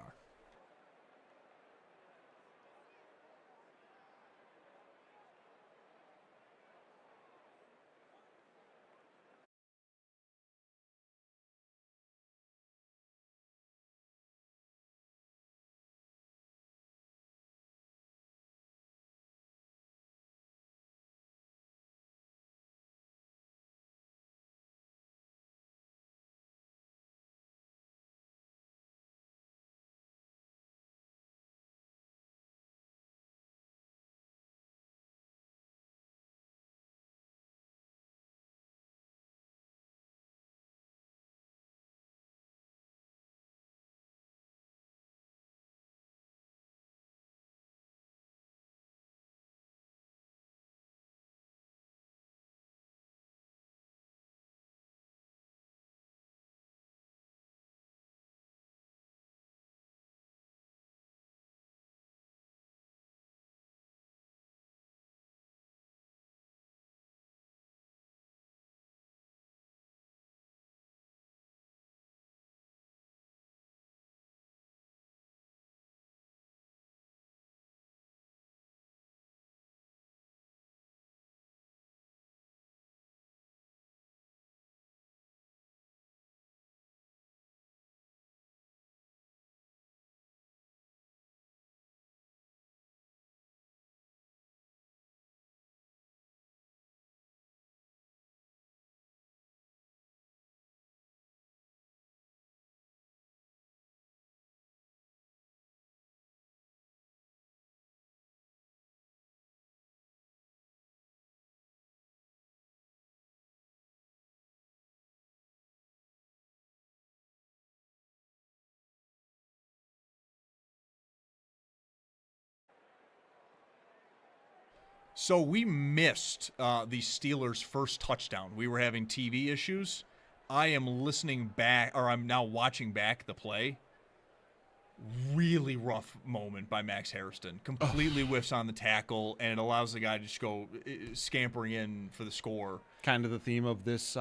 So we missed the Steelers' first touchdown. We were having TV issues. I am listening back, or I'm now watching back the play. Really rough moment by Max Hairston. Completely whiffs on the tackle, and it allows the guy to just go scampering in for the score. Kind of the theme of this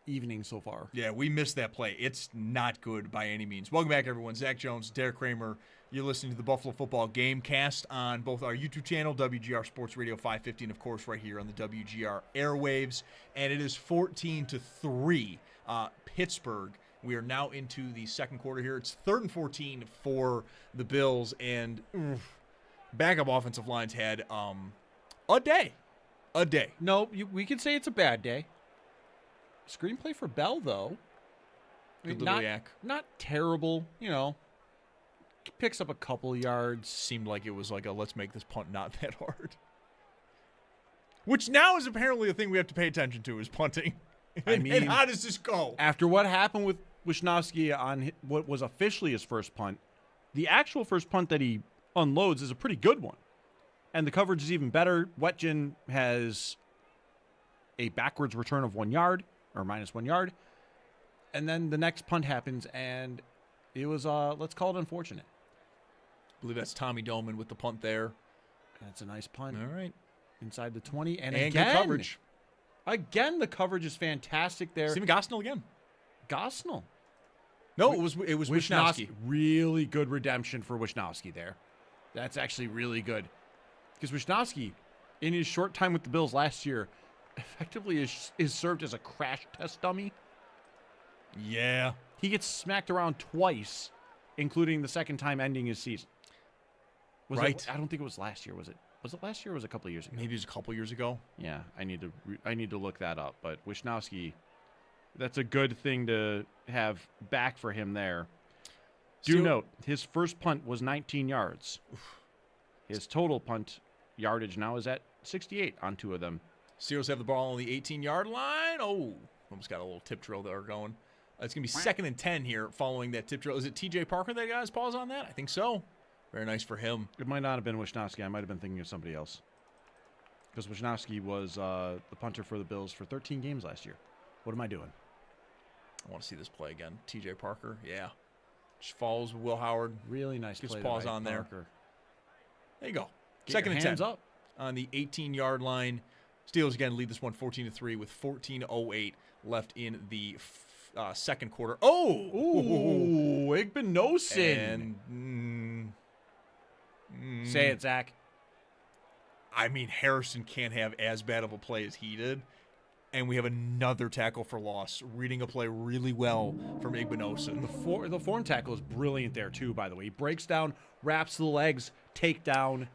evening so far. Yeah, we missed that play. It's not good by any means. Welcome back, everyone. Zach Jones, Derek Kramer. You're listening to the Buffalo Football Gamecast on both our YouTube channel, WGR Sports Radio 550, and, of course, right here on the WGR airwaves. And it is 14-3, Pittsburgh. We are now into the second quarter here. It's 3rd and 14 for the Bills, and backup offensive lines had a day. A day. No, we could say it's a bad day. Screenplay for Bell, though. Good little yak. Not terrible, Picks up a couple yards. Seemed like it was like a let's make this punt not that hard. Which now is apparently a thing we have to pay attention to is punting. And how does this go? After what happened with Wisnowski on what was officially his first punt, the actual first punt that he unloads is a pretty good one. And the coverage is even better. Wetjen has a backwards return of 1 yard or minus 1 yard. And then the next punt happens, and it was, let's call it unfortunate. I believe that's Tommy Doman with the punt there. That's a nice punt. All right. Inside the 20. And again, good coverage. Again, the coverage is fantastic there. Steven Gosnell again. Gosnell. No, it was Wisnowski. Really good redemption for Wisnowski there. That's actually really good. Because Wisnowski, in his short time with the Bills last year, effectively is served as a crash test dummy. Yeah. He gets smacked around twice, including the second time ending his season. Right. I don't think it was last year, was it? Was it last year or was it a couple of years ago? Maybe it was a couple years ago. Yeah, I need to look that up. But Wisnowski, that's a good thing to have back for him there. Do note, his first punt was 19 yards. His total punt yardage now is at 68 on 2 of them. Steelers have the ball on the 18-yard line. Oh, almost got a little tip drill there going. It's going to be 2nd and 10 here following that tip drill. Is it T.J. Parker that got his paws on that? I think so. Very nice for him. It might not have been Wisnowski. I might have been thinking of somebody else. Because Wisnowski was the punter for the Bills for 13 games last year. What am I doing? I want to see this play again. T.J. Parker, yeah. Just follows Will Howard. Really nice Gets play. paws on there. Parker. There you go. Get 2nd and 10 hands up. On the 18-yard line. Steelers again lead this one 14-3 with 14:08 left in the second quarter. Oh! Ooh, Igbinosin. And say it, Zach. I mean, Harrison can't have as bad of a play as he did. And we have another tackle for loss. Reading a play really well from Igbinosin. The form tackle is brilliant there, too, by the way. He breaks down, wraps the legs, takedown.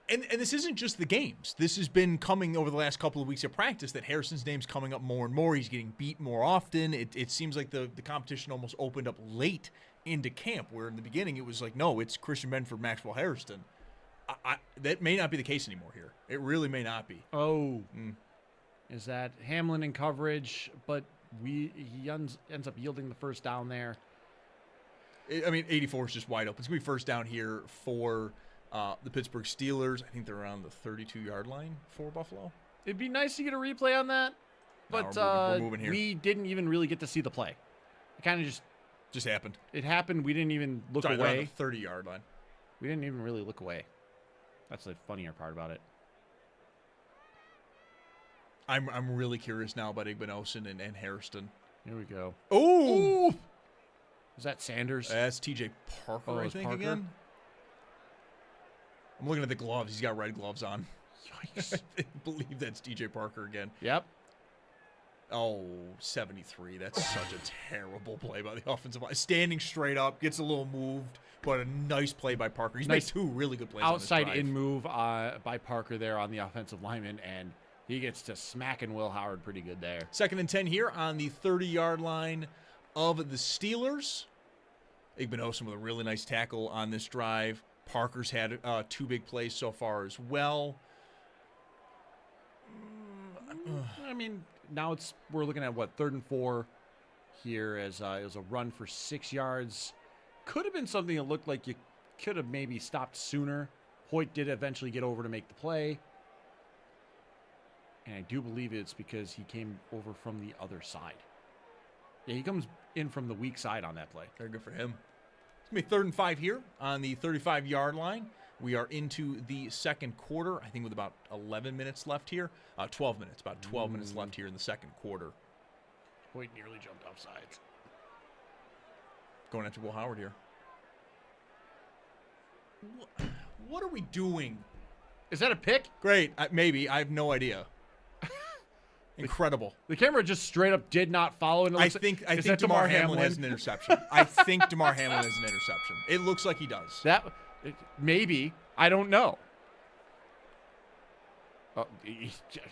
And this isn't just the games. This has been coming over the last couple of weeks of practice that Harrison's name's coming up more and more. He's getting beat more often. It seems like the competition almost opened up late into camp, where in the beginning it was like, no, it's Christian Benford, Maxwell Harrison. That may not be the case anymore here. It really may not be. Oh. Is that Hamlin in coverage, but he ends up yielding the first down there. I mean, 84 is just wide open. It's going to be first down here for the Pittsburgh Steelers. I think they're around the 32-yard line for Buffalo. It'd be nice to get a replay on that, but we're moving here. We didn't even really get to see the play. It kind of just happened. It happened. We didn't even look away. away. They're on the 30-yard line. We didn't even really look away. That's the funnier part about it. I'm really curious now about Igbinosin and Hairston. Here we go. Ooh! Is that Sanders? That's T.J. Parker, I think, Parker? again. I'm looking at the gloves. He's got red gloves on. Yikes. I believe that's T.J. Parker again. Yep. Oh, 73. That's such a terrible play by the offensive line. Standing straight up, gets a little moved, but a nice play by Parker. He's made 2 really good plays outside on this drive. in move by Parker there on the offensive lineman, and he gets to smacking Will Howard pretty good there. 2nd and 10 here on the 30-yard line of the Steelers. Igbinosin with a really nice tackle on this drive. Parker's had 2 big plays so far as well. I mean, now we're looking at, 3rd and 4 here as it was a run for 6 yards. Could have been something that looked like you could have maybe stopped sooner. Hoyt did eventually get over to make the play. And I do believe it's because he came over from the other side. Yeah, he comes in from the weak side on that play. Very good for him. It's going to be 3rd and 5 here on the 35-yard line. We are into the second quarter, I think with about 11 minutes left here. 12 minutes, about 12 minutes left here in the second quarter. Boyd nearly jumped off sides. Going after Will Howard here. What are we doing? Is that a pick? Great. Maybe. I have no idea. Incredible. The camera just straight up did not follow. And I think DeMar Hamlin has an interception. I think DeMar Hamlin has an interception. It looks like he does. Maybe. I don't know.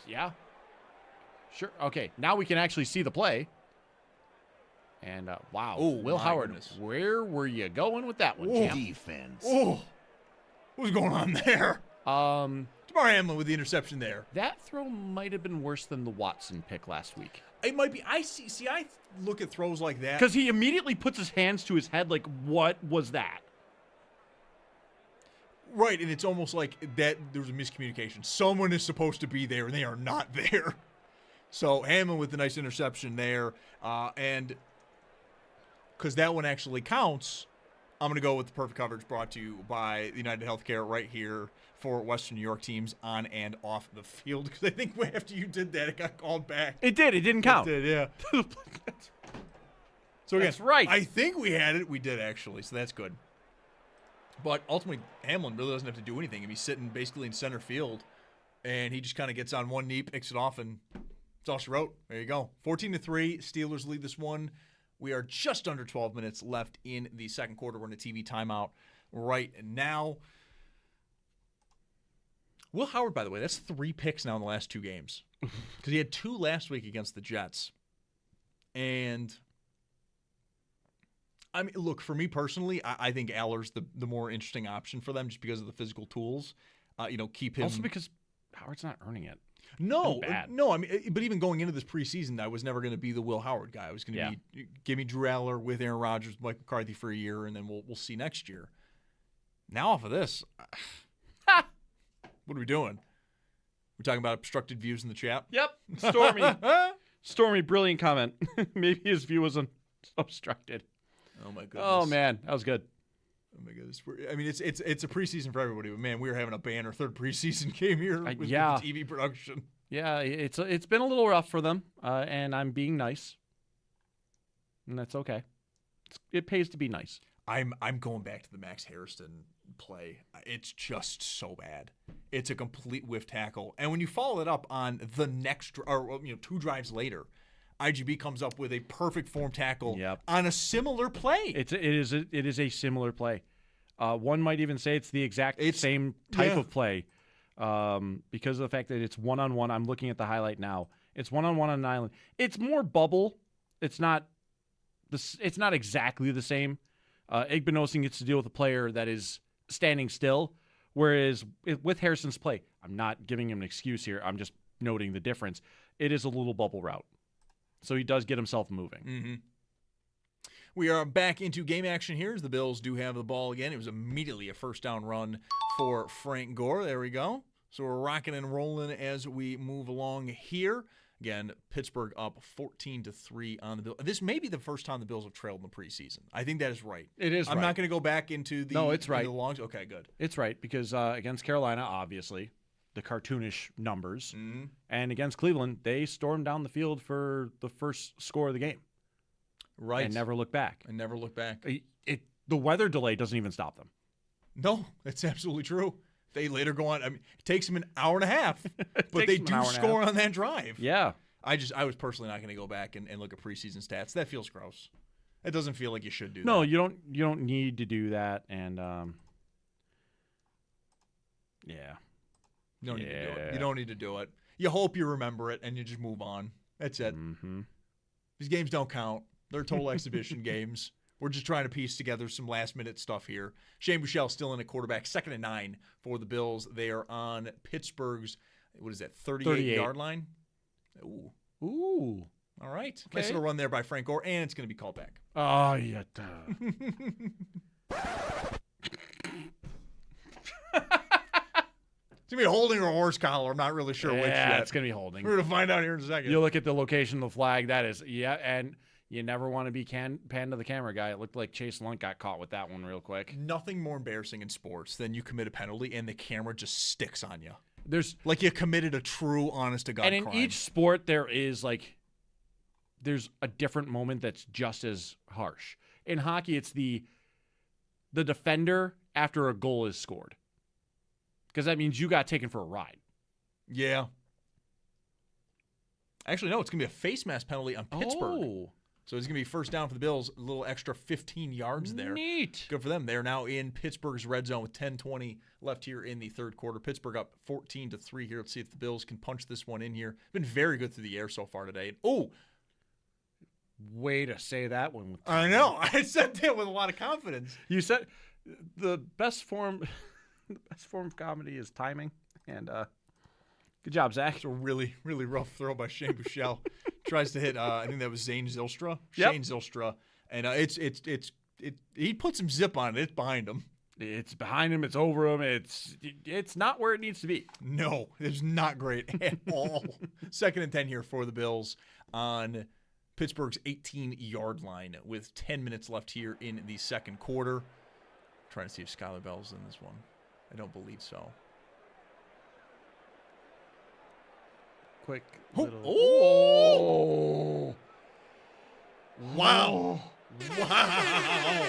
Yeah. Sure. Okay. Now we can actually see the play. And wow. Oh, Will Howard, where were you going with that one, champ? Defense. Oh. What's going on there? DeMar Hamlin with the interception there. That throw might have been worse than the Watson pick last week. It might be. I look at throws like that. Because he immediately puts his hands to his head like, what was that? Right, and it's almost like that there was a miscommunication. Someone is supposed to be there, and they are not there. So Hamlin with the nice interception there. And because that one actually counts, I'm going to go with the perfect coverage brought to you by United Healthcare right here for Western New York teams on and off the field. Because I think after you did that, it got called back. It did. It didn't count. It did, yeah. So again, that's right. I think we had it. We did, actually, so that's good. But ultimately, Hamlin really doesn't have to do anything. He's sitting basically in center field, and he just kind of gets on one knee, picks it off, and that's all she wrote. There you go. 14-3, Steelers lead this one. We are just under 12 minutes left in the second quarter. We're in a TV timeout right now. Will Howard, by the way, that's 3 picks now in the last 2 games. Because he had 2 last week against the Jets. And I mean, look, for me personally, I think Aller's the more interesting option for them just because of the physical tools. Keep him. Also because Howard's not earning it. No. I mean, but even going into this preseason, I was never going to be the Will Howard guy. I was going to be give me Drew Aller with Aaron Rodgers, Mike McCarthy for a year, and then we'll see next year. Now off of this, what are we doing? We're talking about obstructed views in the chat. Yep, Stormy, brilliant comment. Maybe his view wasn't obstructed. Oh my goodness. Oh man, that was good. Oh my goodness. I mean, it's a preseason for everybody, but man, we were having a banner 3rd preseason game here with the TV production. Yeah, it's been a little rough for them, and I'm being nice, and that's okay. It pays to be nice. I'm going back to the Max Harrison play. It's just so bad. It's a complete whiff tackle, and when you follow it up on the next, 2 drives later, IGB comes up with a perfect form tackle on a similar play. It is a similar play. One might even say it's the exact same type of play because of the fact that it's one-on-one. I'm looking at the highlight now. It's one-on-one on an island. It's more bubble. It's not exactly the same. Igbenogson gets to deal with a player that is standing still, whereas with Harrison's play, I'm not giving him an excuse here. I'm just noting the difference. It is a little bubble route. So he does get himself moving. Mm-hmm. We are back into game action here as the Bills do have the ball again. It was immediately a first down run for Frank Gore. There we go. So we're rocking and rolling as we move along here. Again, Pittsburgh up 14-3 on the Bills. This may be the first time the Bills have trailed in the preseason. I think that is right. It is I'm not going to go back into the... No, it's right. The longs. Okay, good. It's right because against Carolina, obviously, the cartoonish numbers. Mm-hmm. And against Cleveland, they stormed down the field for the first score of the game. Right. And never looked back. The weather delay doesn't even stop them. No, that's absolutely true. They later go on. I mean, it takes them an hour and a half, but they do score on that drive. Yeah. I was personally not going to go back and look at preseason stats. That feels gross. It doesn't feel like you should do that. No, you don't need to do that. And yeah. You don't need to do it. You don't need to do it. You hope you remember it, and you just move on. That's it. Mm-hmm. These games don't count. They're total exhibition games. We're just trying to piece together some last-minute stuff here. Shane Buechele still in at quarterback, 2nd and 9 for the Bills. They are on Pittsburgh's, 38-yard line? Ooh. All right. Okay. Nice little run there by Frank Gore, and it's going to be called back. Oh, yeah. It's going to be holding or a horse collar. I'm not really sure which yet. Yeah, it's going to be holding. We're going to find out here in a second. You look at the location of the flag. That is, and you never want to be panned to the camera guy. It looked like Chase Lunt got caught with that one real quick. Nothing more embarrassing in sports than you commit a penalty and the camera just sticks on you. There's like you committed a true, honest-to-God and in crime. each sport, there's a different moment that's just as harsh. In hockey, it's the defender after a goal is scored. Because that means you got taken for a ride. Yeah. Actually, no, it's going to be a face mask penalty on Pittsburgh. Oh. So it's going to be first down for the Bills, a little extra 15 yards there. Neat. Good for them. They're now in Pittsburgh's red zone with 10:20 left here in the third quarter. Pittsburgh up 14-3 here. Let's see if the Bills can punch this one in here. Been very good through the air so far today. Oh, way to say that one. I know. I said that with a lot of confidence. You said the best form of comedy is timing. And good job, Zach. It's a really, really rough throw by Shane Buechele. Tries to hit. I think that was Zane Zylstra. Yep. Shane Zylstra, and he put some zip on it. It's behind him. It's behind him. It's over him. It's not where it needs to be. No, it's not great at all. 2nd and 10 here for the Bills on Pittsburgh's 18-yard line with 10 minutes left here in the second quarter. Trying to see if Skylar Bell's in this one. I don't believe so. Quick little. Oh! Wow. Wow.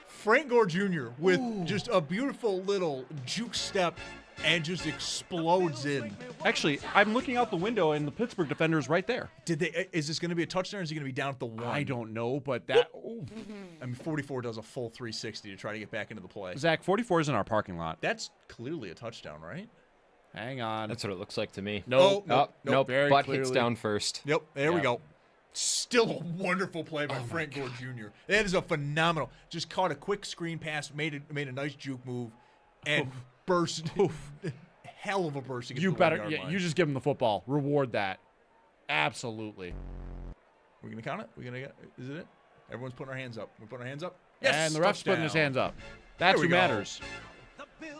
Frank Gore Jr. with just a beautiful little juke step and just explodes in. Actually, I'm looking out the window and the Pittsburgh defender is right there. Is this going to be a touchdown or is he going to be down at the 1? I don't know, but that. I mean, 44 does a full 360 to try to get back into the play. Zach, 44 is in our parking lot. That's clearly a touchdown, right? Hang on. That's what it looks like to me. Nope. Nope. Very Butt clearly. hits down first. Yep. There we go. Still a wonderful play by Frank Gore Jr. That is a phenomenal. Just caught a quick screen pass, made a nice juke move, and burst. Hell of a burst. To get You to the better. 1-yard line. You just give him the football. Reward that. Absolutely. We're gonna count it. Is it? Everyone's putting our hands up. We're putting our hands up. Yes. And the ref's putting his hands up. That's There we who go. matters.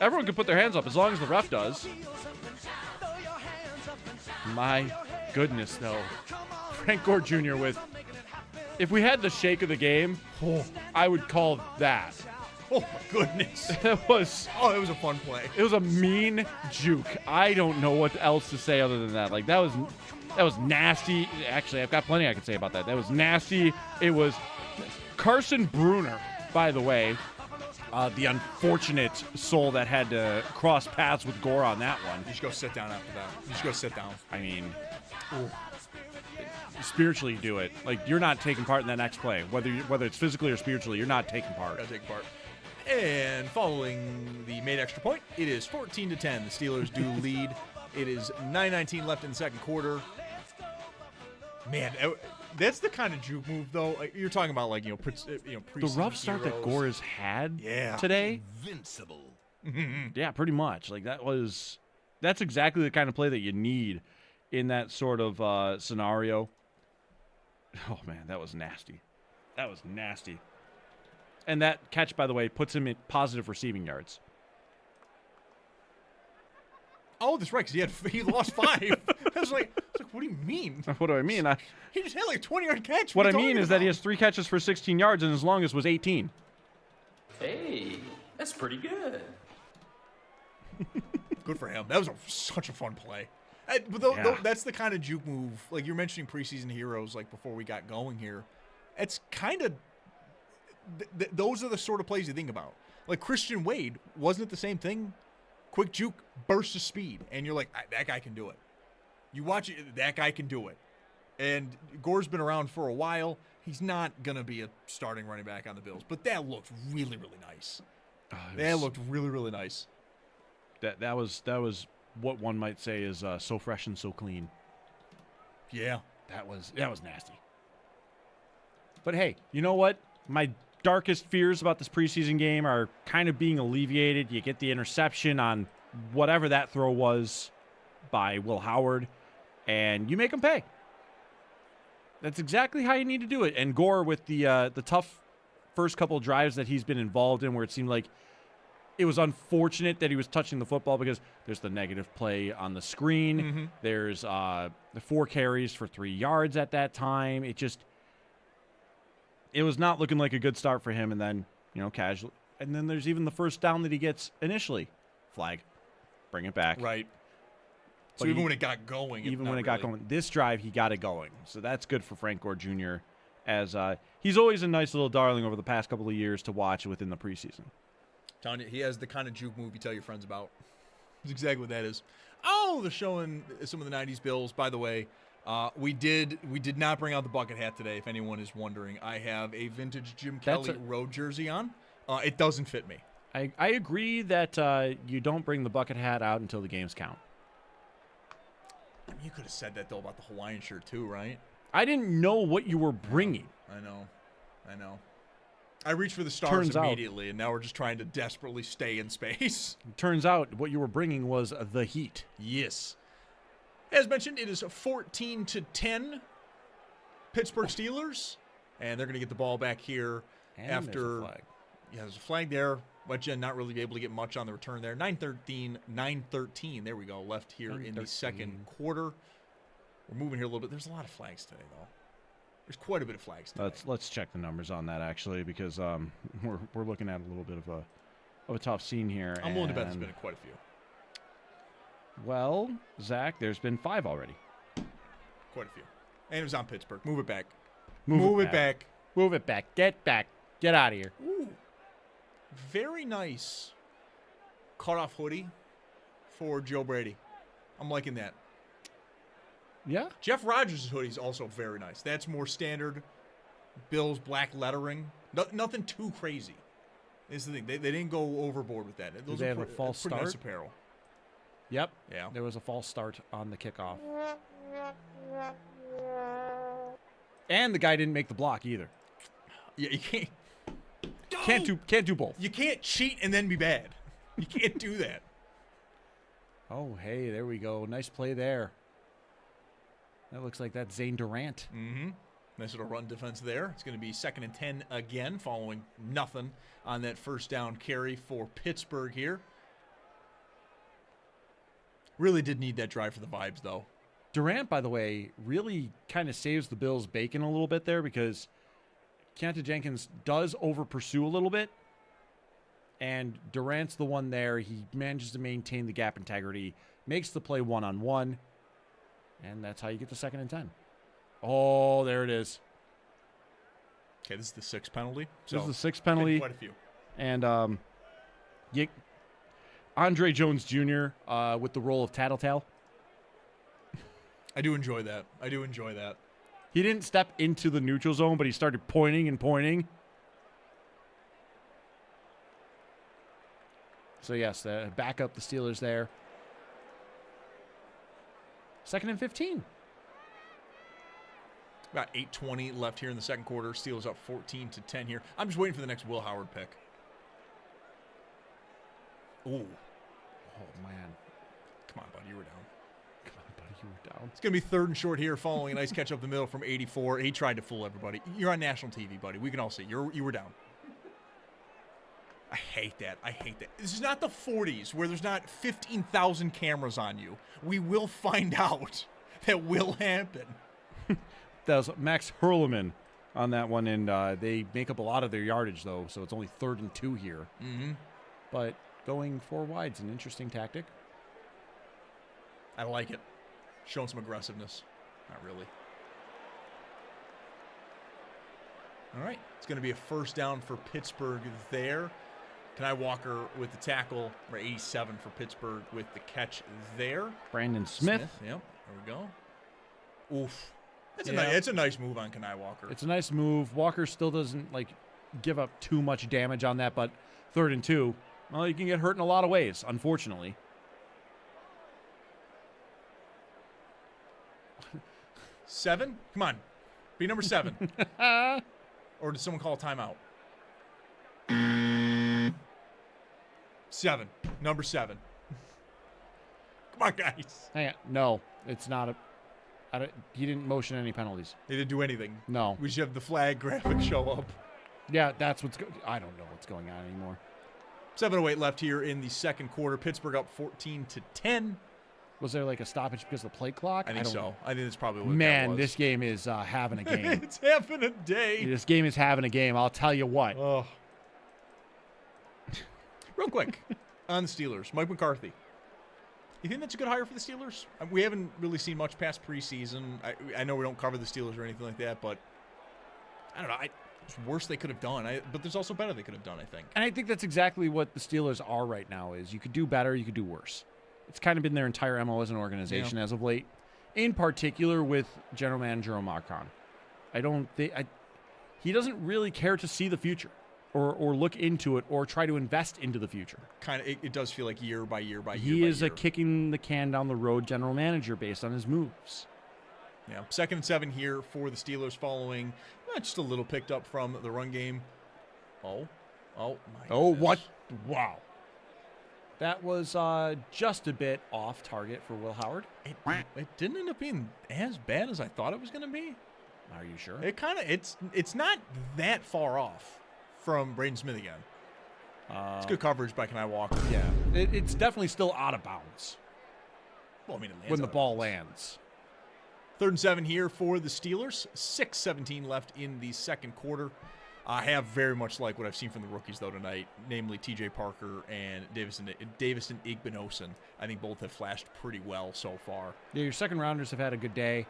Everyone can put their hands up as long as the ref does. My goodness, though. Frank Gore Jr. with, if we had the shake of the game, I would call that. Oh, my goodness. It was a fun play. It was a mean juke. I don't know what else to say other than that. Like, that was nasty. Actually, I've got plenty I can say about that. That was nasty. It was Carson Bruner, by the way, the unfortunate soul that had to cross paths with Gore on that one. You should go sit down after that. You should go sit down. I mean, spiritually do it. Like, you're not taking part in that next play. Whether it's physically or spiritually, you're not taking part. Gotta take part. And following the made extra point, it is 14-10. The Steelers do lead. It is 9:19 left in the second quarter. Man, that's the kind of juke move, though. Like, you're talking about, like, The rough start that Gore has had Yeah. today. Invincible. Yeah, pretty much. Like, that's exactly the kind of play that you need in that sort of scenario. Oh, man, that was nasty. That was nasty. And that catch, by the way, puts him in positive receiving yards. Oh, that's right, because he lost 5. I was like, what do you mean? What do I mean? He just had like a 20-yard catch. What are I you mean talking is that he about? has 3 catches for 16 yards, and his longest was 18. Hey, that's pretty good. Good for him. That was such a fun play. That's the kind of juke move. Like, you're mentioning preseason heroes, like, before we got going here. It's kind of those are the sort of plays you think about. Like, Christian Wade, wasn't it the same thing? Quick juke, burst of speed, and you're like, that guy can do it. You watch it, that guy can do it. And Gore's been around for a while. He's not going to be a starting running back on the Bills, but that looked really, really nice. That looked really, really nice. That was what one might say is so fresh and so clean. Yeah. That was nasty. But hey, you know what? My darkest fears about this preseason game are kind of being alleviated. You get the interception on whatever that throw was by Will Howard, and you make them pay. That's exactly how you need to do it. And Gore, with the tough first couple of drives that he's been involved in, where it seemed like it was unfortunate that he was touching the football because there's the negative play on the screen. Mhm. There's the 4 carries for 3 yards at that time. It was not looking like a good start for him. And then, casually. And then there's even the first down that he gets initially. Flag. Bring it back. Right. So But even when it got going. Even not when it got really. going. This drive, he got it going. So that's good for Frank Gore Jr. As he's always a nice little darling over the past couple of years to watch within the preseason. Telling you, he has the kind of juke move you tell your friends about. That's exactly what that is. Oh, they're showing some of the 90s Bills. By the way, we did not bring out the bucket hat today, if anyone is wondering. I have a vintage Jim Kelly road jersey on. It doesn't fit me. I agree that you don't bring the bucket hat out until the games count. I mean, you could have said that, though, about the Hawaiian shirt, too, right? I didn't know what you were bringing. I know. I reached for the stars immediately, and now we're just trying to desperately stay in space. Turns out what you were bringing was the heat. Yes. As mentioned, it is 14-10 Pittsburgh Steelers, and they're going to get the ball back here after. There's a flag. Yeah, there's a flag there. Wetjen not really able to get much on the return there. 9-13. There we go. Left here in the second quarter. We're moving here a little bit. There's a lot of flags today, though. There's quite a bit of flags today. Let's check the numbers on that actually, because we're looking at a little bit of a tough scene here. I'm willing to bet there's been quite a few. Well, Zach, there's been 5 already. Quite a few. And it was on Pittsburgh. Move it back. Move it back. Move it back. Get back. Get out of here. Ooh. Very nice cutoff hoodie for Joe Brady. I'm liking that. Yeah. Jeff Rogers' hoodie is also very nice. That's more standard. Bills black lettering. Nothing too crazy. Is the thing. They didn't go overboard with that. Did they have a false pretty start? Nice apparel. Yep. Yeah. There was a false start on the kickoff. And the guy didn't make the block either. Yeah, you can't. Can't do both. You can't cheat and then be bad. You can't do that. Oh, hey, there we go. Nice play there. That looks like that's Zane Durant. Mm-hmm. Nice little run defense there. It's going to be 2nd and 10 again, following nothing on that first down carry for Pittsburgh here. Really did need that drive for the vibes, though. Durant, by the way, really kind of saves the Bills' bacon a little bit there because Keontae Jenkins does over-pursue a little bit, and Durant's the one there. He manages to maintain the gap integrity, makes the play one-on-one, and that's how you get the 2nd and 10. Oh, there it is. Okay, this is the 6th penalty. This is the 6th penalty. Quite a few. And Andre Jones Jr. With the role of Tattletale. I do enjoy that. He didn't step into the neutral zone, but he started pointing and pointing. So, yes, back up the Steelers there. 2nd and 15. About 8:20 left here in the second quarter. Steelers up 14-10 here. I'm just waiting for the next Will Howard pick. Ooh. Oh, man. Come on, buddy. You were down. Down. It's going to be 3rd and short here following a nice catch up the middle from 84. He tried to fool everybody. You're on national TV, buddy. We can all see. You were down. I hate that. This is not the 40s where there's not 15,000 cameras on you. We will find out. That will happen. That was Max Hurleman on that one, and they make up a lot of their yardage, though, so it's only 3rd and 2 here. Mm-hmm. But going 4 wide is an interesting tactic. I like it. Showing some aggressiveness. Not really. All right. It's going to be a first down for Pittsburgh there. Kanai Walker with the tackle. 87 for Pittsburgh with the catch there. Brandon Smith. Yep. There we go. Oof. It's a nice move on Kanai Walker. It's a nice move. Walker still doesn't give up too much damage on that, but 3rd and 2. Well, you can get hurt in a lot of ways, unfortunately. 7? Come on. Be number 7. Or did someone call a timeout? 7. Number 7. Come on, guys. Hang on. No, it's not he didn't motion any penalties. They didn't do anything. No. We should have the flag graphic show up. Yeah, that's I don't know what's going on anymore. 7:08 left here in the second quarter. Pittsburgh up 14-10. Was there like a stoppage because of the play clock? I think don't so. know. I think that's probably what that Man, was. this game is having a game. It's having a day. This game is having a game. I'll tell you what. Oh. Real quick, on the Steelers, Mike McCarthy. You think that's a good hire for the Steelers? We haven't really seen much past preseason. I know we don't cover the Steelers or anything like that, but I don't know. It's worse they could have done. But there's also better they could have done, I think. And I think that's exactly what the Steelers are right now is you could do better, you could do worse. It's kind of been their entire MO as an organization as of late, in particular with general manager Omar Khan. He doesn't really care to see the future or look into it or try to invest into the future. It does feel like year by year by year. He is a kicking the can down the road general manager based on his moves. Yeah, 2nd and 7 here for the Steelers following just a little picked up from the run game. Oh, my goodness. What? Wow. That was just a bit off target for Will Howard. It didn't end up being as bad as I thought it was going to be. Are you sure? It's not that far off from Braden Smith again. It's good coverage by Kenai Walker. Yeah, it's definitely still out of bounds. Well, I mean, it lands when the out of ball bounds. lands. 3rd and 7 here for the Steelers. 6:17 left in the second quarter. I have very much like what I've seen from the rookies, though, tonight, namely T.J. Parker and Davison Igbinosun. I think both have flashed pretty well so far. Yeah, your second rounders have had a good day.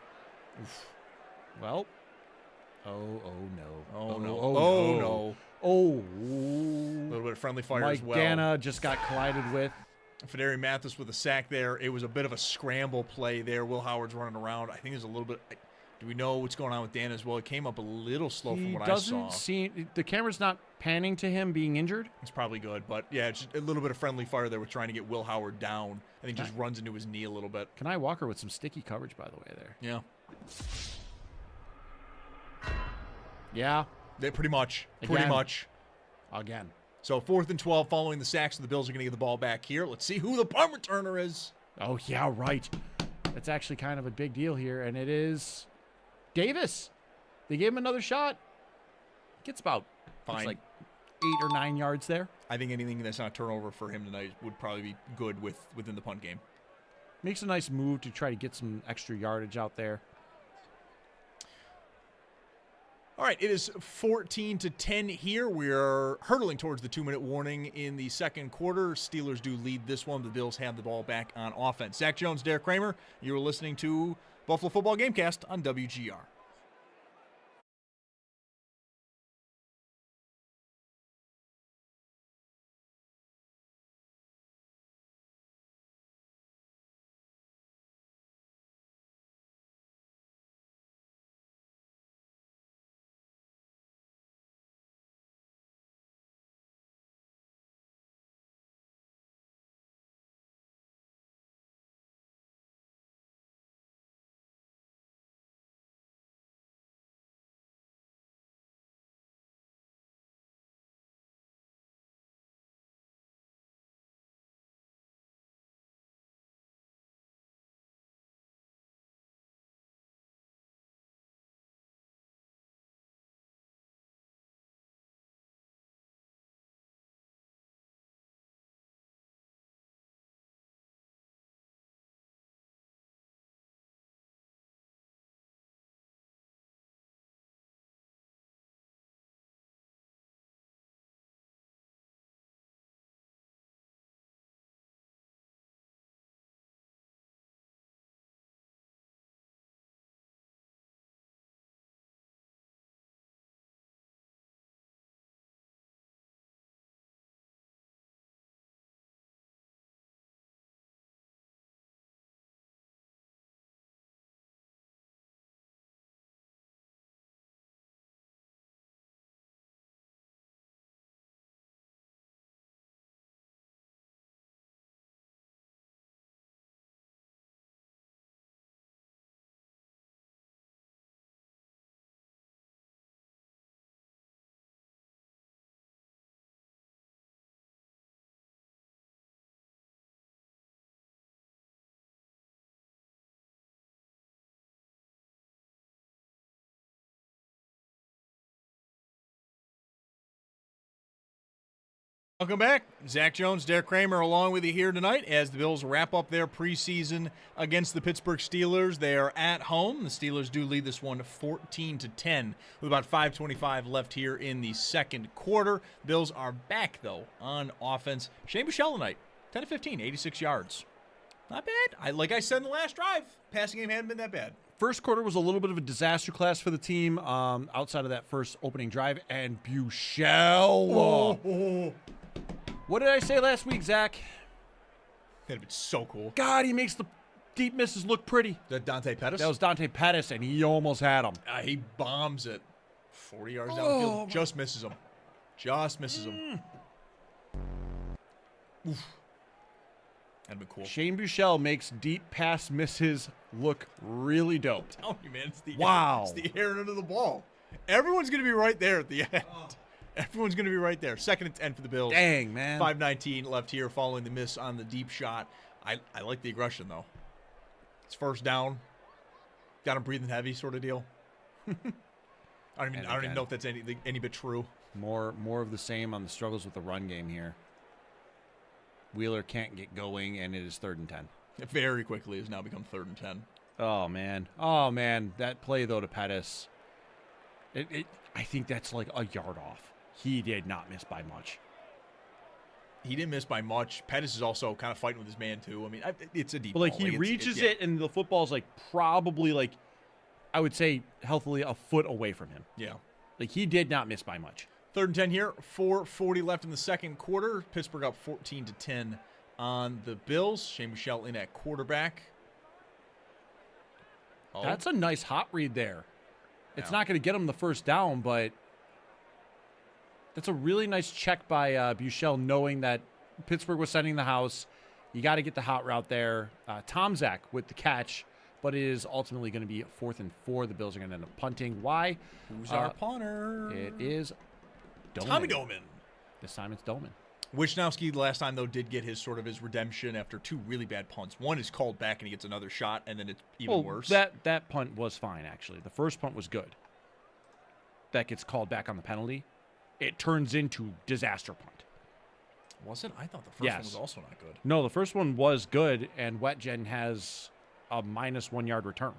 Oof. Well, oh no. Oh, no. Oh, no. Oh. A little bit of friendly fire Mike as well. Dana just got collided with. Federi Mathis with a sack there. It was a bit of a scramble play there. Will Howard's running around. I think there's a little bit. Do we know what's going on with Dan as well? It came up a little slow from what I saw. The camera's not panning to him being injured. It's probably good, but yeah, it's just a little bit of friendly fire there. We're trying to get Will Howard down. I think just runs into his knee a little bit. Kenai Walker with some sticky coverage, by the way, there. Yeah. Yeah. Pretty much. Again. So 4th and 12 following the sacks, so the Bills are going to get the ball back here. Let's see who the punt returner is. Oh, yeah, right. That's actually kind of a big deal here, and it is Davis. They gave him another shot. Gets about like 8 or 9 yards there. I think anything that's not a turnover for him tonight would probably be good within the punt game. Makes a nice move to try to get some extra yardage out there. All right, it is 14-10 here. We're hurtling towards the 2-minute warning in the second quarter. Steelers do lead this one. The Bills have the ball back on offense. Zach Jones, Derek Kramer, you are listening to Buffalo Football Gamecast on WGR. Welcome back. Zach Jones, Derek Kramer along with you here tonight as the Bills wrap up their preseason against the Pittsburgh Steelers. They are at home. The Steelers do lead this one 14-10 with about 5:25 left here in the second quarter. Bills are back, though, on offense. Shane Buechele tonight, 10 of 15, 86 yards. Not bad. Like I said in the last drive, passing game hadn't been that bad. First quarter was a little bit of a disaster class for the team outside of that first opening drive. And Buechele. What did I say last week, Zach? That'd have been so cool. God, he makes the deep misses look pretty. That Dante Pettis? That was Dante Pettis, and he almost had him. He bombs it 40 yards downfield. Just misses him. Just misses him. Oof. That'd be cool. Shane Buechele makes deep pass misses look really dope. I'm telling you, man, it's the wow. It's the air under the ball. Everyone's going to be right there at the end. Everyone's going to be right there. 2nd and 10 for the Bills. Dang, man. 5:19 left here following the miss on the deep shot. I like the aggression, though. It's first down. Got him breathing heavy sort of deal. I don't even know if that's any bit true. More of the same on the struggles with the run game here. Wheeler can't get going, and it is 3rd and 10. It very quickly has now become 3rd and 10. Oh, man. That play, though, to Pettis, I think that's like a yard off. He did not miss by much. He didn't miss by much. Pettis is also kind of fighting with his man, too. I mean, it's a deep ball. He reaches it, and the football's probably I would say healthily a foot away from him. Yeah. He did not miss by much. 3rd and 10 here. 4:40 left in the second quarter. Pittsburgh up 14-10 on the Bills. Shane Buechele in at quarterback. Oh. That's a nice hot read there. It's not going to get him the first down, but that's a really nice check by Buechele, knowing that Pittsburgh was sending the house. You got to get the hot route there. Tomczak with the catch, but it is ultimately going to be 4th and 4. The Bills are going to end up punting. Why? Who's our punter? It is Doman. Tommy Doman. This time it's Doman. Wisnowski, the last time, though, did get his redemption after 2 really bad punts. One is called back, and he gets another shot, and then it's even worse. That punt was fine, actually. The first punt was good. That gets called back on the penalty. It turns into disaster punt. Was it? I thought the first one was also not good. No, the first one was good, and Wetjen has a -1 yard return.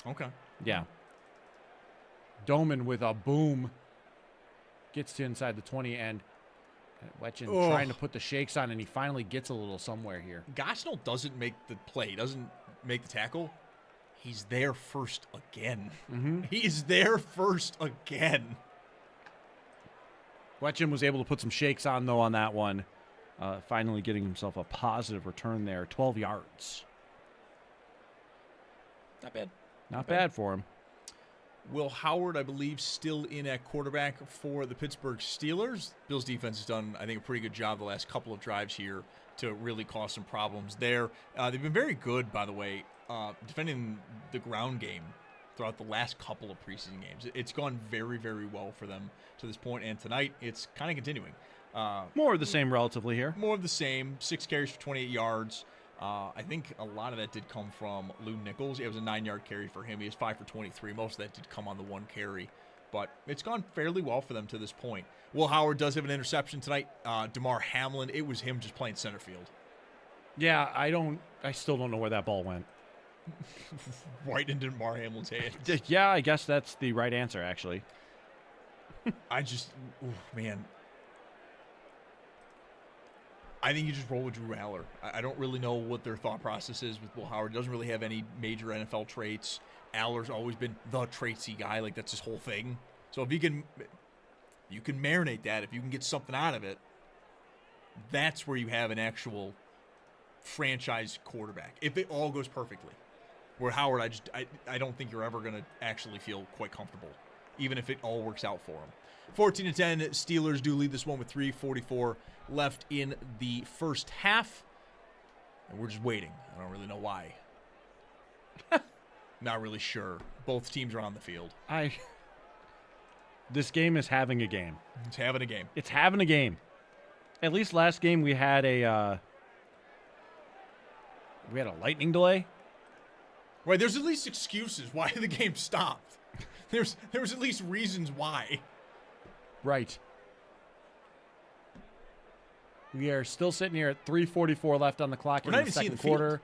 Okay. Yeah. Doman with a boom. Gets to inside the 20, and Wetjen trying to put the shakes on, and he finally gets a little somewhere here. Gosnell doesn't make the play. He doesn't make the tackle. He's there first again. Mm-hmm. He is there first again. Wetjen was able to put some shakes on, though, on that one. Finally getting himself a positive return there. 12 yards. Not bad. Not bad for him. Will Howard, I believe, still in at quarterback for the Pittsburgh Steelers. Bills defense has done, I think, a pretty good job the last couple of drives here to really cause some problems there. They've been very good, by the way, defending the ground game throughout the last couple of preseason games. It's gone very, very well for them to this point, and tonight it's kind of continuing. More of the same relatively here. More of the same. 6 carries for 28 yards. I think a lot of that did come from Lou Nichols. It was a 9-yard carry for him. He was 5 for 23. Most of that did come on the 1 carry. But it's gone fairly well for them to this point. Will Howard does have an interception tonight. DeMar Hamlin, it was him just playing center field. Yeah, I still don't know where that ball went. Right into DeMar Hamlin's hand. Yeah, I guess that's the right answer, actually. Man. I think you just roll with Drew Aller. I don't really know what their thought process is with Will Howard. He doesn't really have any major NFL traits. Aller's always been the traitsy guy. That's his whole thing. So if you can marinate that. If you can get something out of it, that's where you have an actual franchise quarterback. If it all goes perfectly. Where Howard, I don't think you're ever going to actually feel quite comfortable, even if it all works out for him. 14-10, Steelers do lead this one with 3:44 left in the first half. And we're just waiting. I don't really know why. Not really sure. Both teams are on the field. This game is having a game. It's having a game. It's having a game. At least last game we had a lightning delay. Right, there's at least excuses why the game stopped. There was at least reasons why. Right. We are still sitting here at 3:44 left on the clock in not the even seeing second the field. quarter.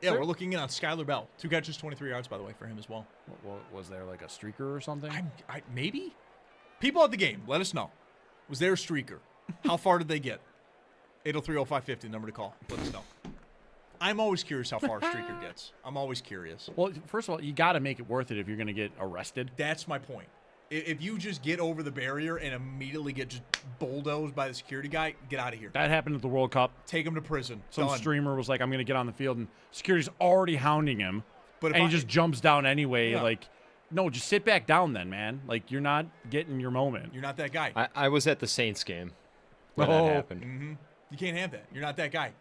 Yeah, we're looking in on Skylar Bell. 2 catches, 23 yards, by the way, for him as well. Was there like a streaker or something? Maybe? People at the game, let us know. Was there a streaker? How far did they get? 803-0550, number to call. Let us know. I'm always curious how far a streaker gets. I'm always curious. Well, first of all, you got to make it worth it if you're going to get arrested. That's my point. If you just get over the barrier and immediately get just bulldozed by the security guy, get out of here. That happened at the World Cup. Take him to prison. Some Done. streamer was like, I'm going to get on the field, and security's already hounding him. But if and I- he just jumps down anyway. Yeah. Like, no, just sit back down then, man. Like, you're not getting your moment. You're not that guy. I was at the Saints game when Oh. that happened. Mm-hmm. You can't have that. You're not that guy.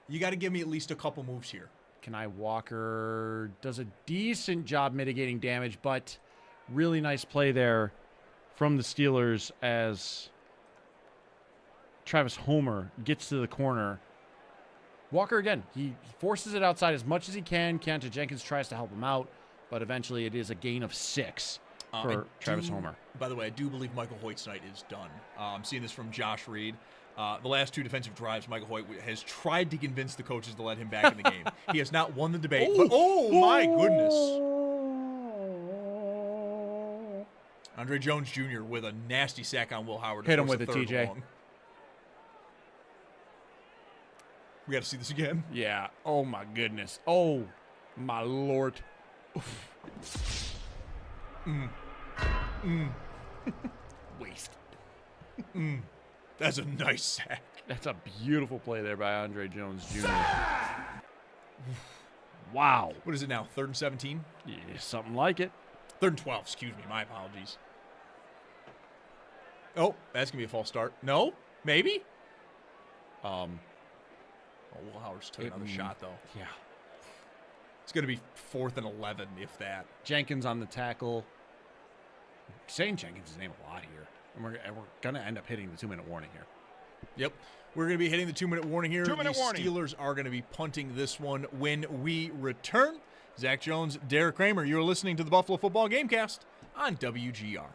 You got to give me at least a couple moves here. Kenai Walker does a decent job mitigating damage, but really nice play there from the Steelers as Travis Homer gets to the corner. Walker, again, he forces it outside as much as he can. Keontae Jenkins tries to help him out, but eventually it is a gain of 6 for Travis Homer. By the way, I do believe Michael Hoyt's night is done. I'm seeing this from Josh Reed. The last 2 defensive drives, Michael Hoyt has tried to convince the coaches to let him back in the game. He has not won the debate. But, my goodness. Andre Jones Jr. with a nasty sack on Will Howard. to Hit him force with a it, third TJ. long. We got to see this again. Yeah. Oh, my goodness. Oh, my Lord. Waste. That's a nice sack. That's a beautiful play there by Andre Jones Jr. Wow. What is it now? 3rd and 17? Yeah, something like it. 3rd and 12. Excuse me. My apologies. Oh, that's going to be a false start. No? Maybe? Will Howard's took another shot, though. Yeah. It's going to be 4th and 11, if that. Jenkins on the tackle. I'm saying Jenkins' name a lot here. And we're going to end up hitting the 2-minute warning here. Yep. We're going to be hitting the 2-minute warning here. 2-minute warning. Steelers are going to be punting this one when we return. Zach Jones, Derek Kramer, you're listening to the Buffalo Football Gamecast on WGR.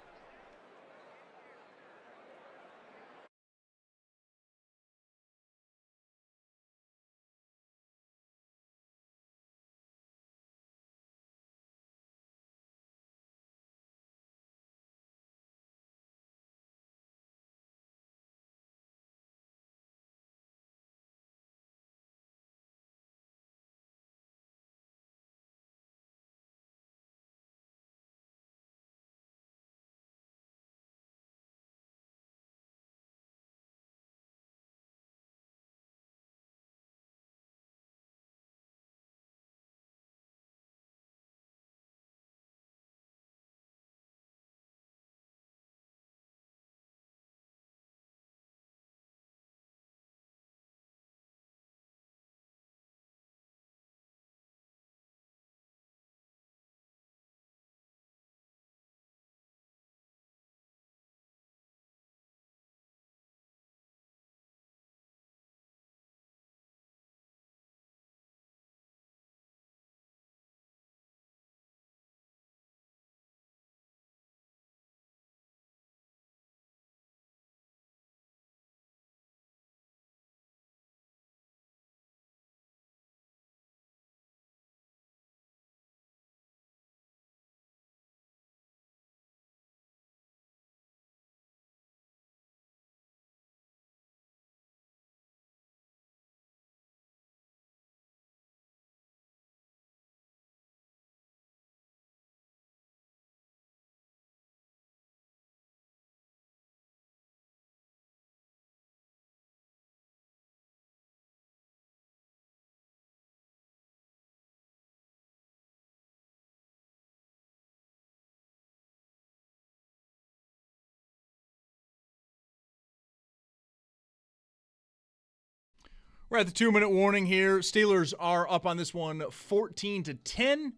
We're at the 2-minute warning here. Steelers are up on this one 14-10. 2-minute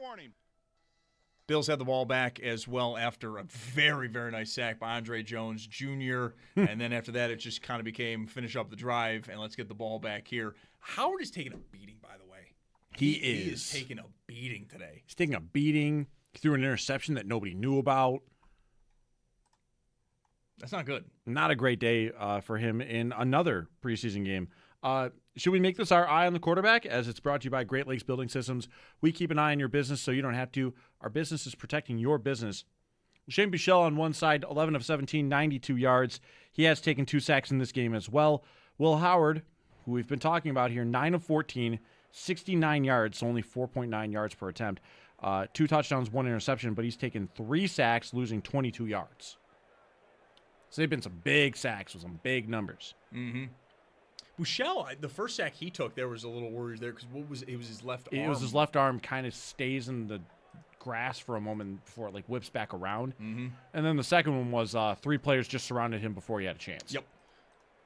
warning. Bills had the ball back as well after a very, very nice sack by Andre Jones Jr. And then after that, it just kind of became finish up the drive and let's get the ball back here. Howard is taking a beating, by the way. He He is. is taking a beating today. He's taking a beating. He threw an interception that nobody knew about. That's not good. Not a great day for him in another preseason game. Should we make this our eye on the quarterback, as it's brought to you by Great Lakes Building Systems? We keep an eye on your business so you don't have to. Our business is protecting your business. Shane Buechele on one side, 11 of 17, 92 yards. He has taken 2 sacks in this game as well. Will Howard, who we've been talking about here, 9 of 14, 69 yards, so only 4.9 yards per attempt. 2 touchdowns, 1 interception, but he's taken 3 sacks, losing 22 yards. So they've been some big sacks with some big numbers. Mm-hmm. Buechele, the first sack he took, there was a little worries there because it was his left arm. It was his left arm kind of stays in the grass for a moment before it whips back around. Mm-hmm. And then the second one was 3 players just surrounded him before he had a chance. Yep.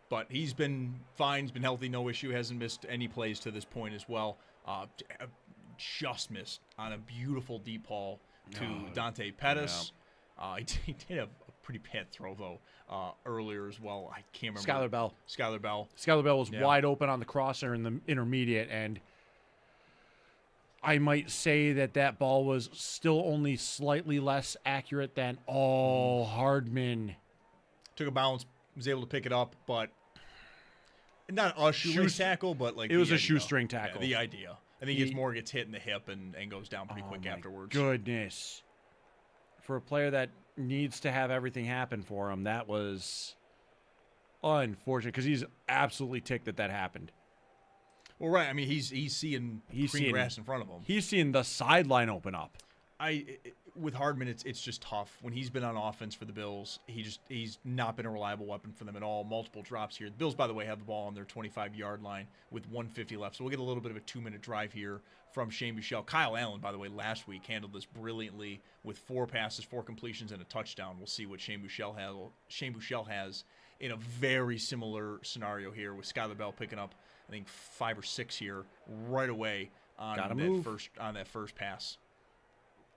But he's been fine, he's been healthy, no issue, hasn't missed any plays to this point as well. Just missed on a beautiful deep ball to Dante Pettis. Yeah. He did a pretty bad throw, though, earlier as well. I can't remember. Skylar Bell. Skylar Bell was wide open on the crosser in the intermediate, and I might say that ball was still only slightly less accurate than Hardman. Took a bounce, was able to pick it up, but not a shoestring tackle, but it was a shoestring tackle. Yeah, the idea. I think he gets hit in the hip and goes down pretty quick afterwards. Goodness. For a player that needs to have everything happen for him, that was unfortunate because he's absolutely ticked that happened. Well, right. I mean, he's seeing green grass in front of him. He's seeing the sideline open up. With Hardman, it's just tough. When he's been on offense for the Bills, he's not been a reliable weapon for them at all. Multiple drops here. The Bills, by the way, have the ball on their 25-yard line with 1:50 left. So we'll get a little bit of a 2-minute drive here from Shane Buechele. Kyle Allen, by the way, last week handled this brilliantly with 4 passes, 4 completions, and a touchdown. We'll see what Shane Buechele has in a very similar scenario here with Skylar Bell picking up, I think, 5 or 6 here right away on that first pass.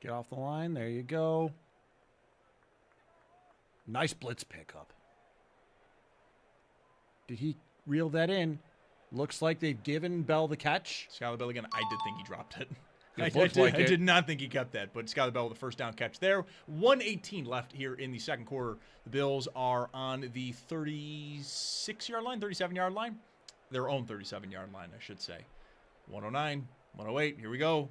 Get off the line. There you go. Nice blitz pickup. Did he reel that in? Looks like they've given Bell the catch. Skylar Bell again. I did think he dropped it. I did not think he kept that, but Skylar Bell with the first down catch there. 1:18 left here in the second quarter. The Bills are on the 36-yard line, 37-yard line. Their own 37-yard line, I should say. 109, 108. Here we go.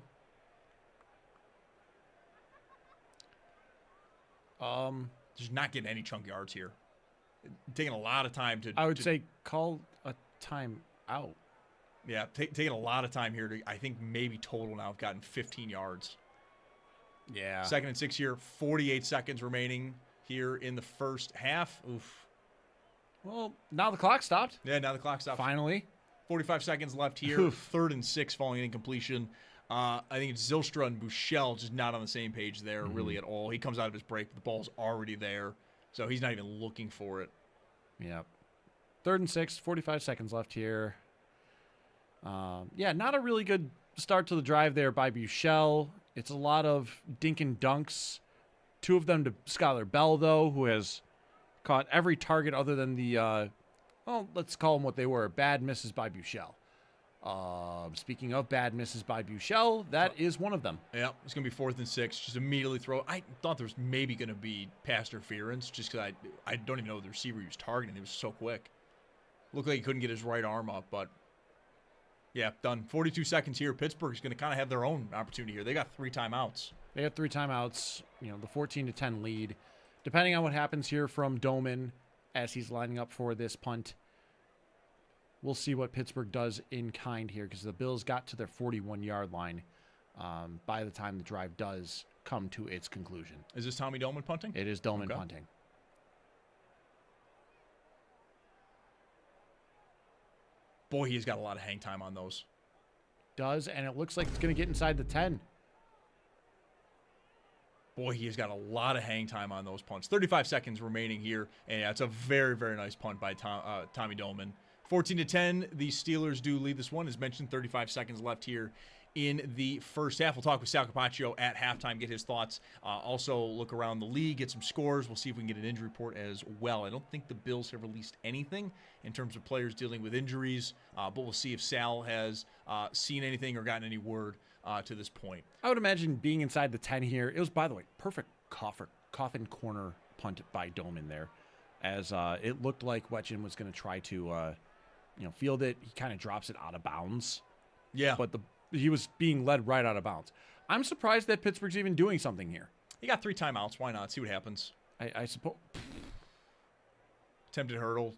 Just not getting any chunk yards here. Taking a lot of time to. I would say call a time out. Yeah, taking a lot of time here to. I think maybe total now have gotten 15 yards. Yeah. 2nd and 6 here. 48 seconds remaining here in the first half. Oof. Well, now the clock stopped. Yeah, now the clock stopped. Finally. 45 seconds left here. Oof. 3rd and 6 following an incompletion. I think it's Zylstra and Buechele just not on the same page there really at all. He comes out of his break, but the ball's already there, so he's not even looking for it. Yep. 3rd and 6, 45 seconds left here. Not a really good start to the drive there by Buechele. It's a lot of dink and dunks. 2 of them to Skylar Bell, though, who has caught every target other than the, let's call them what they were, bad misses by Buechele. Speaking of bad misses by Buechele, that is one of them. Yeah, it's going to be 4th and 6. Just immediately throw. I thought there was maybe going to be pass interference just because I don't even know the receiver he was targeting. He was so quick. Looked like he couldn't get his right arm up, but yeah, done. 42 seconds here. Pittsburgh's going to kind of have their own opportunity here. They got 3 timeouts. They have 3 timeouts. The 14-10 lead. Depending on what happens here from Doman as he's lining up for this punt, we'll see what Pittsburgh does in kind here because the Bills got to their 41-yard line by the time the drive does come to its conclusion. Is this Tommy Doman punting? It is Doman punting. Boy, he's got a lot of hang time on those. Does, and it looks like it's going to get inside the 10. Boy, he has got a lot of hang time on those punts. 35 seconds remaining here, and yeah, it's a very, very nice punt by Tommy Doman. 14-10, the Steelers do lead this one. As mentioned, 35 seconds left here in the first half. We'll talk with Sal Capaccio at halftime, get his thoughts. Also look around the league, get some scores. We'll see if we can get an injury report as well. I don't think the Bills have released anything in terms of players dealing with injuries, but we'll see if Sal has seen anything or gotten any word to this point. I would imagine being inside the 10 here. It was, by the way, perfect coffin corner punt by Doman there. as it looked like Wetchen was going to try to, field it. He kind of drops it out of bounds. Yeah. But he was being led right out of bounds. I'm surprised that Pittsburgh's even doing something here. He got 3 timeouts. Why not? See what happens. I suppose. Attempted hurdle.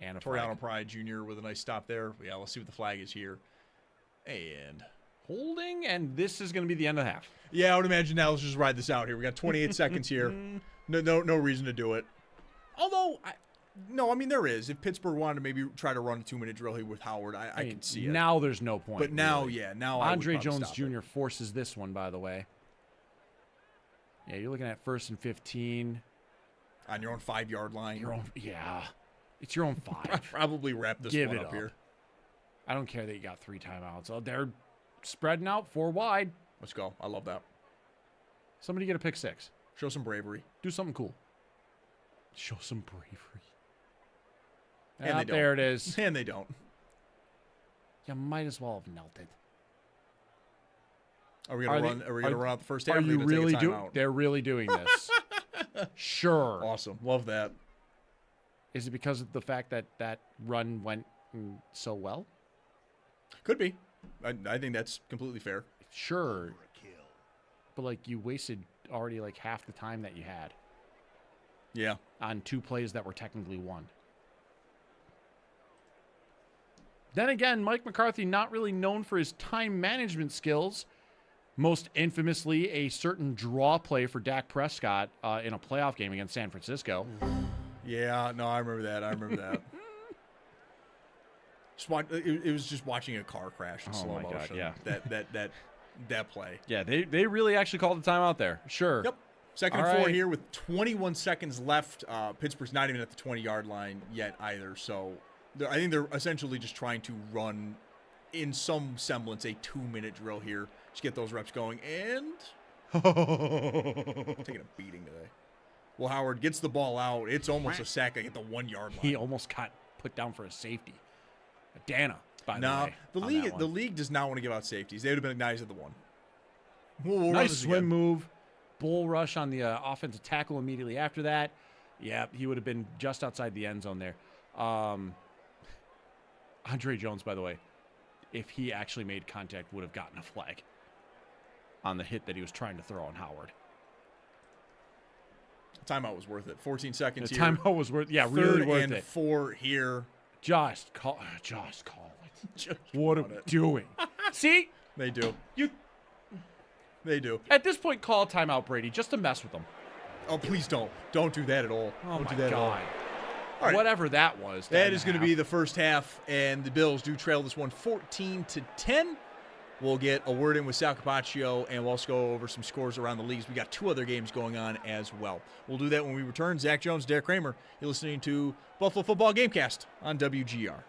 And a Toriano flag. Pride Jr. with a nice stop there. Yeah, let's see what the flag is here. And holding, and this is going to be the end of the half. Yeah, I would imagine now let's just ride this out here. We got 28 seconds here. No reason to do it. Although, I mean, there is. If Pittsburgh wanted to maybe try to run a 2-minute drill here with Howard, I could see it. Now there's no point. But now, really. now Andre I would Jones stop Jr. forces this one, by the way. Yeah, you're looking at 1st and 15. On your own 5-yard line. Yeah. It's your own 5. Probably wrap this Give one it up here. I don't care that you got 3 timeouts. Oh, they're spreading out 4 wide. Let's go. I love that. Somebody get a pick 6. Show some bravery. Do something cool. Show some bravery. And they don't. There it is. And they don't. You might as well have knelt it. Are we gonna run out the first half? Are or you gonna take a really timeout? They're really doing this. Sure. Awesome. Love that. Is it because of the fact that that run went so well? Could be. I think that's completely fair. Sure. But like you wasted already like half the time that you had. Yeah. On 2 plays that were technically 1. Then again, Mike McCarthy not really known for his time management skills. Most infamously, a certain draw play for Dak Prescott in a playoff game against San Francisco. Yeah, no, I remember that. It was just watching a car crash in slow motion. Yeah. That play. Yeah, they really actually called the timeout there. Sure. Yep. Second All and 4 right. here with 21 seconds left. Pittsburgh's not even at the 20-yard line yet either. So I think they're essentially just trying to run in some semblance a 2-minute drill here. Just get those reps going. And taking a beating today. Well, Howard gets the ball out. It's almost a sack at the 1-yard line. He almost got put down for a safety. Dana, by the way. The league does not want to give out safeties. They would have been nice at the 1. We'll run Nice this swim again. move. Bull rush on the offensive tackle immediately after that. Yeah, he would have been just outside the end zone there. Andre Jones, by the way, if he actually made contact, would have gotten a flag on the hit that he was trying to throw on Howard. Timeout was worth it. 14 seconds The here. timeout was worth, yeah, really worth and it. 4 here. Just call it. What are we doing? See? They do. They do. At this point, call a timeout, Brady, just to mess with them. Oh, please don't. Don't do that at all. Oh, don't my do that at all. God. All right. Whatever that was. That is going to be the first half, and the Bills do trail this one 14-10. We'll get a word in with Sal Capaccio, and we'll also go over some scores around the leagues. We got 2 other games going on as well. We'll do that when we return. Zach Jones, Derek Kramer. You're listening to Buffalo Football Gamecast on WGR.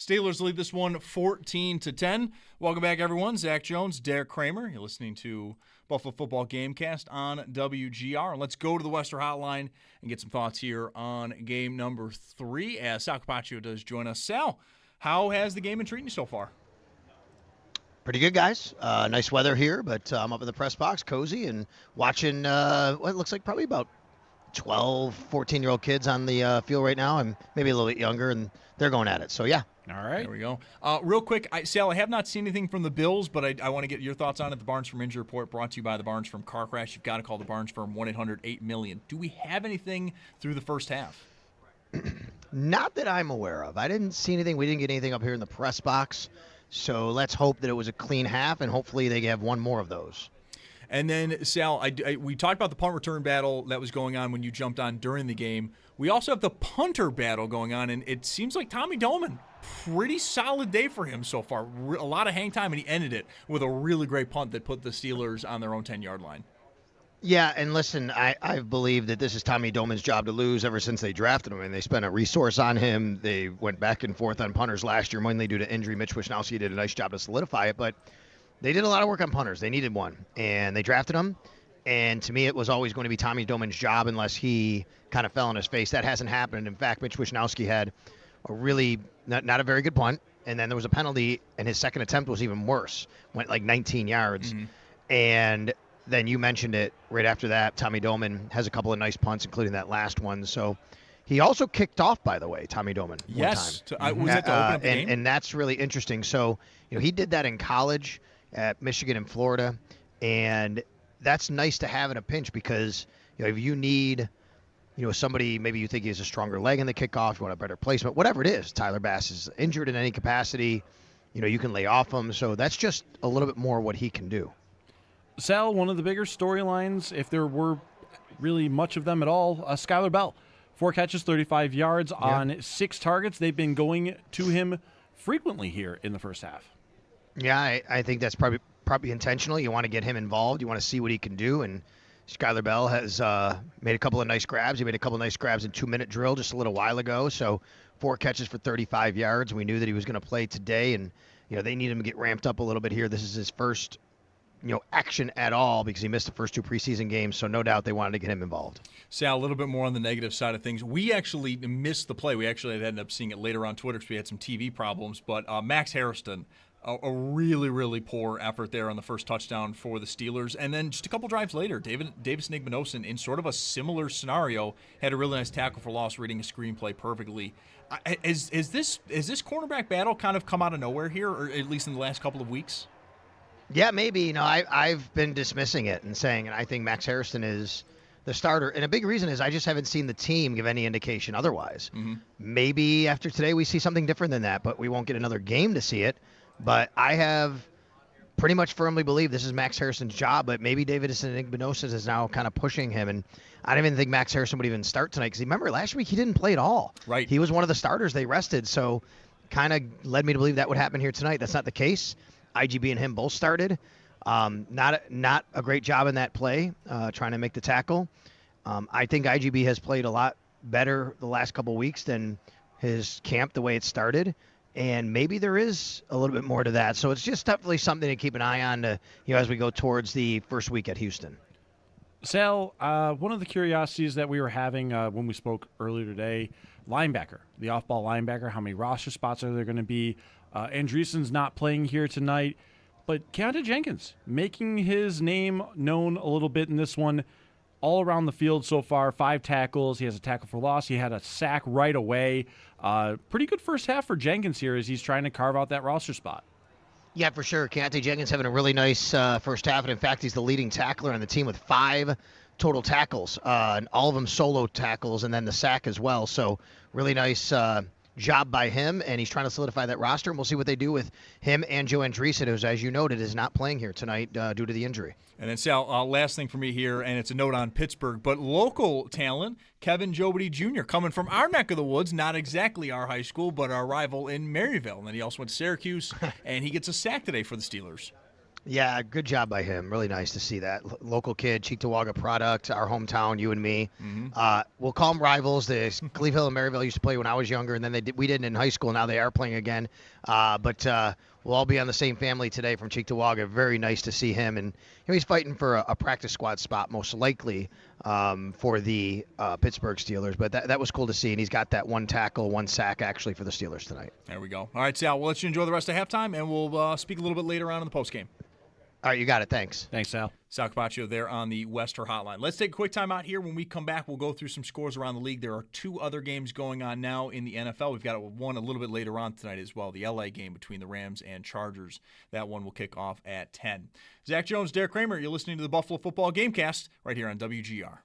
Steelers lead this one 14-10. Welcome back, everyone. Zach Jones, Derek Kramer. You're listening to Buffalo Football Gamecast on WGR. Let's go to the Western Hotline and get some thoughts here on game number 3 as Sal Capaccio does join us. Sal, how has the game been treating you so far? Pretty good, guys. Nice weather here, but I'm up in the press box, cozy, and watching what looks like probably about 12, 14-year-old kids on the field right now, and maybe a little bit younger, and they're going at it. So, yeah. All right. There we go. Real quick, Sal, I have not seen anything from the Bills, but I want to get your thoughts on it. The Barnes Firm Injury Report brought to you by the Barnes Firm Car Crash. You've got to call the Barnes Firm 1-800-8-MILLION. Do we have anything through the first half? Not that I'm aware of. I didn't see anything. We didn't get anything up here in the press box. So let's hope that it was a clean half, and hopefully they have one more of those. And then, Sal, we talked about the punt return battle that was going on when you jumped on during the game. We also have the punter battle going on, and it seems like Tommy Doman, pretty solid day for him so far. A lot of hang time, and he ended it with a really great punt that put the Steelers on their own 10-yard line. Yeah, and listen, I believe that this is Tommy Doman's job to lose ever since they drafted him, and they spent a resource on him. They went back and forth on punters last year, mainly due to injury. Mitch Wishnowsky did a nice job to solidify it, but they did a lot of work on punters. They needed one, and they drafted him. And to me, it was always going to be Tommy Doman's job unless he kind of fell on his face. That hasn't happened. In fact, Mitch Wishnowsky had a really not a very good punt, and then there was a penalty, and his second attempt was even worse. Went like 19 yards. Mm-hmm. And then you mentioned it right after that. Tommy Doman has a couple of nice punts, including that last one. So he also kicked off, by the way, Tommy Doman. Yes. One time. Was that to open up the game? And that's really interesting. So, he did that in college at Michigan and Florida, and that's nice to have in a pinch because, if you need, somebody, maybe you think he has a stronger leg in the kickoff, you want a better placement, whatever it is, Tyler Bass is injured in any capacity, you can lay off him. So that's just a little bit more what he can do. Sal, one of the bigger storylines, if there were really much of them at all, Skylar Bell. 4 catches, 35 yards on 6 targets. They've been going to him frequently here in the first half. Yeah, I think that's probably intentional. You want to get him involved. You want to see what he can do. And Skylar Bell has made a couple of nice grabs. He made a couple of nice grabs in 2-minute drill just a little while ago. So 4 catches for 35 yards. We knew that he was going to play today, and they need him to get ramped up a little bit here. This is his first action at all because he missed the first 2 preseason games, so no doubt they wanted to get him involved. Sal, a little bit more on the negative side of things. We actually missed the play. We actually ended up seeing it later on Twitter because we had some TV problems, but Max Harrison, a really, really poor effort there on the first touchdown for the Steelers. And then just a couple drives later, Davis Nigmanosin, in sort of a similar scenario, had a really nice tackle for loss, reading a screenplay perfectly. Is this cornerback battle kind of come out of nowhere here, or at least in the last couple of weeks? Yeah, maybe. I've been dismissing it and saying, and I think Max Harrison is the starter. And a big reason is I just haven't seen the team give any indication otherwise. Mm-hmm. Maybe after today we see something different than that, but we won't get another game to see it. But I have pretty much firmly believed this is Max Harrison's job, but maybe Davis Nigmanosin is now kind of pushing him. And I don't even think Max Harrison would even start tonight because remember last week he didn't play at all. Right. He was one of the starters they rested, so kind of led me to believe that would happen here tonight. That's not the case. IGB and him both started. Not a great job in that play, trying to make the tackle. I think IGB has played a lot better the last couple weeks than his camp, the way it started. And maybe there is a little bit more to that. So it's just definitely something to keep an eye on as we go towards the first week at Houston. Sal, one of the curiosities that we were having when we spoke earlier today, linebacker, the off-ball linebacker, how many roster spots are there going to be? Andreessen's not playing here tonight, but Keontae Jenkins making his name known a little bit in this one. All around the field so far, 5 tackles. He has a tackle for loss. He had a sack right away. Pretty good first half for Jenkins here as he's trying to carve out that roster spot. Yeah, for sure. Keontae Jenkins having a really nice first half, and in fact, he's the leading tackler on the team with 5 total tackles, and all of them solo tackles, and then the sack as well. So really nice job by him, and he's trying to solidify that roster, and we'll see what they do with him and Joe Andreessen, who, as you noted, is not playing here tonight due to the injury. And then, Sal, last thing for me here, and it's a note on Pittsburgh, but local talent, Kevin Jobity Jr., coming from our neck of the woods, not exactly our high school, but our rival in Maryville. And then he also went to Syracuse, and he gets a sack today for the Steelers. Yeah, good job by him. Really nice to see that. Local kid, Cheektowaga product, our hometown, you and me. We'll call them rivals. The Cleveland and Maryville used to play when I was younger, and then we didn't in high school. Now they are playing again. But we'll all be on the same family today from Cheektowaga. Very nice to see him. And he's fighting for a practice squad spot, most likely, for the Pittsburgh Steelers. But that was cool to see. And he's got that 1 tackle, 1 sack, actually, for the Steelers tonight. There we go. All right, Sal, we'll let you enjoy the rest of halftime, and we'll speak a little bit later on in the postgame. All right, you got it. Thanks. Thanks, Sal. Sal Capaccio there on the Wester Hotline. Let's take a quick time out here. When we come back, we'll go through some scores around the league. There are 2 other games going on now in the NFL. We've got one a little bit later on tonight as well, the LA game between the Rams and Chargers. That one will kick off at 10. Zach Jones, Derek Kramer, you're listening to the Buffalo Football Gamecast right here on WGR.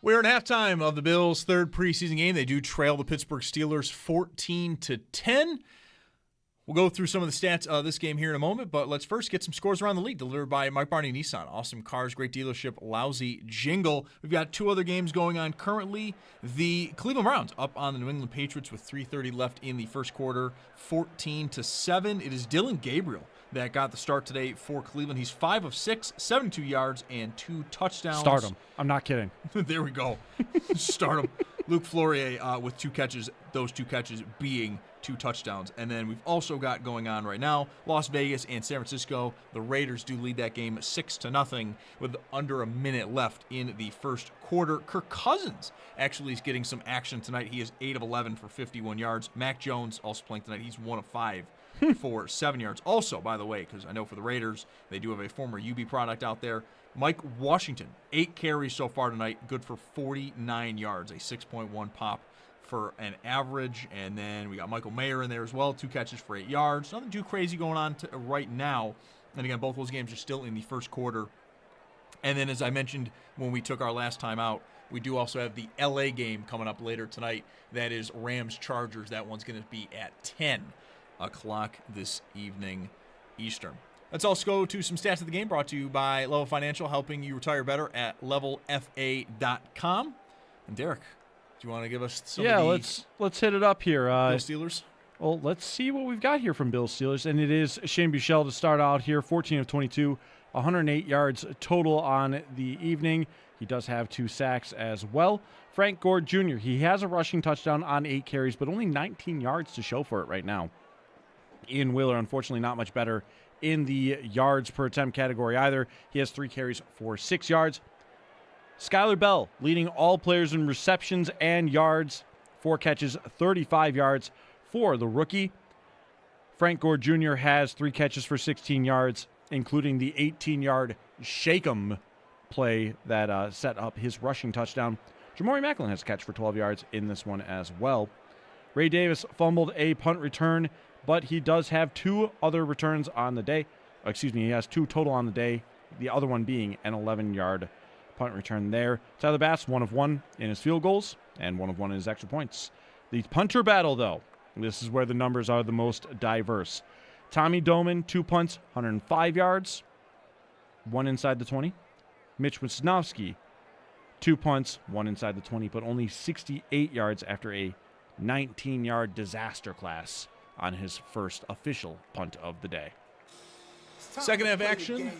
We're at halftime of the Bills' 3rd preseason game. They do trail the Pittsburgh Steelers 14-10. We'll go through some of the stats of this game here in a moment, but let's first get some scores around the league delivered by Mike Barney Nissan. Awesome cars, great dealership, lousy jingle. We've got 2 other games going on currently. The Cleveland Browns up on the New England Patriots with 3:30 left in the first quarter, 14-7. It is Dylan Gabriel that got the start today for Cleveland. He's 5 of 6, 72 yards, and 2 touchdowns. Start him. I'm not kidding. There we go. Start him. Luke Flourier with 2 catches, those 2 catches being 2 touchdowns. And then we've also got going on right now, Las Vegas and San Francisco. The Raiders do lead that game 6-0 with under a minute left in the first quarter. Kirk Cousins actually is getting some action tonight. He is 8 of 11 for 51 yards. Mac Jones also playing tonight. He's 1 of 5 for 7 yards. Also, by the way, because I know for the Raiders, they do have a former UB product out there, Mike Washington, 8 carries so far tonight, good for 49 yards, a 6.1 pop for an average. And then we got Michael Mayer in there as well, 2 catches for 8 yards. Nothing too crazy going on right now. And again, both those games are still in the first quarter. And then, as I mentioned when we took our last time out, we do also have the LA game coming up later tonight. That is Rams-Chargers. That one's going to be at 10 o'clock this evening Eastern. Let's also go to some stats of the game brought to you by Level Financial, helping you retire better at levelfa.com. And Derek, do you want to give us some of the let's hit it up here. Bill Steelers? Well, let's see what we've got here from Bill Steelers. And it is Shane Buechele to start out here, 14 of 22, 108 yards total on the evening. He does have 2 sacks as well. Frank Gore Jr., he has a rushing touchdown on 8 carries, but only 19 yards to show for it right now. Ian Wheeler, unfortunately, not much better in the yards per attempt category either. He has 3 carries for 6 yards. Skylar Bell leading all players in receptions and yards. 4 catches, 35 yards for the rookie. Frank Gore Jr. has 3 catches for 16 yards, including the 18-yard shake-em play that set up his rushing touchdown. Jamori Macklin has a catch for 12 yards in this one as well. Ray Davis fumbled a punt return, but he does have 2 other returns on the day. He has 2 total on the day, the other one being an 11-yard punt return there. Tyler Bass, 1 of 1 in his field goals, and 1 of 1 in his extra points. The punter battle, though, this is where the numbers are the most diverse. Tommy Doman, 2 punts, 105 yards, 1 inside the 20. Mitch Wisnowski, 2 punts, 1 inside the 20, but only 68 yards after a 19-yard disaster class on his first official punt of the day. Second half action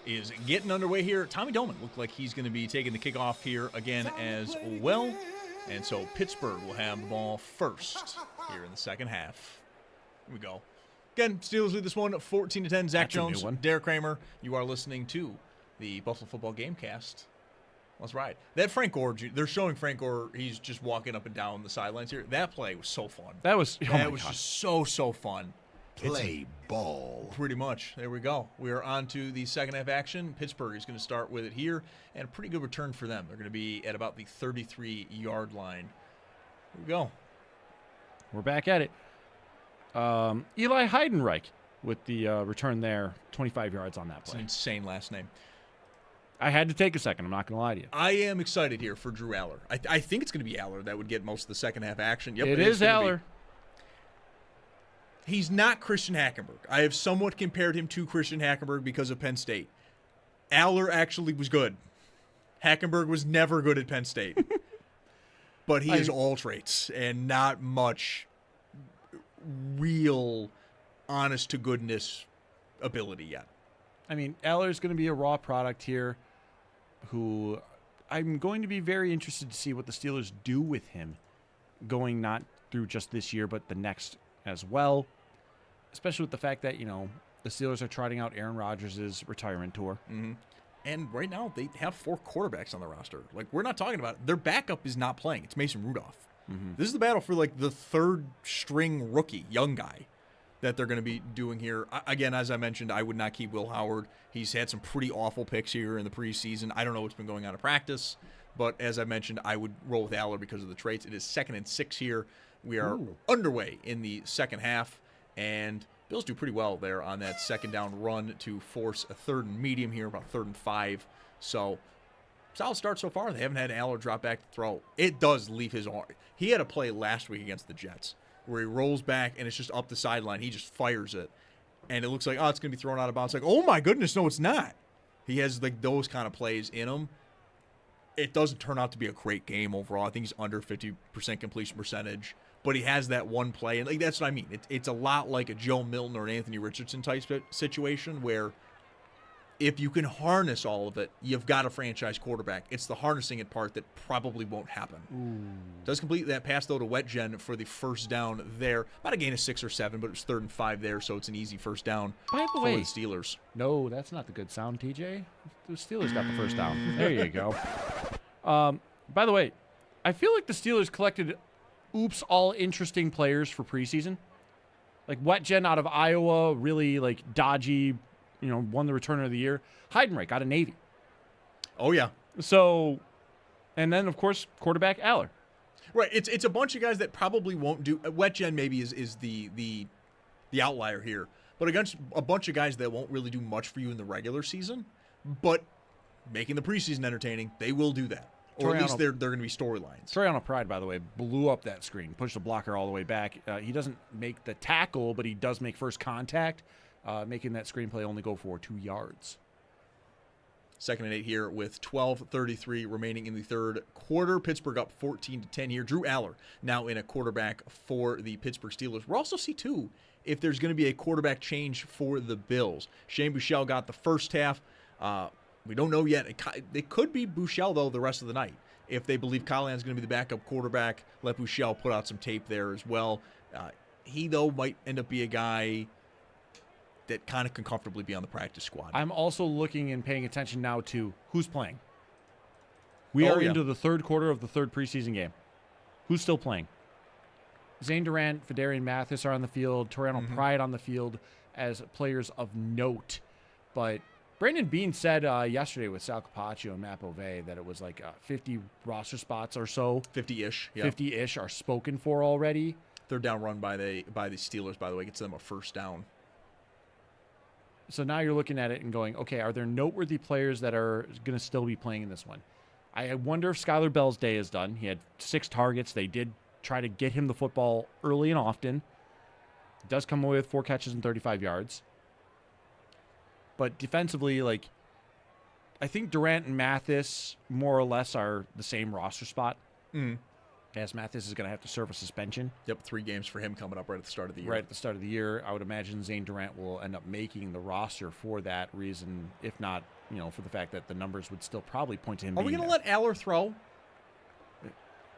is getting underway here. Tommy Doman looked like he's going to be taking the kickoff here again as well. And so Pittsburgh will have the ball first here in the second half. Here we go. Again, Steelers lead this one 14-10. Zach Jones, Derek Kramer. You are listening to the Buffalo Football Gamecast. Let's ride. That Frank Gore, they're showing Frank Gore, he's just walking up and down the sidelines here. That play was so fun. That was just so fun. Play ball. Pretty much. There we go. We are on to the second half action. Pittsburgh is going to start with it here, and a pretty good return for them. They're going to be at about the 33-yard line. Here we go. We're back at it. Eli Heidenreich with the return there, 25 yards on that play. It's an insane last name. I had to take a second. I'm not going to lie to you. I am excited here for Drew Aller. I think it's going to be Aller that would get most of the second half action. Yep, it is Aller. He's not Christian Hackenberg. I have somewhat compared him to Christian Hackenberg because of Penn State. Aller actually was good. Hackenberg was never good at Penn State. But he has all traits and not much real honest-to-goodness ability yet. I mean, Aller's going to be a raw product here who I'm going to be very interested to see what the Steelers do with him going not through just this year but the next as well, especially with the fact that, the Steelers are trotting out Aaron Rodgers' retirement tour. Mm-hmm. And right now they have 4 quarterbacks on the roster. Like, we're not talking about it. Their backup is not playing. It's Mason Rudolph. Mm-hmm. This is the battle for, the third-string rookie, young guy, that they're going to be doing here. Again, as I mentioned, I would not keep Will Howard. He's had some pretty awful picks here in the preseason. I don't know what's been going on in practice, but as I mentioned, I would roll with Aller because of the traits. It is 2nd and 6 here. We are underway in the second half, and Bills do pretty well there on that second down run to force a 3rd and medium here, about 3rd and 5. So, solid start so far. They haven't had Aller drop back to throw. It does leave his arm. He had a play last week against the Jets where he rolls back and it's just up the sideline. He just fires it, and it looks like, it's going to be thrown out of bounds. Like, oh my goodness, no, it's not. He has those kind of plays in him. It doesn't turn out to be a great game overall. I think he's under 50% completion percentage, but he has that one play, and that's what I mean. It's a lot like a Joe Milton or an Anthony Richardson type situation where if you can harness all of it, you've got a franchise quarterback. It's the harnessing it part that probably won't happen. Does complete that pass, though, to Wetjen for the first down there. About a gain of 6 or 7, but it was 3rd and 5 there, so it's an easy first down By the for way, the Steelers. No, that's not the good sound, TJ. The Steelers got the first down. There you go. By the way, I feel like the Steelers collected all interesting players for preseason. Like Wetjen out of Iowa, really dodgy, won the returner of the year. Heidenreich out of Navy. Oh, yeah. So, and then, of course, quarterback Aller. Right. It's a bunch of guys that probably won't do. Wetjen maybe is the outlier here. But against a bunch of guys that won't really do much for you in the regular season, but making the preseason entertaining, they will do that. Or at least they're going to be storylines. Troyano Pride, by the way, blew up that screen, pushed the blocker all the way back. He doesn't make the tackle, but he does make first contact, making that screenplay only go for 2 yards. 2nd and 8 here with 12:33 remaining in the third quarter. Pittsburgh up 14-10 here. Drew Aller now in a quarterback for the Pittsburgh Steelers. We'll also see, too, if there's going to be a quarterback change for the Bills. Shane Buechele got the first half. We don't know yet. It could be Buechele, though, the rest of the night. If they believe Callahan's going to be the backup quarterback, let Buechele put out some tape there as well. He, though, might end up be a guy that kind of can comfortably be on the practice squad. I'm also looking and paying attention now to who's playing. We are into the third quarter of the third preseason game. Who's still playing? Zane Durant, Fedarian Mathis are on the field. Toriano Pride on the field as players of note. But Brandon Beane said yesterday with Sal Capaccio and Matt Bove that it was like 50 roster spots or so. 50-ish. Yeah. 50-ish are spoken for already. Third down run by the Steelers, by the way, gets them a first down. So now you're looking at it and going, okay, are there noteworthy players that are going to still be playing in this one? I wonder if Skylar Bell's day is done. He had 6 targets. They did try to get him the football early and often. He does come away with 4 catches and 35 yards. But defensively, like, I think Durant and Mathis more or less are the same roster spot. As Mathis is going to have to serve a suspension. Yep, 3 games for him coming up right at the start of the year. Right at the start of the year. I would imagine Zane Durant will end up making the roster for that reason, if not, for the fact that the numbers would still probably point to him. Are we going to let Aller throw?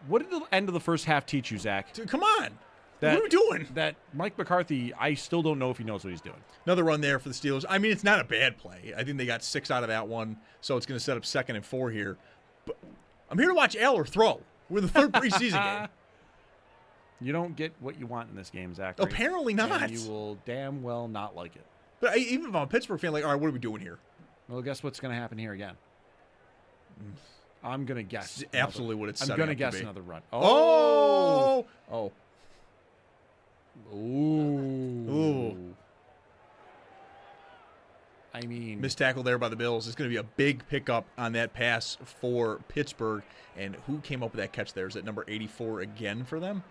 What did the end of the first half teach you, Zach? Dude, come on. What are we doing? That Mike McCarthy, I still don't know if he knows what he's doing. Another run there for the Steelers. I mean, it's not a bad play. I think they got 6 out of that one, so it's going to set up 2nd and 4 here. But I'm here to watch Aller throw. We're in the third preseason game. You don't get what you want in this game, Zach. Apparently not. And you will damn well not like it. But even if I'm a Pittsburgh fan, like, all right, what are we doing here? Well, guess what's going to happen here again? I'm going to guess. It's absolutely what it's I'm setting going to up guess be. another run. Oh! Ooh. I mean, missed tackle there by the Bills. It's going to be a big pickup on that pass for Pittsburgh. And who came up with that catch there? Is it number 84 again for them?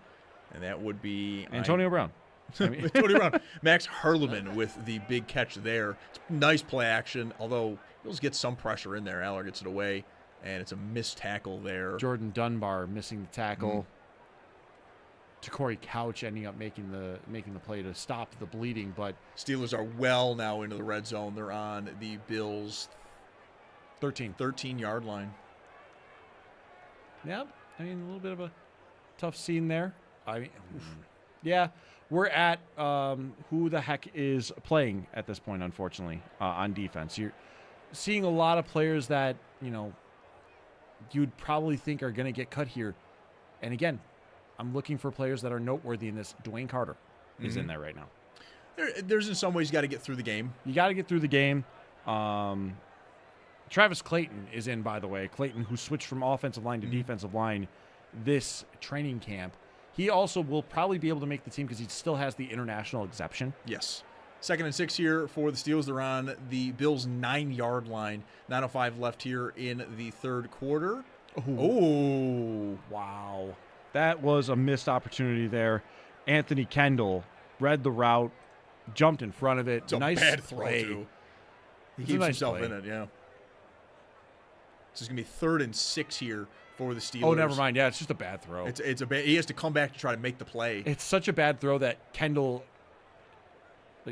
And that would be Antonio Brown. Antonio Brown. Max Hurleman with the big catch there. It's nice play action, although Bills get some pressure in there. Aller gets it away, and it's a missed tackle there. Jordan Dunbar missing the tackle. Corey Couch ending up making the play to stop the bleeding, but Steelers are well now into the red zone. They're on the Bills' 13-yard line. Yeah, I mean, a little bit of a tough scene there. I mean, yeah, we're at who the heck is playing at this point, unfortunately, on defense. You're seeing a lot of players that, you'd probably think are going to get cut here. And again, I'm looking for players that are noteworthy in this. Dwayne Carter is in there right now. There's in some ways you got to get through the game. You got to get through the game. Travis Clayton is in, by the way. Clayton, who switched from offensive line to defensive line this training camp. He also will probably be able to make the team because he still has the international exception. Yes. 2nd and 6 here for the Steelers. They're on the Bills' 9-yard line. 9:05 left here in the third quarter. Oh, wow. That was a missed opportunity there. Anthony Kendall read the route, jumped in front of it. It's a nice bad play. throw, too. He keeps himself in it, yeah. This is going to be 3rd and 6 here for the Steelers. Oh, never mind. Yeah, it's just a bad throw. It's a bad. He has to come back to try to make the play. It's such a bad throw that Kendall.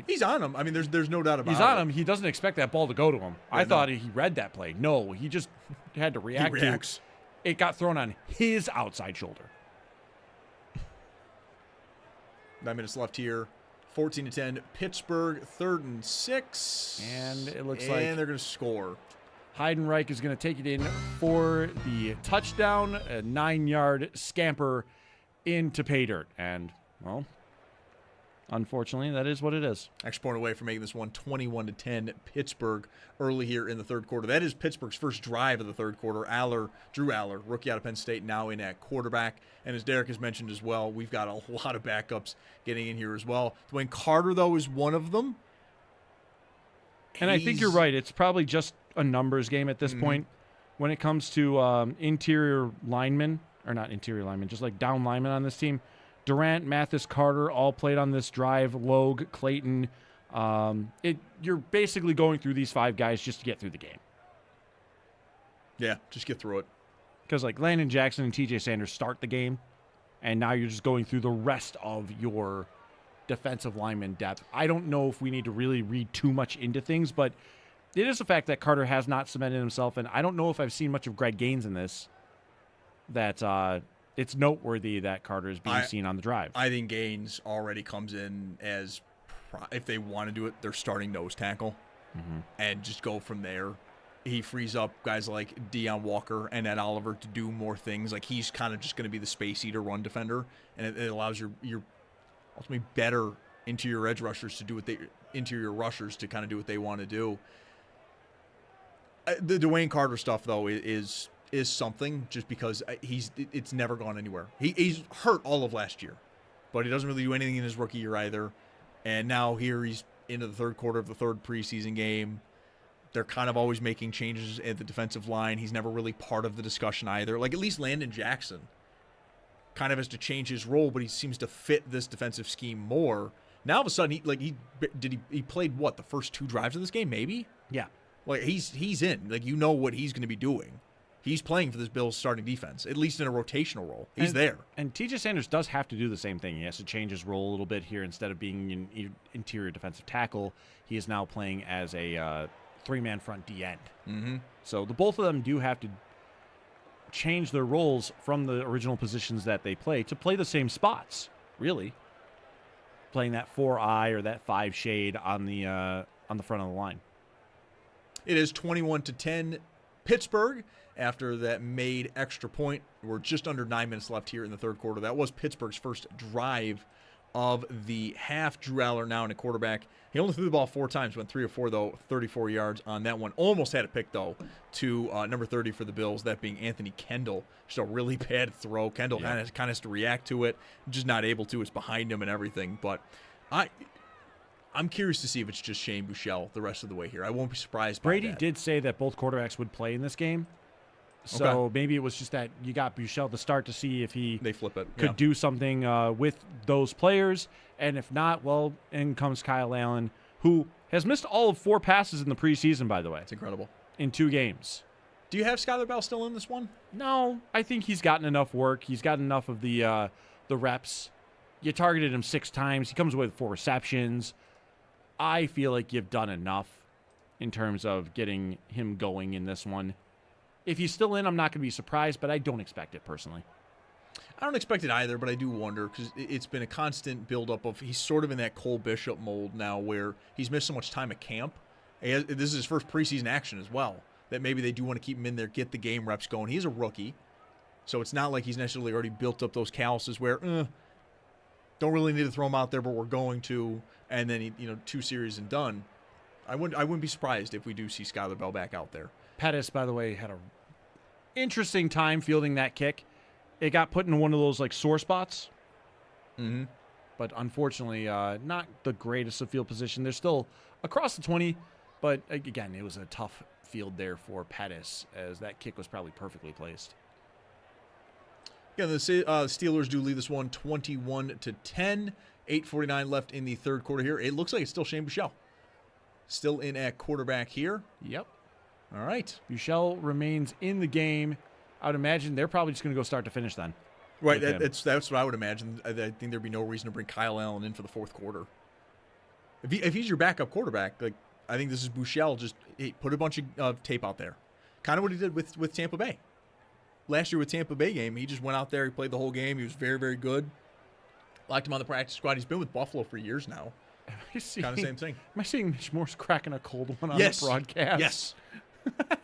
He's on him. I mean, there's no doubt about it. He's on him. He doesn't expect that ball to go to him. I thought he read that play. No, he just had to react. He reacts. It got thrown on his outside shoulder. 9 minutes left here. 14-10. Pittsburgh, 3rd and 6. And it looks like they're going to score. Heidenreich is going to take it in for the touchdown, a 9-yard scamper into pay dirt. And, well, unfortunately, that is what it is. Extra point away from making this one 21-10. Pittsburgh early here in the third quarter. That is Pittsburgh's first drive of the third quarter. Drew Aller, rookie out of Penn State, now in at quarterback. And as Derek has mentioned as well, we've got a lot of backups getting in here as well. Dwayne Carter, though, is one of them. And I think you're right. It's probably just a numbers game at this point. When it comes to interior linemen, or not interior linemen, just like down linemen on this team, Durant, Mathis, Carter all played on this drive. Logue, Clayton. You're basically going through these 5 guys just to get through the game. Yeah, just get through it. Because like Landon Jackson and TJ Sanders start the game, and now you're just going through the rest of your defensive lineman depth. I don't know if we need to really read too much into things, but it is a fact that Carter has not cemented himself, and I don't know if I've seen much of Greg Gaines in this. That it's noteworthy that Carter is being seen on the drive. I think Gaines already comes in as, if they want to do it, they're starting nose tackle and just go from there. He frees up guys like Deion Walker and Ed Oliver to do more things. Like, he's kind of just going to be the space eater run defender, and it allows your ultimately better interior edge rushers to do what they interior rushers to kind of do what they want to do. The Dwayne Carter stuff, though, is something, just because it's never gone anywhere. He's hurt all of last year, but he doesn't really do anything in his rookie year either. And now here he's into the third quarter of the third preseason game. They're kind of always making changes at the defensive line. He's never really part of the discussion either. Like, at least Landon Jackson kind of has to change his role, but he seems to fit this defensive scheme more. Now all of a sudden, he played what, the first 2 drives of this game, maybe? Yeah. Like, he's in. Like, you know what he's going to be doing. He's playing for this Bills starting defense, at least in a rotational role. He's there. And TJ Sanders does have to do the same thing. He has to change his role a little bit here. Instead of being an interior defensive tackle, he is now playing as a 3-man front D-end. Mm-hmm. So the both of them do have to change their roles from the original positions that they play to play the same spots, really. Playing that 4-eye or that 5 shade on the front of the line. It is 21-10 Pittsburgh after that made extra point. We're just under 9 minutes left here in the third quarter. That was Pittsburgh's first drive of the half. Drew Aller now in a quarterback. He only threw the ball 4 times, went 3 of 4, though, 34 yards on that one. Almost had a pick, though, to number 30 for the Bills, that being Anthony Kendall. Just a really bad throw. Kendall kind of has to react to it, just not able to. It's behind him and everything. But I'm curious to see if it's just Shane Buechele the rest of the way here. I won't be surprised by Brady that. did say that both quarterbacks would play in this game. So maybe it was just that you got Buechele to start to see if they flip it. could do something with those players. And if not, well, in comes Kyle Allen, who has missed all of 4 passes in the preseason, by the way. It's incredible. In 2 games. Do you have Skylar Bell still in this one? No, I think he's gotten enough work. He's got enough of the reps. You targeted him 6 times. He comes away with 4 receptions. I feel like you've done enough in terms of getting him going in this one. If he's still in, I'm not going to be surprised, but I don't expect it personally. I don't expect it either, but I do wonder, because it's been a constant buildup of, he's sort of in that Cole Bishop mold now where he's missed so much time at camp. This is his first preseason action as well, that maybe they do want to keep him in there, get the game reps going. He's a rookie, so it's not like he's necessarily already built up those calluses where, don't really need to throw him out there, but we're going to, and then 2 series and done. I wouldn't be surprised if we do see Skylar Bell back out there. Pettis, by the way, had a interesting time fielding that kick. It got put in one of those sore spots. Mm-hmm. But unfortunately, not the greatest of field position. They're still across the 20, but again, it was a tough field there for Pettis, as that kick was probably perfectly placed. Yeah, the Steelers do lead this one 21-10. 8:49 left in the third quarter here. It looks like it's still Shane Buechele. Still in at quarterback here. Yep. All right. Buechele remains in the game. I would imagine they're probably just going to go start to finish then. Right. That's what I would imagine. I think there'd be no reason to bring Kyle Allen in for the fourth quarter. If he's your backup quarterback, I think this is Buechele. Just put a bunch of tape out there. Kind of what he did with Tampa Bay. Last year with Tampa Bay game, he just went out there. He played the whole game. He was very, very good. Liked him on the practice squad. He's been with Buffalo for years now. Kind of same thing. Am I seeing Mitch Morse cracking a cold one on the broadcast? Yes. I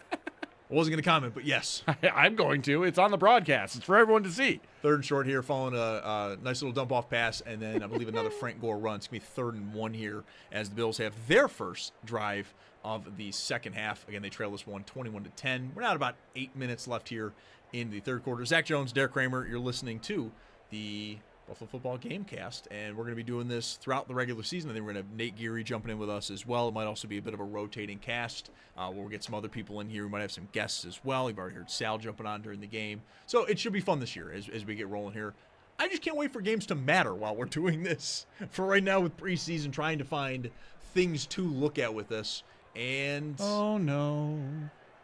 wasn't going to comment, but yes. I'm going to. It's on the broadcast. It's for everyone to see. Third and short here, following a nice little dump-off pass, and then I believe another Frank Gore run. It's going to be 3rd and 1 here as the Bills have their first drive of the second half. Again, they trail this one 21-10. We're now about 8 minutes left here in the third quarter. Zach Jones, Derek Kramer, you're listening to the Buffalo Football Gamecast, and we're going to be doing this throughout the regular season. I think we're going to have Nate Geary jumping in with us as well. It might also be a bit of a rotating cast where we'll get some other people in here. We might have some guests as well. You've already heard Sal jumping on during the game. So it should be fun this year as we get rolling here. I just can't wait for games to matter while we're doing this. For right now with preseason, trying to find things to look at with this. And oh, no.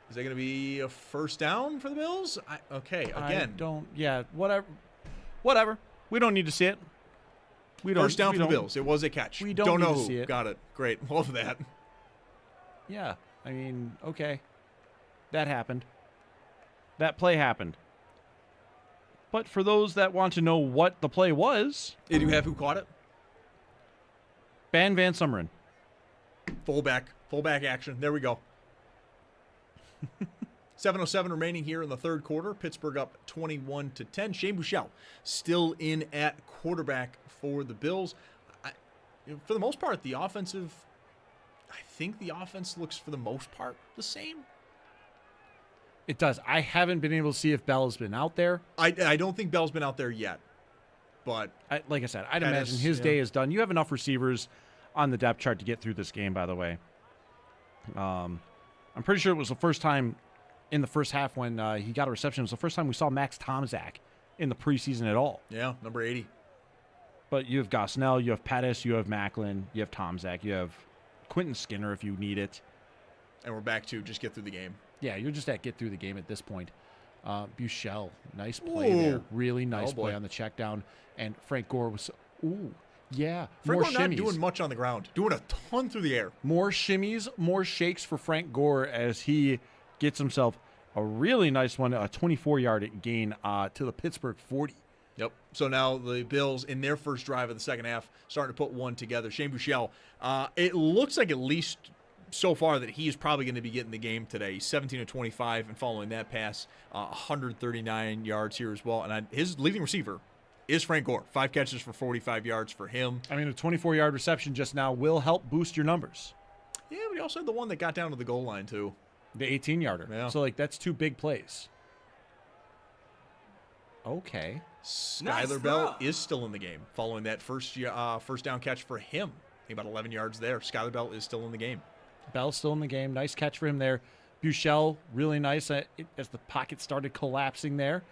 Is that going to be a first down for the Bills? Whatever. We don't need to see it. First down for the Bills. It was a catch. We don't know need to who. see it. Got it. Great. Love that. Yeah. I mean, okay. That happened. That play happened. But for those that want to know what the play was, Did you have who caught it? Ban Van Summeren. Fullback action. There we go. 7:07 remaining here in the third quarter. Pittsburgh up 21-10. Shane Buechele still in at quarterback for the Bills. For the most part, I think the offense looks for the most part the same. It does. I haven't been able to see if Bell has been out there. I don't think Bell's been out there yet. But like I said, I'd imagine his day is done. You have enough receivers on the depth chart to get through this game, by the way. I'm pretty sure it was the first time in the first half when he got a reception. It was the first time we saw Max Tomczak in the preseason at all. Yeah, number 80. But you have Gosnell, you have Pettis, you have Macklin, you have Tomczak, you have Quentin Skinner if you need it. And we're back to just get through the game. Yeah, you're just at get through the game at this point. Buechele, nice play there. Really nice play on the check down. And Frank Gore was, yeah. Frank more Gore not shimmies. doing much on the ground. Doing a ton through the air. More shimmies, more shakes for Frank Gore as he gets himself a really nice one, a 24-yard gain to the Pittsburgh 40. Yep. So now the Bills, in their first drive of the second half, starting to put one together. Shane Buechele, it looks like at least so far that he is probably going to be getting the game today. He's 17-25, and following that pass, 139 yards here as well. And his leading receiver is Frank Gore. 5 catches for 45 yards for him. I mean, a 24-yard reception just now will help boost your numbers. Yeah, but he also had the one that got down to the goal line, too. The 18-yarder. Yeah. So, that's 2 big plays. Okay. Skyler Bell is still in the game following that first down catch for him. I think about 11 yards there. Skyler Bell is still in the game. Bell's still in the game. Nice catch for him there. Buechele, really nice as the pocket started collapsing there.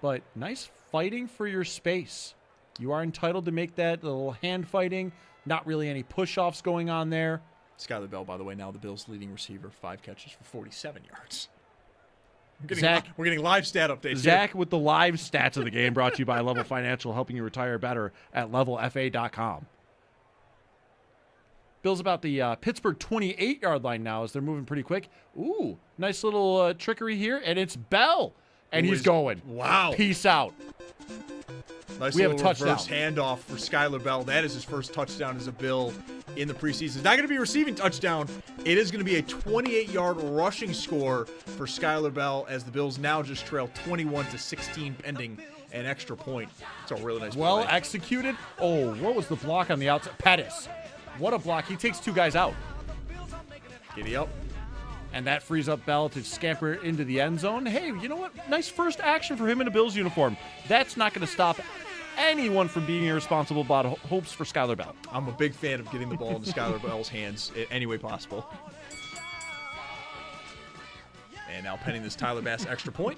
But nice fighting for your space. You are entitled to make that little hand fighting. Not really any push-offs going on there. Skyler Bell, by the way, now the Bills' leading receiver, 5 catches for 47 yards. We're getting live stat updates. Zach with the live stats of the game, brought to you by Level Financial, helping you retire better at levelfa.com. Bills about the Pittsburgh 28-yard line now as they're moving pretty quick. Ooh, nice little trickery here, and it's Bell. And he's going. Wow. Peace out. Nice we have a little touchdown. reverse handoff for Skyler Bell. That is his first touchdown as a Bill in the preseason. It's not going to be a receiving touchdown. It is going to be a 28-yard rushing score for Skyler Bell as the Bills now just trail 21-16 pending an extra point. It's a really nice Well play. executed. Oh, what was the block on the outside? Pettis. What a block. He takes 2 guys out. Giddy up. And that frees up Bell to scamper into the end zone. Hey, you know what? Nice first action for him in a Bills uniform. That's not going to stop anyone from being irresponsible about hopes for Skyler Bell. I'm a big fan of getting the ball into Skyler Bell's hands any way possible. And now penning this Tyler Bass extra point.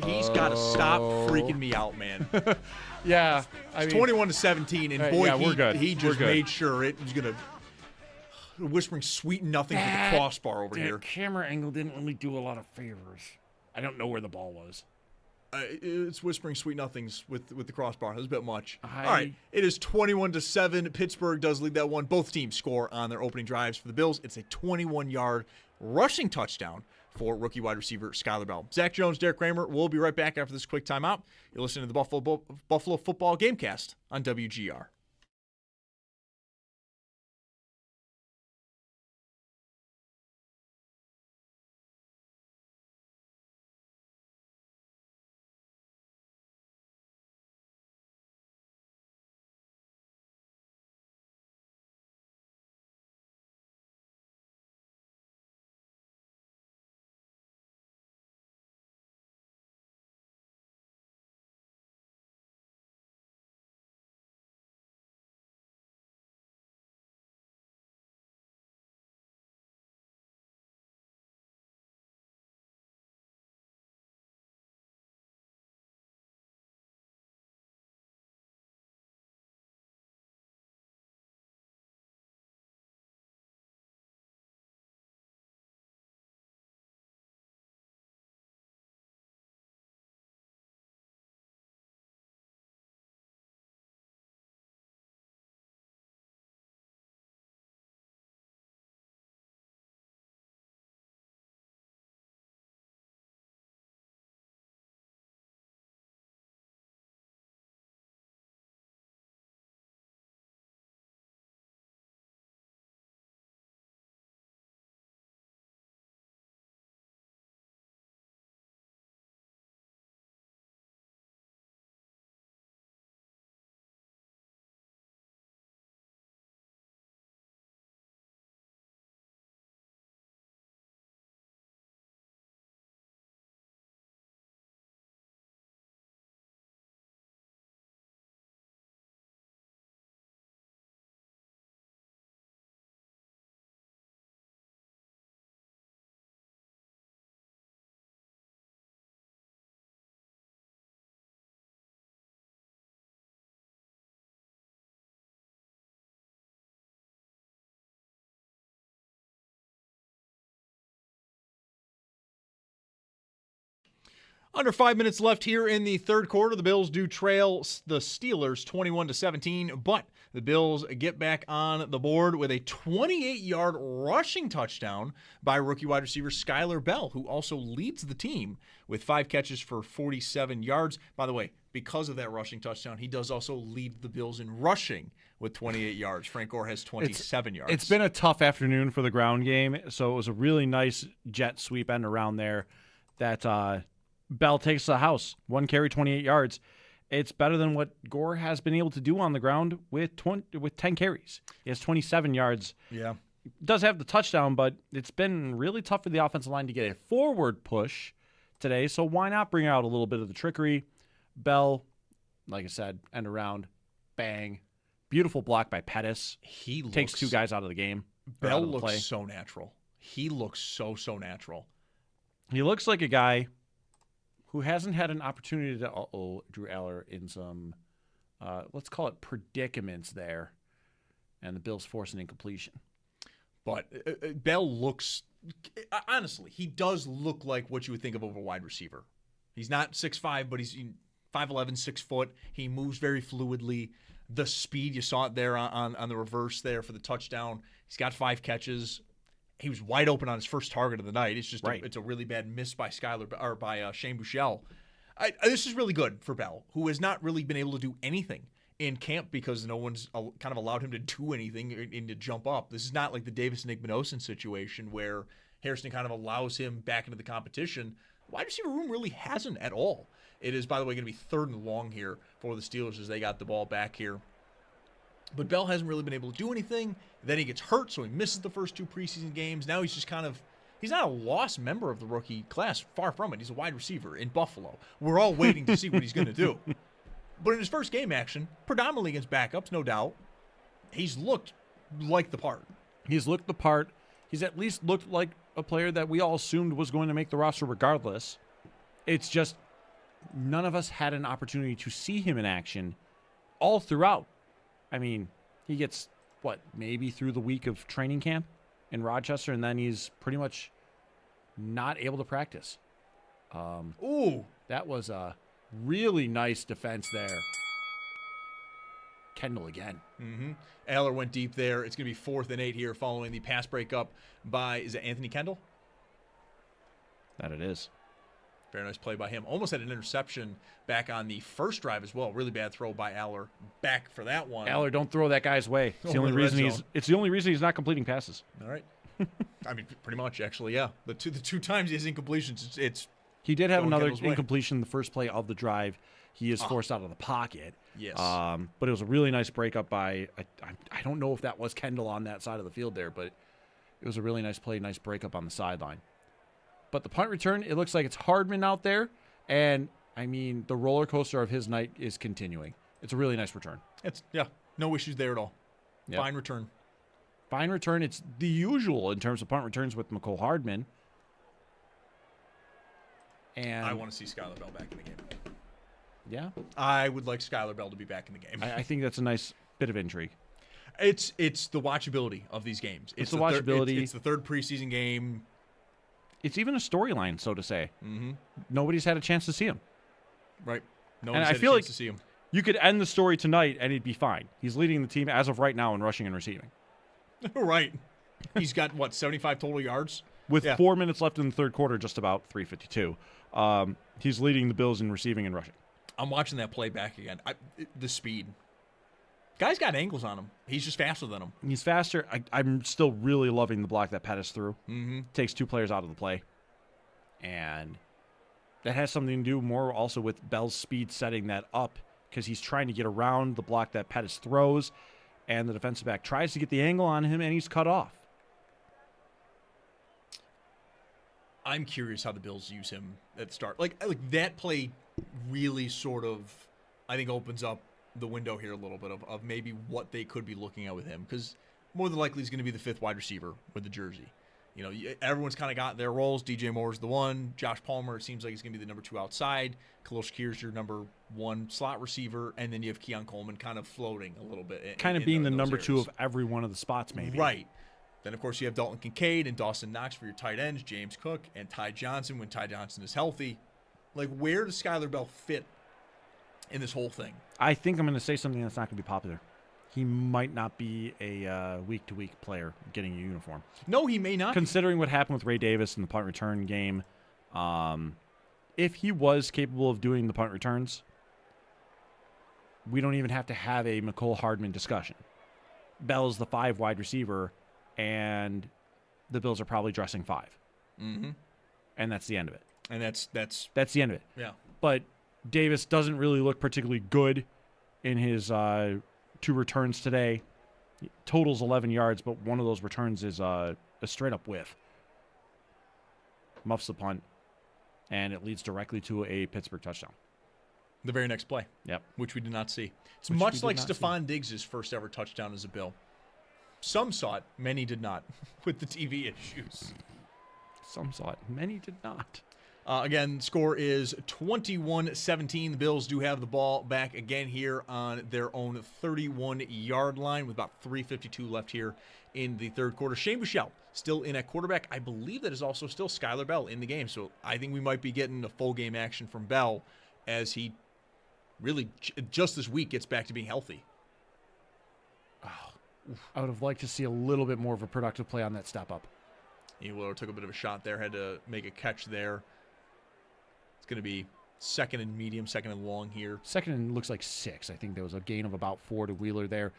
He's got to stop freaking me out, man. Yeah. It's 21-17, and boy, yeah, we're good. he just We're good. made sure it was going to whispering sweet nothing to the crossbar over here. Camera angle didn't really do a lot of favors. I don't know where the ball was. It's whispering sweet nothings with the crossbar. It was a bit much. All right, it is 21-7. Pittsburgh does lead that one. Both teams score on their opening drives. For the Bills, it's a 21-yard rushing touchdown for rookie wide receiver Skyler Bell. Zach Jones, Derek Kramer. We'll be right back after this quick timeout. You're listening to the Buffalo Football Gamecast on WGR. Under 5 minutes left here in the third quarter. The Bills do trail the Steelers 21-17, but the Bills get back on the board with a 28-yard rushing touchdown by rookie wide receiver Skylar Bell, who also leads the team with 5 catches for 47 yards. By the way, because of that rushing touchdown, he does also lead the Bills in rushing with 28 yards. Frank Gore has 27 yards. It's been a tough afternoon for the ground game, so it was a really nice jet sweep end around there that Bell takes the house. 1 carry, 28 yards. It's better than what Gore has been able to do on the ground with 10 carries. He has 27 yards. Yeah. Does have the touchdown, but it's been really tough for the offensive line to get a forward push today, so why not bring out a little bit of the trickery? Bell, like I said, end around, bang. Beautiful block by Pettis. He takes 2 guys out of the game. Bell looks so natural. He looks so natural. He looks like a guy who hasn't had an opportunity to Drew Aller in some, let's call it predicaments there, and the Bills force an incompletion. But Bell looks, honestly, he does look like what you would think of a wide receiver. He's not 6'5", but he's 5'11", 6 foot. He moves very fluidly. The speed, you saw it there on the reverse there for the touchdown. He's got 5 catches. He was wide open on his first target of the night. It's just it's a really bad miss by Shane Buechele. This is really good for Bell, who has not really been able to do anything in camp because no one's kind of allowed him to do anything and to jump up. This is not like the Davis Igbenogson situation where Harrison kind of allows him back into the competition. Wide receiver room really hasn't at all. It is, by the way, going to be 3rd and long here for the Steelers as they got the ball back here. But Bell hasn't really been able to do anything. Then he gets hurt, so he misses the first 2 preseason games. Now he's just he's not a lost member of the rookie class. Far from it. He's a wide receiver in Buffalo. We're all waiting to see what he's going to do. But in his first game action, predominantly against backups, no doubt, he's looked like the part. He's looked the part. He's at least looked like a player that we all assumed was going to make the roster regardless. It's just none of us had an opportunity to see him in action all throughout. I mean, he gets, maybe through the week of training camp in Rochester, and then he's pretty much not able to practice. That was a really nice defense there. Kendall again. Aller went deep there. It's going to be 4th and 8 here following the pass breakup by, is it Anthony Kendall? That it is. Very nice play by him. Almost had an interception back on the first drive as well. Really bad throw by Aller back for that one. Aller, don't throw that guy's way. It's the only reason he's not completing passes. All right. I mean, pretty much, actually, yeah. The two times he has incompletions, he did have another incompletion in the first play of the drive. He is forced out of the pocket. Yes. But it was a really nice breakup by, I don't know if that was Kendall on that side of the field there, but it was a really nice play, nice breakup on the sideline. But the punt return, it looks like it's Hardman out there. And, I mean, the roller coaster of his night is continuing. It's a really nice return. No issues there at all. Yep. Fine return. Fine return. It's the usual in terms of punt returns with Mecole Hardman. And I want to see Skylar Bell back in the game. Yeah? I would like Skylar Bell to be back in the game. I think that's a nice bit of intrigue. It's the watchability of these games. It's the watchability. It's the 3rd preseason game. It's even a storyline, so to say. Mm-hmm. Nobody's had a chance to see him. Right. No one's had a chance to see him. You could end the story tonight and he'd be fine. He's leading the team as of right now in rushing and receiving. Right. He's got, 75 total yards? With 4 minutes left in the third quarter, just about 3:52. He's leading the Bills in receiving and rushing. I'm watching that play back again. The speed. Guy's got angles on him. He's just faster than him. He's faster. I'm still really loving the block that Pettis threw. Mm-hmm. Takes 2 players out of the play. And that has something to do more also with Bell's speed setting that up because he's trying to get around the block that Pettis throws, and the defensive back tries to get the angle on him, and he's cut off. I'm curious how the Bills use him at the start. Like that play really sort of, I think, opens up the window here a little bit of maybe what they could be looking at with him, because more than likely he's going to be the 5th wide receiver with the jersey. You know, everyone's kind of got their roles. DJ Moore's the one. Josh Palmer, it seems like he's going to be the number 2 outside. Khalil Shakir's your number 1 slot receiver, and then you have Keon Coleman kind of floating a little bit. Kind of being the number 2 of every one of the spots, maybe. Right. Then, of course, you have Dalton Kincaid and Dawson Knox for your tight ends, James Cook and Ty Johnson when Ty Johnson is healthy. Like, where does Skylar Bell fit in this whole thing? I think I'm going to say something that's not going to be popular. He might not be a week-to-week player getting a uniform. No, he may not. Considering what happened with Ray Davis in the punt return game, if he was capable of doing the punt returns, we don't even have to have a McCole Hardman discussion. Bell is the 5 wide receiver, and the Bills are probably dressing 5. Mm-hmm. And that's the end of it. And that's the end of it. Yeah. But Davis doesn't really look particularly good in his 2 returns today. Totals 11 yards, but one of those returns is a straight-up whiff. Muffs the punt, and it leads directly to a Pittsburgh touchdown. The very next play. Yep. Which we did not see. It's Which we much did like not see. Stephon Diggs' first ever touchdown as a Bill. Some saw it, many did not, with the TV issues. Some saw it, many did not. Again, score is 21-17. The Bills do have the ball back again here on their own 31-yard line with about 3:52 left here in the third quarter. Shane Buechele still in at quarterback. I believe that is also still Skylar Bell in the game. So I think we might be getting a full game action from Bell as he really just this week gets back to being healthy. I would have liked to see a little bit more of a productive play on that step up. Wheeler took a bit of a shot there, had to make a catch there. It's going to be second and medium, second and long here. Second and looks like 6. I think there was a gain of about 4 to Wheeler there.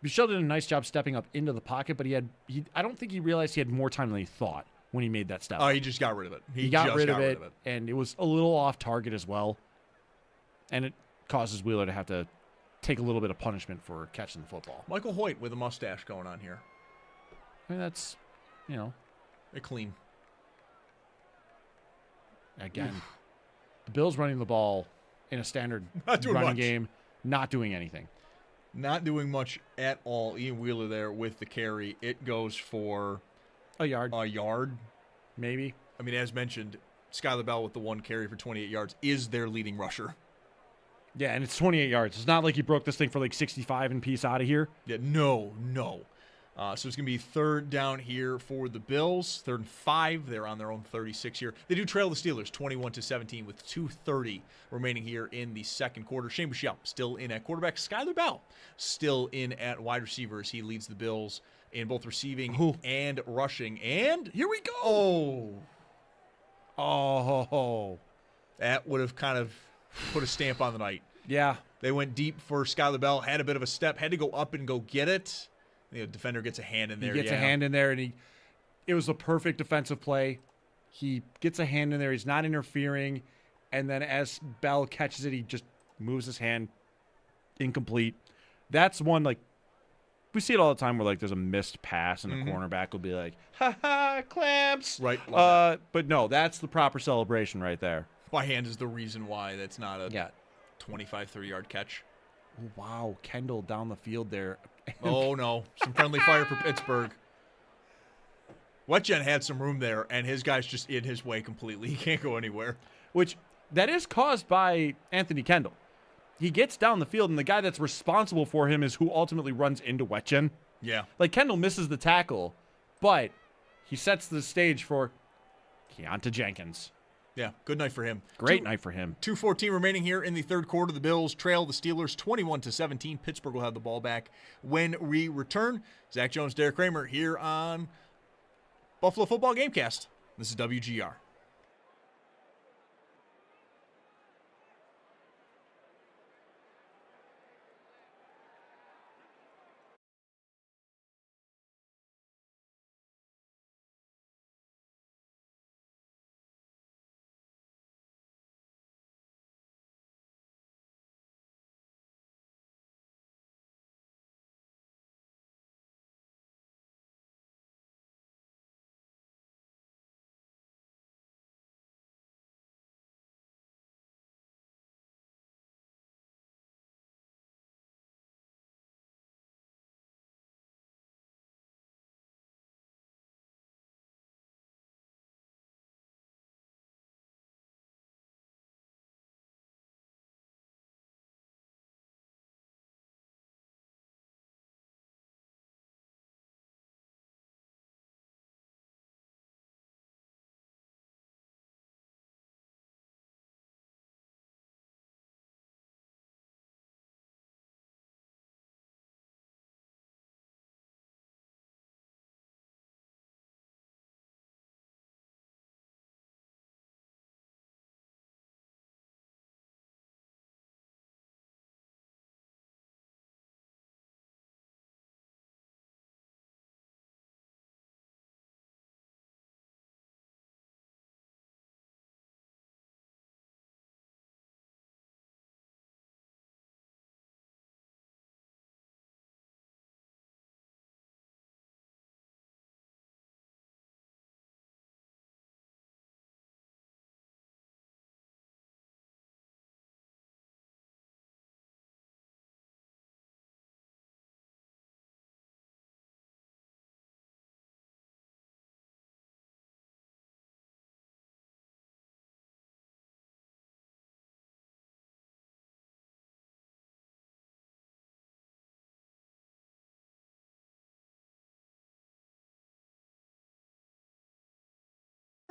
Buechele did a nice job stepping up into the pocket, but I don't think he realized he had more time than he thought when he made that step. Oh, he just got rid of it. He got rid of it, and it was a little off target as well. And it causes Wheeler to have to take a little bit of punishment for catching the football. Michael Hoyt with a mustache going on here. I mean, that's, they're clean. Again, the Bills running the ball in a standard running game, not doing anything. Not doing much at all. Ian Wheeler there with the carry. It goes for a yard. Maybe. I mean, as mentioned, Skylar Bell with the 1 carry for 28 yards is their leading rusher. Yeah, and it's 28 yards. It's not like he broke this thing for like 65 and peace out of here. Yeah, no. So it's going to be third down here for the Bills. 3rd and 5. They're on their own 36 here. They do trail the Steelers 21-17 with 2:30 remaining here in the second quarter. Shane Buechele still in at quarterback. Skylar Bell still in at wide receivers. He leads the Bills in both receiving and rushing. And here we go. Oh. That would have kind of put a stamp on the night. Yeah. They went deep for Skylar Bell, had a bit of a step, had to go up and go get it. The defender gets a hand in there. He gets a hand in there, and it was a perfect defensive play. He gets a hand in there. He's not interfering. And then as Bell catches it, he just moves his hand incomplete. That's one, like, we see it all the time where, like, there's a missed pass and the cornerback will be like, ha-ha, clamps. Right. But no, that's the proper celebration right there. My hand is the reason why that's not a 25, 30-yard catch. Wow, Kendall down the field there. Oh, no. Some friendly fire for Pittsburgh. Wetjen had some room there, and his guy's just in his way completely. He can't go anywhere. Which, that is caused by Anthony Kendall. He gets down the field, and the guy that's responsible for him is who ultimately runs into Wetjen. Yeah. Like, Kendall misses the tackle, but he sets the stage for Keontae Jenkins. Yeah, good night for him. Great night for him. 2:14 remaining here in the third quarter. The Bills trail the Steelers 21-17. Pittsburgh will have the ball back when we return. Zach Jones, Derek Kramer here on Buffalo Football Gamecast. This is WGR.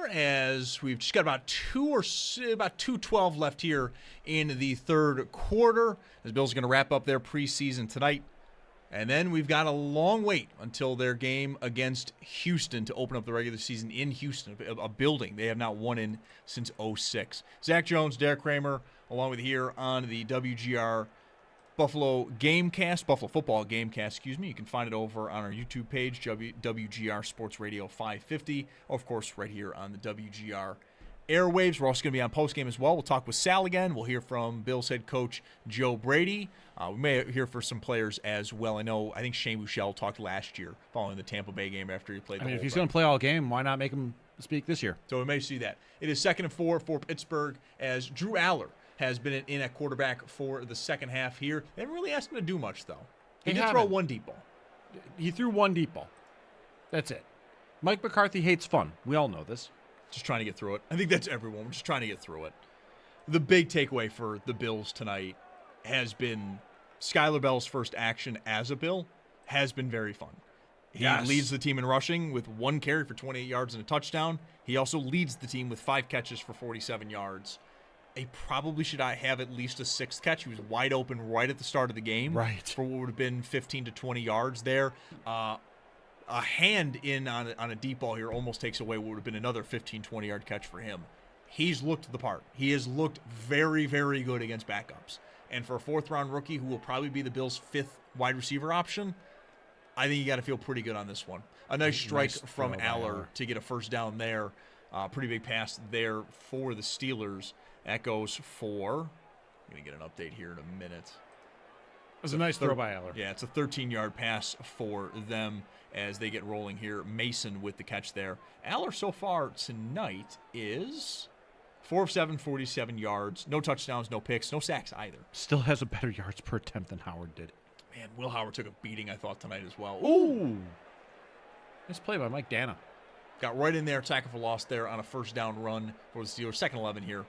as we've just got about 2:12 left here in the third quarter. As Bills are going to wrap up their preseason tonight. And then we've got a long wait until their game against Houston to open up the regular season in Houston, a building they have not won in since 2006. Zach Jones, Derek Kramer, along with here on the WGR Buffalo Football Gamecast, You can find it over on our YouTube page, WGR Sports Radio 550, or of course right here on the WGR airwaves. We're also going to be on postgame as well. We'll talk with Sal again. We'll hear from Bills head coach Joe Brady. We may hear for some players as well. I think Shane Buechele talked last year following the Tampa Bay game after he played. If he's going to play all game, why not make him speak this year? So we may see that. It is 2nd and 4 for Pittsburgh as Drew Aller has been in at quarterback for the second half here. They haven't really asked him to do much, though. He did throw one deep ball. He threw one deep ball. That's it. Mike McCarthy hates fun. We all know this. Just trying to get through it. I think that's everyone. We're just trying to get through it. The big takeaway for the Bills tonight has been Skylar Bell's first action as a Bill has been very fun. He leads the team in rushing with 1 carry for 28 yards and a touchdown. He also leads the team with 5 catches for 47 yards. He probably should have at least a 6th catch. He was wide open right at the start of the game. Right. For what would have been 15 to 20 yards there. A hand in on a deep ball here almost takes away what would have been another 15, 20-yard catch for him. He's looked the part. He has looked very, very good against backups. And for a 4th-round rookie who will probably be the Bills' 5th wide receiver option, I think you got to feel pretty good on this one. A nice strike from Aller to get a first down there. Pretty big pass there for the Steelers. That goes for, I'm going to get an update here in a minute. It was a nice throw by Aller. Yeah, it's a 13-yard pass for them as they get rolling here. Mason with the catch there. Aller so far tonight is 4 of 7, 47 yards. No touchdowns, no picks, no sacks either. Still has a better yards per attempt than Howard did. Man, Will Howard took a beating, I thought, tonight as well. Ooh! Nice play by Mike Dana. Got right in there, tackle for loss there on a first down run for the Steelers. 2nd 11 here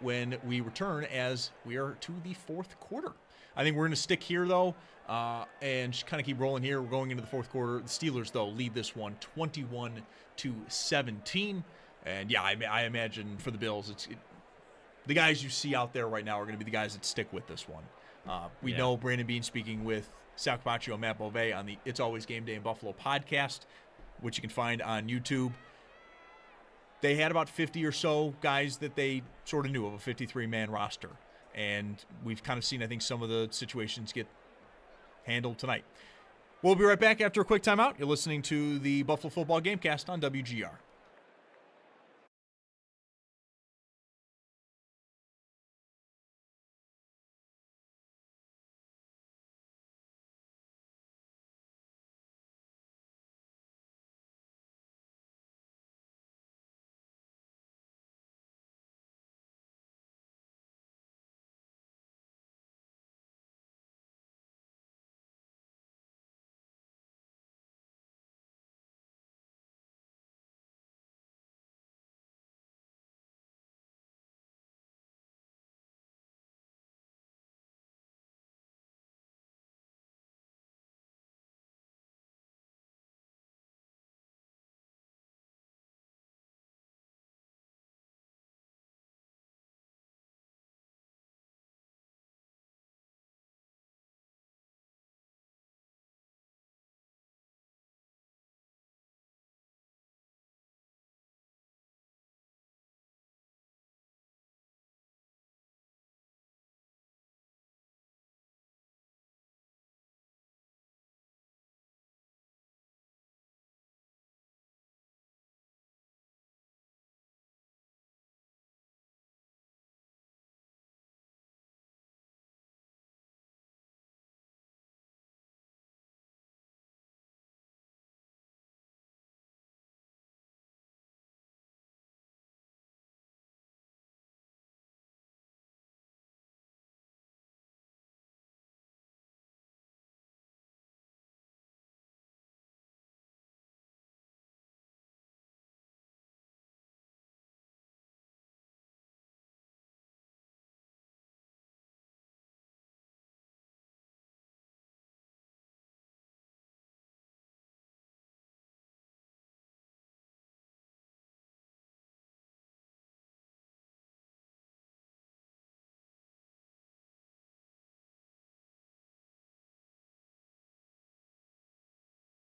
when we return as we are to the 4th quarter. I think we're going to stick here, though, and just kind of keep rolling here. We're going into the 4th quarter. The Steelers, though, lead this one 21-17. And, yeah, I imagine for the Bills, the guys you see out there right now are going to be the guys that stick with this one. We know Brandon Bean speaking with Sal Capaccio and Matt Bove on the It's Always Game Day in Buffalo podcast, which you can find on YouTube. They had about 50 or so guys that they sort of knew of, a 53-man roster. And we've kind of seen, I think, some of the situations get handled tonight. We'll be right back after a quick timeout. You're listening to the Buffalo Football Gamecast on WGR.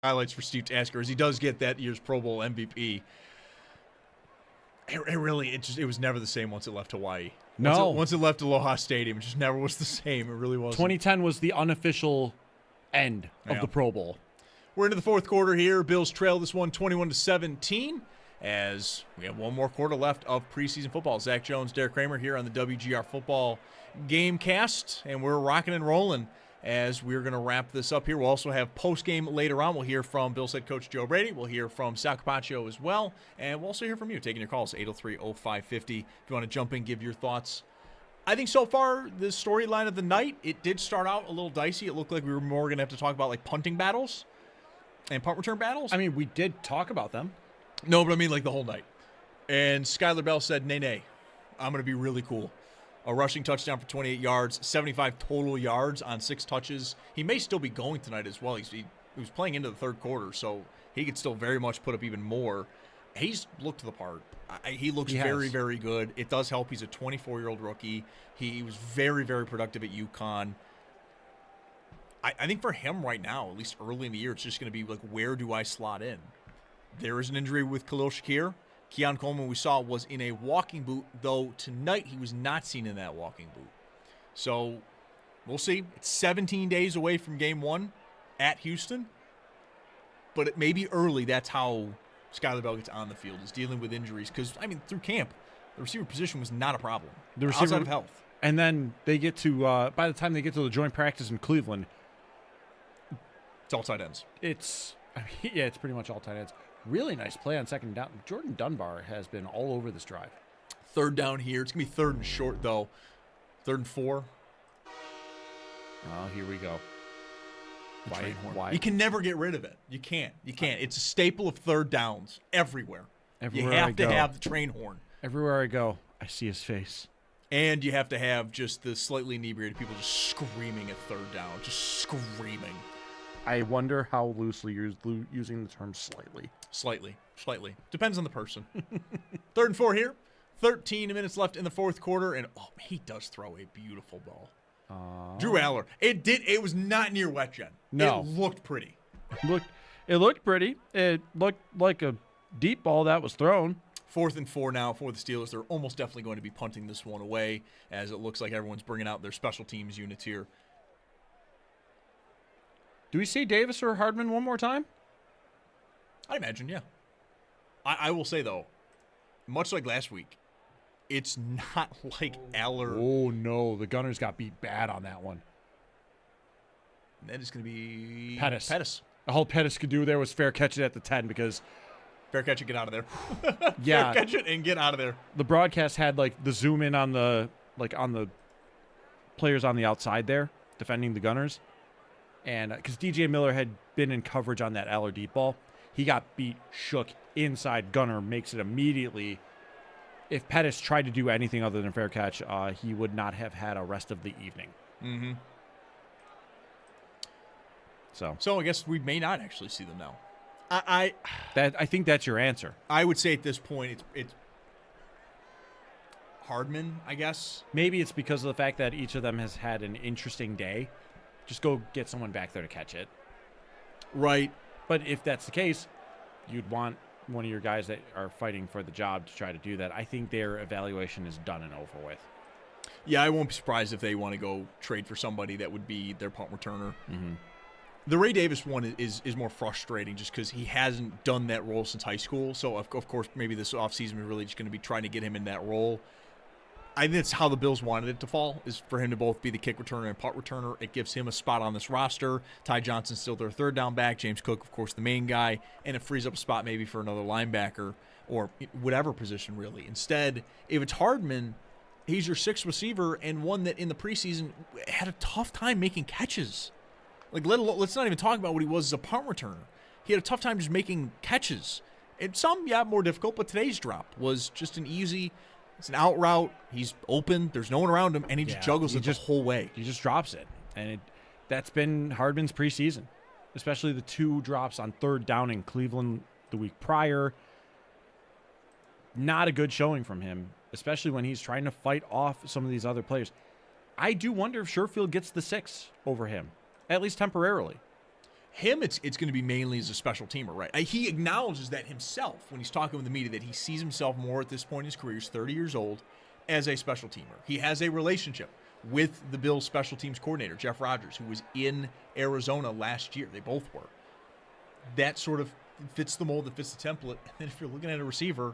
highlights for Steve Tasker as he does get that year's Pro Bowl MVP. It was never the same once it left Hawaii. Once it left Aloha Stadium, it just never was the same. It really wasn't. 2010 was the unofficial end of the Pro Bowl. We're into the fourth quarter here. Bills trail this one 21-17 as we have one more quarter left of preseason football. Zach Jones, Derek Kramer here on the WGR Football Gamecast, and we're rocking and rolling as we're going to wrap this up here. We'll also have post-game later on. We'll hear from Bills head coach Joe Brady. We'll hear from Sal Capaccio as well, and we'll also hear from you, taking your calls, 803-0550. If you want to jump in, give your thoughts. I think so far, the storyline of the night, it did start out a little dicey. It looked like we were more going to have to talk about like punting battles and punt return battles. I mean, we did talk about them. No, but I mean like the whole night. And Skylar Bell said, nay, I'm going to be really cool. A rushing touchdown for 28 yards, 75 total yards on 6 touches. He may still be going tonight as well. He was playing into the third quarter, so he could still very much put up even more. He's looked the part. He looks very, very good. It does help. He's a 24-year-old rookie. He was very, very productive at UConn. I think for him right now, at least early in the year, it's just going to be like, where do I slot in? There is an injury with Khalil Shakir. Keon Coleman, we saw, was in a walking boot, though tonight he was not seen in that walking boot. So we'll see. It's 17 days away from game 1 at Houston. But it may be early. That's how Skylar Bell gets on the field, is dealing with injuries. Because, I mean, through camp, the receiver position was not a problem. The receiver, outside of health. And then they get to, by the time they get to the joint practice in Cleveland, it's all tight ends. It's pretty much all tight ends. Really nice play on second down. Jordan Dunbar has been all over this drive. Third down here. It's going to be third and short, though. 3rd and 4. Oh, here we go. Why? You can never get rid of it. You can't. It's a staple of third downs everywhere. You have to have the train horn. Everywhere I go, I see his face. And you have to have just the slightly inebriated people just screaming at third down. Just screaming. I wonder how loosely you're using the term slightly. Slightly. Depends on the person. 3rd and 4 here. 13 minutes left in the fourth quarter, and he does throw a beautiful ball. Drew Aller. It was not near wet, Jen. No. It looked pretty. It looked pretty. It looked like a deep ball that was thrown. 4th and 4 now for the Steelers. They're almost definitely going to be punting this one away, as it looks like everyone's bringing out their special teams units here. Do we see Davis or Hardman one more time? I imagine, yeah. I will say, though, much like last week, it's not like Aller. Oh, no. The Gunners got beat bad on that one. That is going to be Pettis. All Pettis could do there was fair catch it at the 10 because... Fair catch it, get out of there. Yeah. Fair catch it and get out of there. The broadcast had, the zoom in on the players on the outside there defending the Gunners. And because DJ Miller had been in coverage on that Aller deep ball, he got beat, shook inside. Gunner makes it immediately. If Pettis tried to do anything other than fair catch, he would not have had a rest of the evening. Mm-hmm. So I guess we may not actually see them now. I think that's your answer. I would say at this point it's Hardman, I guess. Maybe it's because of the fact that each of them has had an interesting day. Just go get someone back there to catch it. Right. But if that's the case, you'd want one of your guys that are fighting for the job to try to do that. I think their evaluation is done and over with. Yeah, I won't be surprised if they want to go trade for somebody that would be their punt returner. Mm-hmm. The Ray Davis one is more frustrating just because he hasn't done that role since high school. So, of course, maybe this offseason we're really just going to be trying to get him in that role. I think that's how the Bills wanted it to fall, is for him to both be the kick returner and punt returner. It gives him a spot on this roster. Ty Johnson's still their third down back. James Cook, of course, the main guy. And it frees up a spot maybe for another linebacker or whatever position, really. Instead, if it's Hardman, he's your sixth receiver and one that in the preseason had a tough time making catches. Let's not even talk about what he was as a punt returner. He had a tough time just making catches. And some, more difficult, but today's drop was just it's an out route. He's open. There's no one around him, and he just juggles it the whole way. He just drops it. And that's been Hardman's preseason, especially the 2 drops on third down in Cleveland the week prior. Not a good showing from him, especially when he's trying to fight off some of these other players. I do wonder if Sherfield gets the 6 over him, at least temporarily. Him, it's going to be mainly as a special teamer, right? He acknowledges that himself when he's talking with the media, that he sees himself more at this point in his career, he's 30 years old, as a special teamer. He has a relationship with the Bills special teams coordinator, Jeff Rodgers, who was in Arizona last year. They both were. That sort of fits the mold, that fits the template. And then if you're looking at a receiver,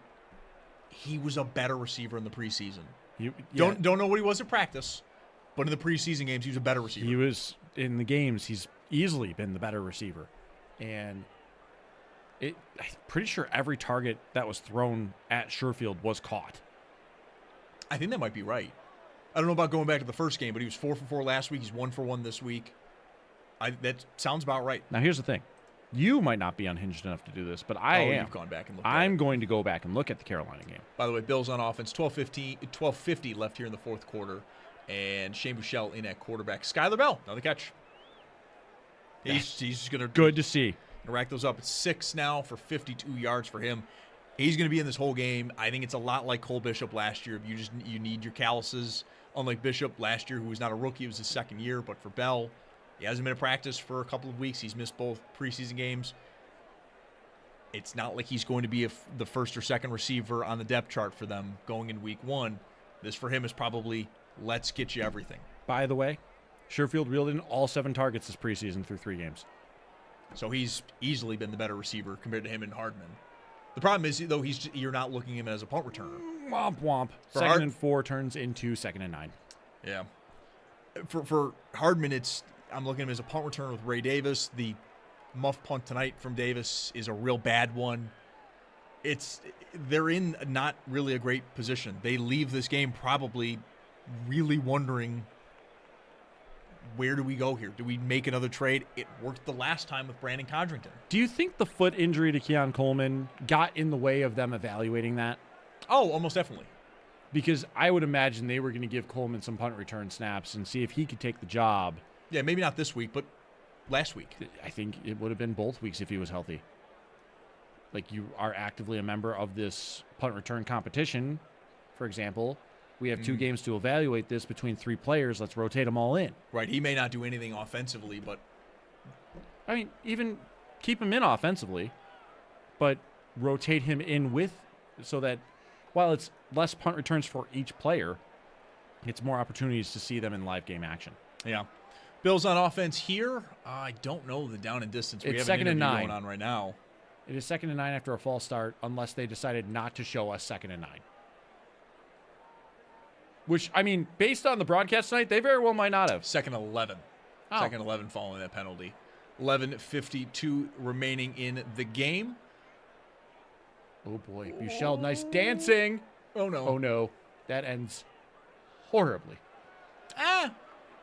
he was a better receiver in the preseason. Don't know what he was at practice, but in the preseason games, he was a better receiver. He was in the games. He's easily been the better receiver. And I'm pretty sure every target that was thrown at Sherfield was caught. I think that might be right. I don't know about going back to the first game, but he was 4 for 4 last week. He's 1 for 1 this week. That sounds about right. Now, here's the thing. You might not be unhinged enough to do this, but I am. You've gone back and looked at I'm it. going to go back and look at the Carolina game. By the way, Bills on offense, 12:50 left here in the fourth quarter. And Shane Buechele in at quarterback. Skyler Bell, another catch. He's going to... Good to see. Rack those up. It's 6 now for 52 yards for him. He's going to be in this whole game. I think it's a lot like Cole Bishop last year. You need your Calluses. Unlike Bishop last year, who was not a rookie, it was his second year. But for Bell, he hasn't been in practice for a couple of weeks. He's missed both preseason games. It's not like he's going to be the first or second receiver on the depth chart for them going in week 1. This for him is probably, let's get you everything. By the way, Sherfield reeled in all 7 targets this preseason through 3 games. So he's easily been the better receiver compared to him and Hardman. The problem is, though, you're not looking at him as a punt returner. Womp womp. Second and 4 turns into 2nd and 9. Yeah. For Hardman, I'm looking at him as a punt returner with Ray Davis. The muff punt tonight from Davis is a real bad one. They're in not really a great position. They leave this game probably really wondering, where do we go here? Do we make another trade? It worked the last time with Brandon Codrington. Do you think the foot injury to Keon Coleman got in the way of them evaluating that? Oh, almost definitely. Because I would imagine they were going to give Coleman some punt return snaps and see if he could take the job. Yeah, maybe not this week, but last week. I think it would have been both weeks if he was healthy. Like, you are actively a member of this punt return competition, for example. We have 2 games to evaluate this between 3 players. Let's rotate them all in. Right. He may not do anything offensively, but... I mean, even keep him in offensively, but rotate him in with, so that while it's less punt returns for each player, it's more opportunities to see them in live game action. Yeah. Bills on offense here. I don't know the down and distance. We have an interview going on right now. It is 2nd and 9 after a false start, unless they decided not to show us 2nd and 9. Which, I mean, based on the broadcast tonight, they very well might not have. 2nd 11. Oh. 2nd 11 following that penalty. 11:52 remaining in the game. Oh, boy. Buechele, nice dancing. Oh, no. Oh, no. That ends horribly.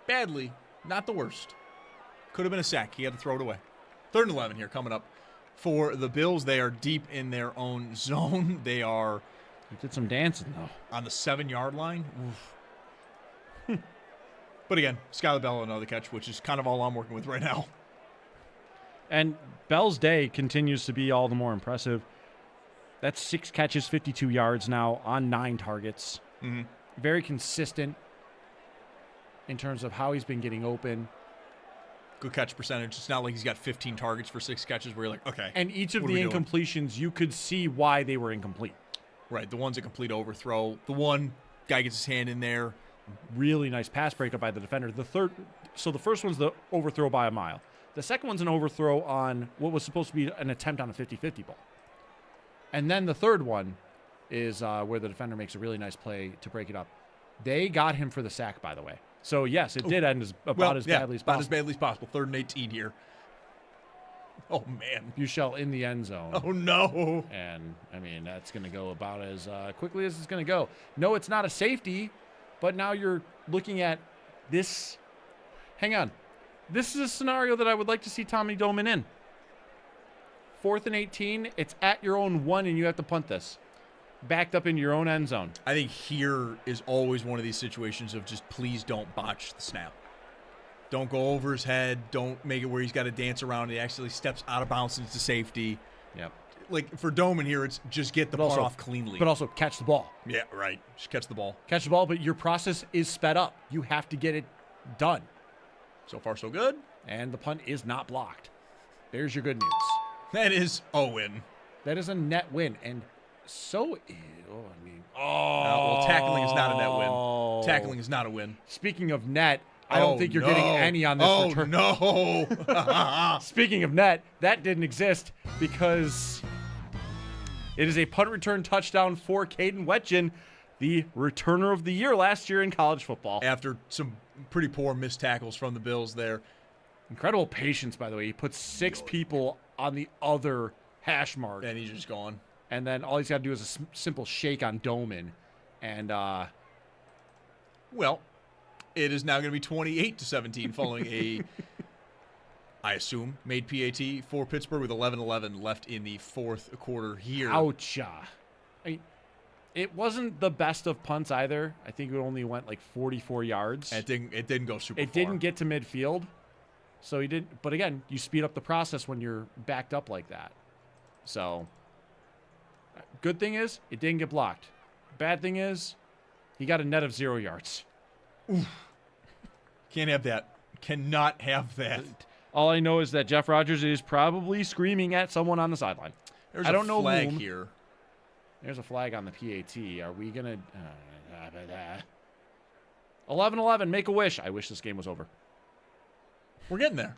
Badly. Not the worst. Could have been a sack. He had to throw it away. 3rd and 11 here coming up for the Bills. They are deep in their own zone. They are... He did some dancing, though. On the 7-yard line. But again, Skyler Bell another catch, which is kind of all I'm working with right now. And Bell's day continues to be all the more impressive. That's 6 catches, 52 yards now on 9 targets. Mm-hmm. Very consistent in terms of how he's been getting open. Good catch percentage. It's not like he's got 15 targets for 6 catches where you're like, okay. And each of the incompletions, you could see why they were incomplete. Right, the one's a complete overthrow. The one guy gets his hand in there. Really nice pass breakup by the defender. So the first one's the overthrow by a mile. The second one's an overthrow on what was supposed to be an attempt on a 50-50 ball. And then the third one is where the defender makes a really nice play to break it up. They got him for the sack, by the way. So, yes, it did end as badly as possible. About as badly as possible. 3rd and 18 here. Oh, man. Buechele in the end zone. Oh, no. And, I mean, that's going to go about as quickly as it's going to go. No, it's not a safety, but now you're looking at this. Hang on. This is a scenario that I would like to see Tommy Doman in. 4th and 18. It's at your own 1, and you have to punt this. Backed up in your own end zone. I think here is always one of these situations of just please don't botch the snap. Don't go over his head. Don't make it where he's got to dance around. He actually steps out of bounds into safety. Yep. Like for Doman here, it's just get the punt off cleanly. But also catch the ball. Yeah, right. Just catch the ball. Catch the ball, but your process is sped up. You have to get it done. So far, so good. And the punt is not blocked. There's your good news. That is a win. That is a net win. And so, well, tackling is not a net win. Tackling is not a win. Speaking of net, I don't think you're getting any on this return. Oh, no. Speaking of net, that didn't exist because it is a punt return touchdown for Caden Wetjen, the returner of the year last year in college football. After some pretty poor missed tackles from the Bills there. Incredible patience, by the way. He puts 6 people on the other hash mark. And he's just gone. And then all he's got to do is a simple shake on Doman. And, well, it is now going to be 28-17 following a, I assume, made PAT for Pittsburgh with 11:11 left in the fourth quarter here. Ouch. I mean, it wasn't the best of punts either. I think it only went like 44 yards. And it didn't go super far. It didn't get to midfield. So he didn't. But again, you speed up the process when you're backed up like that. So, good thing is, it didn't get blocked. Bad thing is, he got a net of 0 yards. Oof. Can't have that. Cannot have that. All I know is that Jeff Rogers is probably screaming at someone on the sideline. There's I don't a know flag whom. here. There's a flag on the PAT. Are we going to... 11-11, make a wish. I wish this game was over. We're getting there.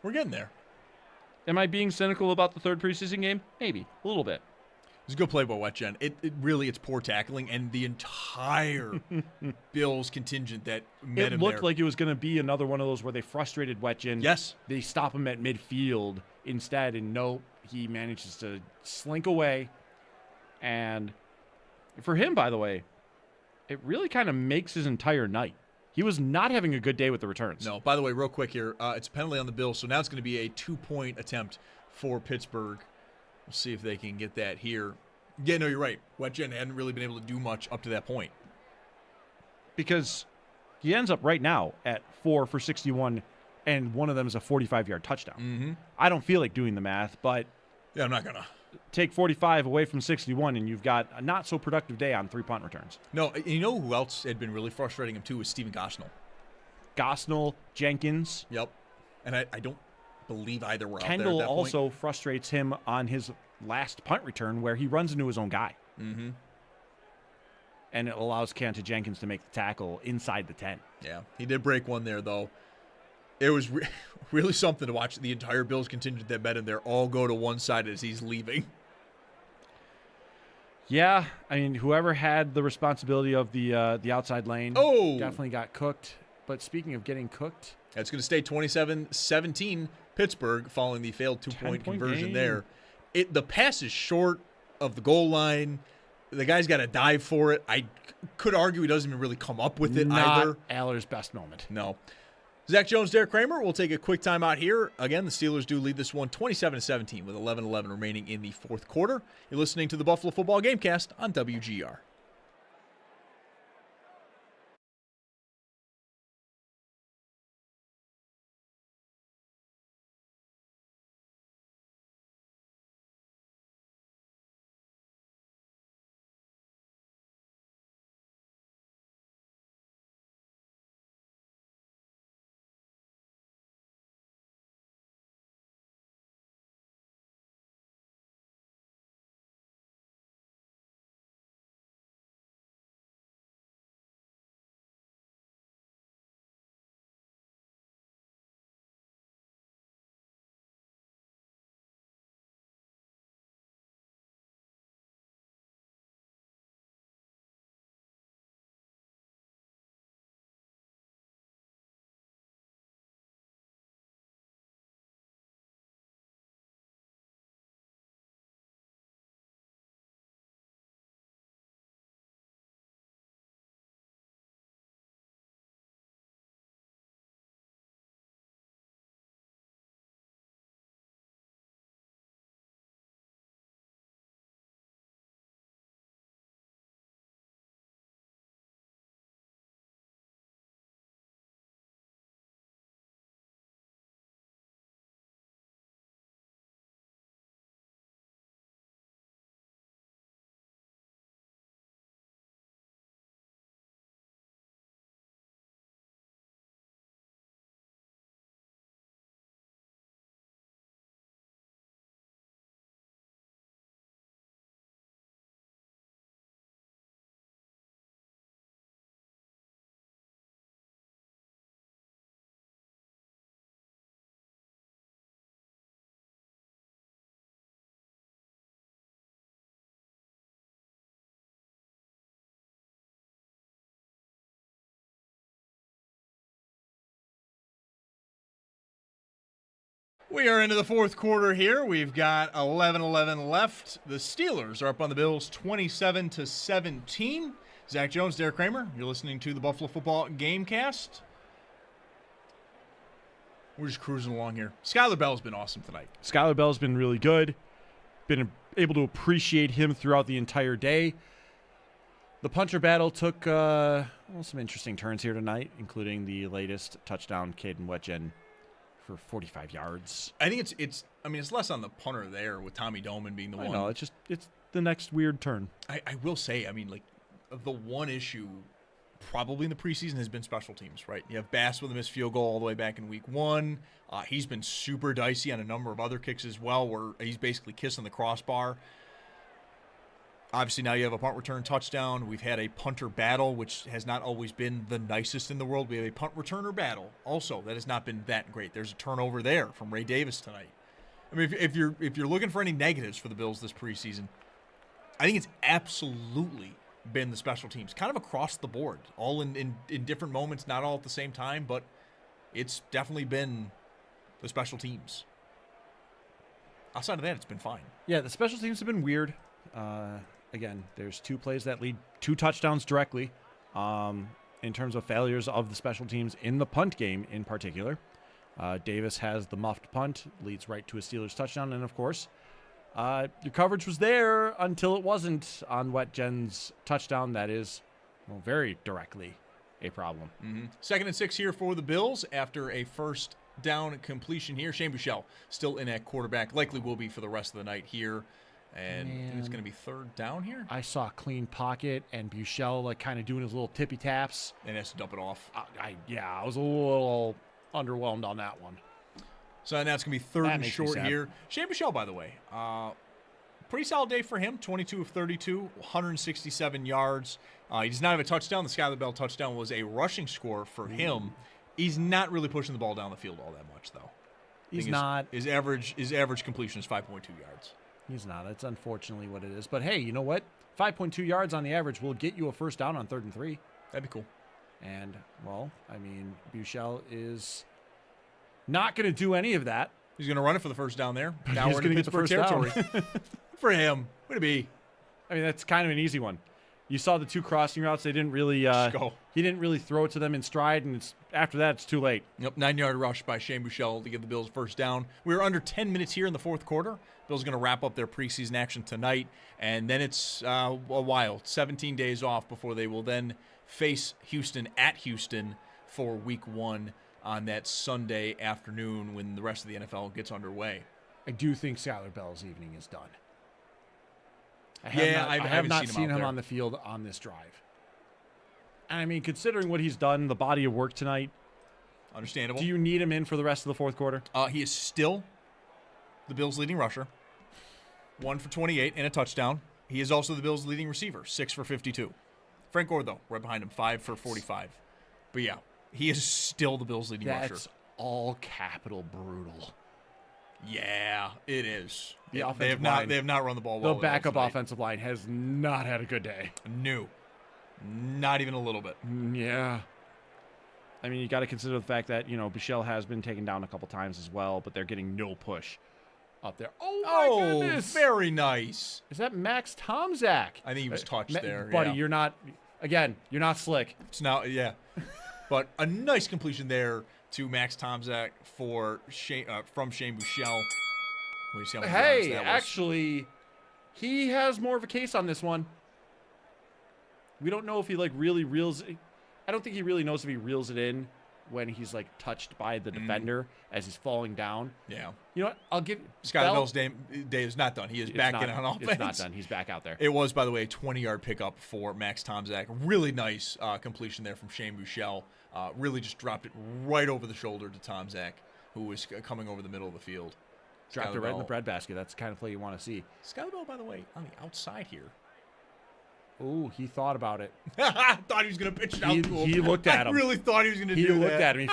We're getting there. Am I being cynical about the third preseason game? Maybe. A little bit. It was a good play by Wetjen. It really, it's poor tackling, and the entire Bills contingent that met him It looked there. like it was going to be another one of those where they frustrated Wetjen. Yes. They stop him at midfield instead, and nope, he manages to slink away. And for him, by the way, it really kind of makes his entire night. He was not having a good day with the returns. No, by the way, real quick here, it's a penalty on the Bills, so now it's going to be a 2-point attempt for Pittsburgh. We'll see if they can get that here. Yeah, no, you're right. Wetjen hadn't really been able to do much up to that point. Because he ends up right now at 4 for 61, and one of them is a 45-yard touchdown. Mm-hmm. I don't feel like doing the math, but yeah, I'm not going to. Take 45 away from 61, and you've got a not-so-productive day on 3 punt returns. No, you know who else had been really frustrating him, too, was Steven Gosnell. Gosnell, Jenkins. Yep. And I don't believe either were Kendall out there at that also point. frustrates him on his last punt return where he runs into his own guy. Mm-hmm. And it allows Kenta Jenkins to make the tackle inside the 10. Yeah, he did break one there, though. It was really something to watch the entire Bills contingent that met him there all go to one side as he's leaving. Yeah, I mean, whoever had the responsibility of the outside lane definitely got cooked. But speaking of getting cooked. It's going to stay 27-17 Pittsburgh following the failed 2-point conversion game. there. The pass is short of the goal line. The guy's got to dive for it. I could argue he doesn't even really come up with it either. Aller's best moment. No. Zach Jones, Derek Kramer. We'll take a quick time out here. Again, the Steelers do lead this one 27-17 with 11:11 remaining in the fourth quarter. You're listening to the Buffalo Football Gamecast on WGR. We are into the fourth quarter here. We've got 11:11 left. The Steelers are up on the Bills 27-17. Zach Jones, Derek Kramer, you're listening to the Buffalo Football Gamecast. We're just cruising along here. Skylar Bell's been awesome tonight. Skylar Bell's been really good. Been able to appreciate him throughout the entire day. The punter battle took some interesting turns here tonight, including the latest touchdown, Caden Wetjen, for 45 yards. I think it's less on the punter there with Tommy Doman being the one. No, it's the next weird turn. I will say, the one issue probably in the preseason has been special teams, right? You have Bass with a missed field goal all the way back in week 1. He's been super dicey on a number of other kicks as well, where he's basically kissing the crossbar. Obviously, now you have a punt return touchdown. We've had a punter battle, which has not always been the nicest in the world. We have a punt returner battle also that has not been that great. There's a turnover there from Ray Davis tonight. I mean, if you're looking for any negatives for the Bills this preseason, I think it's absolutely been the special teams, kind of across the board, all in different moments, not all at the same time, but it's definitely been the special teams. Outside of that, it's been fine. Yeah, the special teams have been weird. Again, there's 2 plays that lead 2 touchdowns directly in terms of failures of the special teams in the punt game in particular. Davis has the muffed punt, leads right to a Steelers touchdown, and of course, your coverage was there until it wasn't on Wetjen's touchdown. That is, very directly a problem. Mm-hmm. 2nd and 6 here for the Bills after a first down completion here. Shane Buechele still in at quarterback, likely will be for the rest of the night here. And I think it's going to be 3rd down here. I saw a clean pocket and Buechele kind of doing his little tippy taps. And has to dump it off. I was a little underwhelmed on that one. So now it's going to be 3rd and short here. Shane Buechele, by the way, pretty solid day for him. 22 of 32, 167 yards. He does not have a touchdown. The Skylar Bell touchdown was a rushing score for him. He's not really pushing the ball down the field all that much, though. He's not. His average completion is 5.2 yards. He's not. That's unfortunately what it is. But hey, you know what? 5.2 yards on the average will get you a first down on 3rd and 3. That'd be cool. And, Buechele is not going to do any of that. He's going to run it for the first down there. Now He's we're in Pittsburgh territory. For him. What it be? That's kind of an easy one. You saw the 2 crossing routes. They didn't really he didn't really throw it to them in stride, and after that it's too late. Yep, 9-yard rush by Shane Buechele to give the Bills first down. We were under 10 minutes here in the fourth quarter. Bills going to wrap up their preseason action tonight, and then it's a while, 17 days off before they will then face Houston at Houston for week 1 on that Sunday afternoon when the rest of the NFL gets underway. I do think Skylar Bell's evening is done. I have not seen him on the field on this drive. And considering what he's done, the body of work tonight, understandable. Do you need him in for the rest of the fourth quarter? He is still the Bills' leading rusher, 1 for 28 and a touchdown. He is also the Bills' leading receiver, 6 for 52. Frank Gore, though, right behind him, 5 for 45. But yeah, he is still the Bills' leading rusher. That's all capital brutal. Yeah, it is. They have not run the ball well. The backup offensive line has not had a good day. No. Not even a little bit. Yeah. You got to consider the fact that, Buechele has been taken down a couple times as well, but they're getting no push up there. Oh, my goodness. Very nice. Is that Max Tomczak? I think he was touched there. Buddy, yeah. you're not slick. It's now, yeah. But a nice completion there to Max Tomczak from Shane Buechele. Hey, actually, he has more of a case on this one. We don't know if he really reels it. I don't think he really knows if he reels it in when he's touched by the defender as he's falling down. Yeah. You know what? I'll give Scott Bell's day is not done. He is back in on offense. It's not done. He's back out there. It was, by the way, a 20-yard pickup for Max Tomczak. Really nice completion there from Shane Buechele. Really just dropped it right over the shoulder to Tomczak, who was coming over the middle of the field. Dropped it right in the breadbasket. That's the kind of play you want to see. Skylar Bell, by the way, on the outside here. Oh, he thought about it. Thought he was going to pitch it out to him. He looked at him. I really thought he was going to do that. He looked at him.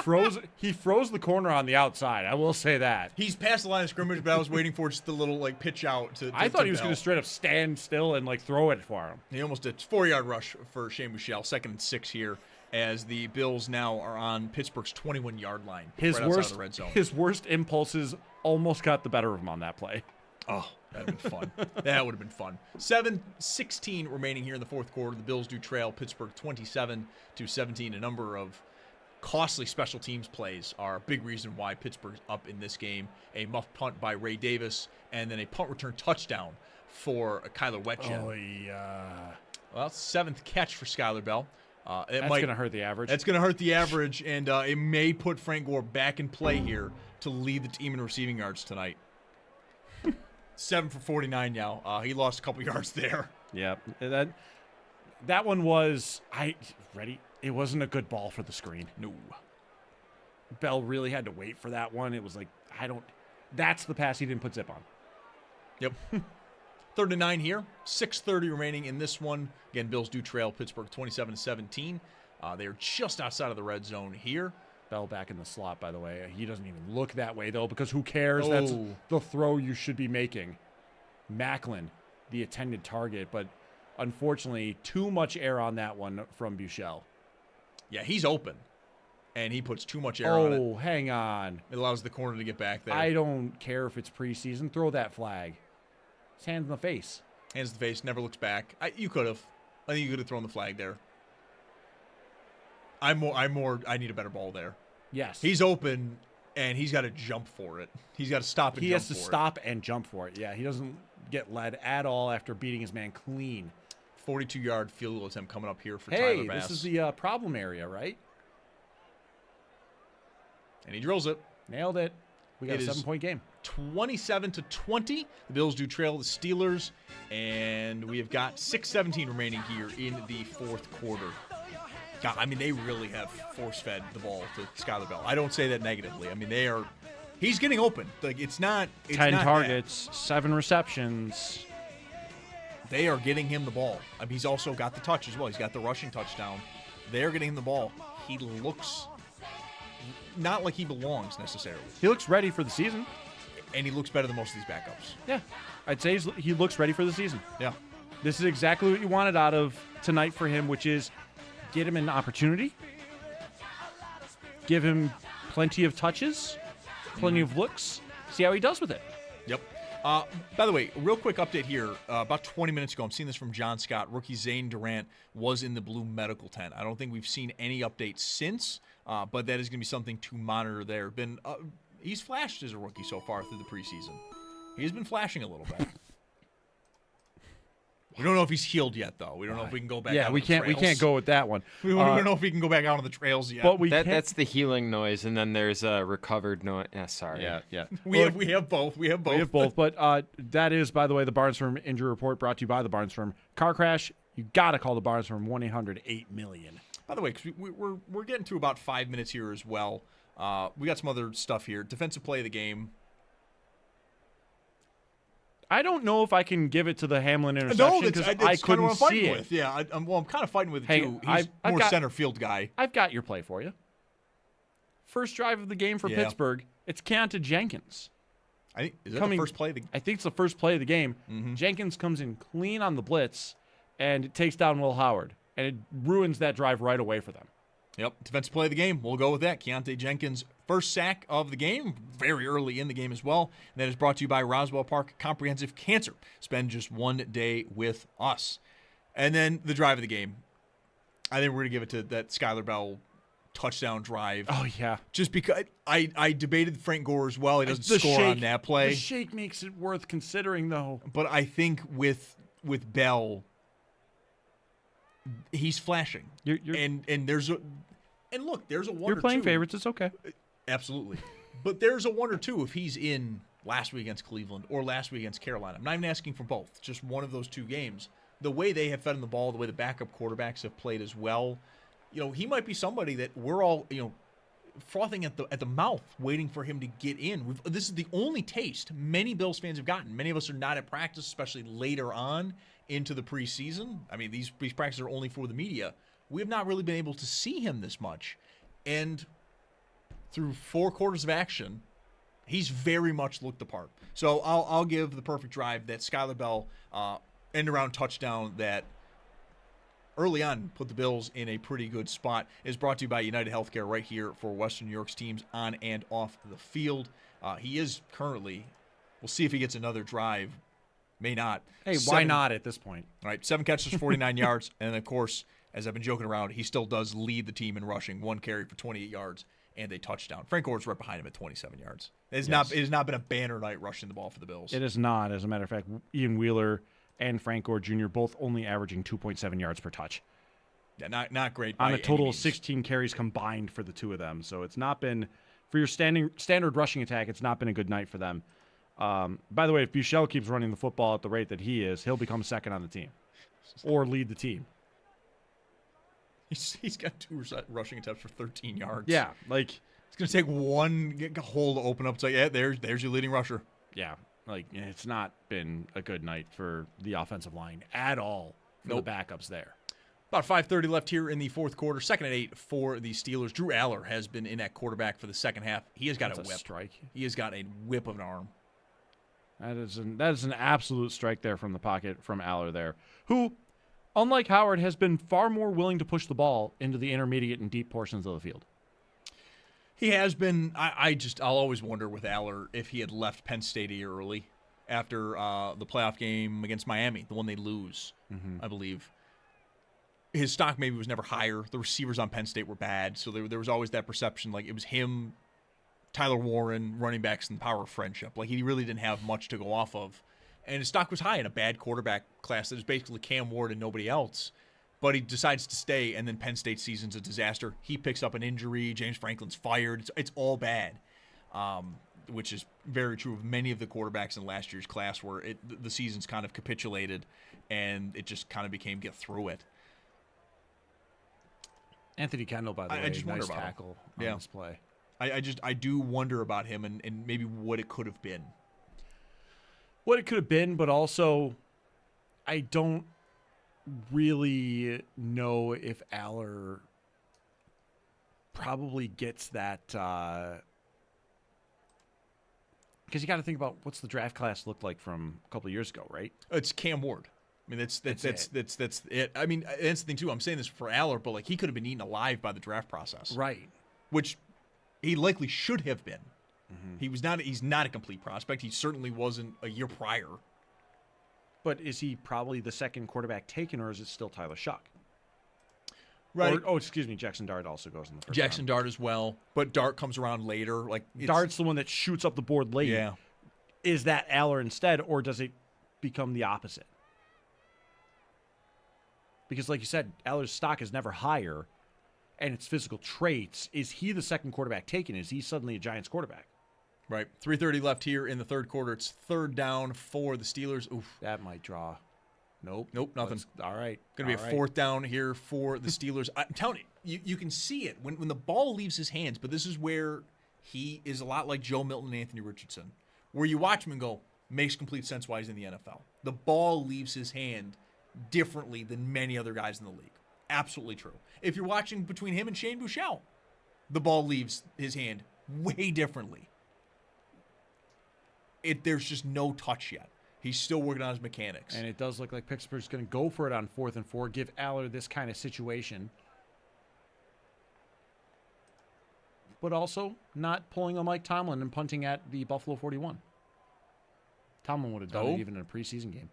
He froze the corner on the outside. I will say that. He's past the line of scrimmage, but I was waiting for just the little pitch out to I thought he was going to straight up stand still and throw it for him. He almost did. 4-yard rush for Shane Buechele. 2nd and 6 here as the Bills now are on Pittsburgh's 21-yard line, His right outside worst, of the red zone. his worst impulses almost got the better of him on that play. Oh, that would have been fun. That would have been fun. 7:16 remaining here in the fourth quarter. The Bills do trail Pittsburgh 27-17. A number of costly special teams plays are a big reason why Pittsburgh's up in this game. A muff punt by Ray Davis, and then a punt return touchdown for Kyler Wetjen. Oh, yeah. Well, 7th catch for Skyler Bell. That's going to hurt the average. That's going to hurt the average, and it may put Frank Gore back in play here to lead the team in receiving yards tonight. 7 for 49 now. He lost a couple yards there. Yeah, that one was ready. It wasn't a good ball for the screen. No. Bell really had to wait for that one. It was like that's the pass he didn't put zip on. Yep. 3rd and 9 here. 6:30 remaining in this one. Again, Bills do trail Pittsburgh 27-17. They are just outside of the red zone here. Bell back in the slot, by the way. He doesn't even look that way, though, because who cares? That's the throw you should be making. Macklin, the intended target, but unfortunately, too much air on that one from Buechele. Yeah, he's open, and he puts too much air on it. Oh, hang on. It allows the corner to get back there. I don't care if it's preseason. Throw that flag. His hands in the face. Hands in the face, never looks back. You could have. I think you could have thrown the flag there. I need a better ball there. Yes. He's open, and he's got to jump for it. He's got to stop and jump for it. He has to stop and jump for it. Yeah, he doesn't get led at all after beating his man clean. 42-yard field goal attempt coming up here for Hey, Tyler Bass. this is the problem area, right? And he drills it. Nailed it. We got a 7-point game. 27-20. The Bills do trail the Steelers, and we have got 6:17 remaining here in the fourth quarter. God, I mean, they really have force-fed the ball to Skyler Bell. I don't say that negatively. I mean, he's getting open. Like, it's not 10 not targets, bad. 7 receptions. They are getting him the ball. I mean, he's also got the touch as well. He's got the rushing touchdown. They're getting him the ball. He looks not like he belongs necessarily. He looks ready for the season. And he looks better than most of these backups. Yeah. I'd say he looks ready for the season. Yeah. This is exactly what you wanted out of tonight for him, which is get him an opportunity, give him plenty of touches, plenty of looks, see how he does with it. Yep. By the way, real quick update here. About 20 minutes ago, I'm seeing this from John Scott. Rookie Zane Durant was in the blue medical tent. I don't think we've seen any updates since, but that is going to be something to monitor there. He's flashed as a rookie so far through the preseason. He's been flashing a little bit. We don't know if he's healed yet, though. We don't know if we can go back. Yeah, out we on the can't. We trails. can't go with that one. We don't know if we can go back out on the trails yet. But that's the healing noise, and then there's a recovered noise. Sorry. Yeah. We have both. We have both. But that is, by the way, the Barnes Firm injury report brought to you by the Barnes Firm. Car crash, you got to call the Barnes Firm 1-800-8-million. By the way, 'cause we're getting through about 5 minutes here as well. We got some other stuff here. Defensive play of the game. I don't know if I can give it to the Hamlin interception because I couldn't see it. With. Yeah, I'm kind of fighting with it Hey, too. He's more center field guy. I've got your play for you. First drive of the game for Pittsburgh. It's Keontae Jenkins. Is that the first play? I think it's the first play of the game. Mm-hmm. Jenkins comes in clean on the blitz, and it takes down Will Howard, and it ruins that drive right away for them. Yep, defensive play of the game. We'll go with that. Keontae Jenkins, first sack of the game, very early in the game as well. And that is brought to you by Roswell Park Comprehensive Cancer. Spend just one day with us. And then the drive of the game. I think we're going to give it to that Skyler Bell touchdown drive. Oh, yeah. Just because I debated Frank Gore as well. He doesn't score on that play. The shake makes it worth considering, though. But I think with Bell, he's flashing. And look, there's a one. You're playing favorites. It's okay. Absolutely. But there's a one or two if he's in last week against Cleveland or last week against Carolina. I'm not even asking for both. Just one of those two games. The way they have fed him the ball, the way the backup quarterbacks have played as well, he might be somebody that we're all, frothing at the mouth, waiting for him to get in. This is the only taste many Bills fans have gotten. Many of us are not at practice, especially later on into the preseason. I mean, these practices are only for the media. We have not really been able to see him this much. And through 4 quarters of action, he's very much looked the part. So I'll give the perfect drive that Skyler Bell end-around touchdown that early on put the Bills in a pretty good spot. Is brought to you by United Healthcare right here for Western New York's teams on and off the field. He is currently, we'll see if he gets another drive. May not. Hey, why not at this point? All right, 7 catches, 49 yards. And, of course, as I've been joking around, he still does lead the team in rushing. 1 carry for 28 yards and a touchdown. Frank Gore's right behind him at 27 yards. It has not been a banner night rushing the ball for the Bills. It is not. As a matter of fact, Ian Wheeler and Frank Gore Jr. both only averaging 2.7 yards per touch. Yeah, not great. On a total of 16 carries combined for the two of them. So it's not been, for your standard rushing attack, it's not been a good night for them. By the way, if Buechele keeps running the football at the rate that he is, he'll become second on the team or lead the team. He's got 2 rushing attempts for 13 yards. Yeah, like it's going to take one hole to open up. It's like, yeah, there's your leading rusher. Yeah, like it's not been a good night for the offensive line at all for the backups there. About 5:30 left here in the fourth quarter. 2nd and 8 for the Steelers. Drew Aller has been in at quarterback for the second half. He has got a whip. Strike. He has got a whip of an arm. That is an absolute strike there from the pocket from Aller there, who, unlike Howard, has been far more willing to push the ball into the intermediate and deep portions of the field. He has been. I'll always wonder with Aller if he had left Penn State a year early after the playoff game against Miami, the one they lose, I believe. His stock maybe was never higher. The receivers on Penn State were bad, so there was always that perception like it was him, Tyler Warren, running backs, and the power of friendship. Like he really didn't have much to go off of. And his stock was high in a bad quarterback class that was basically Cam Ward and nobody else. But he decides to stay, and then Penn State season's a disaster. He picks up an injury. James Franklin's fired. It's all bad, which is very true of many of the quarterbacks in last year's class where the season's kind of capitulated, and it just kind of became get through it. Anthony Kendall, by the way, just wonder nice about tackle him. on this play. I do wonder about him and maybe what it could have been. What it could have been, but also I don't really know if Aller probably gets that because you got to think about what's the draft class looked like from a couple of years ago, right? It's Cam Ward. I mean, that's it. I mean, that's the thing too. I'm saying this for Aller, but like he could have been eaten alive by the draft process, right? Which he likely should have been. He's not a complete prospect. He certainly wasn't a year prior. But is he probably the second quarterback taken, or is it still Tyler Shuck? Right. Excuse me. Jackson Dart also goes in the first Jackson round. Dart as well, but Dart comes around later. Like Dart's the one that shoots up the board late. Yeah. Is that Aller instead, or does it become the opposite? Because, like you said, Aller's stock is never higher, and its physical traits. Is he the second quarterback taken? Is he suddenly a Giants quarterback? Right. 3:30 left here in the third quarter. It's 3rd down for the Steelers. Oof. That might draw. Nope, nothing. All right. Going to be a 4th down here for the Steelers. I'm telling you, can see it when the ball leaves his hands, but this is where he is a lot like Joe Milton and Anthony Richardson, where you watch him and go, makes complete sense why he's in the NFL. The ball leaves his hand differently than many other guys in the league. Absolutely true. If you're watching between him and Shane Buechele, the ball leaves his hand way differently. There's just no touch yet. He's still working on his mechanics. And it does look like Pittsburgh's going to go for it on 4th and 4, give Aller this kind of situation. But also not pulling a Mike Tomlin and punting at the Buffalo 41. Tomlin would have done it even in a preseason game.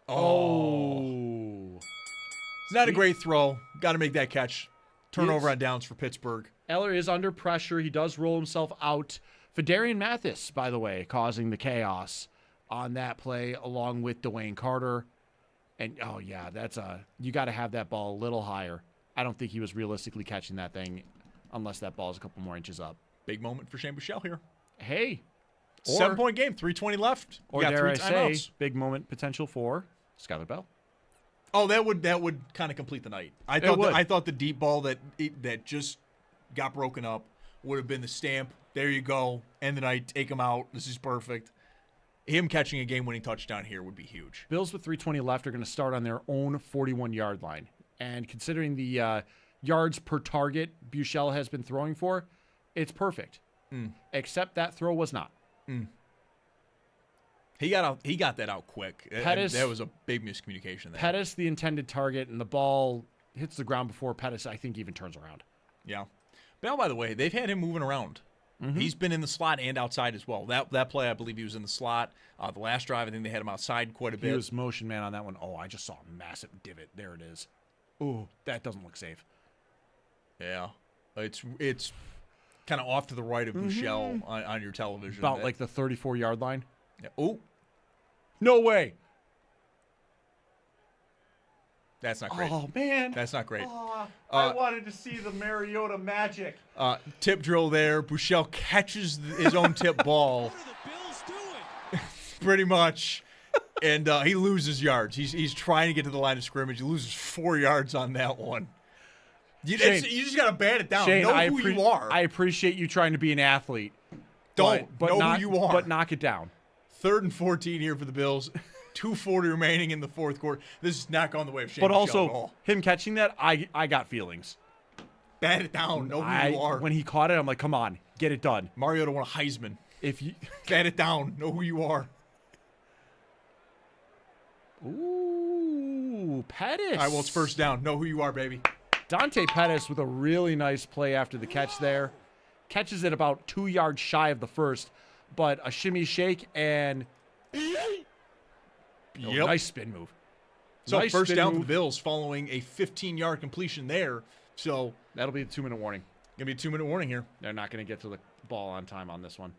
Oh. It's not a great throw. Got to make that catch. Turnover on downs for Pittsburgh. Eller is under pressure. He does roll himself out. Fedarian Mathis, by the way, causing the chaos on that play along with Dwayne Carter. And, you got to have that ball a little higher. I don't think he was realistically catching that thing unless that ball is a couple more inches up. Big moment for Shane Buechele here. Hey. 7-point game, 3:20 left. Or dare I say, big moment potential for Skylar Bell. Oh, that would kind of complete the night. I thought the deep ball that just got broken up would have been the stamp. There you go. End the night. Take him out. This is perfect. Him catching a game-winning touchdown here would be huge. Bills with 3:20 left are going to start on their own 41-yard line. And considering the yards per target Buechele has been throwing for, it's perfect. Except that throw was not. He got that out quick. Pettis, that was a big miscommunication there. Pettis, the intended target, and the ball hits the ground before Pettis, I think, even turns around. Yeah. Bell, by the way, they've had him moving around. Mm-hmm. He's been in the slot and outside as well. That play, I believe he was in the slot. The last drive, I think they had him outside quite a bit. He was motion man on that one. Oh, I just saw a massive divot. There it is. Ooh, that doesn't look safe. Yeah. It's kind of off to the right of Bouchel on your television. About like the 34-yard line. Yeah. Oh. No way. That's not great. Oh, man. That's not great. I wanted to see the Mariota magic. Tip drill there. Bouchel catches his own tip ball. What are the Bills doing? Pretty much. And he loses yards. He's trying to get to the line of scrimmage. He loses 4 yards on that one. You just got to bat it down. Shane, know who you are. I appreciate you trying to be an athlete. Know not, who you are. But knock it down. 3rd and 14 here for the Bills. 2:40 remaining in the fourth quarter. This is not going the way of Shane But Bouchel also, at all. him catching that, I got feelings. Bat it down. Know who you are. When he caught it, I'm like, come on, get it done. Mariota won a Heisman. If you bat it down, know who you are. Ooh, Pettis. All right, well, it's first down. Know who you are, baby. Dante Pettis with a really nice play after the catch there. Catches it about 2 yards shy of the first, but a shimmy shake and nice spin move. So Nice first spin down for move. the Bills following a 15-yard completion there. So that'll be a 2-minute warning. Gonna be a 2-minute warning here. They're not going to get to the ball on time on this one.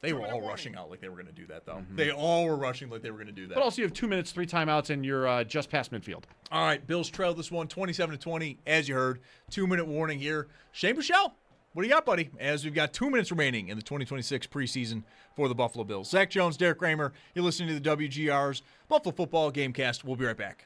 They were all rushing out like they were going to do that, though. They all were rushing like they were going to do that. But also, you have 2 minutes, 3 timeouts, and you're just past midfield. All right, Bills trail this one 27-20, as you heard. 2-minute warning here. Shane Bouchel, what do you got, buddy? As we've got 2 minutes remaining in the 2026 preseason for the Buffalo Bills. Zach Jones, Derek Kramer, you're listening to the WGR's Buffalo Football Gamecast. We'll be right back.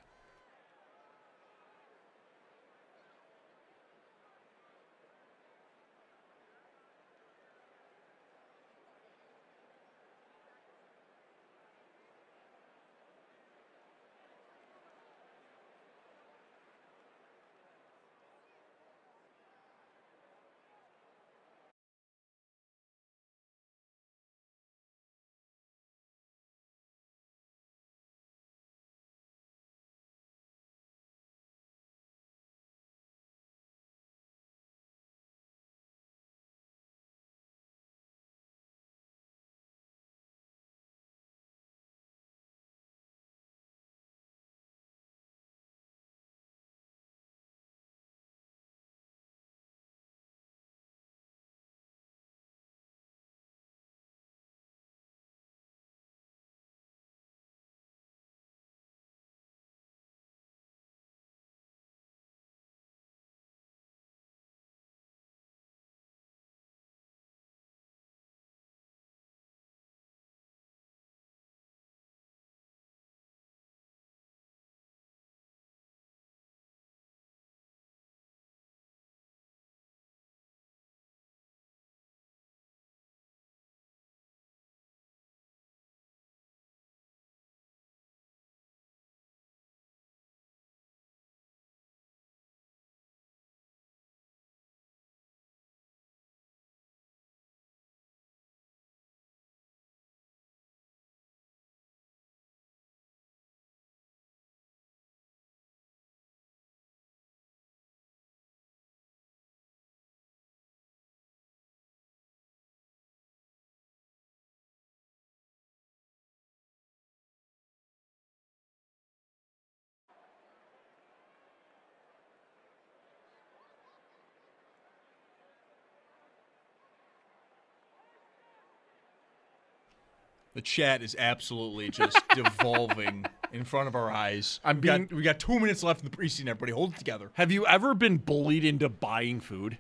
The chat is absolutely just devolving in front of our eyes. We got 2 minutes left in the preseason, everybody. Hold it together. Have you ever been bullied into buying food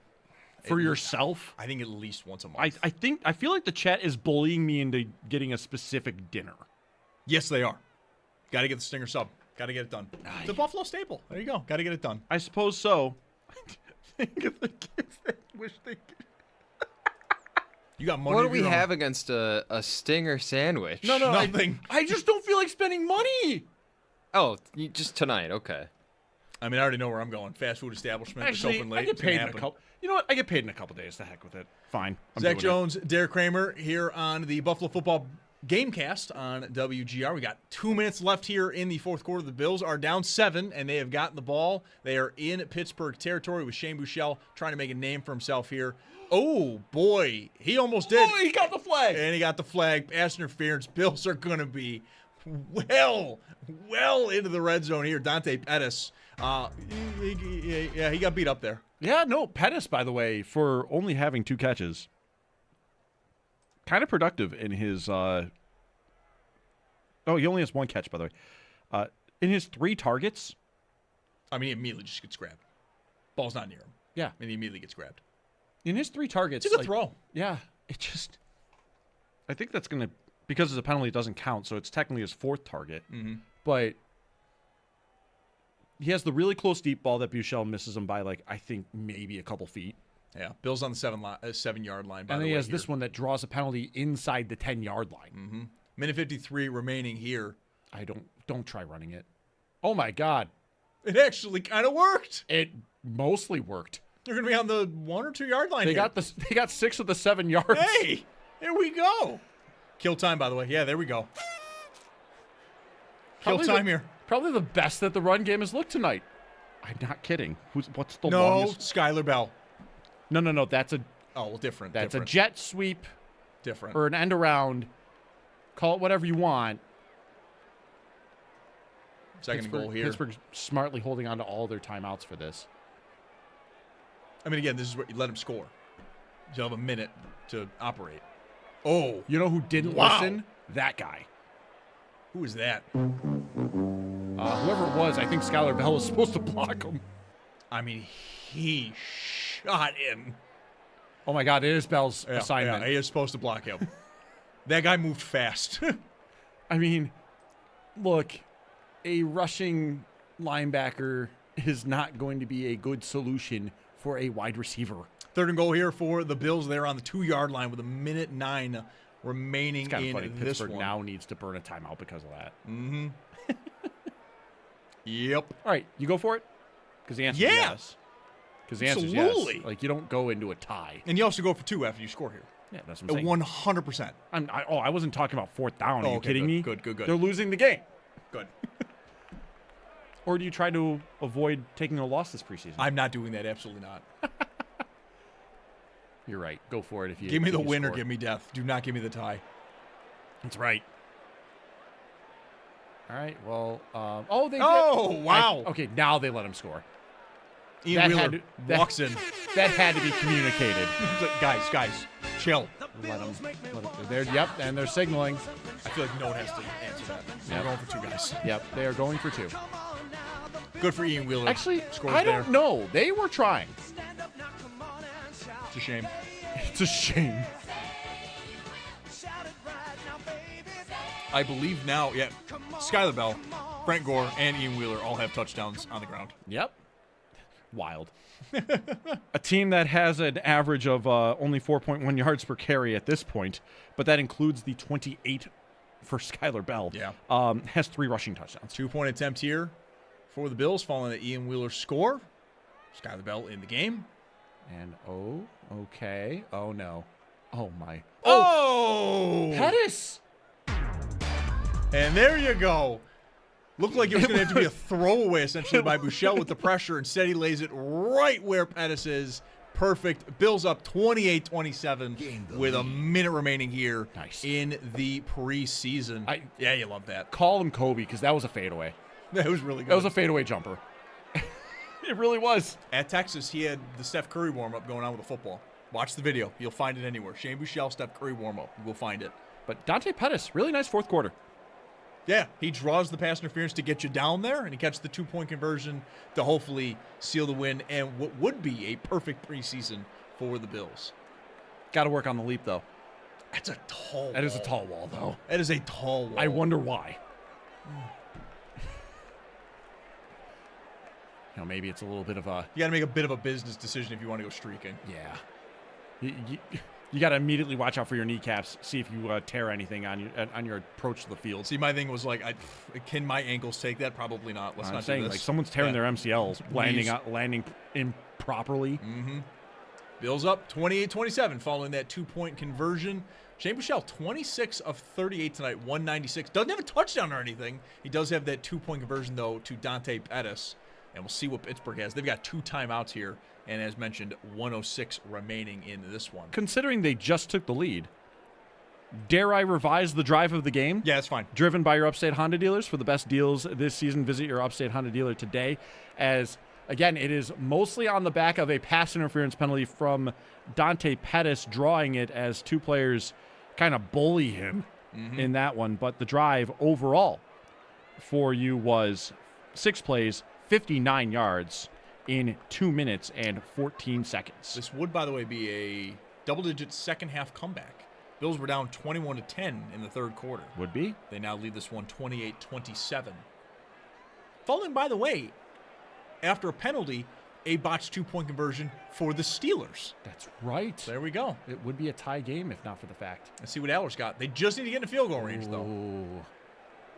for yourself? I think at least once a month. I feel like the chat is bullying me into getting a specific dinner. Yes, they are. Got to get the Stinger sub. Got to get it done. It's a Buffalo staple. There you go. Got to get it done. I suppose so. Think of the kids that wish they could. You got money. What do we have against a Stinger sandwich? No, nothing. I just don't feel like spending money. Oh, just tonight. Okay. I mean, I already know where I'm going. Fast food establishment. Actually, it's open late. I get It's gonna paid in a happen. couple. You know what? I get paid in a couple days. The heck with it. Fine. I'm Zach doing Jones, Derek Kramer here on the Buffalo Football Gamecast on WGR. We got 2 minutes left here in the fourth quarter. The Bills are down 7, and they have gotten the ball. They are in Pittsburgh territory with Shane Buechele trying to make a name for himself here. Oh, boy. He almost did. Oh, he got the flag. And he got the flag. Pass interference. Bills are going to be well into the red zone here. Dante Pettis. He got beat up there. Yeah, no, Pettis, by the way, for only having 2 catches. Kind of productive in his he only has 1 catch, by the way. In his 3 targets. I mean, he immediately just gets grabbed. Ball's not near him. Yeah. And he immediately gets grabbed. In his 3 targets. It's a good throw. Yeah. It just. I think that's going to. Because it's a penalty, it doesn't count, so it's technically his 4th target. Mm-hmm. But he has the really close deep ball that Buechele misses him by, I think, maybe a couple feet. Yeah, Bill's on the 7-yard line. And then he has this one that draws a penalty inside the 10-yard line. Mm-hmm. Minute 53 remaining here. Don't try running it. Oh my God! It actually kind of worked. It mostly worked. They're going to be on the 1 or 2 yard line. They got 6 of the 7 yards. Hey, here we go. Kill time, by the way. Yeah, there we go. Kill time here. Probably the best that the run game has looked tonight. I'm not kidding. What's the longest? No, Skylar Bell. No. That's a different. That's a jet sweep. Different. Or an end around. Call it whatever you want. Second goal here. Pittsburgh's smartly holding on to all their timeouts for this. I mean, again, this is where you let him score. You'll have a minute to operate. Oh. You know who didn't listen? That guy. Who is that? Whoever it was, I think Skylar Bell was supposed to block him. I mean, he shot him. Oh, my God. It is Bell's assignment. Yeah, he is supposed to block him. That guy moved fast. I mean, look, a rushing linebacker is not going to be a good solution for a wide receiver. 3rd and goal here for the Bills. They're on the 2-yard line with 1:09 remaining in funny. This Pittsburgh one. Now needs to burn a timeout because of that. Mm-hmm. Yep. All right, you go for it? Because the answer is yes. Because the answer is yes. You don't go into a tie. And you also go for 2 after you score here. Yeah, that's what I'm saying. 100%. I wasn't talking about 4th down. Are you kidding me? Good. They're losing the game. Good. Or do you try to avoid taking a loss this preseason? I'm not doing that. Absolutely not. You're right. Go for it if you give me the win score. Or give me death. Do not give me the tie. That's right. All right. Well, they did. Wow. Okay, now they let him score. Ian Wheeler walks in. That had to be communicated. Guys, chill. Let him. Yep, and they're signaling. I feel like no one has to answer that. They're going for 2 guys. Yep, they are going for 2. Good for Ian Wheeler. Actually, I don't know. They were trying. It's a shame. It's a shame. I believe now, Skylar Bell, Frank Gore, and Ian Wheeler all have touchdowns on the ground. Yep. Wild. A team that has an average of only 4.1 yards per carry at this point, but that includes the 28 for Skylar Bell. Yeah. Has 3 rushing touchdowns. 2-point attempt here for the Bills, following the Ian Wheeler score. Skylar Bell in the game. And okay. Oh no. Oh my. Oh! Pettis! And there you go. Looked like it was going to have to be a throwaway, essentially, by Buechele with the pressure. Instead, he lays it right where Pettis is. Perfect. Bills up 28-27 with a minute remaining here in the preseason. You love that. Call him Kobe, because that was a fadeaway. That was really good. That was a fadeaway jumper. It really was. At Texas, he had the Steph Curry warm-up going on with the football. Watch the video. You'll find it anywhere. Shane Buechele, Steph Curry warm-up. You will find it. But Dante Pettis, really nice 4th quarter. Yeah, he draws the pass interference to get you down there, and he catches the 2-point conversion to hopefully seal the win and what would be a perfect preseason for the Bills. Got to work on the leap, though. That's a tall wall. That is a tall wall, though. That is a tall wall. I wonder why. Maybe it's a little bit of a... You got to make a bit of a business decision if you want to go streaking. Yeah. You got to immediately watch out for your kneecaps, see if you tear anything on your approach to the field. See, my thing was can my ankles take that? Probably not. Let's not do this. Someone's tearing their MCLs, landing improperly. Mm-hmm. Bills up 28-27 following that 2-point conversion Shane Buechele, 26 of 38 tonight, 196. Doesn't have a touchdown or anything. He does have that 2-point conversion, though, to Dante Pettis. And we'll see what Pittsburgh has. They've got 2 timeouts here, and as mentioned, 106 remaining in this one. Considering they just took the lead, dare I revise the drive of the game? Yeah, that's fine. Driven by your Upstate Honda dealers. For the best deals this season, visit your Upstate Honda dealer today. As, again, it is mostly on the back of a pass interference penalty from Dante Pettis, drawing it as 2 players kind of bully him in that one. But the drive overall for you was 6 plays, 59 yards in 2 minutes and 14 seconds. This would, by the way, be a double-digit second-half comeback. Bills were down 21-10 in the third quarter. Would be. They now lead this one 28-27. Following, by the way, after a penalty, a botched 2-point conversion for the Steelers. That's right. There we go. It would be a tie game if not for the fact. Let's see what Aller's got. They just need to get in the field goal range, though.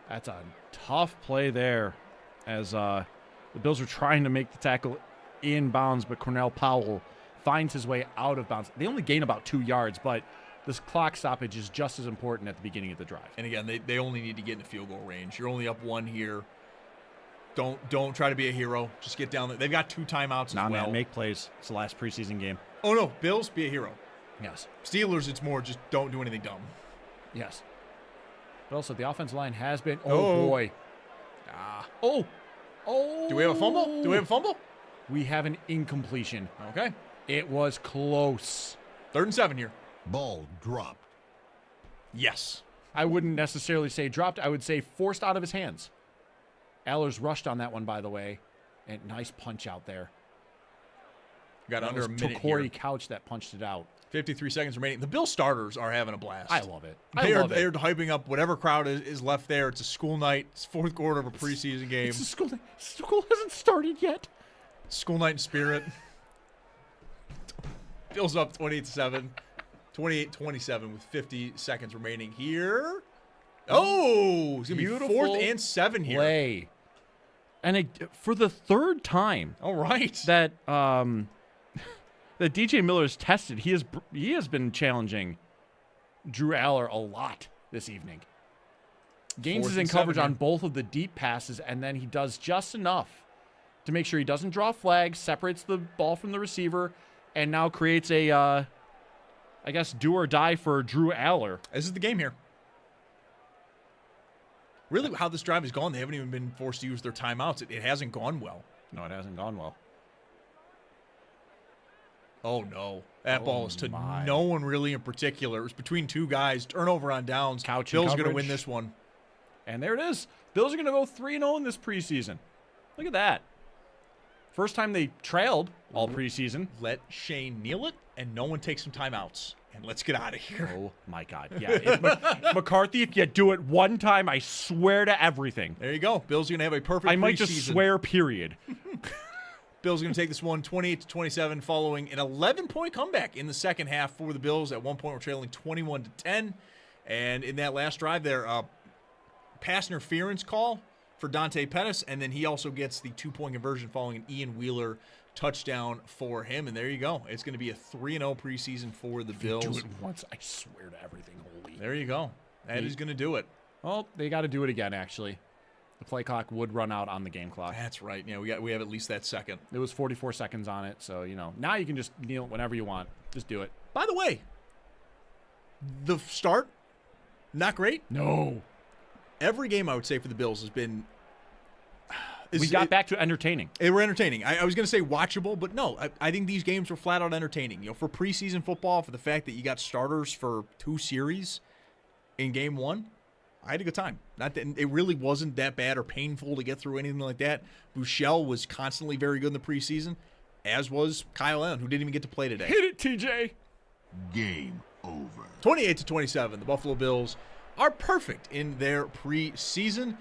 That's a tough play there, as the Bills are trying to make the tackle in bounds, but Cornell Powell finds his way out of bounds. They only gain about 2 yards, but this clock stoppage is just as important at the beginning of the drive. And again, they only need to get in the field goal range. You're only up 1 here. Don't try to be a hero. Just get down there. They've got 2 timeouts as well. Man, make plays. It's the last preseason game. Oh, no. Bills, be a hero. Yes. Steelers, it's more just don't do anything dumb. Yes. But also, the offensive line has been... Oh, boy. Oh. Do we have a fumble? We have an incompletion. Okay. It was close. 3rd and 7 here. Ball dropped. Yes. I wouldn't necessarily say dropped. I would say forced out of his hands. Allers rushed on that one, by the way. And nice punch out there. Got under a minute Corey here. Couch that punched it out. 53 seconds remaining. The Bill starters are having a blast. I love it. They're hyping up whatever crowd is left there. It's a school night. It's 4th quarter of a preseason game. It's a school night. School hasn't started yet. School night in spirit. Bills up 28-7. 28-27 with 50 seconds remaining here. Oh, it's going to be 4th and 7 here. Play. And for the 3rd time. All right. That that DJ Miller's tested. He has been challenging Drew Aller a lot this evening. Gains is in coverage on both of the deep passes, and then he does just enough to make sure he doesn't draw flags, separates the ball from the receiver, and now creates a, I guess, do or die for Drew Aller. This is the game here. Really, how this drive has gone, they haven't even been forced to use their timeouts. It hasn't gone well. No, it hasn't gone well. Oh, no. That ball is to no one really in particular. It was between 2 guys. Turnover on downs. Couch Bills coverage. going to win this one. And there it is. Bills are going to go 3-0 in this preseason. Look at that. First time they trailed all preseason. Let Shane kneel it, and no one takes some timeouts. And let's get out of here. Oh, my God. Yeah. If McCarthy, if you do it one time, I swear to everything. There you go. Bills are going to have a perfect I might preseason. just swear, period. Bills are going to take this one 28-27 following an 11-point comeback in the second half for the Bills. At one point, we're trailing 21-10. And in that last drive there, pass interference call for Dante Pettis, and then he also gets the 2-point conversion following an Ian Wheeler touchdown for him. And there you go. It's going to be a 3-0 preseason for the Bills. Do it once, I swear to everything holy. There you go. That is going to do it. Well, they got to do it again, actually. The play clock would run out on the game clock. That's right. Yeah, we have at least that second. It was 44 seconds on it, so, now you can just kneel whenever you want. Just do it. By the way, the start, not great. No. Every game, I would say, for the Bills has been... We got back to entertaining. They were entertaining. I was going to say watchable, but no. I think these games were flat out entertaining. For preseason football, for the fact that you got starters for 2 series in game 1, I had a good time. Not that it really wasn't that bad or painful to get through anything like that. Buechele was constantly very good in the preseason, as was Kyle Allen, who didn't even get to play today. Hit it, TJ. Game over. 28-27. The Buffalo Bills are perfect in their preseason.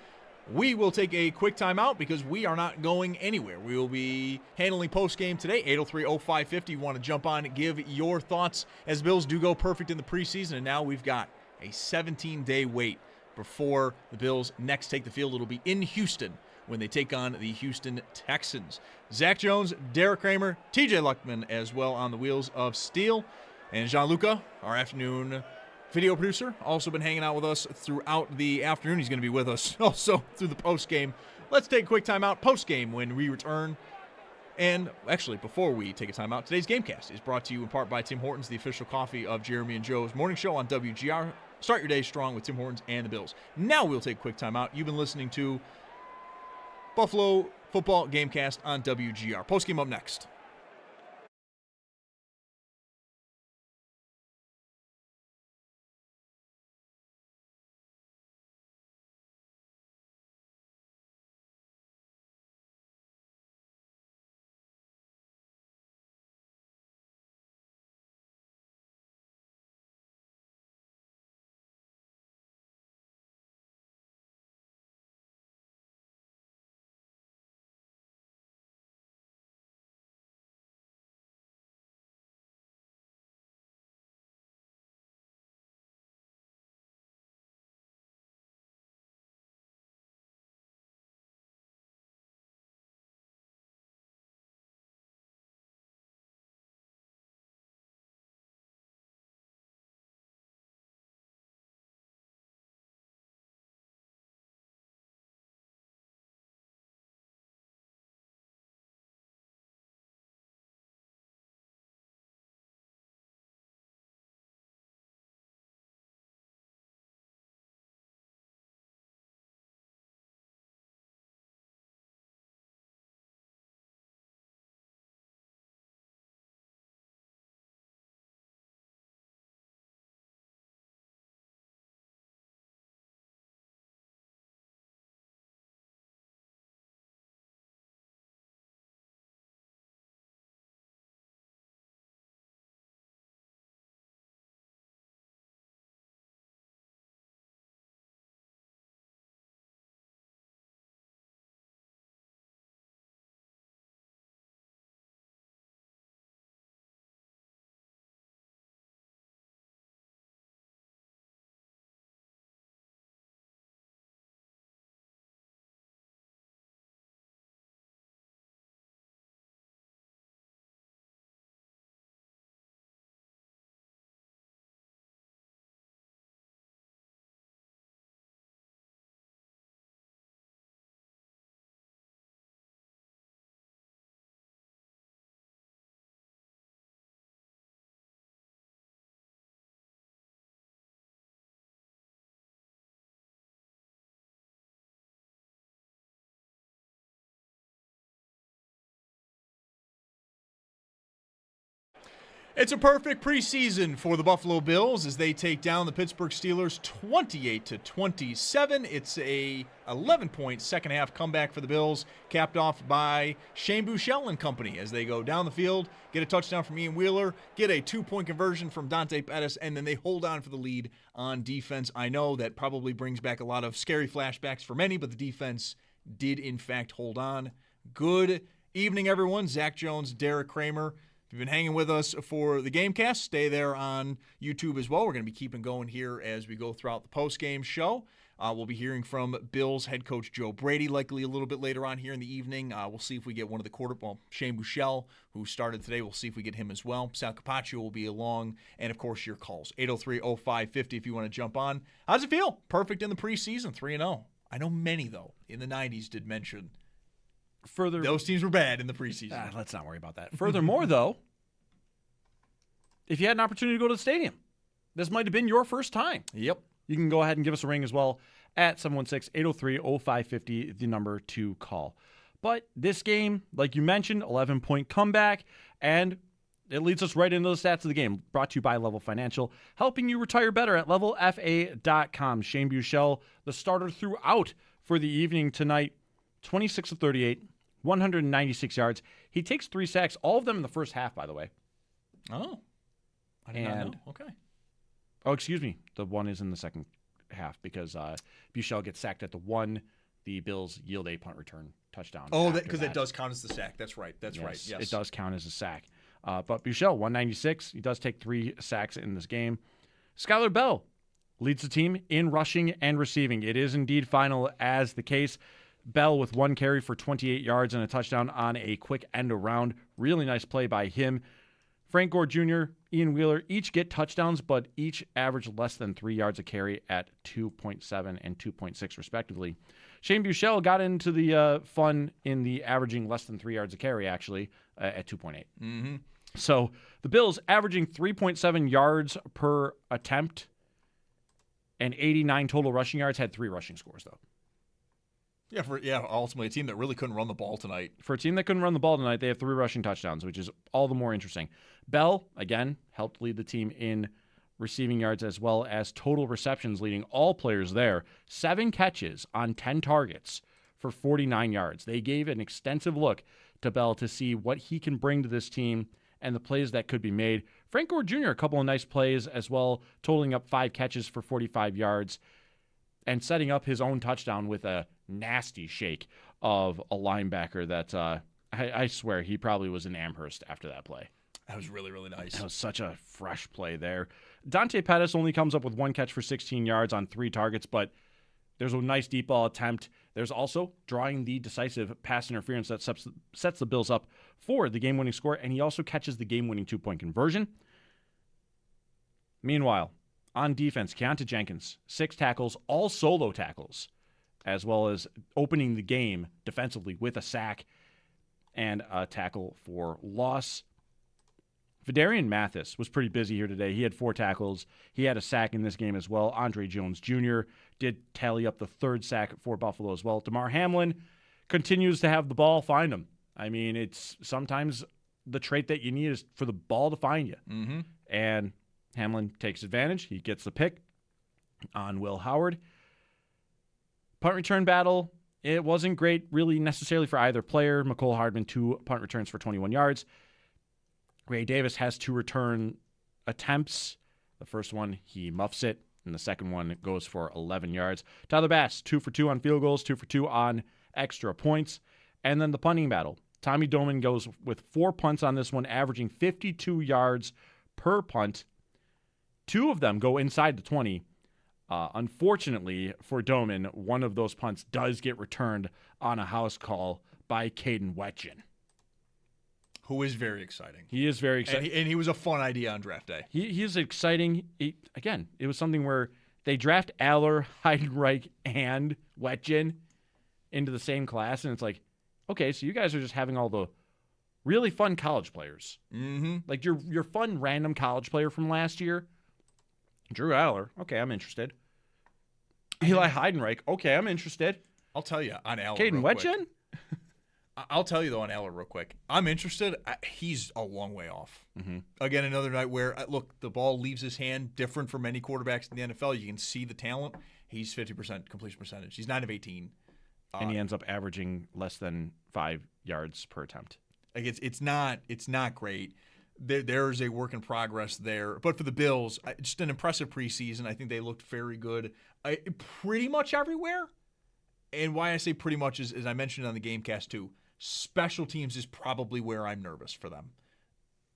We will take a quick timeout because we are not going anywhere. We will be handling postgame today, 803-0550. You want to jump on and give your thoughts as Bills do go perfect in the preseason, and now we've got a 17-day wait before the Bills next take the field. It'll be in Houston when they take on the Houston Texans. Zach Jones, Derek Kramer, TJ Luckman as well on the wheels of steel. And Gianluca, our afternoon video producer, also been hanging out with us throughout the afternoon. He's going to be with us also through the post-game. Let's take a quick timeout post-game when we return. And actually, before we take a timeout, today's Gamecast is brought to you in part by Tim Hortons, the official coffee of Jeremy and Joe's morning show on WGR. Start your day strong with Tim Hortons and the Bills. Now we'll take a quick timeout. You've been listening to Buffalo Football Gamecast on WGR. Post-game up next. It's a perfect preseason for the Buffalo Bills as they take down the Pittsburgh Steelers 28-27. It's a 11-point second-half comeback for the Bills, capped off by Shane Buechele and company as they go down the field, get a touchdown from Ian Wheeler, get a 2-point conversion from Dante Pettis, and then they hold on for the lead on defense. I know that probably brings back a lot of scary flashbacks for many, but the defense did, in fact, hold on. Good evening, everyone. Zach Jones, Derek Kramer. If you've been hanging with us for the Gamecast, stay there on YouTube as well. We're going to be keeping going here as we go throughout the post-game show. We'll be hearing from Bills head coach Joe Brady likely a little bit later on here in the evening. We'll see if we get one of the Shane Buechele, who started today. We'll see if we get him as well. Sal Capaccio will be along. And, of course, your calls. 803-0550 if you want to jump on. How's it feel? Perfect in the preseason, 3-0. I know many, though, in the 90s did mention those teams were bad in the preseason. Let's not worry about that. Furthermore, though, if you had an opportunity to go to the stadium, this might have been your first time. Yep. You can go ahead and give us a ring as well at 716-803-0550, the number to call. But this game, like you mentioned, 11-point comeback, and it leads us right into the stats of the game. Brought to you by Level Financial, helping you retire better at levelfa.com. Shane Buechele, the starter throughout for the evening tonight, 26 of 38. 196 yards. He takes 3 sacks, all of them in the first half, by the way. Oh. I did not know. Okay. Oh, excuse me. The one is in the second half because Buechele gets sacked at the 1. The Bills yield a punt return touchdown. Oh, because that does count as the sack. That's right. That's right. Yes. It does count as a sack. But Buechele, 196. He does take 3 sacks in this game. Skylar Bell leads the team in rushing and receiving. It is indeed final as the case. Bell with 1 carry for 28 yards and a touchdown on a quick end around. Really nice play by him. Frank Gore Jr., Ian Wheeler each get touchdowns, but each average less than 3 yards a carry at 2.7 and 2.6 respectively. Shane Buechele got into the fun in the averaging less than 3 yards a carry, actually, at 2.8. Mm-hmm. So the Bills averaging 3.7 yards per attempt and 89 total rushing yards, had 3 rushing scores, though. Ultimately a team that really couldn't run the ball tonight. For a team that couldn't run the ball tonight, they have 3 rushing touchdowns, which is all the more interesting. Bell, again, helped lead the team in receiving yards as well as total receptions, leading all players there. 7 catches on 10 targets for 49 yards. They gave an extensive look to Bell to see what he can bring to this team and the plays that could be made. Frank Gore Jr., a couple of nice plays as well, totaling up 5 catches for 45 yards and setting up his own touchdown with a nasty shake of a linebacker that I swear he probably was in Amherst after that play. That was really, really nice. That was such a fresh play there. Dante Pettis only comes up with 1 catch for 16 yards on 3 targets, but there's a nice deep ball attempt. There's also drawing the decisive pass interference that sets the Bills up for the game-winning score, and he also catches the game-winning 2-point conversion. Meanwhile, on defense, Keontae Jenkins, 6 tackles, all solo tackles, as well as opening the game defensively with a sack and a tackle for loss. Vidarian Mathis was pretty busy here today. He had 4 tackles. He had a sack in this game as well. Andre Jones Jr. did tally up the 3rd sack for Buffalo as well. Damar Hamlin continues to have the ball find him. I mean, it's sometimes the trait that you need is for the ball to find you. Mm-hmm. And Hamlin takes advantage. He gets the pick on Will Howard. Punt return battle, it wasn't great really necessarily for either player. McCole Hardman, 2 punt returns for 21 yards. Ray Davis has 2 return attempts. The first one, he muffs it, and the second one goes for 11 yards. Tyler Bass, 2 for 2 on field goals, 2 for 2 on extra points. And then the punting battle. Tommy Doman goes with 4 punts on this one, averaging 52 yards per punt. 2 of them go inside the 20. Unfortunately for Doman, one of those punts does get returned on a house call by Caden Wetjen. Who is very exciting. He is very exciting. And he was a fun idea on draft day. He is exciting. Again, it was something where they draft Aller, Heidenreich, and Wetjen into the same class, and it's like, okay, so you guys are just having all the really fun college players. Mm-hmm. Like your fun random college player from last year, Drew Aller. Okay, I'm interested. Eli Heidenreich. Okay, I'm interested. I'll tell you on Aller. Caden Wetjen. I'll tell you, though, on Aller real quick. I'm interested. He's a long way off. Mm-hmm. Again, another night where, look, the ball leaves his hand different from many quarterbacks in the NFL. You can see the talent. He's 50% completion percentage. He's 9 of 18. And he ends up averaging less than 5 yards per attempt. Like it's not great. There's a work in progress there. But for the Bills, just an impressive preseason. I think they looked very good pretty much everywhere. And why I say pretty much is, as I mentioned on the Gamecast too, special teams is probably where I'm nervous for them.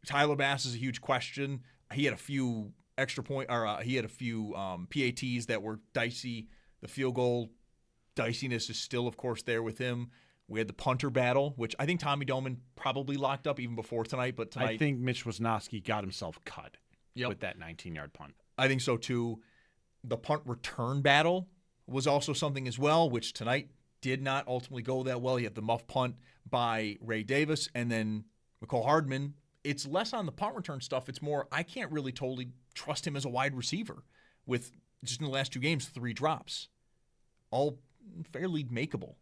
Tyler Bass is a huge question. He had a few he had a few PATs that were dicey. The field goal diciness is still, of course, there with him. We had the punter battle, which I think Tommy Doman probably locked up even before tonight. But tonight, I think Mitch Wisnowski got himself cut with that 19-yard punt. I think so too. The punt return battle was also something as well, which tonight did not ultimately go that well. You had the muff punt by Ray Davis, and then McCole Hardman. It's less on the punt return stuff. It's more, I can't really totally trust him as a wide receiver with just in the last 2 games, 3 drops. All fairly makeable.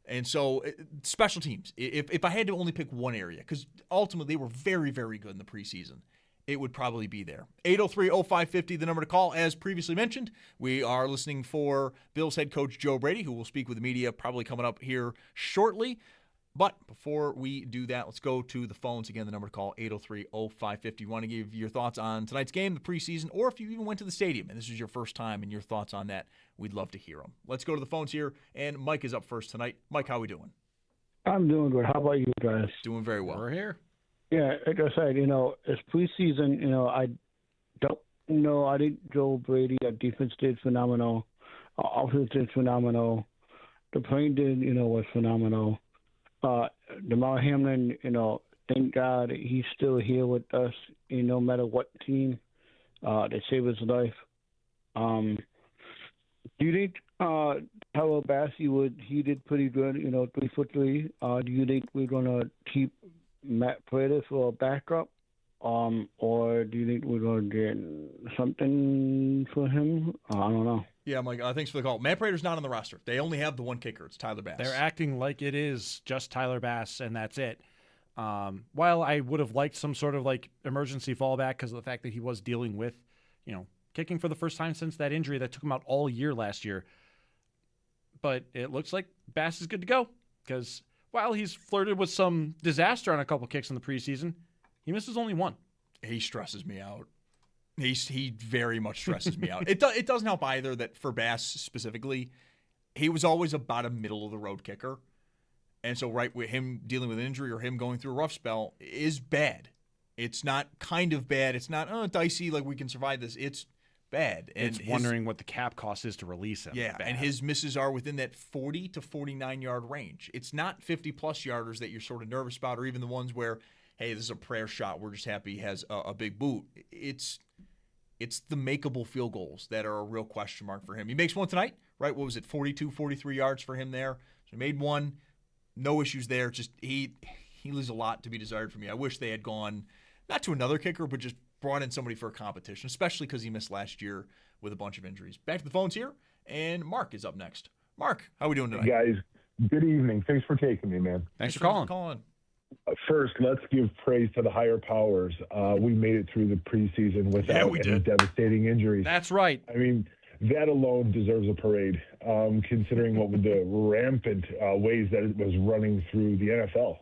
And so special teams, if I had to only pick one area, because ultimately they were very, very good in the preseason, it would probably be there. 803-0550, the number to call. As previously mentioned, we are listening for Bills head coach Joe Brady, who will speak with the media probably coming up here shortly. But before we do that, let's go to the phones. Again, the number to call, 803-0550. You want to give your thoughts on tonight's game, the preseason, or if you even went to the stadium and this is your first time and your thoughts on that, we'd love to hear them. Let's go to the phones here, and Mike is up first tonight. Mike, how are we doing? I'm doing good. How about you guys? Doing very well. We're here. Yeah, like I said, it's preseason. I don't know. I think Joe Brady, our defense did phenomenal. Our offense did phenomenal. The plane did, was phenomenal. Damar Hamlin, thank God he's still here with us, no matter what team that saved his life. Do you think Tyler Bassey he did pretty good, 3-for-3. Do you think we're gonna keep Matt Prater for a backup? Or do you think we're gonna get something for him? I don't know. Yeah, Mike, thanks for the call. Matt Prater's not on the roster. They only have the one kicker. It's Tyler Bass. They're acting like it is just Tyler Bass, and that's it. While I would have liked some sort of like emergency fallback because of the fact that he was dealing with, kicking for the first time since that injury that took him out all year last year. But it looks like Bass is good to go because while he's flirted with some disaster on a couple kicks in the preseason, he misses only one. He stresses me out. He very much stresses me out. It doesn't help either that for Bass specifically, he was always about a middle-of-the-road kicker. And so right with him dealing with an injury or him going through a rough spell is bad. It's not kind of bad. It's not dicey like we can survive this. It's bad. And it's wondering what the cap cost is to release him. Yeah, and his misses are within that 40 to 49-yard range. It's not 50-plus yarders that you're sort of nervous about or even the ones where, hey, this is a prayer shot. We're just happy he has a big boot. It's the makeable field goals that are a real question mark for him. He makes one tonight, right? What was it, 42, 43 yards for him there? So he made one. No issues there. Just he leaves a lot to be desired for me. I wish they had gone not to another kicker, but just brought in somebody for a competition, especially because he missed last year with a bunch of injuries. Back to the phones here, and Mark is up next. Mark, how are we doing tonight? Hey guys, good evening. Thanks for taking me, man. Thanks for calling. First, let's give praise to the higher powers. We made it through the preseason without any devastating injuries. That's right. I mean, that alone deserves a parade, considering what with the rampant ways that it was running through the NFL.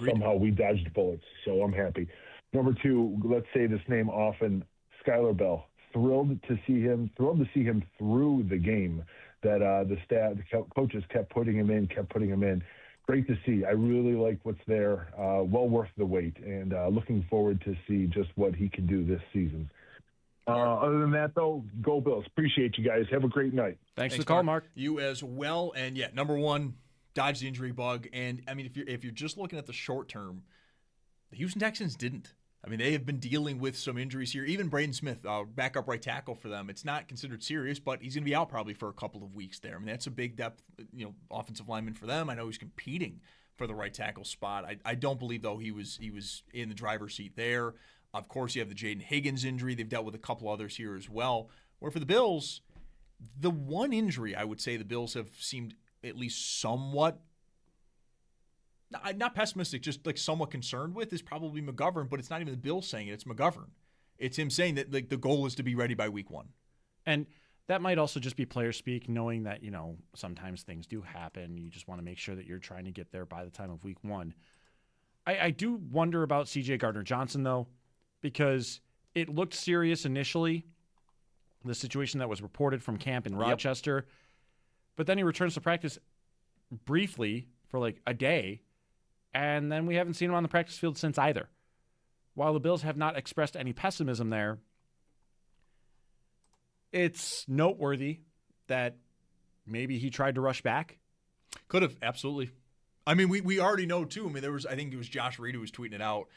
Somehow we dodged bullets, so I'm happy. Number two, let's say this name often, Skylar Bell. Thrilled to see him through the game. That the staff, the coaches kept putting him in. Great to see. I really like what's there. Well worth the wait, and looking forward to see just what he can do this season. Other than that, though, go Bills. Appreciate you guys. Have a great night. Thanks for the call, Mark. You as well. And yeah, number one, dodge the injury bug. And I mean, if you're just looking at the short term, the Houston Texans didn't. I mean, they have been dealing with some injuries here. Even Braden Smith, backup right tackle for them. It's not considered serious, but he's going to be out probably for a couple of weeks there. I mean, that's a big depth, offensive lineman for them. I know he's competing for the right tackle spot. I don't believe, though, he was in the driver's seat there. Of course, you have the Jaden Higgins injury. They've dealt with a couple others here as well. Where for the Bills, the one injury I would say the Bills have seemed at least somewhat not pessimistic, just like somewhat concerned with is probably McGovern, but it's not even the Bills saying it. It's McGovern. It's him saying that like the goal is to be ready by week 1. And that might also just be player speak, knowing that, sometimes things do happen. You just want to make sure that you're trying to get there by the time of week 1. I do wonder about C.J. Gardner-Johnson, though, because it looked serious initially, the situation that was reported from camp in Rochester. But then he returns to practice briefly for like a day, and then we haven't seen him on the practice field since either. While the Bills have not expressed any pessimism there, it's noteworthy that maybe he tried to rush back. Could have, absolutely. I mean, we already know, too. I mean, I think it was Josh Reed who was tweeting it out.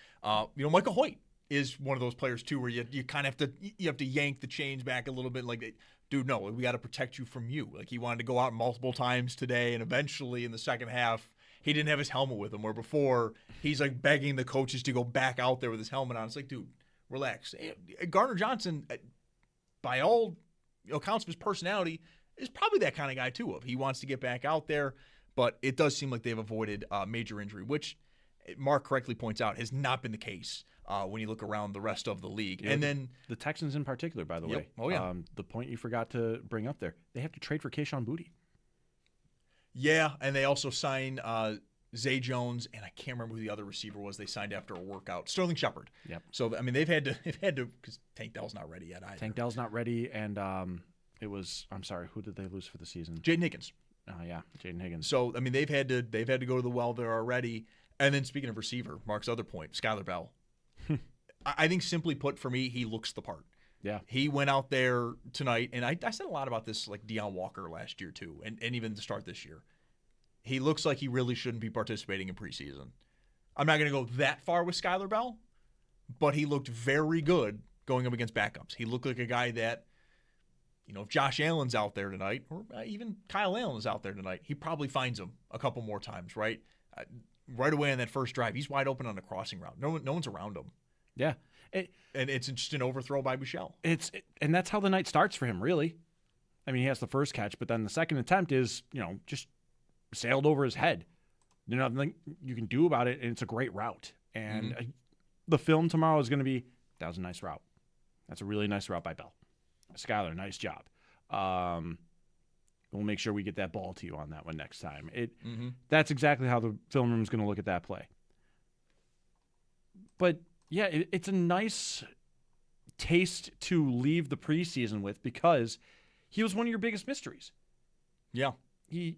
Michael Hoyt is one of those players, too, where you kind of have to yank the chains back a little bit. Like, dude, no, we got to protect you from you. Like, he wanted to go out multiple times today, and eventually in the second half, he didn't have his helmet with him, where before he's like begging the coaches to go back out there with his helmet on. It's like, dude, relax. Gardner-Johnson, by all accounts of his personality, is probably that kind of guy too. He wants to get back out there, but it does seem like they've avoided major injury, which Mark correctly points out has not been the case when you look around the rest of the league. And then the Texans in particular, by the way. Oh, yeah. The point you forgot to bring up there, they have to trade for Kayshon Boutte. Yeah, and they also signed Zay Jones, and I can't remember who the other receiver was they signed after a workout. Sterling Shepard. Yep. So, I mean, they've had to because Tank Dell's not ready yet either. Tank Dell's not ready, and it was, I'm sorry, who did they lose for the season? Jaden Higgins. Yeah, Jaden Higgins. So, I mean, they've had to go to the well there already. And then speaking of receiver, Mark's other point, Skylar Bell. I think simply put, for me, he looks the part. Yeah. He went out there tonight, and I said a lot about this like Deion Walker last year too, and even to start this year. He looks like he really shouldn't be participating in preseason. I'm not going to go that far with Skylar Bell, but he looked very good going up against backups. He looked like a guy that, if Josh Allen's out there tonight, or even Kyle Allen is out there tonight, he probably finds him a couple more times, right? Right away on that first drive, he's wide open on the crossing route. No one's around him. Yeah. And it's just an overthrow by Bouchel. And that's how the night starts for him, really. I mean, he has the first catch, but then the second attempt is, just sailed over his head. There's nothing you can do about it, and it's a great route. And the film tomorrow is going to be, that was a nice route. That's a really nice route by Bell. Skylar, nice job. We'll make sure we get that ball to you on that one next time. That's exactly how the film room is going to look at that play. But, yeah, it's a nice taste to leave the preseason with because he was one of your biggest mysteries. Yeah. He's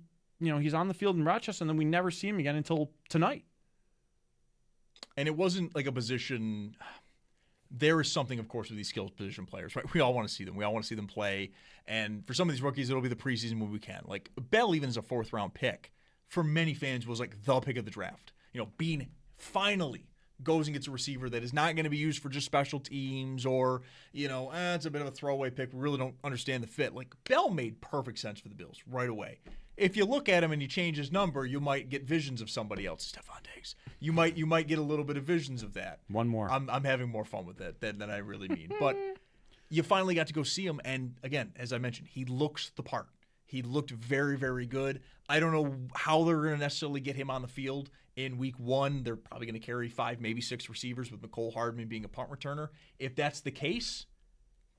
on the field in Rochester, and then we never see him again until tonight. And it wasn't like a position. There is something, of course, with these skilled position players, right? We all want to see them. We all want to see them play. And for some of these rookies, it'll be the preseason when we can. Like Bell, even as a 4th-round pick, for many fans was like the pick of the draft. Bean finally goes and gets a receiver that is not going to be used for just special teams or, it's a bit of a throwaway pick. We really don't understand the fit. Like Bell made perfect sense for the Bills right away. If you look at him and you change his number, you might get visions of somebody else. Stephon Diggs. You might get a little bit of visions of that. One more. I'm having more fun with it than I really mean. But you finally got to go see him, and again, as I mentioned, he looks the part. He looked very, very good. I don't know how they're going to necessarily get him on the field in week 1. They're probably going to carry 5, maybe 6 receivers with Mecole Hardman being a punt returner. If that's the case,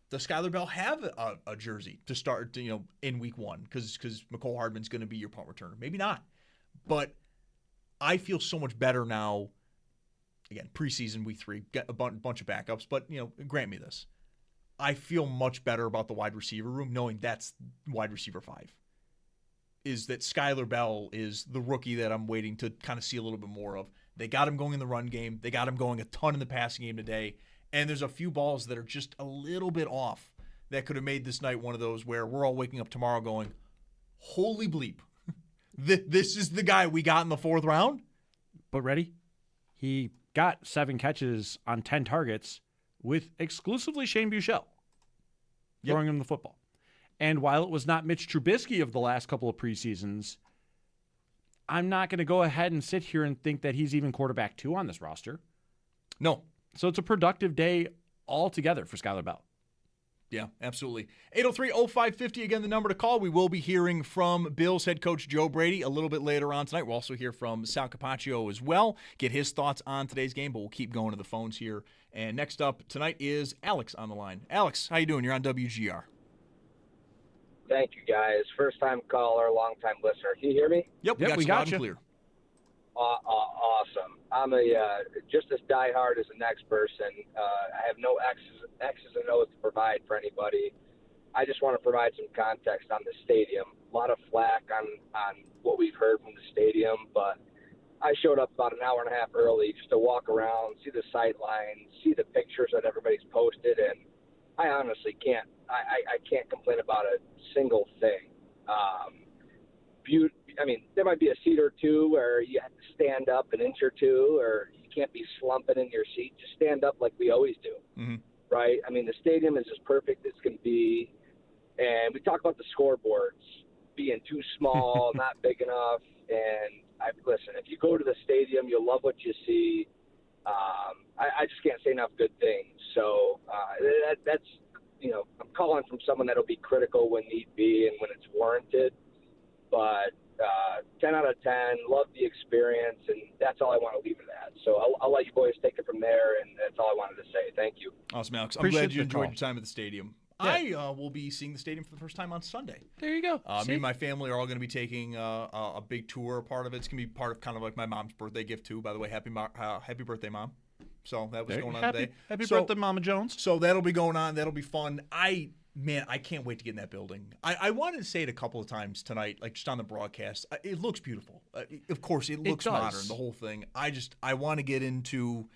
does Skylar Bell have a jersey to start, in week 1? Because Mecole Hardman's going to be your punt returner. Maybe not. But I feel so much better now. Again, preseason, week 3, get a bunch of backups. But, grant me this. I feel much better about the wide receiver room knowing that's wide receiver 5. Is that Skylar Bell is the rookie that I'm waiting to kind of see a little bit more of. They got him going in the run game. They got him going a ton in the passing game today. And there's a few balls that are just a little bit off that could have made this night one of those where we're all waking up tomorrow going, holy bleep. This is the guy we got in the 4th round? But ready? He got 7 catches on 10 targets with exclusively Shane Buechele throwing him the football. And while it was not Mitch Trubisky of the last couple of preseasons, I'm not going to go ahead and sit here and think that he's even quarterback 2 on this roster. No. So it's a productive day altogether for Skylar Bell. Yeah, absolutely. 803-0550, again, the number to call. We will be hearing from Bills head coach Joe Brady a little bit later on tonight. We'll also hear from Sal Capaccio as well, get his thoughts on today's game, but we'll keep going to the phones here. And next up tonight is Alex on the line. Alex, how you doing? You're on WGR. Thank you, guys. First-time caller, long-time listener. Can you hear me? Yep, we got you. Clear. Awesome. I'm just as diehard as the next person. I have no X's and O's to provide for anybody. I just want to provide some context on the stadium. A lot of flack on what we've heard from the stadium, but I showed up about an hour and a half early just to walk around, see the sight lines, see the pictures that everybody's posted, and I honestly can't. I can't complain about a single thing. There might be a seat or two where you have to stand up an inch or two, or you can't be slumping in your seat. Just stand up like we always do, right? The stadium is as perfect as can be. And we talk about the scoreboards being too small, not big enough. And listen, if you go to the stadium, you'll love what you see. I just can't say enough good things. So that's I'm calling from someone that'll be critical when need be and when it's warranted. But 10 out of 10, love the experience, and that's all I want to leave it at. So I'll let you boys take it from there, and that's all I wanted to say. Thank you. Awesome, Alex. I'm glad you enjoyed your time at the stadium. Yeah. I will be seeing the stadium for the first time on Sunday. There you go. Me and my family are all going to be taking a big tour. Part of it's going to be part of kind of like my mom's birthday gift, too. By the way, happy birthday, Mom. So that was going on today. Happy birthday, Mama Jones. So that'll be going on. That'll be fun. I can't wait to get in that building. I wanted to say it a couple of times tonight, like just on the broadcast. It looks beautiful. Of course, it looks modern, the whole thing. I want to get into,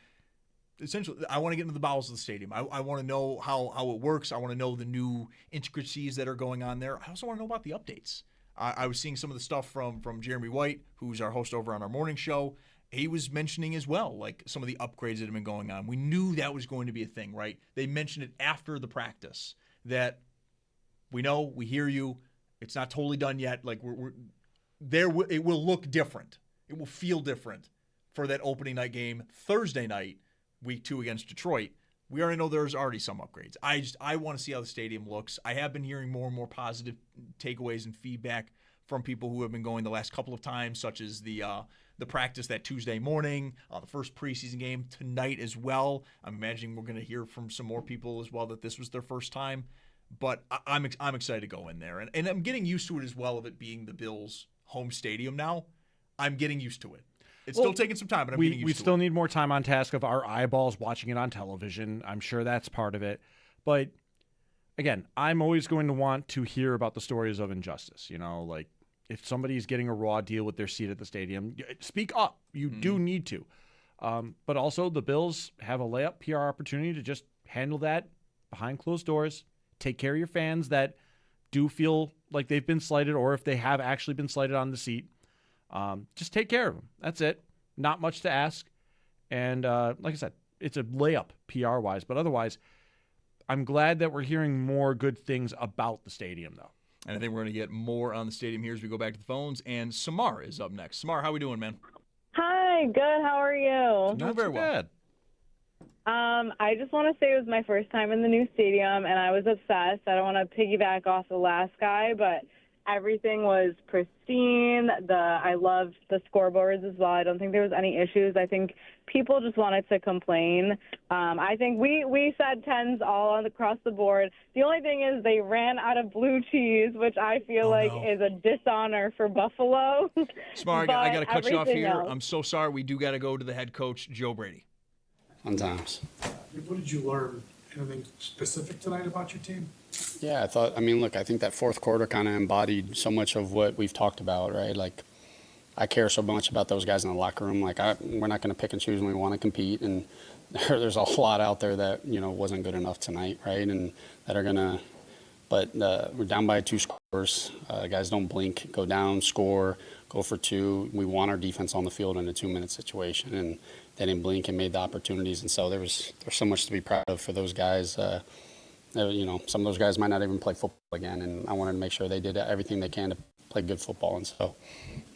essentially, I want to get into the bowels of the stadium. I want to know how it works. I want to know the new intricacies that are going on there. I also want to know about the updates. I was seeing some of the stuff from Jeremy White, who's our host over on our morning show, he was mentioning as well, like some of the upgrades that have been going on. We knew that was going to be a thing, right? They mentioned it after the practice that we know, we hear you. It's not totally done yet. Like we're there. It will look different. It will feel different for that opening night game Thursday night, week 2 against Detroit. We already know there's already some upgrades. I want to see how the stadium looks. I have been hearing more and more positive takeaways and feedback from people who have been going the last couple of times, such as the practice that Tuesday morning, the first preseason game tonight as well. I'm imagining we're going to hear from some more people as well that this was their first time. But I'm excited to go in there. And I'm getting used to it as well, of it being the Bills' home stadium now. I'm getting used to it. It's still taking some time, but I'm getting used to it. We still need more time on task of our eyeballs watching it on television. I'm sure that's part of it. But, again, I'm always going to want to hear about the stories of injustice. You know, like if somebody's getting a raw deal with their seat at the stadium, speak up. You do need to. But also the Bills have a layup PR opportunity to just handle that behind closed doors. Take care of your fans that do feel like they've been slighted, or if they have actually been slighted on the seat. Just take care of them. That's it. Not much to ask. And like I said, it's a layup PR-wise. But otherwise, I'm glad that we're hearing more good things about the stadium, though. And I think we're going to get more on the stadium here as we go back to the phones. And Samar is up next. Samar, how we doing, man? Hi, good. How are you? Doing very well. I just want to say it was my first time in the new stadium, and I was obsessed. I don't want to piggyback off the last guy, but everything was pristine. I loved the scoreboards as well. I don't think there was any issues. I think people just wanted to complain. I think we said 10s all across the board. The only thing is they ran out of blue cheese, which I feel is a dishonor for Buffalo. Smart, I got to cut you off here. Else. I'm so sorry. We do got to go to the head coach, Joe Brady. Fun times. What did you learn? Anything specific tonight about your team? Yeah, I think that fourth quarter kind of embodied so much of what we've talked about, right? Like, I care so much about those guys in the locker room. Like, we're not going to pick and choose when we want to compete. And there's a lot out there that, wasn't good enough tonight, right? And that are going to, but we're down by 2 scores. Guys don't blink, go down, score, go for 2. We want our defense on the field in a 2-minute situation. And they didn't blink and made the opportunities. And so there's so much to be proud of for those guys. Some of those guys might not even play football again, and I wanted to make sure they did everything they can to play good football. And so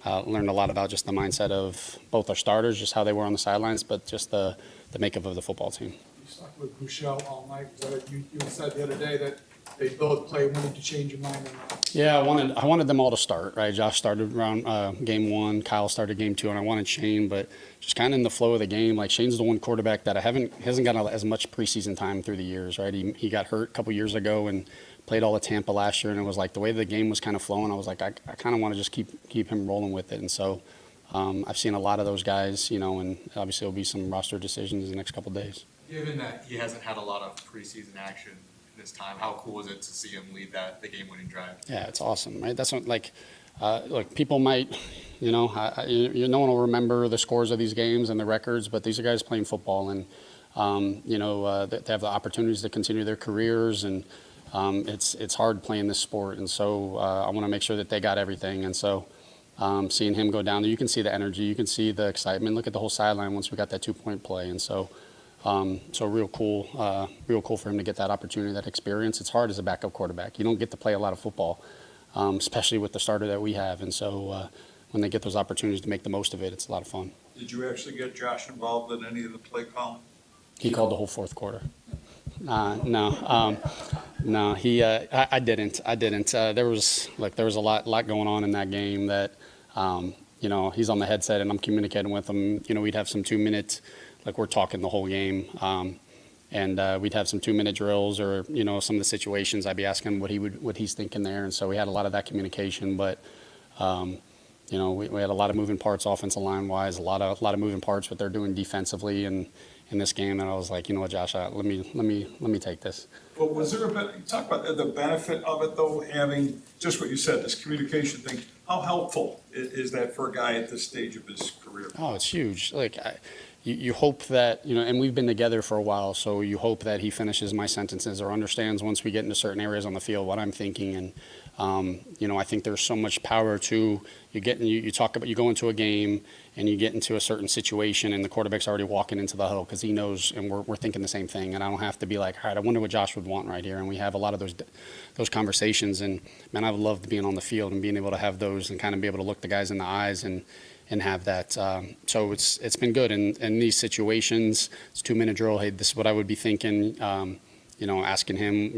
learned a lot about just the mindset of both our starters, just how they were on the sidelines, but just the makeup of the football team. You stuck with Bouchel all night. You said the other day that they both play. Wanted to change your mind on that. Yeah, I wanted them all to start, right? Josh started around game 1, Kyle started game 2, and I wanted Shane, but just kind of in the flow of the game. Like, Shane's the one quarterback that hasn't gotten as much preseason time through the years, right? He got hurt a couple years ago and played all of Tampa last year, and it was like the way the game was kind of flowing, I was like, I kind of want to just keep him rolling with it. And so I've seen a lot of those guys, and obviously there'll be some roster decisions in the next couple of days. Given that he hasn't had a lot of preseason action this time, how cool is it to see him lead the game-winning drive? Yeah, it's awesome, right? That's what, look, people might, no one will remember the scores of these games and the records, but these are guys playing football, and they have the opportunities to continue their careers, and it's hard playing this sport, and so I want to make sure that they got everything, and so seeing him go down there, you can see the energy, you can see the excitement. Look at the whole sideline once we got that 2-point play, and so. Real cool for him to get that opportunity, that experience. It's hard as a backup quarterback. You don't get to play a lot of football, especially with the starter that we have. And so when they get those opportunities to make the most of it, it's a lot of fun. Did you actually get Josh involved in any of the play calling? He called the whole fourth quarter. No, I didn't. There was a lot going on in that game that, he's on the headset and I'm communicating with him. We'd have some 2-minute. Like, we're talking the whole game, and we'd have some 2-minute drills, or some of the situations. I'd be asking what he's thinking there, and so we had a lot of that communication. But we had a lot of moving parts, offensive line wise, a lot of moving parts what they're doing defensively in this game. And I was like, Josh, let me take this. But was there talk about the benefit of it though, having just what you said, this communication thing? How helpful is that for a guy at this stage of his career? Oh, it's huge. Like. You hope that, and we've been together for a while, so you hope that he finishes my sentences or understands once we get into certain areas on the field what I'm thinking. I think there's so much power to you talk about you go into a game and you get into a certain situation and the quarterback's already walking into the huddle because he knows, and we're thinking the same thing. And I don't have to be like, all right, I wonder what Josh would want right here. And we have a lot of those conversations. And man, I've loved being on the field and being able to have those and kind of be able to look the guys in the eyes and have that. So it's been good. And in these situations, it's 2-minute drill. Hey, this is what I would be thinking. Asking him,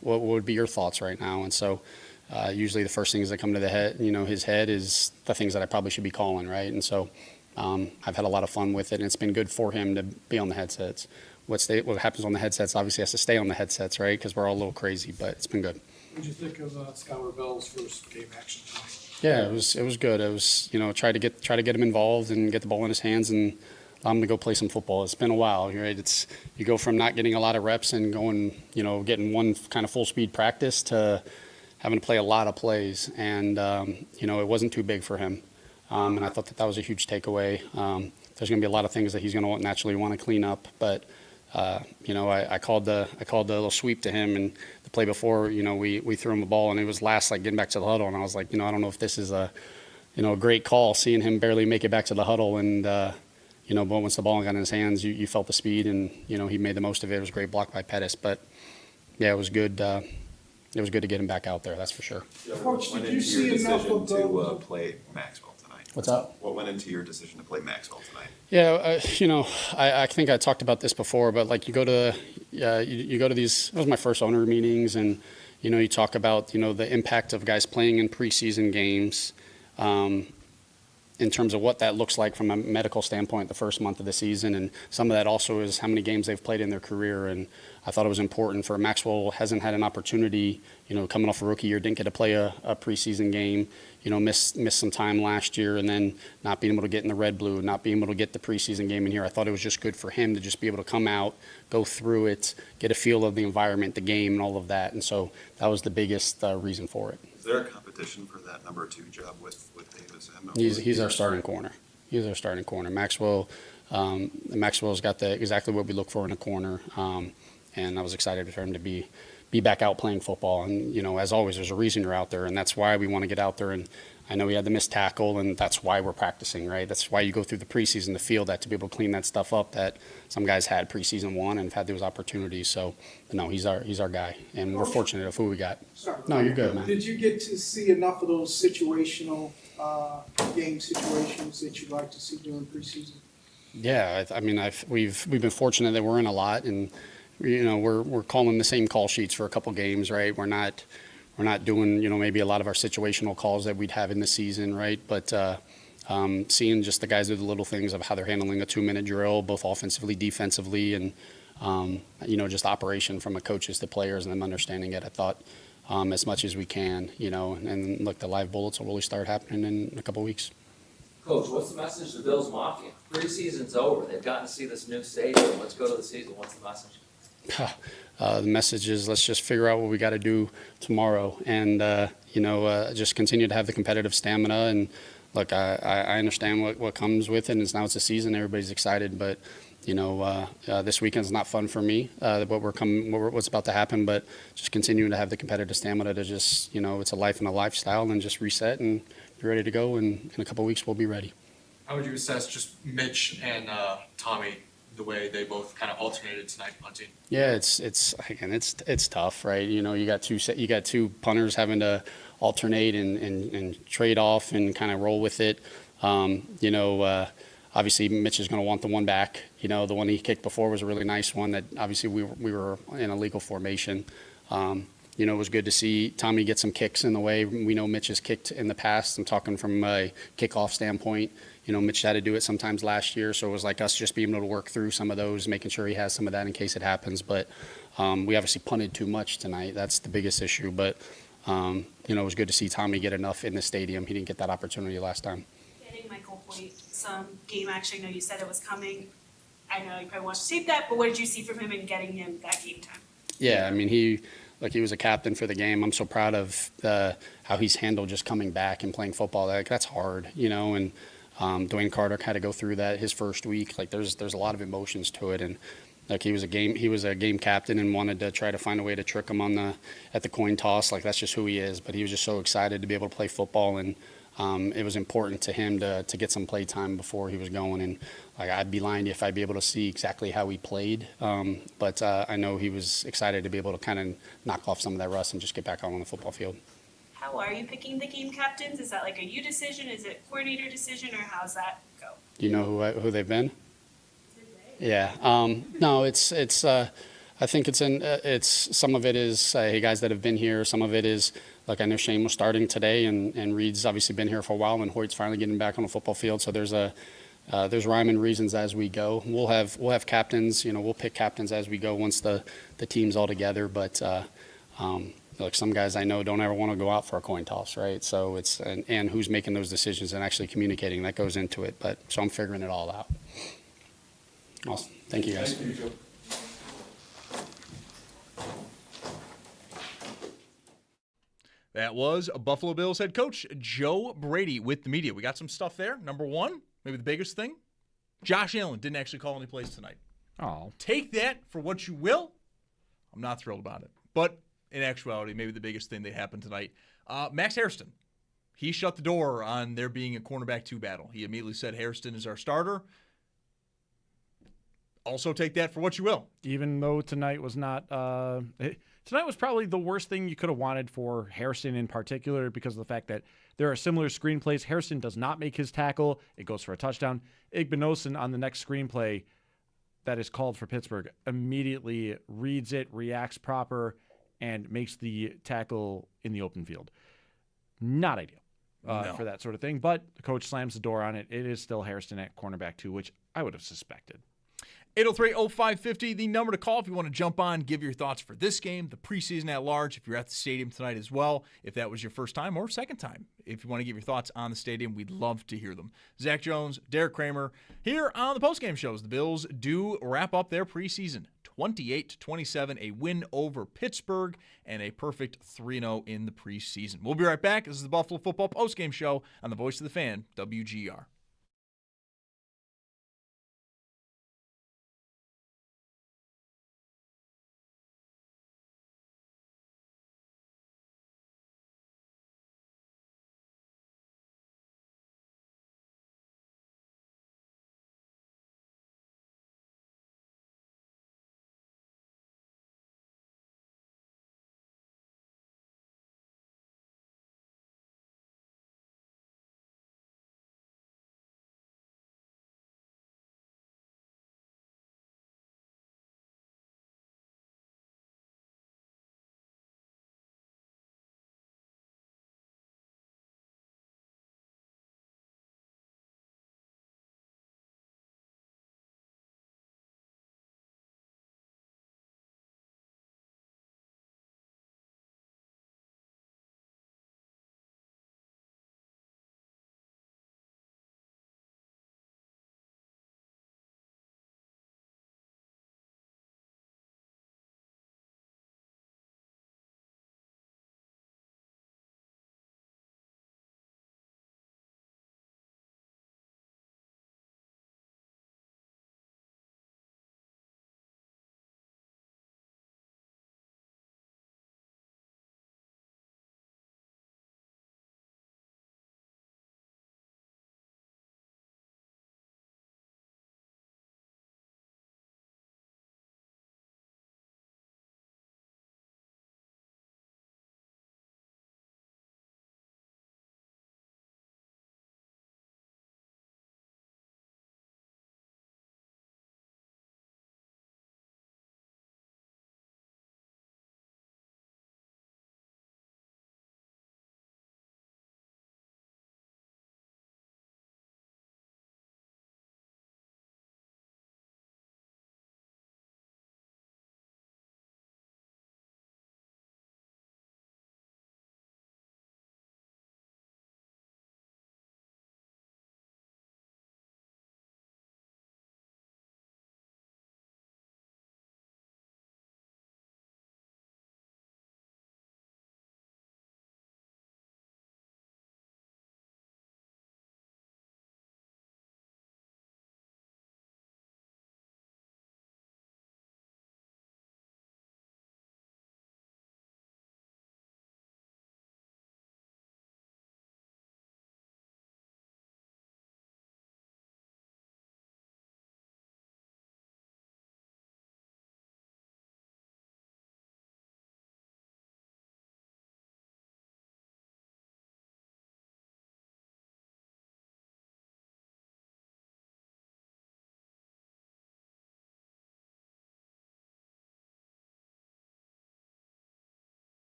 what would be your thoughts right now? And so usually the first things that come to the head, his head is the things that I probably should be calling, right? And so I've had a lot of fun with it, and it's been good for him to be on the headsets. What happens on the headsets obviously has to stay on the headsets, right? Because we're all a little crazy, but it's been good. What did you think of Schuyler Bell's first game action tonight? Yeah, it was good. It was try to get him involved and get the ball in his hands and allow him to go play some football. It's been a while, right? You go from not getting a lot of reps and going, getting one kind of full speed practice to having to play a lot of plays, and it wasn't too big for him. And I thought that was a huge takeaway. There's going to be a lot of things that he's going to naturally want to clean up, but I called the little sweep to him, and the play before, we threw him a ball, and it was last getting back to the huddle, and I was like, I don't know if this is a great call, seeing him barely make it back to the huddle, and but once the ball got in his hands, you felt the speed, and he made the most of it. It was a great block by Pettis, but yeah, it was good. It was good to get him back out there, that's for sure. Coach, did you see enough of to play Maxwell tonight? What's up? What went into your decision to play Maxwell tonight? Yeah, I think I talked about this before, but you go to these. It was my first owner meetings, and you talk about the impact of guys playing in preseason games. In terms of what that looks like from a medical standpoint the first month of the season, and some of that also is how many games they've played in their career. And I thought it was important for Maxwell. Hasn't had an opportunity, coming off a rookie year, didn't get to play a preseason game, missed some time last year, and then not being able to get in the red blue, not being able to get the preseason game in here. I thought it was just good for him to just be able to come out, go through it, get a feel of the environment, the game, and all of that. And so that was the biggest reason for it. Is there a competition for that number 2 job with Davis? He's our starting corner. He's our starting corner. Maxwell's got exactly what we look for in a corner, and I was excited for him to be back out playing football. And as always, there's a reason you're out there, and that's why we want to get out there. And I know he had the missed tackle, and that's why we're practicing, right? That's why you go through the preseason to feel that, to be able to clean that stuff up that some guys had preseason 1 and have had those opportunities. So, no, he's our guy, and we're fortunate of who we got. Sorry. No, you're good, man. Did you get to see enough of those situational game situations that you'd like to see during preseason? Yeah, we've been fortunate that we're in a lot, and we're calling the same call sheets for a couple games, right? We're not doing maybe a lot of our situational calls that we'd have in the season, right? But seeing just the guys do the little things of how they're handling a 2-minute drill, both offensively, defensively, and just operation from the coaches to players and them understanding it. I thought as much as we can, and look, the live bullets will really start happening in a couple weeks. Coach, what's the message to Bills Mafia? Preseason's over. They've gotten to see this new stadium. Let's go to the season. What's the message? The message is let's just figure out what we got to do tomorrow, and just continue to have the competitive stamina. And look, I understand what comes with it. And now it's a season, everybody's excited, but this weekend's not fun for me. What's about to happen, but just continuing to have the competitive stamina to just it's a life and a lifestyle, and just reset and be ready to go. And in a couple of weeks we'll be ready. How would you assess just Mitch and Tommy, the way they both kind of alternated tonight punting? Yeah, it's tough, right? You got two punters having to alternate and trade off and kind of roll with it. Obviously Mitch is going to want the one back. The one he kicked before was a really nice one that obviously we were in a legal formation. It was good to see Tommy get some kicks in the way. We know Mitch has kicked in the past. I'm talking from a kickoff standpoint. Mitch had to do it sometimes last year, so it was like us just being able to work through some of those, making sure he has some of that in case it happens. But we obviously punted too much tonight. That's the biggest issue. But, it was good to see Tommy get enough in the stadium. He didn't get that opportunity last time. Getting Michael Hoyt some game action. I know you said it was coming. I know you probably watched the tape that, but what did you see from him in getting him that game time? Yeah, he was a captain for the game. I'm so proud of how he's handled just coming back and playing football. That's hard, and Dwayne Carter had to go through that his first week. There's a lot of emotions to it, and Like he was a game captain and wanted to try to find a way to trick him at the coin toss. Like that's just who he is. But he was just so excited to be able to play football, and it was important to him to get some play time before he was going. And like I'd be lying to you if I'd be able to see exactly how he played. But I know he was excited to be able to kind of knock off some of that rust and just get back out on the football field. How are you picking the game captains? Is that like a you decision? Is it coordinator decision, or how's that go? Do you know who they've been? Yeah. No, it's. I think it's some of it is hey guys that have been here. Some of it is like I know Shane was starting today, and Reed's obviously been here for a while, and Hoyt's finally getting back on the football field. So there's rhyme and reasons as we go. We'll have captains. We'll pick captains as we go once the team's all together. But like some guys I know don't ever want to go out for a coin toss, right? So it's and who's making those decisions and actually communicating that goes into it. But so I'm figuring it all out. Awesome. Thank you, guys. Thank you, Joe. That was Buffalo Bills head coach Joe Brady with the media. We got some stuff there. Number one, maybe the biggest thing, Josh Allen didn't actually call any plays tonight. Oh. Take that for what you will. I'm not thrilled about it. But in actuality, maybe the biggest thing that happened tonight, Max Hairston. He shut the door on there being a cornerback 2 battle. He immediately said Hairston is our starter. Also take that for what you will. Even though tonight was not tonight was probably the worst thing you could have wanted for Hairston in particular because of the fact that there are similar screenplays. Hairston does not make his tackle. It goes for a touchdown. Igbinosun on the next screenplay that is called for Pittsburgh immediately reads it, reacts proper, and makes the tackle in the open field. Not ideal for that sort of thing, but the coach slams the door on it. It is still Hairston at cornerback 2, which I would have suspected. 803-0550, the number to call if you want to jump on, give your thoughts for this game, the preseason at large, if you're at the stadium tonight as well, if that was your first time or second time. If you want to give your thoughts on the stadium, we'd love to hear them. Zach Jones, Derek Kramer, here on the postgame shows. The Bills do wrap up their preseason. 28-27, a win over Pittsburgh, and a perfect 3-0 in the preseason. We'll be right back. This is the Buffalo Football Postgame Show on the Voice of the Fan, WGR.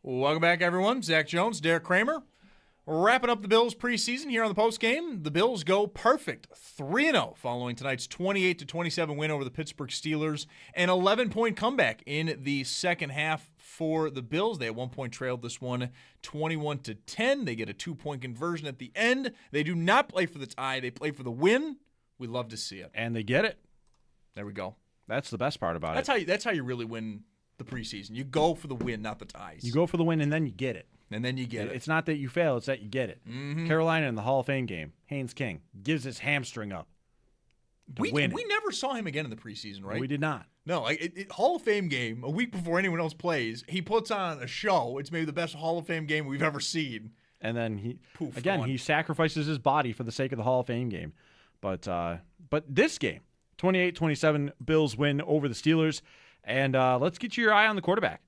Welcome back, everyone. Zach Jones, Derek Kramer. Wrapping up the Bills preseason here on the postgame. The Bills go perfect 3-0 following tonight's 28-27 win over the Pittsburgh Steelers. An 11-point comeback in the second half for the Bills. They at one point trailed this one 21-10. They get a 2-point conversion at the end. They do not play for the tie. They play for the win. We love to see it. And they get it. There we go. That's the best part about it. That's how you really win the preseason. You go for the win, not the ties. You go for the win, and then you get it. And then you get it. It's not that you fail, it's that you get it. Mm-hmm. Carolina in the Hall of Fame game, Haynes King gives his hamstring up. We never saw him again in the preseason, right? No, we did not. No, Hall of Fame game, a week before anyone else plays, he puts on a show. It's maybe the best Hall of Fame game we've ever seen. And then gone. he sacrifices his body for the sake of the Hall of Fame game. But this game, 28-27, Bills win over the Steelers. And let's get your eye on the quarterback.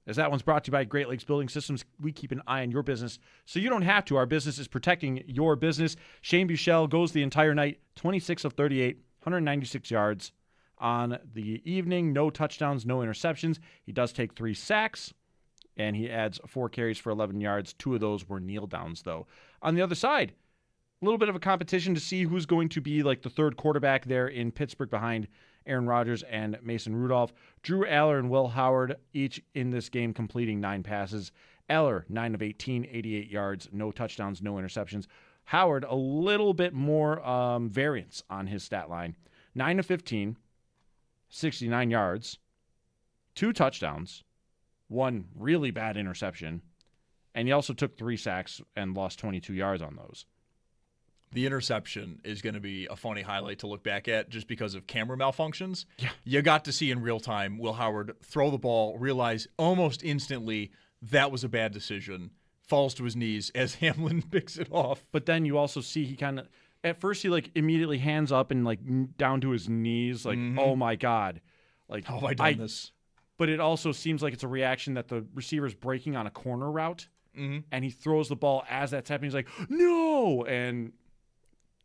As that one's brought to you by Great Lakes Building Systems. We keep an eye on your business so you don't have to. Our business is protecting your business. Shane Buechele goes the entire night, 26 of 38, 196 yards on the evening. No touchdowns, no interceptions. He does take 3 sacks, and he adds 4 carries for 11 yards. 2 of those were kneel downs, though. On the other side, a little bit of a competition to see who's going to be like the third quarterback there in Pittsburgh behind Aaron Rodgers and Mason Rudolph. Drew Aller and Will Howard each in this game completing 9 passes. Aller, 9 of 18, 88 yards, no touchdowns, no interceptions. Howard, a little bit more variance on his stat line. 9 of 15, 69 yards, 2 touchdowns, 1 really bad interception, and he also took 3 sacks and lost 22 yards on those. The interception is going to be a funny highlight to look back at just because of camera malfunctions. Yeah. You got to see in real time Will Howard throw the ball, realize almost instantly that was a bad decision, falls to his knees as Hamlin picks it off. But then you also see he kind of, at first he like immediately hands up and like down to his knees, like, oh my God. Like, how have I done this? But it also seems like it's a reaction that the receiver's breaking on a corner route, and he throws the ball as that's happening. He's like, no! And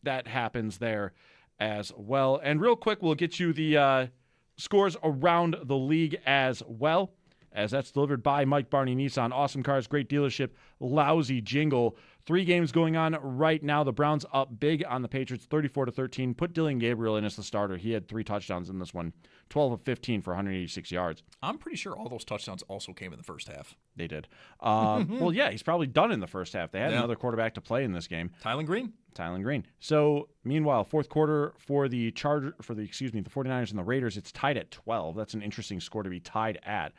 that happens there as well. And real quick, we'll get you the scores around the league as well, as that's delivered by Mike Barney Nissan. Awesome cars, great dealership, lousy jingle. 3 games going on right now. The Browns up big on the Patriots, 34-13. Put Dylan Gabriel in as the starter. He had 3 touchdowns in this one, 12 of 15 for 186 yards. I'm pretty sure all those touchdowns also came in the first half. They did. Well, yeah, he's probably done in the first half. They had another quarterback to play in this game. Tylen Green. So, meanwhile, fourth quarter for the 49ers and the Raiders, it's tied at 12. That's an interesting score to be tied at.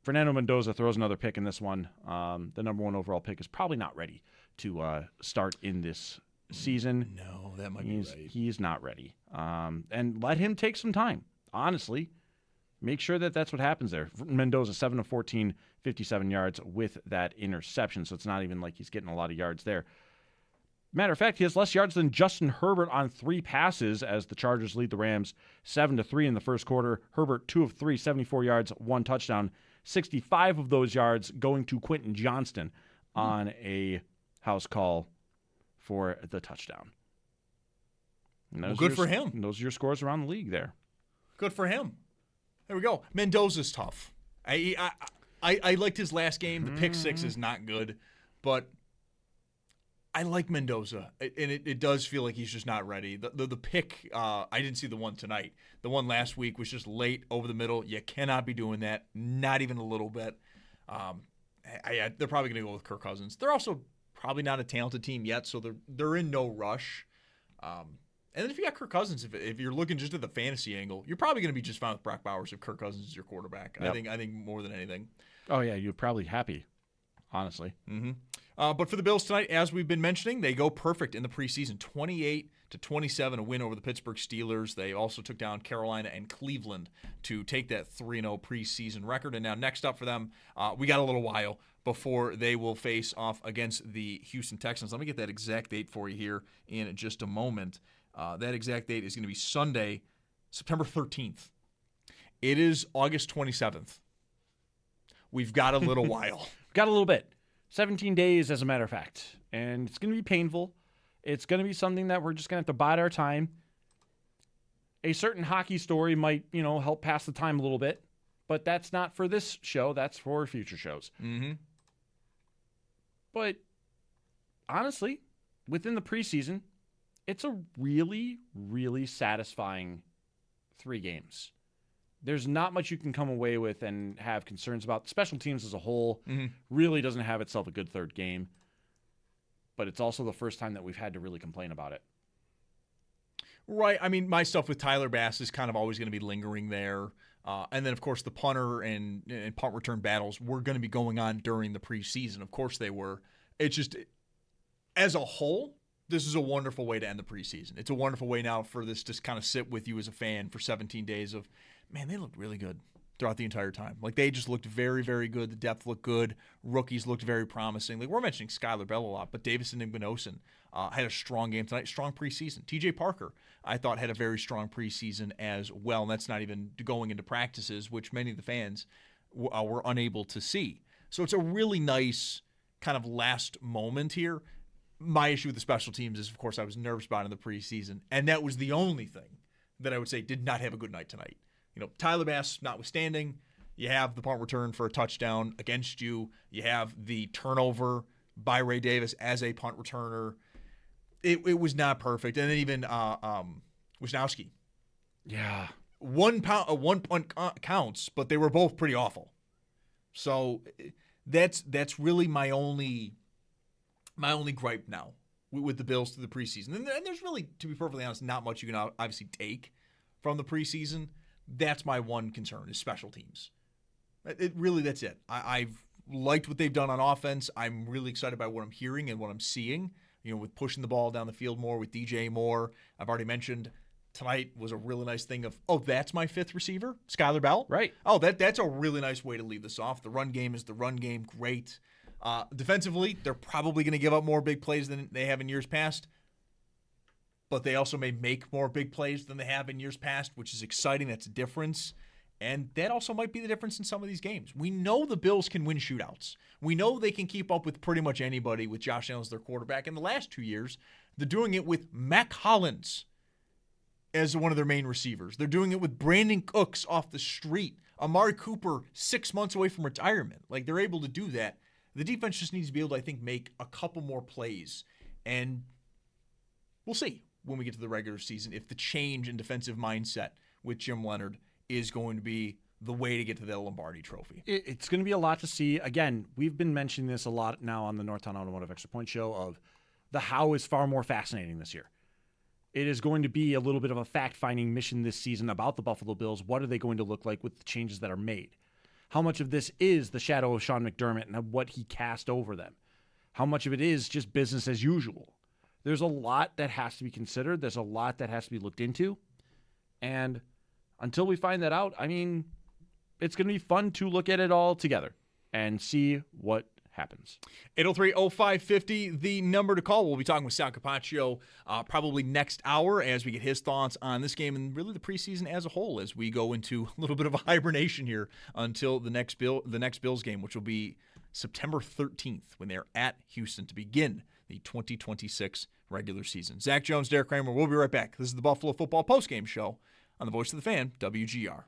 Fernando Mendoza throws another pick in this one. The number 1 overall pick is probably not ready to start in this season. No, that might be right. He's not ready. And let him take some time, honestly. Make sure that that's what happens there. Mendoza, 7 of 14, 57 yards with that interception, so it's not even like he's getting a lot of yards there. Matter of fact, he has less yards than Justin Herbert on 3 passes as the Chargers lead the Rams 7-3 in the first quarter. Herbert, 2 of 3, 74 yards, 1 touchdown. 65 of those yards going to Quentin Johnston on a house call for the touchdown. Well, good for him. Those are your scores around the league there. Good for him. There we go. Mendoza's tough. I liked his last game. The pick 6 is not good, but I like Mendoza, and it does feel like he's just not ready. The pick, I didn't see the one tonight. The one last week was just late over the middle. You cannot be doing that, not even a little bit. They're probably going to go with Kirk Cousins. They're also probably not a talented team yet, so they're in no rush. And then if you got Kirk Cousins, if you're looking just at the fantasy angle, you're probably going to be just fine with Brock Bowers if Kirk Cousins is your quarterback. Yep. I think more than anything. Oh yeah, you're probably happy, honestly. But for the Bills tonight, as we've been mentioning, they go perfect in the preseason, 28-27, a win over the Pittsburgh Steelers. They also took down Carolina and Cleveland to take that 3-0 preseason record. And now next up for them, we got a little while before they will face off against the Houston Texans. Let me get that exact date for you here in just a moment. That exact date is going to be Sunday, September 13th. It is August 27th. We've got a little while. Got a little bit. 17 days, as a matter of fact. And it's going to be painful. It's going to be something that we're just going to have to bide our time. A certain hockey story might, help pass the time a little bit. But that's not for this show. That's for future shows. Mm-hmm. But honestly, within the preseason, it's a really, really satisfying 3 games. There's not much you can come away with and have concerns about. Special teams as a whole really doesn't have itself a good third game. But it's also the first time that we've had to really complain about it. Right. I mean, my stuff with Tyler Bass is kind of always going to be lingering there. And then, of course, the punter and punt return battles were going to be going on during the preseason. Of course they were. It's just, as a whole, this is a wonderful way to end the preseason. It's a wonderful way now for this to kind of sit with you as a fan for 17 days of, man, they looked really good throughout the entire time. Like, they just looked very, very good. The depth looked good. Rookies looked very promising. Like, we're mentioning Skylar Bell a lot, but Davison Igbinosun had a strong game tonight, strong preseason. TJ Parker, I thought, had a very strong preseason as well, and that's not even going into practices, which many of the fans were unable to see. So it's a really nice kind of last moment here. My issue with the special teams is, of course, I was nervous about it in the preseason, and that was the only thing that I would say did not have a good night tonight. You know, Tyler Bass notwithstanding, you have the punt return for a touchdown against you. You have the turnover by Ray Davis as a punt returner. It was not perfect. And then even Wisnowski. Yeah. One punt counts, but they were both pretty awful. So that's really my only gripe now with the Bills through the preseason. And there's really, to be perfectly honest, not much you can obviously take from the preseason. That's my one concern is special teams. That's it. I've liked what they've done on offense. I'm really excited by what I'm hearing and what I'm seeing, with pushing the ball down the field more, with DJ Moore. I've already mentioned tonight was a really nice thing of, that's my 5th receiver, Skylar Bell. Right. Oh, that's a really nice way to lead this off. The run game is the run game. Great. Defensively, they're probably going to give up more big plays than they have in years past. But they also may make more big plays than they have in years past, which is exciting. That's a difference. And that also might be the difference in some of these games. We know the Bills can win shootouts. We know they can keep up with pretty much anybody with Josh Allen as their quarterback. In the last 2 years, they're doing it with Mac Hollins as one of their main receivers. They're doing it with Brandon Cooks off the street. Amari Cooper 6 months away from retirement. Like, they're able to do that. The defense just needs to be able to, I think, make a couple more plays. And we'll see when we get to the regular season if the change in defensive mindset with Jim Leonard is going to be the way to get to the Lombardi Trophy. It's going to be a lot to see. Again, we've been mentioning this a lot now on the Northtown Automotive Extra Point show of the how is far more fascinating this year. It is going to be a little bit of a fact-finding mission this season about the Buffalo Bills. What are they going to look like with the changes that are made? How much of this is the shadow of Sean McDermott and what he cast over them? How much of it is just business as usual? There's a lot that has to be considered. There's a lot that has to be looked into. And until we find that out, I mean, it's going to be fun to look at it all together and see what happens. 803-0550, the number to call. We'll be talking with Sal Capaccio probably next hour as we get his thoughts on this game and really the preseason as a whole as we go into a little bit of a hibernation here until the next Bills game, which will be September 13th when they're at Houston to begin the 2026 regular season. Zach Jones, Derek Kramer, we'll be right back. This is the Buffalo Football Postgame Show on the Voice of the Fan, WGR.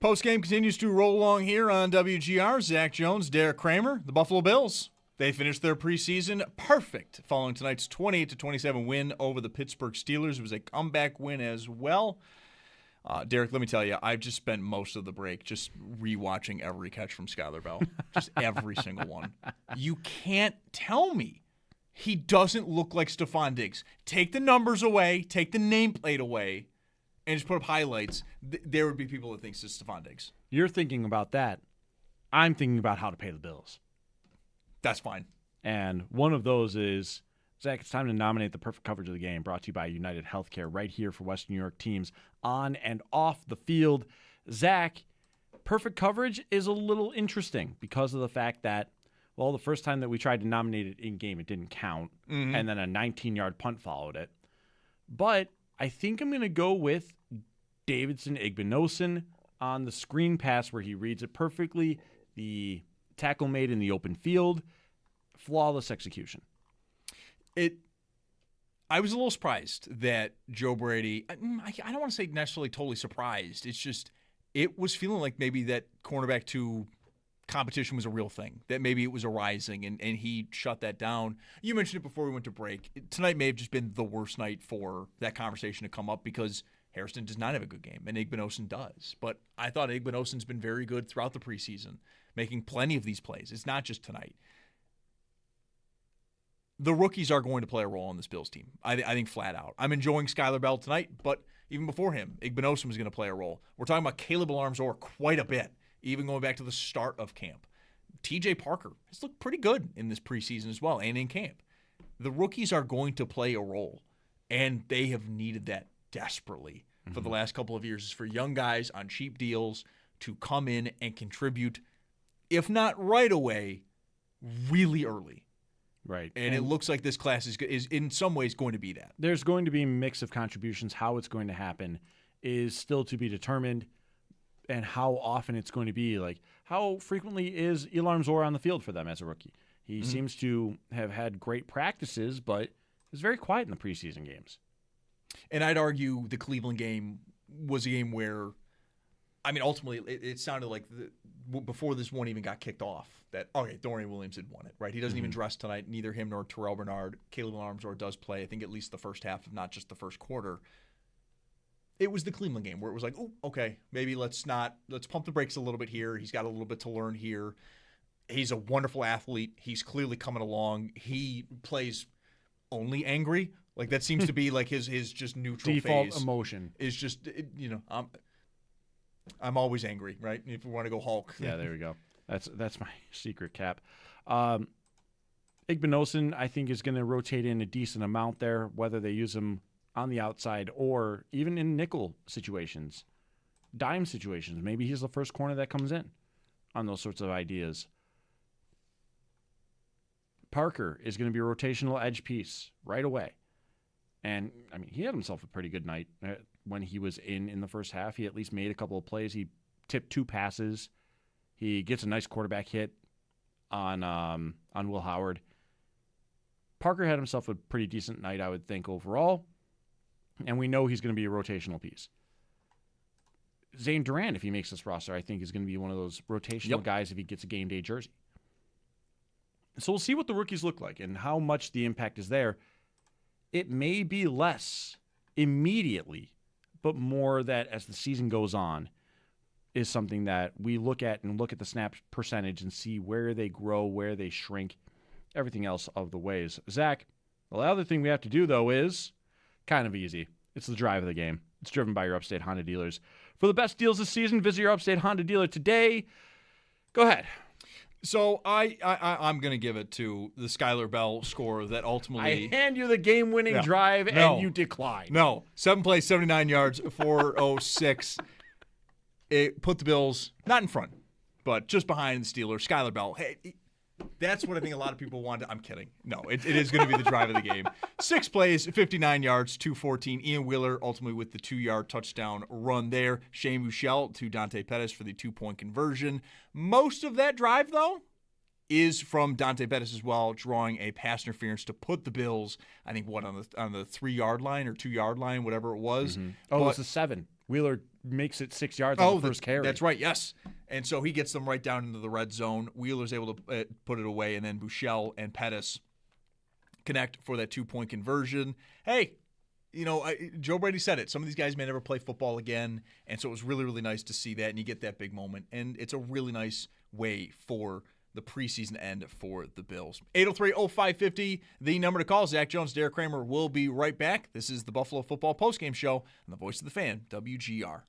Postgame continues to roll along here on WGR. Zach Jones, Derek Kramer, the Buffalo Bills. They finished their preseason perfect following tonight's 28-27 win over the Pittsburgh Steelers. It was a comeback win as well. Derek, let me tell you, I've just spent most of the break just rewatching every catch from Skylar Bell. Just every single one. You can't tell me he doesn't look like Stephon Diggs. Take the numbers away, take the nameplate away, and just put up highlights. There would be people that think it's Stephon Diggs. You're thinking about that. I'm thinking about how to pay the bills. That's fine. And one of those is, Zach, it's time to nominate the perfect coverage of the game, brought to you by United Healthcare, right here for Western New York teams on and off the field. Zach, perfect coverage is a little interesting because of the fact that, well, the first time that we tried to nominate it in-game, it didn't count, and then a 19-yard punt followed it. But I think I'm going to go with Davidson Igbinosun on the screen pass where he reads it perfectly, the tackle made in the open field, flawless execution. I was a little surprised that Joe Brady, I don't want to say necessarily totally surprised. It's just, it was feeling like maybe that cornerback 2 competition was a real thing, that maybe it was arising, and he shut that down. You mentioned it before we went to break. Tonight may have just been the worst night for that conversation to come up because Hairston does not have a good game, and Igbinosun does. But I thought Igbinosun's been very good throughout the preseason, making plenty of these plays. It's not just tonight. The rookies are going to play a role on this Bills team. I think flat out. I'm enjoying Skylar Bell tonight, but even before him, Igbinosun was going to play a role. We're talking about Caleb Alarms-Orr quite a bit, even going back to the start of camp. TJ Parker has looked pretty good in this preseason as well and in camp. The rookies are going to play a role, and they have needed that desperately for the last couple of years, is for young guys on cheap deals to come in and contribute, if not right away, really early. Right. And it looks like this class is in some ways going to be that. There's going to be a mix of contributions. How it's going to happen is still to be determined, and how often it's going to be. Like, how frequently is Alarms-Orr on the field for them as a rookie? He seems to have had great practices, but is very quiet in the preseason games. And I'd argue the Cleveland game was a game where, I mean, ultimately it sounded like before this one even got kicked off that, okay, Dorian Williams had won it, right? He doesn't even dress tonight, neither him nor Terrell Bernard. Caleb Alarms-Orr does play, I think, at least the first half, if not just the first quarter. It was the Cleveland game where it was like, oh, okay, maybe let's pump the brakes a little bit here. He's got a little bit to learn here. He's a wonderful athlete. He's clearly coming along. He plays only angry. Like, that seems to be like his just neutral default phase. Emotion is just, I'm always angry, right? If we want to go Hulk. Yeah, there we go. That's my secret, Cap. Igbinosun, I think, is going to rotate in a decent amount there, whether they use him on the outside or even in nickel situations, dime situations. Maybe he's the first corner that comes in on those sorts of ideas. Parker is going to be a rotational edge piece right away. And, I mean, he had himself a pretty good night when he was in the first half. He at least made a couple of plays. He tipped 2 passes. He gets a nice quarterback hit on Will Howard. Parker had himself a pretty decent night, I would think, overall. And we know he's going to be a rotational piece. Zane Durant, if he makes this roster, I think is going to be one of those rotational guys if he gets a game day jersey. So we'll see what the rookies look like and how much the impact is there. It may be less immediately, but more that as the season goes on is something that we look at the snap percentage and see where they grow, where they shrink, everything else of the ways. Zach, the other thing we have to do, though, is kind of easy. It's the drive of the game. It's driven by your Upstate Honda dealers. For the best deals this season, visit your Upstate Honda dealer today. Go ahead. So I'm going to give it to the Skylar Bell score that ultimately... I hand you the game-winning drive, and you decline. No. 7 plays, 79 yards, 406. It put the Bills not in front, but just behind the Steelers. Skylar Bell, hey, that's what I think a lot of people want. I'm kidding. No, it is going to be the drive of the game. 6 plays, 59 yards, 214. Ian Wheeler ultimately with the 2-yard touchdown run there. Shane Buechele to Dante Pettis for the 2-point conversion. Most of that drive, though, is from Dante Pettis as well, drawing a pass interference to put the Bills, I think, on the 3-yard line or 2-yard line, whatever it was. Mm-hmm. Oh, it was a 7. Wheeler makes it 6 yards on the first carry. That's right, yes. And so he gets them right down into the red zone. Wheeler's able to put it away, and then Buechele and Pettis connect for that 2-point conversion. Hey, Joe Brady said it. Some of these guys may never play football again, and so it was really, really nice to see that, and you get that big moment. And it's a really nice way for the preseason end for the Bills. 803-0550, the number to call. Zach Jones, Derek Kramer will be right back. This is the Buffalo Football Postgame Show on the Voice of the Fan, WGR.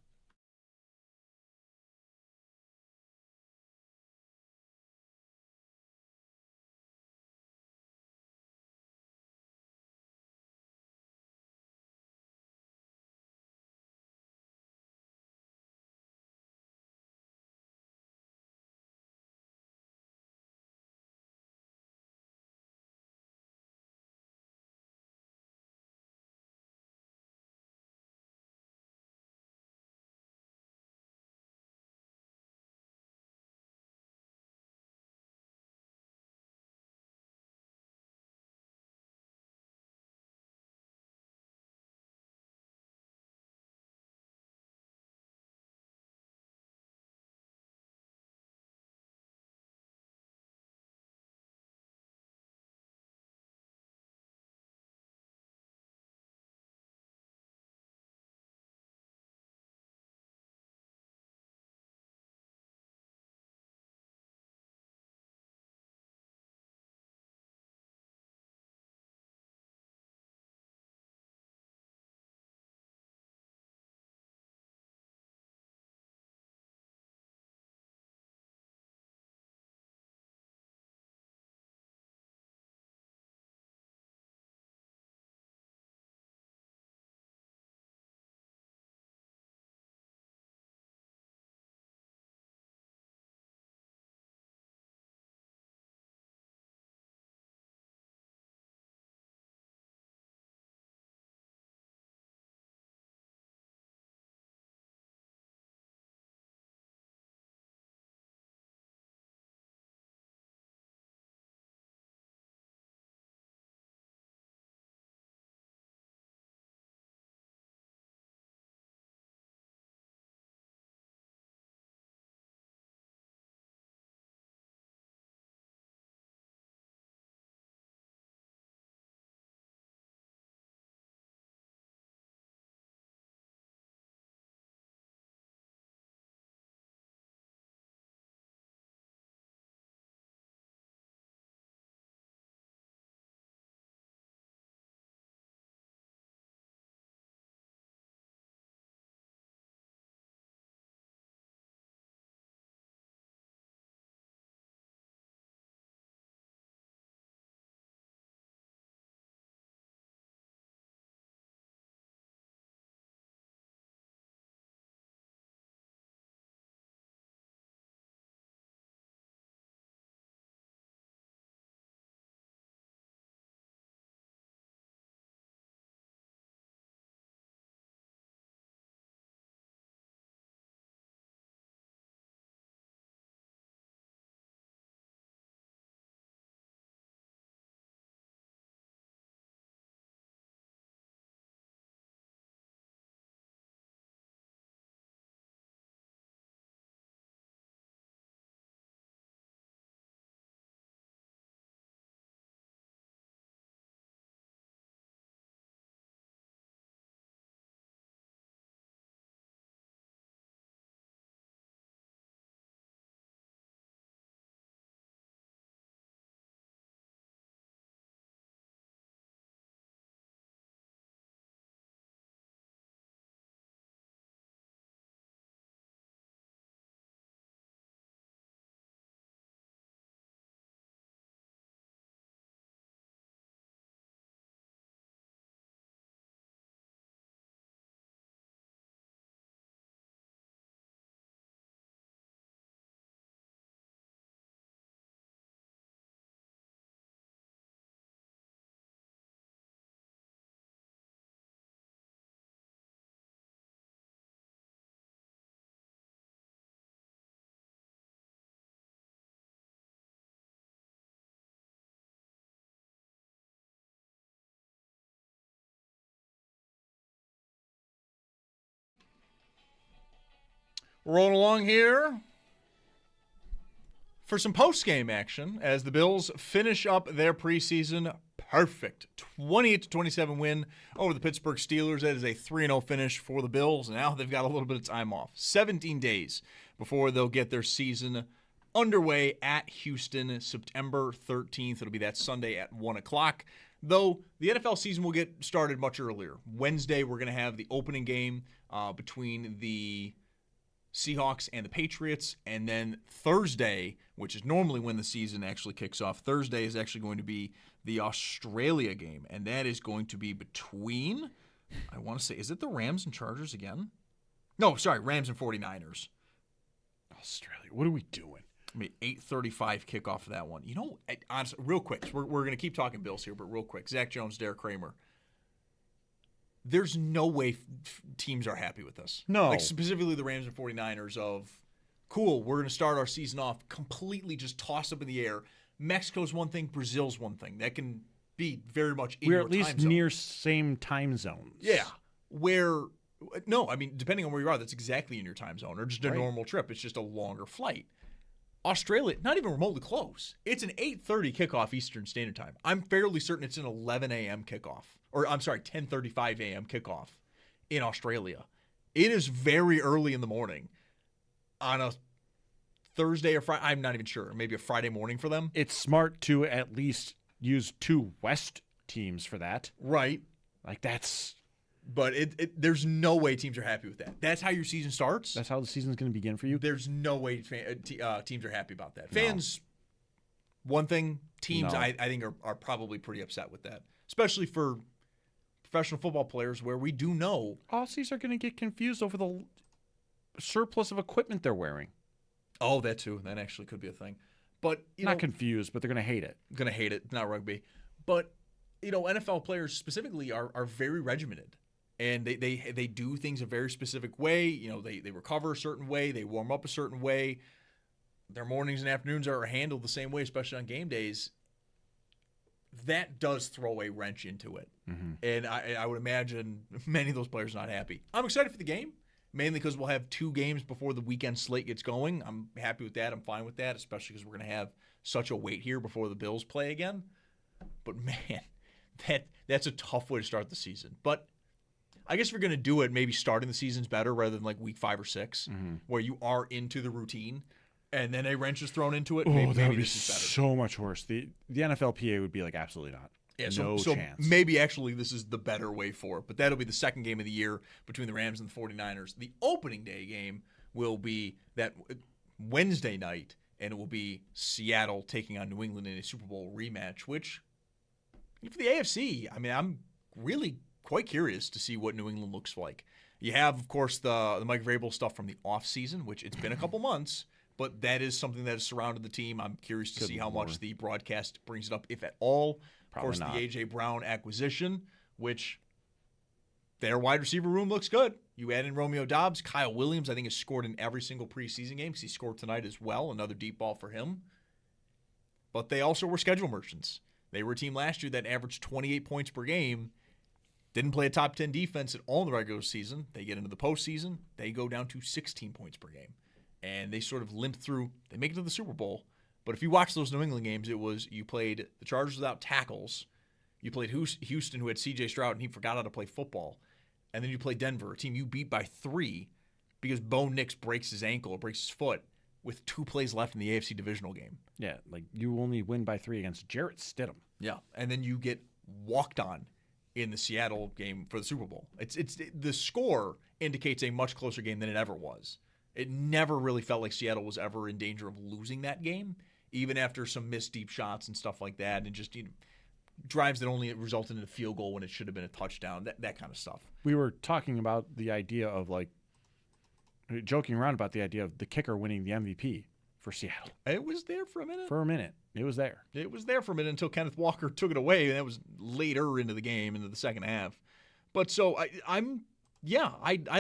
Rolling along here for some post-game action as the Bills finish up their preseason perfect 28-27 win over the Pittsburgh Steelers. That is a 3-0 finish for the Bills. Now they've got a little bit of time off, 17 days before they'll get their season underway at Houston, September 13th. It'll be that Sunday at 1 o'clock. Though the NFL season will get started much earlier. Wednesday, we're going to have the opening game between the Seahawks and the Patriots. And then Thursday, which is normally when the season actually kicks off, Thursday is actually going to be the Australia game. And that is going to be between, I want to say, is it the Rams and Chargers again? No, sorry, Rams and 49ers. Australia, what are we doing? I mean, 8:35 kickoff for that one. You know, honestly, real quick, we're going to keep talking Bills here, but real quick, Zach Jones, Derek Kramer. There's no way teams are happy with this. No. Like specifically the Rams and 49ers of, cool, we're going to start our season off completely just tossed up in the air. Mexico's one thing, Brazil's one thing. That can be very much in We're your at least time zone. near same time zones. Yeah. No, I mean, depending on where you are, that's exactly in your time zone or just a Right. normal trip. It's just a longer flight. Australia, not even remotely close. It's an 8:30 kickoff Eastern Standard Time. I'm fairly certain it's an 11 a.m. kickoff. Or, I'm sorry, 10:35 a.m. kickoff in Australia. It is very early in the morning on a Thursday or Friday. I'm not even sure. Maybe a Friday morning for them. It's smart to at least use 2 West teams for that. Right. Like that's... But there's no way teams are happy with that. That's how your season starts. That's how the season's going to begin for you. There's no way teams are happy about that. Fans, one thing, teams, No. I think are probably pretty upset with that, especially for professional football players where we do know Aussies are going to get confused over the surplus of equipment they're wearing. Oh, that too. That actually could be a thing. But Not confused, but they're going to hate it. Going to hate it. Not rugby. But NFL players specifically are very regimented. And they do things a very specific way. They recover a certain way. They warm up a certain way. Their mornings and afternoons are handled the same way, especially on game days. That does throw a wrench into it. Mm-hmm. And I would imagine many of those players are not happy. I'm excited for the game, mainly because we'll have 2 games before the weekend slate gets going. I'm happy with that. I'm fine with that, especially because we're going to have such a wait here before the Bills play again. But, man, that's a tough way to start the season. But I guess if you're going to do it, maybe starting the season's better rather than like week 5 or 6, where you are into the routine, and then a wrench is thrown into it. Maybe that would be this is better. so much worse. The NFLPA would be like, absolutely not. Yeah, no so chance. maybe actually this is the better way for it. But that'll be the second game of the year between the Rams and the 49ers. The opening day game will be that Wednesday night, and it will be Seattle taking on New England in a Super Bowl rematch, which for the AFC, I mean, I'm really quite curious to see what New England looks like. You have, of course, the Mike Vrabel stuff from the offseason, which it's been a couple months, but that is something that has surrounded the team. I'm curious to see how much the broadcast brings it up, if at all. Probably of course, not. the A.J. Brown acquisition, which their wide receiver room looks good. You add in Romeo Doubs. Kyle Williams, I think, has scored in every single preseason game because he scored tonight as well. Another deep ball for him. But they also were schedule merchants. They were a team last year that averaged 28 points per game. Didn't play a top 10 defense at all in the regular season. They get into the postseason. They go down to 16 points per game. And they sort of limp through. They make it to the Super Bowl. But if you watch those New England games, it was you played the Chargers without tackles. You played Houston, who had C.J. Stroud, and he forgot how to play football. And then you played Denver, a team you beat by 3 because Bo Nix breaks his ankle or breaks his foot with 2 plays left in the AFC divisional game. Yeah, like you only win by 3 against Jarrett Stidham. Yeah, and then you get walked on in the Seattle game for the Super Bowl. It's the score indicates a much closer game than it ever was. It never really felt like Seattle was ever in danger of losing that game, even after some missed deep shots and stuff like that, and just drives that only resulted in a field goal when it should have been a touchdown, that kind of stuff. We were talking about the idea of joking around about the idea of the kicker winning the MVP for Seattle. It was there for a minute. For a minute. It was there. It was there for a minute until Kenneth Walker took it away, and that was later into the game, into the second half. But so I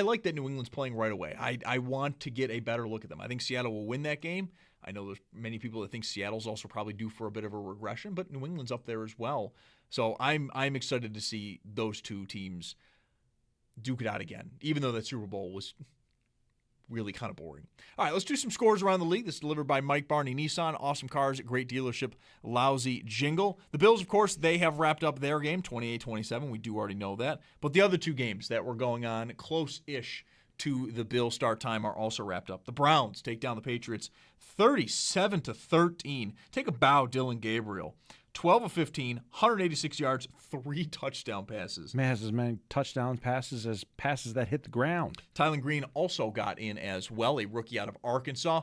like that New England's playing right away. I want to get a better look at them. I think Seattle will win that game. I know there's many people that think Seattle's also probably due for a bit of a regression, but New England's up there as well. So I'm excited to see those two teams duke it out again, even though that Super Bowl was really kind of boring. All right, let's do some scores around the league. This is delivered by Mike Barney Nissan. Awesome cars, great dealership, lousy jingle. The Bills, of course, they have wrapped up their game, 28-27. We do already know that. But the other two games that were going on close-ish to the Bills start time are also wrapped up. The Browns take down the Patriots 37-13. Take a bow, Dylan Gabriel. 12 of 15, 186 yards, 3 touchdown passes. Man, has as many touchdown passes as passes that hit the ground. Tylen Green also got in as well, a rookie out of Arkansas.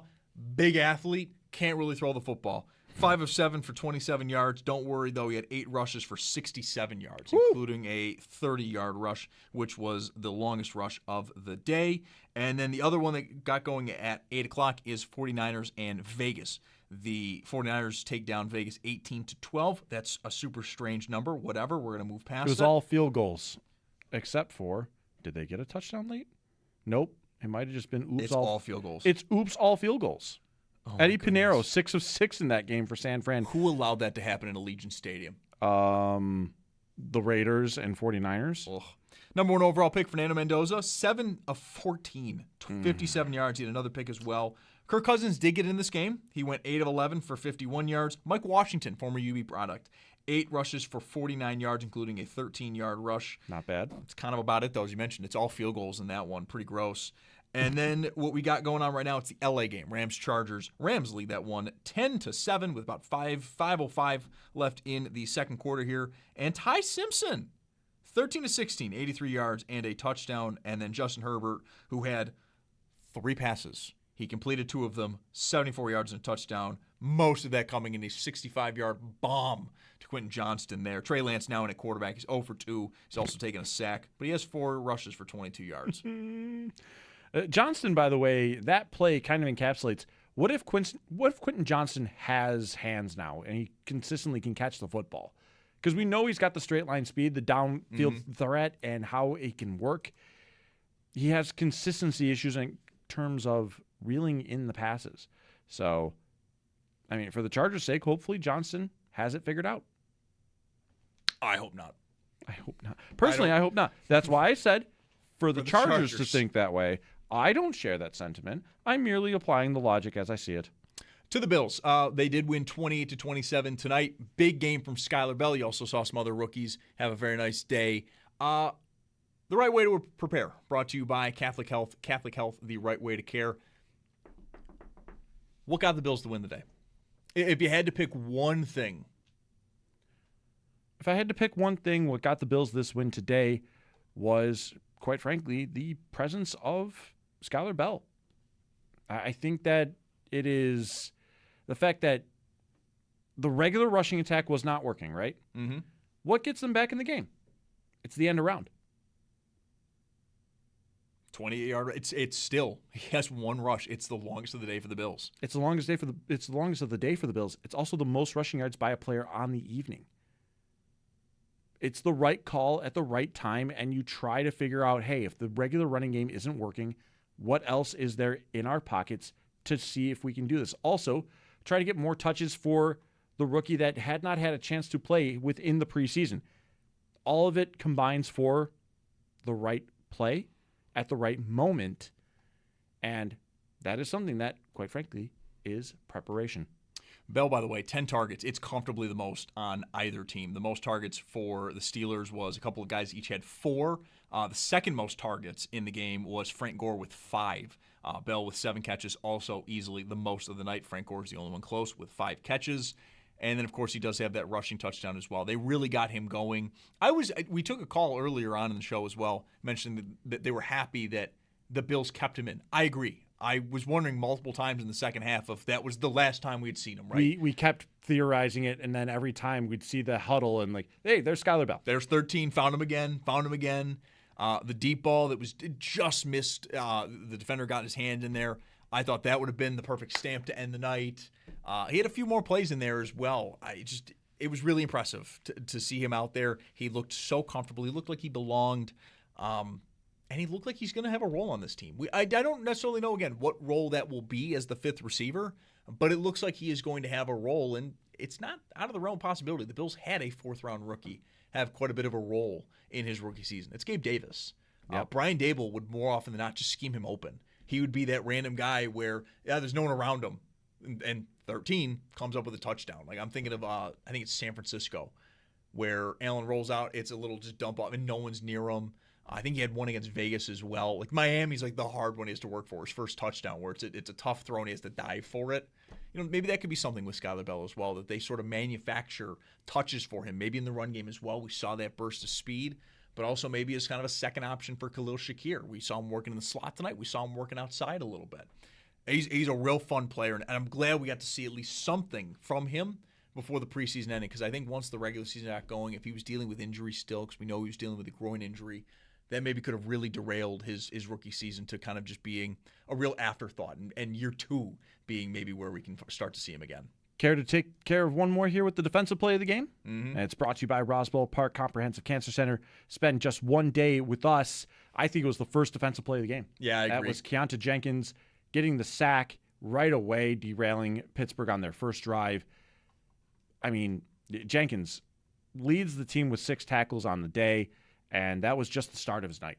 Big athlete, can't really throw the football. 5 of 7 for 27 yards. Don't worry, though, he had 8 rushes for 67 yards, including a 30-yard rush, which was the longest rush of the day. And then the other one that got going at 8 o'clock is 49ers and Vegas. The 49ers take down Vegas 18-12. That's a super strange number. Whatever, we're going to move past it. It was all field goals, except for, did they get a touchdown late? Nope. It might have just been oops. It's all field goals. It's oops, all field goals. Oh, Eddie Pinheiro, 6 of 6 in that game for San Fran. Who allowed that to happen in Allegiant Stadium? The Raiders and 49ers. Ugh. Number 1 overall pick, Fernando Mendoza, 7 of 14, 57 yards. He had another pick as well. Kirk Cousins did get in this game. He went 8 of 11 for 51 yards. Mike Washington, former UB product, 8 rushes for 49 yards, including a 13-yard rush. Not bad. It's kind of about it, though, as you mentioned. It's all field goals in that one. Pretty gross. And then what we got going on right now, it's the LA game. Rams-Chargers. Rams lead that one 10-7 with about 5:05 left in the second quarter here. And Ty Simpson, 13-16, 83 yards and a touchdown. And then Justin Herbert, who had 3 passes. He completed 2 of them, 74 yards and a touchdown. Most of that coming in a 65-yard bomb to Quentin Johnston there. Trey Lance now in at quarterback. He's 0 for 2. He's also taken a sack, but he has 4 rushes for 22 yards. Johnston, by the way, that play kind of encapsulates what if Quentin Johnston has hands now and he consistently can catch the football? Because we know he's got the straight line speed, the downfield threat, and how it can work. He has consistency issues in terms of reeling in the passes. So, I mean, for the Chargers' sake, hopefully Johnston has it figured out. I hope not. I hope not. Personally, I hope not. That's why I said for the Chargers to think that way. I don't share that sentiment. I'm merely applying the logic as I see it. To the Bills, they did win 28-27 tonight. Big game from Skylar Bell. You also saw some other rookies have a very nice day. The right way to prepare, brought to you by Catholic Health. Catholic Health, the right way to care. What got the Bills to win the day? If you had to pick one thing. If I had to pick one thing, what got the Bills this win today was, quite frankly, the presence of Skylar Bell. I think that it is the fact that the regular rushing attack was not working, right? Mm-hmm. What gets them back in the game? It's the end around. 28-yard. It's still, he has 1 rush. It's the longest of the day for the Bills. It's the longest of the day for the Bills. It's also the most rushing yards by a player on the evening. It's the right call at the right time, and you try to figure out, hey, if the regular running game isn't working, what else is there in our pockets to see if we can do this? Also, try to get more touches for the rookie that had not had a chance to play within the preseason. All of it combines for the right play at the right moment, and that is something that, quite frankly, is preparation. Bell, by the way, 10 targets. It's comfortably the most on either team. The most targets for the Steelers was a couple of guys each had 4. The second most targets in the game was Frank Gore with 5. Bell with 7 catches, also easily the most of the night. Frank Gore is the only one close with 5 catches. And then, of course, he does have that rushing touchdown as well. They really got him going. We took a call earlier on in the show as well, mentioning that they were happy that the Bills kept him in. I agree. I was wondering multiple times in the second half if that was the last time we had seen him, right? We kept theorizing it, and then every time we'd see the huddle and like, hey, there's Skylar Bell. There's 13, found him again. The deep ball that was just missed, the defender got his hand in there. I thought that would have been the perfect stamp to end the night. He had a few more plays in there as well. It was really impressive to see him out there. He looked so comfortable. He looked like he belonged. And he looked like he's going to have a role on this team. I don't necessarily know, again, what role that will be as the 5th receiver, but it looks like he is going to have a role, and it's not out of the realm of possibility. The Bills had a 4th-round rookie have quite a bit of a role in his rookie season. It's Gabe Davis. Yep. Brian Dable would more often than not just scheme him open. he would be that random guy where, there's no one around him. And 13 comes up with a touchdown. Like, I'm thinking of, I think it's San Francisco, where Allen rolls out, it's a little just dump off, and no one's near him. I think he had one against Vegas as well. Like, Miami's like the hard one he has to work for, his first touchdown, where it's a tough throw and he has to dive for it. Maybe that could be something with Skylar Bell as well, that they sort of manufacture touches for him, maybe in the run game as well. We saw that burst of speed, but also maybe as kind of a second option for Khalil Shakir. We saw him working in the slot tonight. We saw him working outside a little bit. He's a real fun player, and I'm glad we got to see at least something from him before the preseason ended, because I think once the regular season got going, if he was dealing with injury still, because we know he was dealing with a groin injury, that maybe could have really derailed his rookie season to kind of just being a real afterthought, and year 2 being maybe where we can start to see him again. Care to take care of one more here with the defensive play of the game? Mm-hmm. And it's brought to you by Roswell Park Comprehensive Cancer Center. Spend just one day with us. I think it was the first defensive play of the game. Yeah, I agree. That was Keontae Jenkins getting the sack right away, derailing Pittsburgh on their first drive. I mean, Jenkins leads the team with 6 tackles on the day, and that was just the start of his night.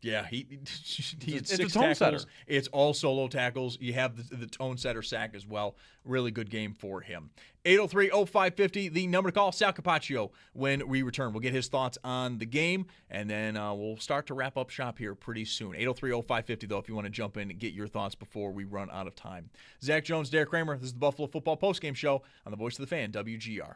Yeah, he had it's 6 a tone tackles. setter. It's all solo tackles. You have the tone setter sack as well. Really good game for him. 803-0550, the number to call. Sal Capaccio when we return. We'll get his thoughts on the game, and then we'll start to wrap up shop here pretty soon. 803-0550, though, if you want to jump in and get your thoughts before we run out of time. Zach Jones, Derek Kramer, this is the Buffalo Football Postgame Show on the Voice of the Fan, WGR.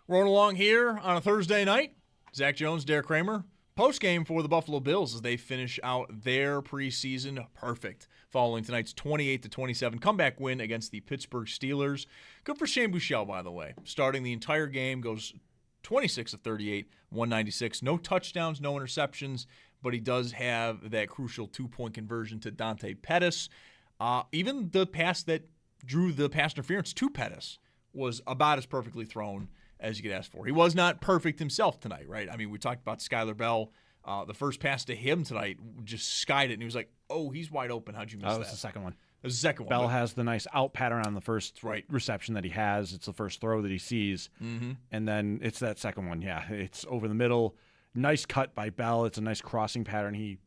Rolling along here on a Thursday night. Zach Jones, Derek Kramer, Post-game for the Buffalo Bills as they finish out their preseason perfect following tonight's 28-27 comeback win against the Pittsburgh Steelers. Good for Shane Buechele, by the way. Starting the entire game, goes 26 of 38, 196. No touchdowns, no interceptions, but he does have that crucial 2-point conversion to Dante Pettis. Even the pass that drew the pass interference to Pettis was about as perfectly thrown as you could ask for. He was not perfect himself tonight, right? I mean, we talked about Skylar Bell. The first pass to him tonight just skied it, and he was like, oh, he's wide open. How'd you miss that? That was the second one. It was the second one. Bell has the nice out pattern on the first reception that he has. It's the first throw that he sees. Mm-hmm. And then it's that second one. Yeah, it's over the middle. Nice cut by Bell. It's a nice crossing pattern. He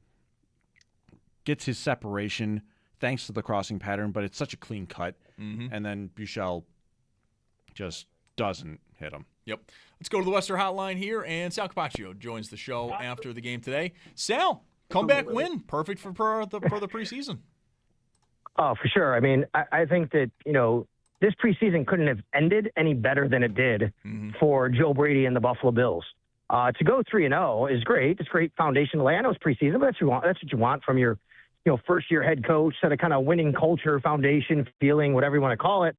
gets his separation thanks to the crossing pattern, but it's such a clean cut. Mm-hmm. And then Buechele just doesn't hit him. Yep. Let's go to the Western Hotline here, and Sal Capaccio joins the show after the game today. Sal, comeback win. Perfect for the preseason. Oh, for sure. I mean, I think that, this preseason couldn't have ended any better than it did for Joe Brady and the Buffalo Bills. To go 3-0 is great. It's a great foundation to lay. I know it's preseason, but that's what you want from your, first-year head coach, set a kind of winning culture, foundation, feeling, whatever you want to call it.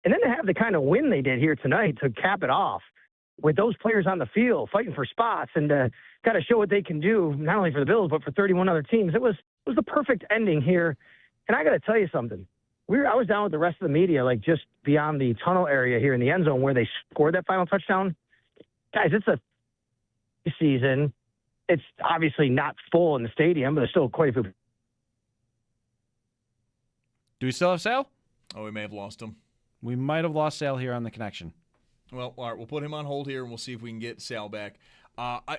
And then to have the kind of win they did here tonight to cap it off with those players on the field fighting for spots and to kind of show what they can do, not only for the Bills, but for 31 other teams. It was the perfect ending here. And I got to tell you something. I was down with the rest of the media, like just beyond the tunnel area here in the end zone where they scored that final touchdown. Guys, it's a season. It's obviously not full in the stadium, but there's still quite a few. Do we still have Sal? Oh, we may have lost him. We might have lost Sal here on the connection. Well, all right, we'll put him on hold here, and we'll see if we can get Sal back.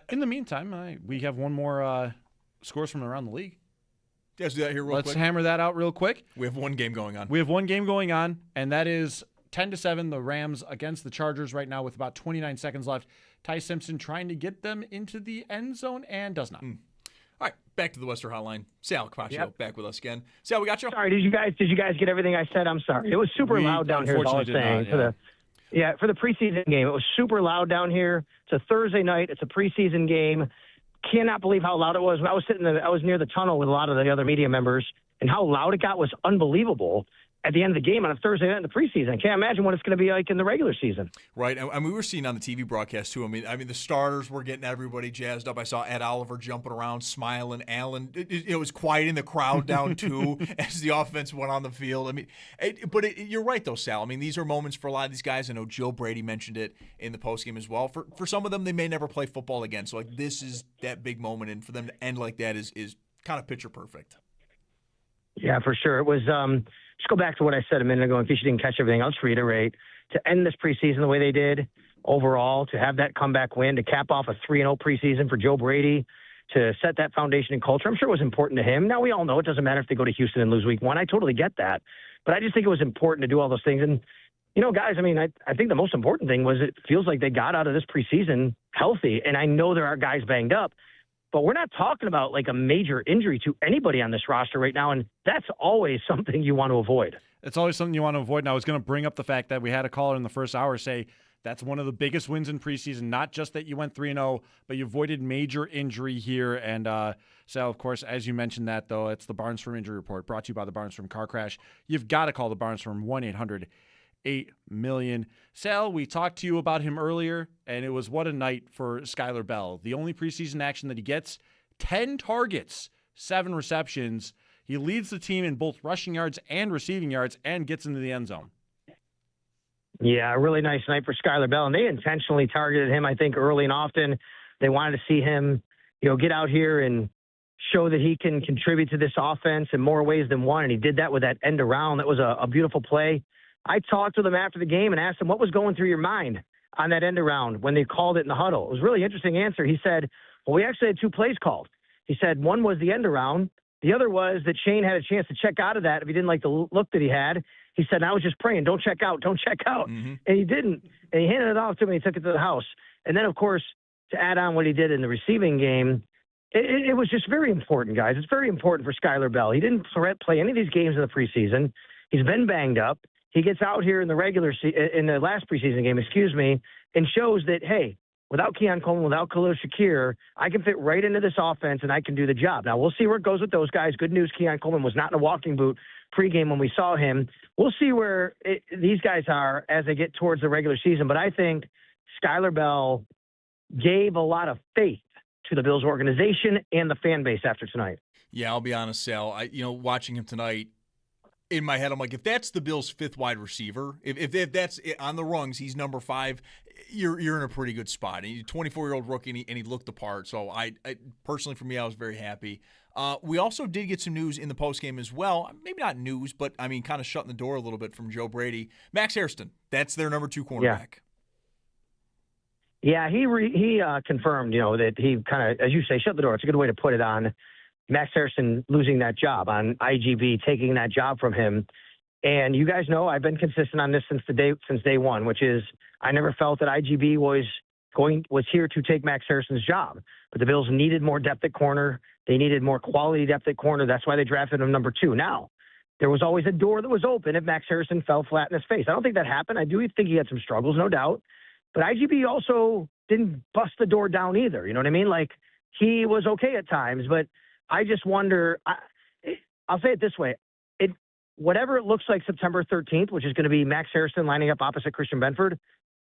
In the meantime, we have one more scores from around the league. Let's do that here real quick. Let's hammer that out real quick. We have one game going on. We have one game going on, and that is 10-7, the Rams against the Chargers right now with about 29 seconds left. Ty Simpson trying to get them into the end zone and does not. All right, back to the Western Hotline. Sal Capaccio back with us again. Sal, we got you. Sorry, did you guys get everything I said? I'm sorry. It was super loud down here, is all I'm saying. For the preseason game, it was super loud down here. It's a Thursday night. It's a preseason game. Cannot believe how loud it was. I was near the tunnel with a lot of the other media members, and how loud it got was unbelievable at the end of the game on a Thursday night in the preseason. I can't imagine what it's going to be like in the regular season. Right, and we were seeing on the TV broadcast too. I mean, the starters were getting everybody jazzed up. I saw Ed Oliver jumping around, smiling. Allen, it was quieting the crowd down too as the offense went on the field. I mean, you're right though, Sal. I mean, these are moments for a lot of these guys. I know Joe Brady mentioned it in the postgame as well. For some of them, they may never play football again. So like this is that big moment, and for them to end like that is kind of picture perfect. Yeah, for sure. It was. Just go back to what I said a minute ago. In case you didn't catch everything, I'll just reiterate. To end this preseason the way they did, overall, to have that comeback win, to cap off a 3-0 preseason for Joe Brady, to set that foundation and culture, I'm sure it was important to him. Now, we all know it doesn't matter if they go to Houston and lose week 1. I totally get that. But I just think it was important to do all those things. And, guys, I mean, I think the most important thing was it feels like they got out of this preseason healthy. And I know there are guys banged up. But we're not talking about like a major injury to anybody on this roster right now, and that's always something you want to avoid. It's always something you want to avoid. And I was going to bring up the fact that we had a caller in the first hour say that's one of the biggest wins in preseason, not just that you went 3-0, but you avoided major injury here. And Sal, of course, as you mentioned that, though, it's the Barnes-Firm Injury Report brought to you by the Barnes-Firm Car Crash. You've got to call the Barnes-Firm 1-800-8-million. Sal, we talked to you about him earlier, and it was what a night for Skylar Bell. The only preseason action that he gets, 10 targets, 7 receptions. He leads the team in both rushing yards and receiving yards and gets into the end zone. Yeah, a really nice night for Skylar Bell, and they intentionally targeted him, I think, early and often. They wanted to see him, get out here and show that he can contribute to this offense in more ways than one, and he did that with that end around. That was a beautiful play. I talked with him after the game and asked him what was going through your mind on that end around when they called it in the huddle. It was a really interesting answer. He said, well, we actually had 2 plays called. He said one was the end around. The other was that Shane had a chance to check out of that if he didn't like the look that he had. He said, I was just praying, don't check out. Mm-hmm. And he didn't. And he handed it off to me and he took it to the house. And then, of course, to add on what he did in the receiving game, it was just very important, guys. It's very important for Skylar Bell. He didn't play any of these games in the preseason. He's been banged up. He gets out here in the last preseason game, and shows that, hey, without Keon Coleman, without Khalil Shakir, I can fit right into this offense and I can do the job. Now, we'll see where it goes with those guys. Good news, Keon Coleman was not in a walking boot pregame when we saw him. We'll see where these guys are as they get towards the regular season. But I think Skylar Bell gave a lot of faith to the Bills organization and the fan base after tonight. Yeah, I'll be honest, Sal. Watching him tonight, in my head, I'm like, if that's the Bills' fifth wide receiver, if that's on the rungs, he's number 5, you're in a pretty good spot. He's a 24-year-old rookie, and he looked the part. So I personally, for me, I was very happy. We also did get some news in the postgame as well. Maybe not news, but, kind of shutting the door a little bit from Joe Brady. Max Hairston, that's their number 2 cornerback. Yeah, he confirmed, that he kind of, as you say, shut the door. It's a good way to put it on Max Harrison losing that job, on IGB taking that job from him. And you guys know I've been consistent on this since day one, which is I never felt that IGB was here to take Max Harrison's job. But the Bills needed more depth at corner. They needed more quality depth at corner. That's why they drafted him number 2. Now, there was always a door that was open if Max Harrison fell flat in his face. I don't think that happened. I do think he had some struggles, no doubt. But IGB also didn't bust the door down either. You know what I mean? Like, he was okay at times, but I just wonder, I'll say it this way. Whatever it looks like September 13th, which is going to be Max Harrison lining up opposite Christian Benford,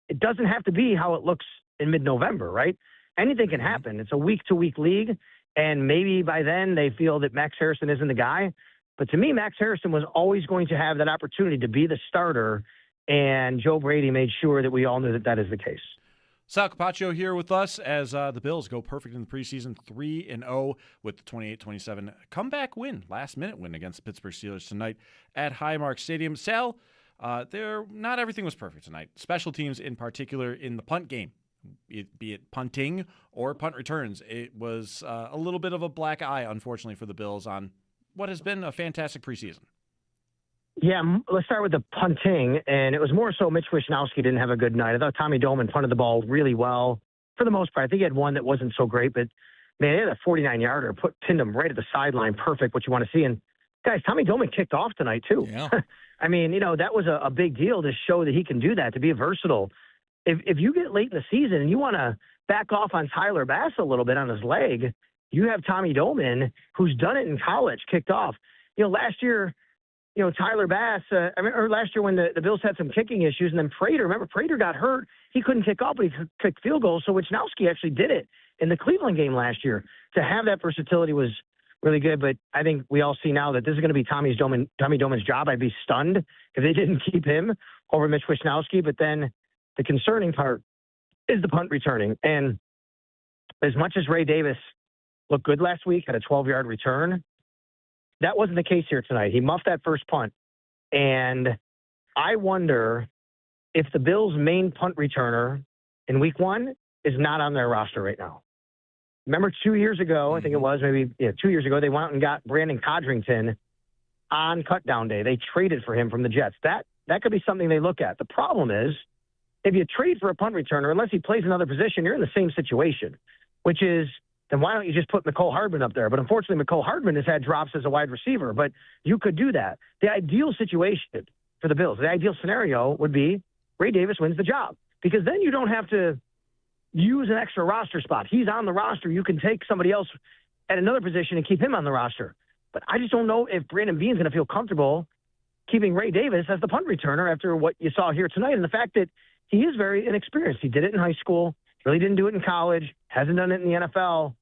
it doesn't have to be how it looks in mid-November, right? Anything can happen. It's a week-to-week league, and maybe by then they feel that Max Harrison isn't the guy. But to me, Max Harrison was always going to have that opportunity to be the starter, and Joe Brady made sure that we all knew that that is the case. Sal Capaccio here with us as the Bills go perfect in the preseason, 3-0 with the 28-27 comeback win, last-minute win against the Pittsburgh Steelers tonight at Highmark Stadium. Sal, not everything was perfect tonight. Special teams in particular in the punt game, be it punting or punt returns. It was a little bit of a black eye, unfortunately, for the Bills on what has been a fantastic preseason. Yeah, let's start with the punting, and it was more so Mitch Wishnowsky didn't have a good night. I thought Tommy Doman punted the ball really well for the most part. I think he had one that wasn't so great, but, man, he had a 49-yarder, pinned him right at the sideline, perfect, what you want to see. And, guys, Tommy Doman kicked off tonight, too. Yeah. I mean, that was a big deal to show that he can do that, to be versatile. If you get late in the season and you want to back off on Tyler Bass a little bit on his leg, you have Tommy Doman, who's done it in college, kicked off. Last year – Tyler Bass, or last year when the Bills had some kicking issues, and then Prater got hurt. He couldn't kick off, but he could kick field goals. So Wishnowsky actually did it in the Cleveland game last year. To have that versatility was really good, but I think we all see now that this is going to be Tommy Doman's job. I'd be stunned if they didn't keep him over Mitch Wishnowsky. But then the concerning part is the punt returning. And as much as Ray Davis looked good last week, had a 12-yard return, that wasn't the case here tonight. He muffed that first punt. And I wonder if the Bills' main punt returner in week 1 is not on their roster right now. Remember 2 years ago, I think it was, 2 years ago, they went out and got Brandon Codrington on cutdown day. They traded for him from the Jets. That could be something they look at. The problem is, if you trade for a punt returner, unless he plays another position, you're in the same situation, which is, then why don't you just put McCole Hardman up there? But unfortunately, McCole Hardman has had drops as a wide receiver, but you could do that. The ideal situation for the Bills, the ideal scenario would be Ray Davis wins the job, because then you don't have to use an extra roster spot. He's on the roster. You can take somebody else at another position and keep him on the roster. But I just don't know if Brandon Beane's going to feel comfortable keeping Ray Davis as the punt returner after what you saw here tonight, and the fact that he is very inexperienced. He did it in high school. Really didn't do it in college, hasn't done it in the NFL,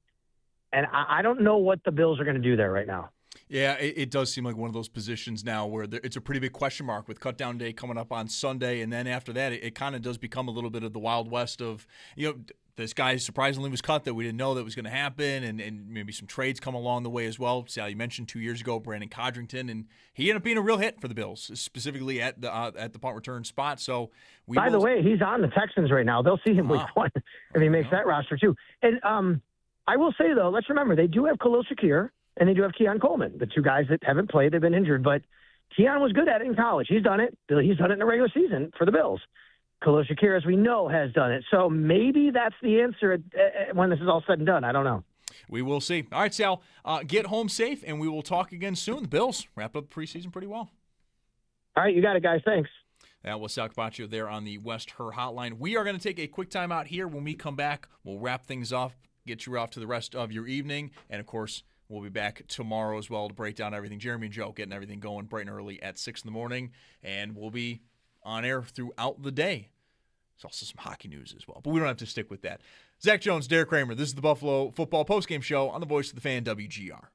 and I don't know what the Bills are going to do there right now. Yeah, it does seem like one of those positions now where it's a pretty big question mark with cutdown day coming up on Sunday, and then after that, it kind of does become a little bit of the Wild West of, this guy surprisingly was cut that we didn't know that was going to happen, and maybe some trades come along the way as well. Sal, you mentioned 2 years ago, Brandon Codrington, and he ended up being a real hit for the Bills, specifically at the punt return spot. So, by the way, he's on the Texans right now. They'll see him week 1 if he makes that roster too. And I will say, though, let's remember, they do have Khalil Shakir, and they do have Keon Coleman, the two guys that haven't played. They've been injured, but Keon was good at it in college. He's done it. He's done it in the regular season for the Bills. Khalil Shakir, as we know, has done it. So maybe that's the answer when this is all said and done. I don't know. We will see. All right, Sal, get home safe, and we will talk again soon. The Bills wrapped up the preseason pretty well. All right, you got it, guys. Thanks. That was Sal Capaccio there on the West Her Hotline. We are going to take a quick time out here. When we come back, we'll wrap things off, get you off to the rest of your evening. And, of course, we'll be back tomorrow as well to break down everything. Jeremy and Joe getting everything going bright and early at 6 in the morning. And we'll be on air throughout the day. There's also some hockey news as well. But we don't have to stick with that. Zach Jones, Derek Kramer, this is the Buffalo Football Postgame Show on the Voice of the Fan, WGR.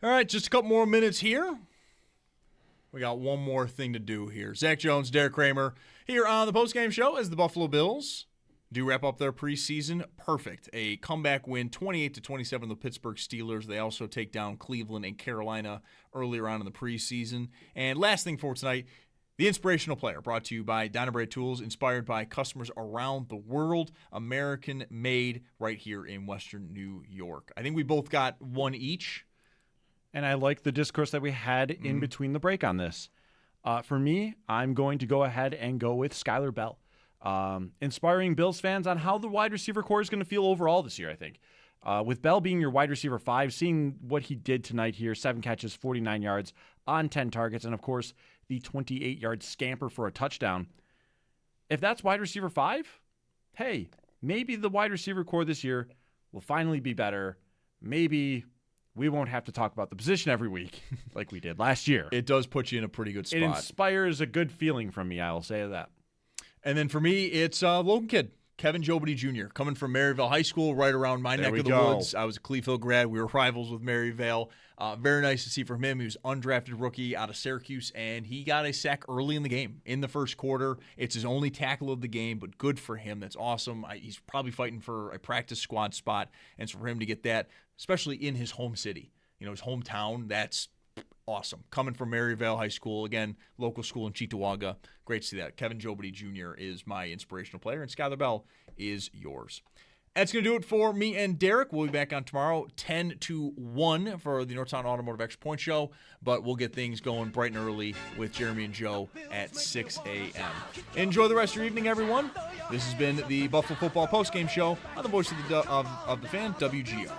All right, just a couple more minutes here. We got one more thing to do here. Zach Jones, Derek Kramer here on the postgame show as the Buffalo Bills do wrap up their preseason. Perfect. A comeback win, 28-27 of the Pittsburgh Steelers. They also take down Cleveland and Carolina earlier on in the preseason. And last thing for tonight, the Inspirational Player, brought to you by Dynabrade Tools, inspired by customers around the world, American-made right here in Western New York. I think we both got one each. And I like the discourse that we had in between the break on this. For me, I'm going to go ahead and go with Skylar Bell. Inspiring Bills fans on how the wide receiver core is going to feel overall this year, I think. With Bell being your wide receiver 5, seeing what he did tonight here, 7 catches, 49 yards on 10 targets, and of course, the 28-yard scamper for a touchdown. If that's wide receiver 5, hey, maybe the wide receiver core this year will finally be better. Maybe we won't have to talk about the position every week like we did last year. It does put you in a pretty good spot. It inspires a good feeling from me, I will say that. And then for me, it's Logan Kidd, Kevin Jobity Jr., coming from Maryville High School, right around my neck of the woods. I was a Cleveland grad. We were rivals with Maryvale. Very nice to see from him. He was undrafted rookie out of Syracuse, and he got a sack early in the game, in the first quarter. It's his only tackle of the game, but good for him. That's awesome. He's probably fighting for a practice squad spot, and so for him to get that, especially in his home city, his hometown, that's awesome. Coming from Maryvale High School, again, local school in Cheektowaga. Great to see that. Kevin Jobity Jr. is my inspirational player, and Skylar Bell is yours. That's going to do it for me and Derek. We'll be back on tomorrow, 10 to 1 for the Northtown Automotive Extra Point Show, but we'll get things going bright and early with Jeremy and Joe at 6 a.m. Enjoy the rest of your evening, everyone. This has been the Buffalo Football Postgame Show on the voice of the fan, WGR.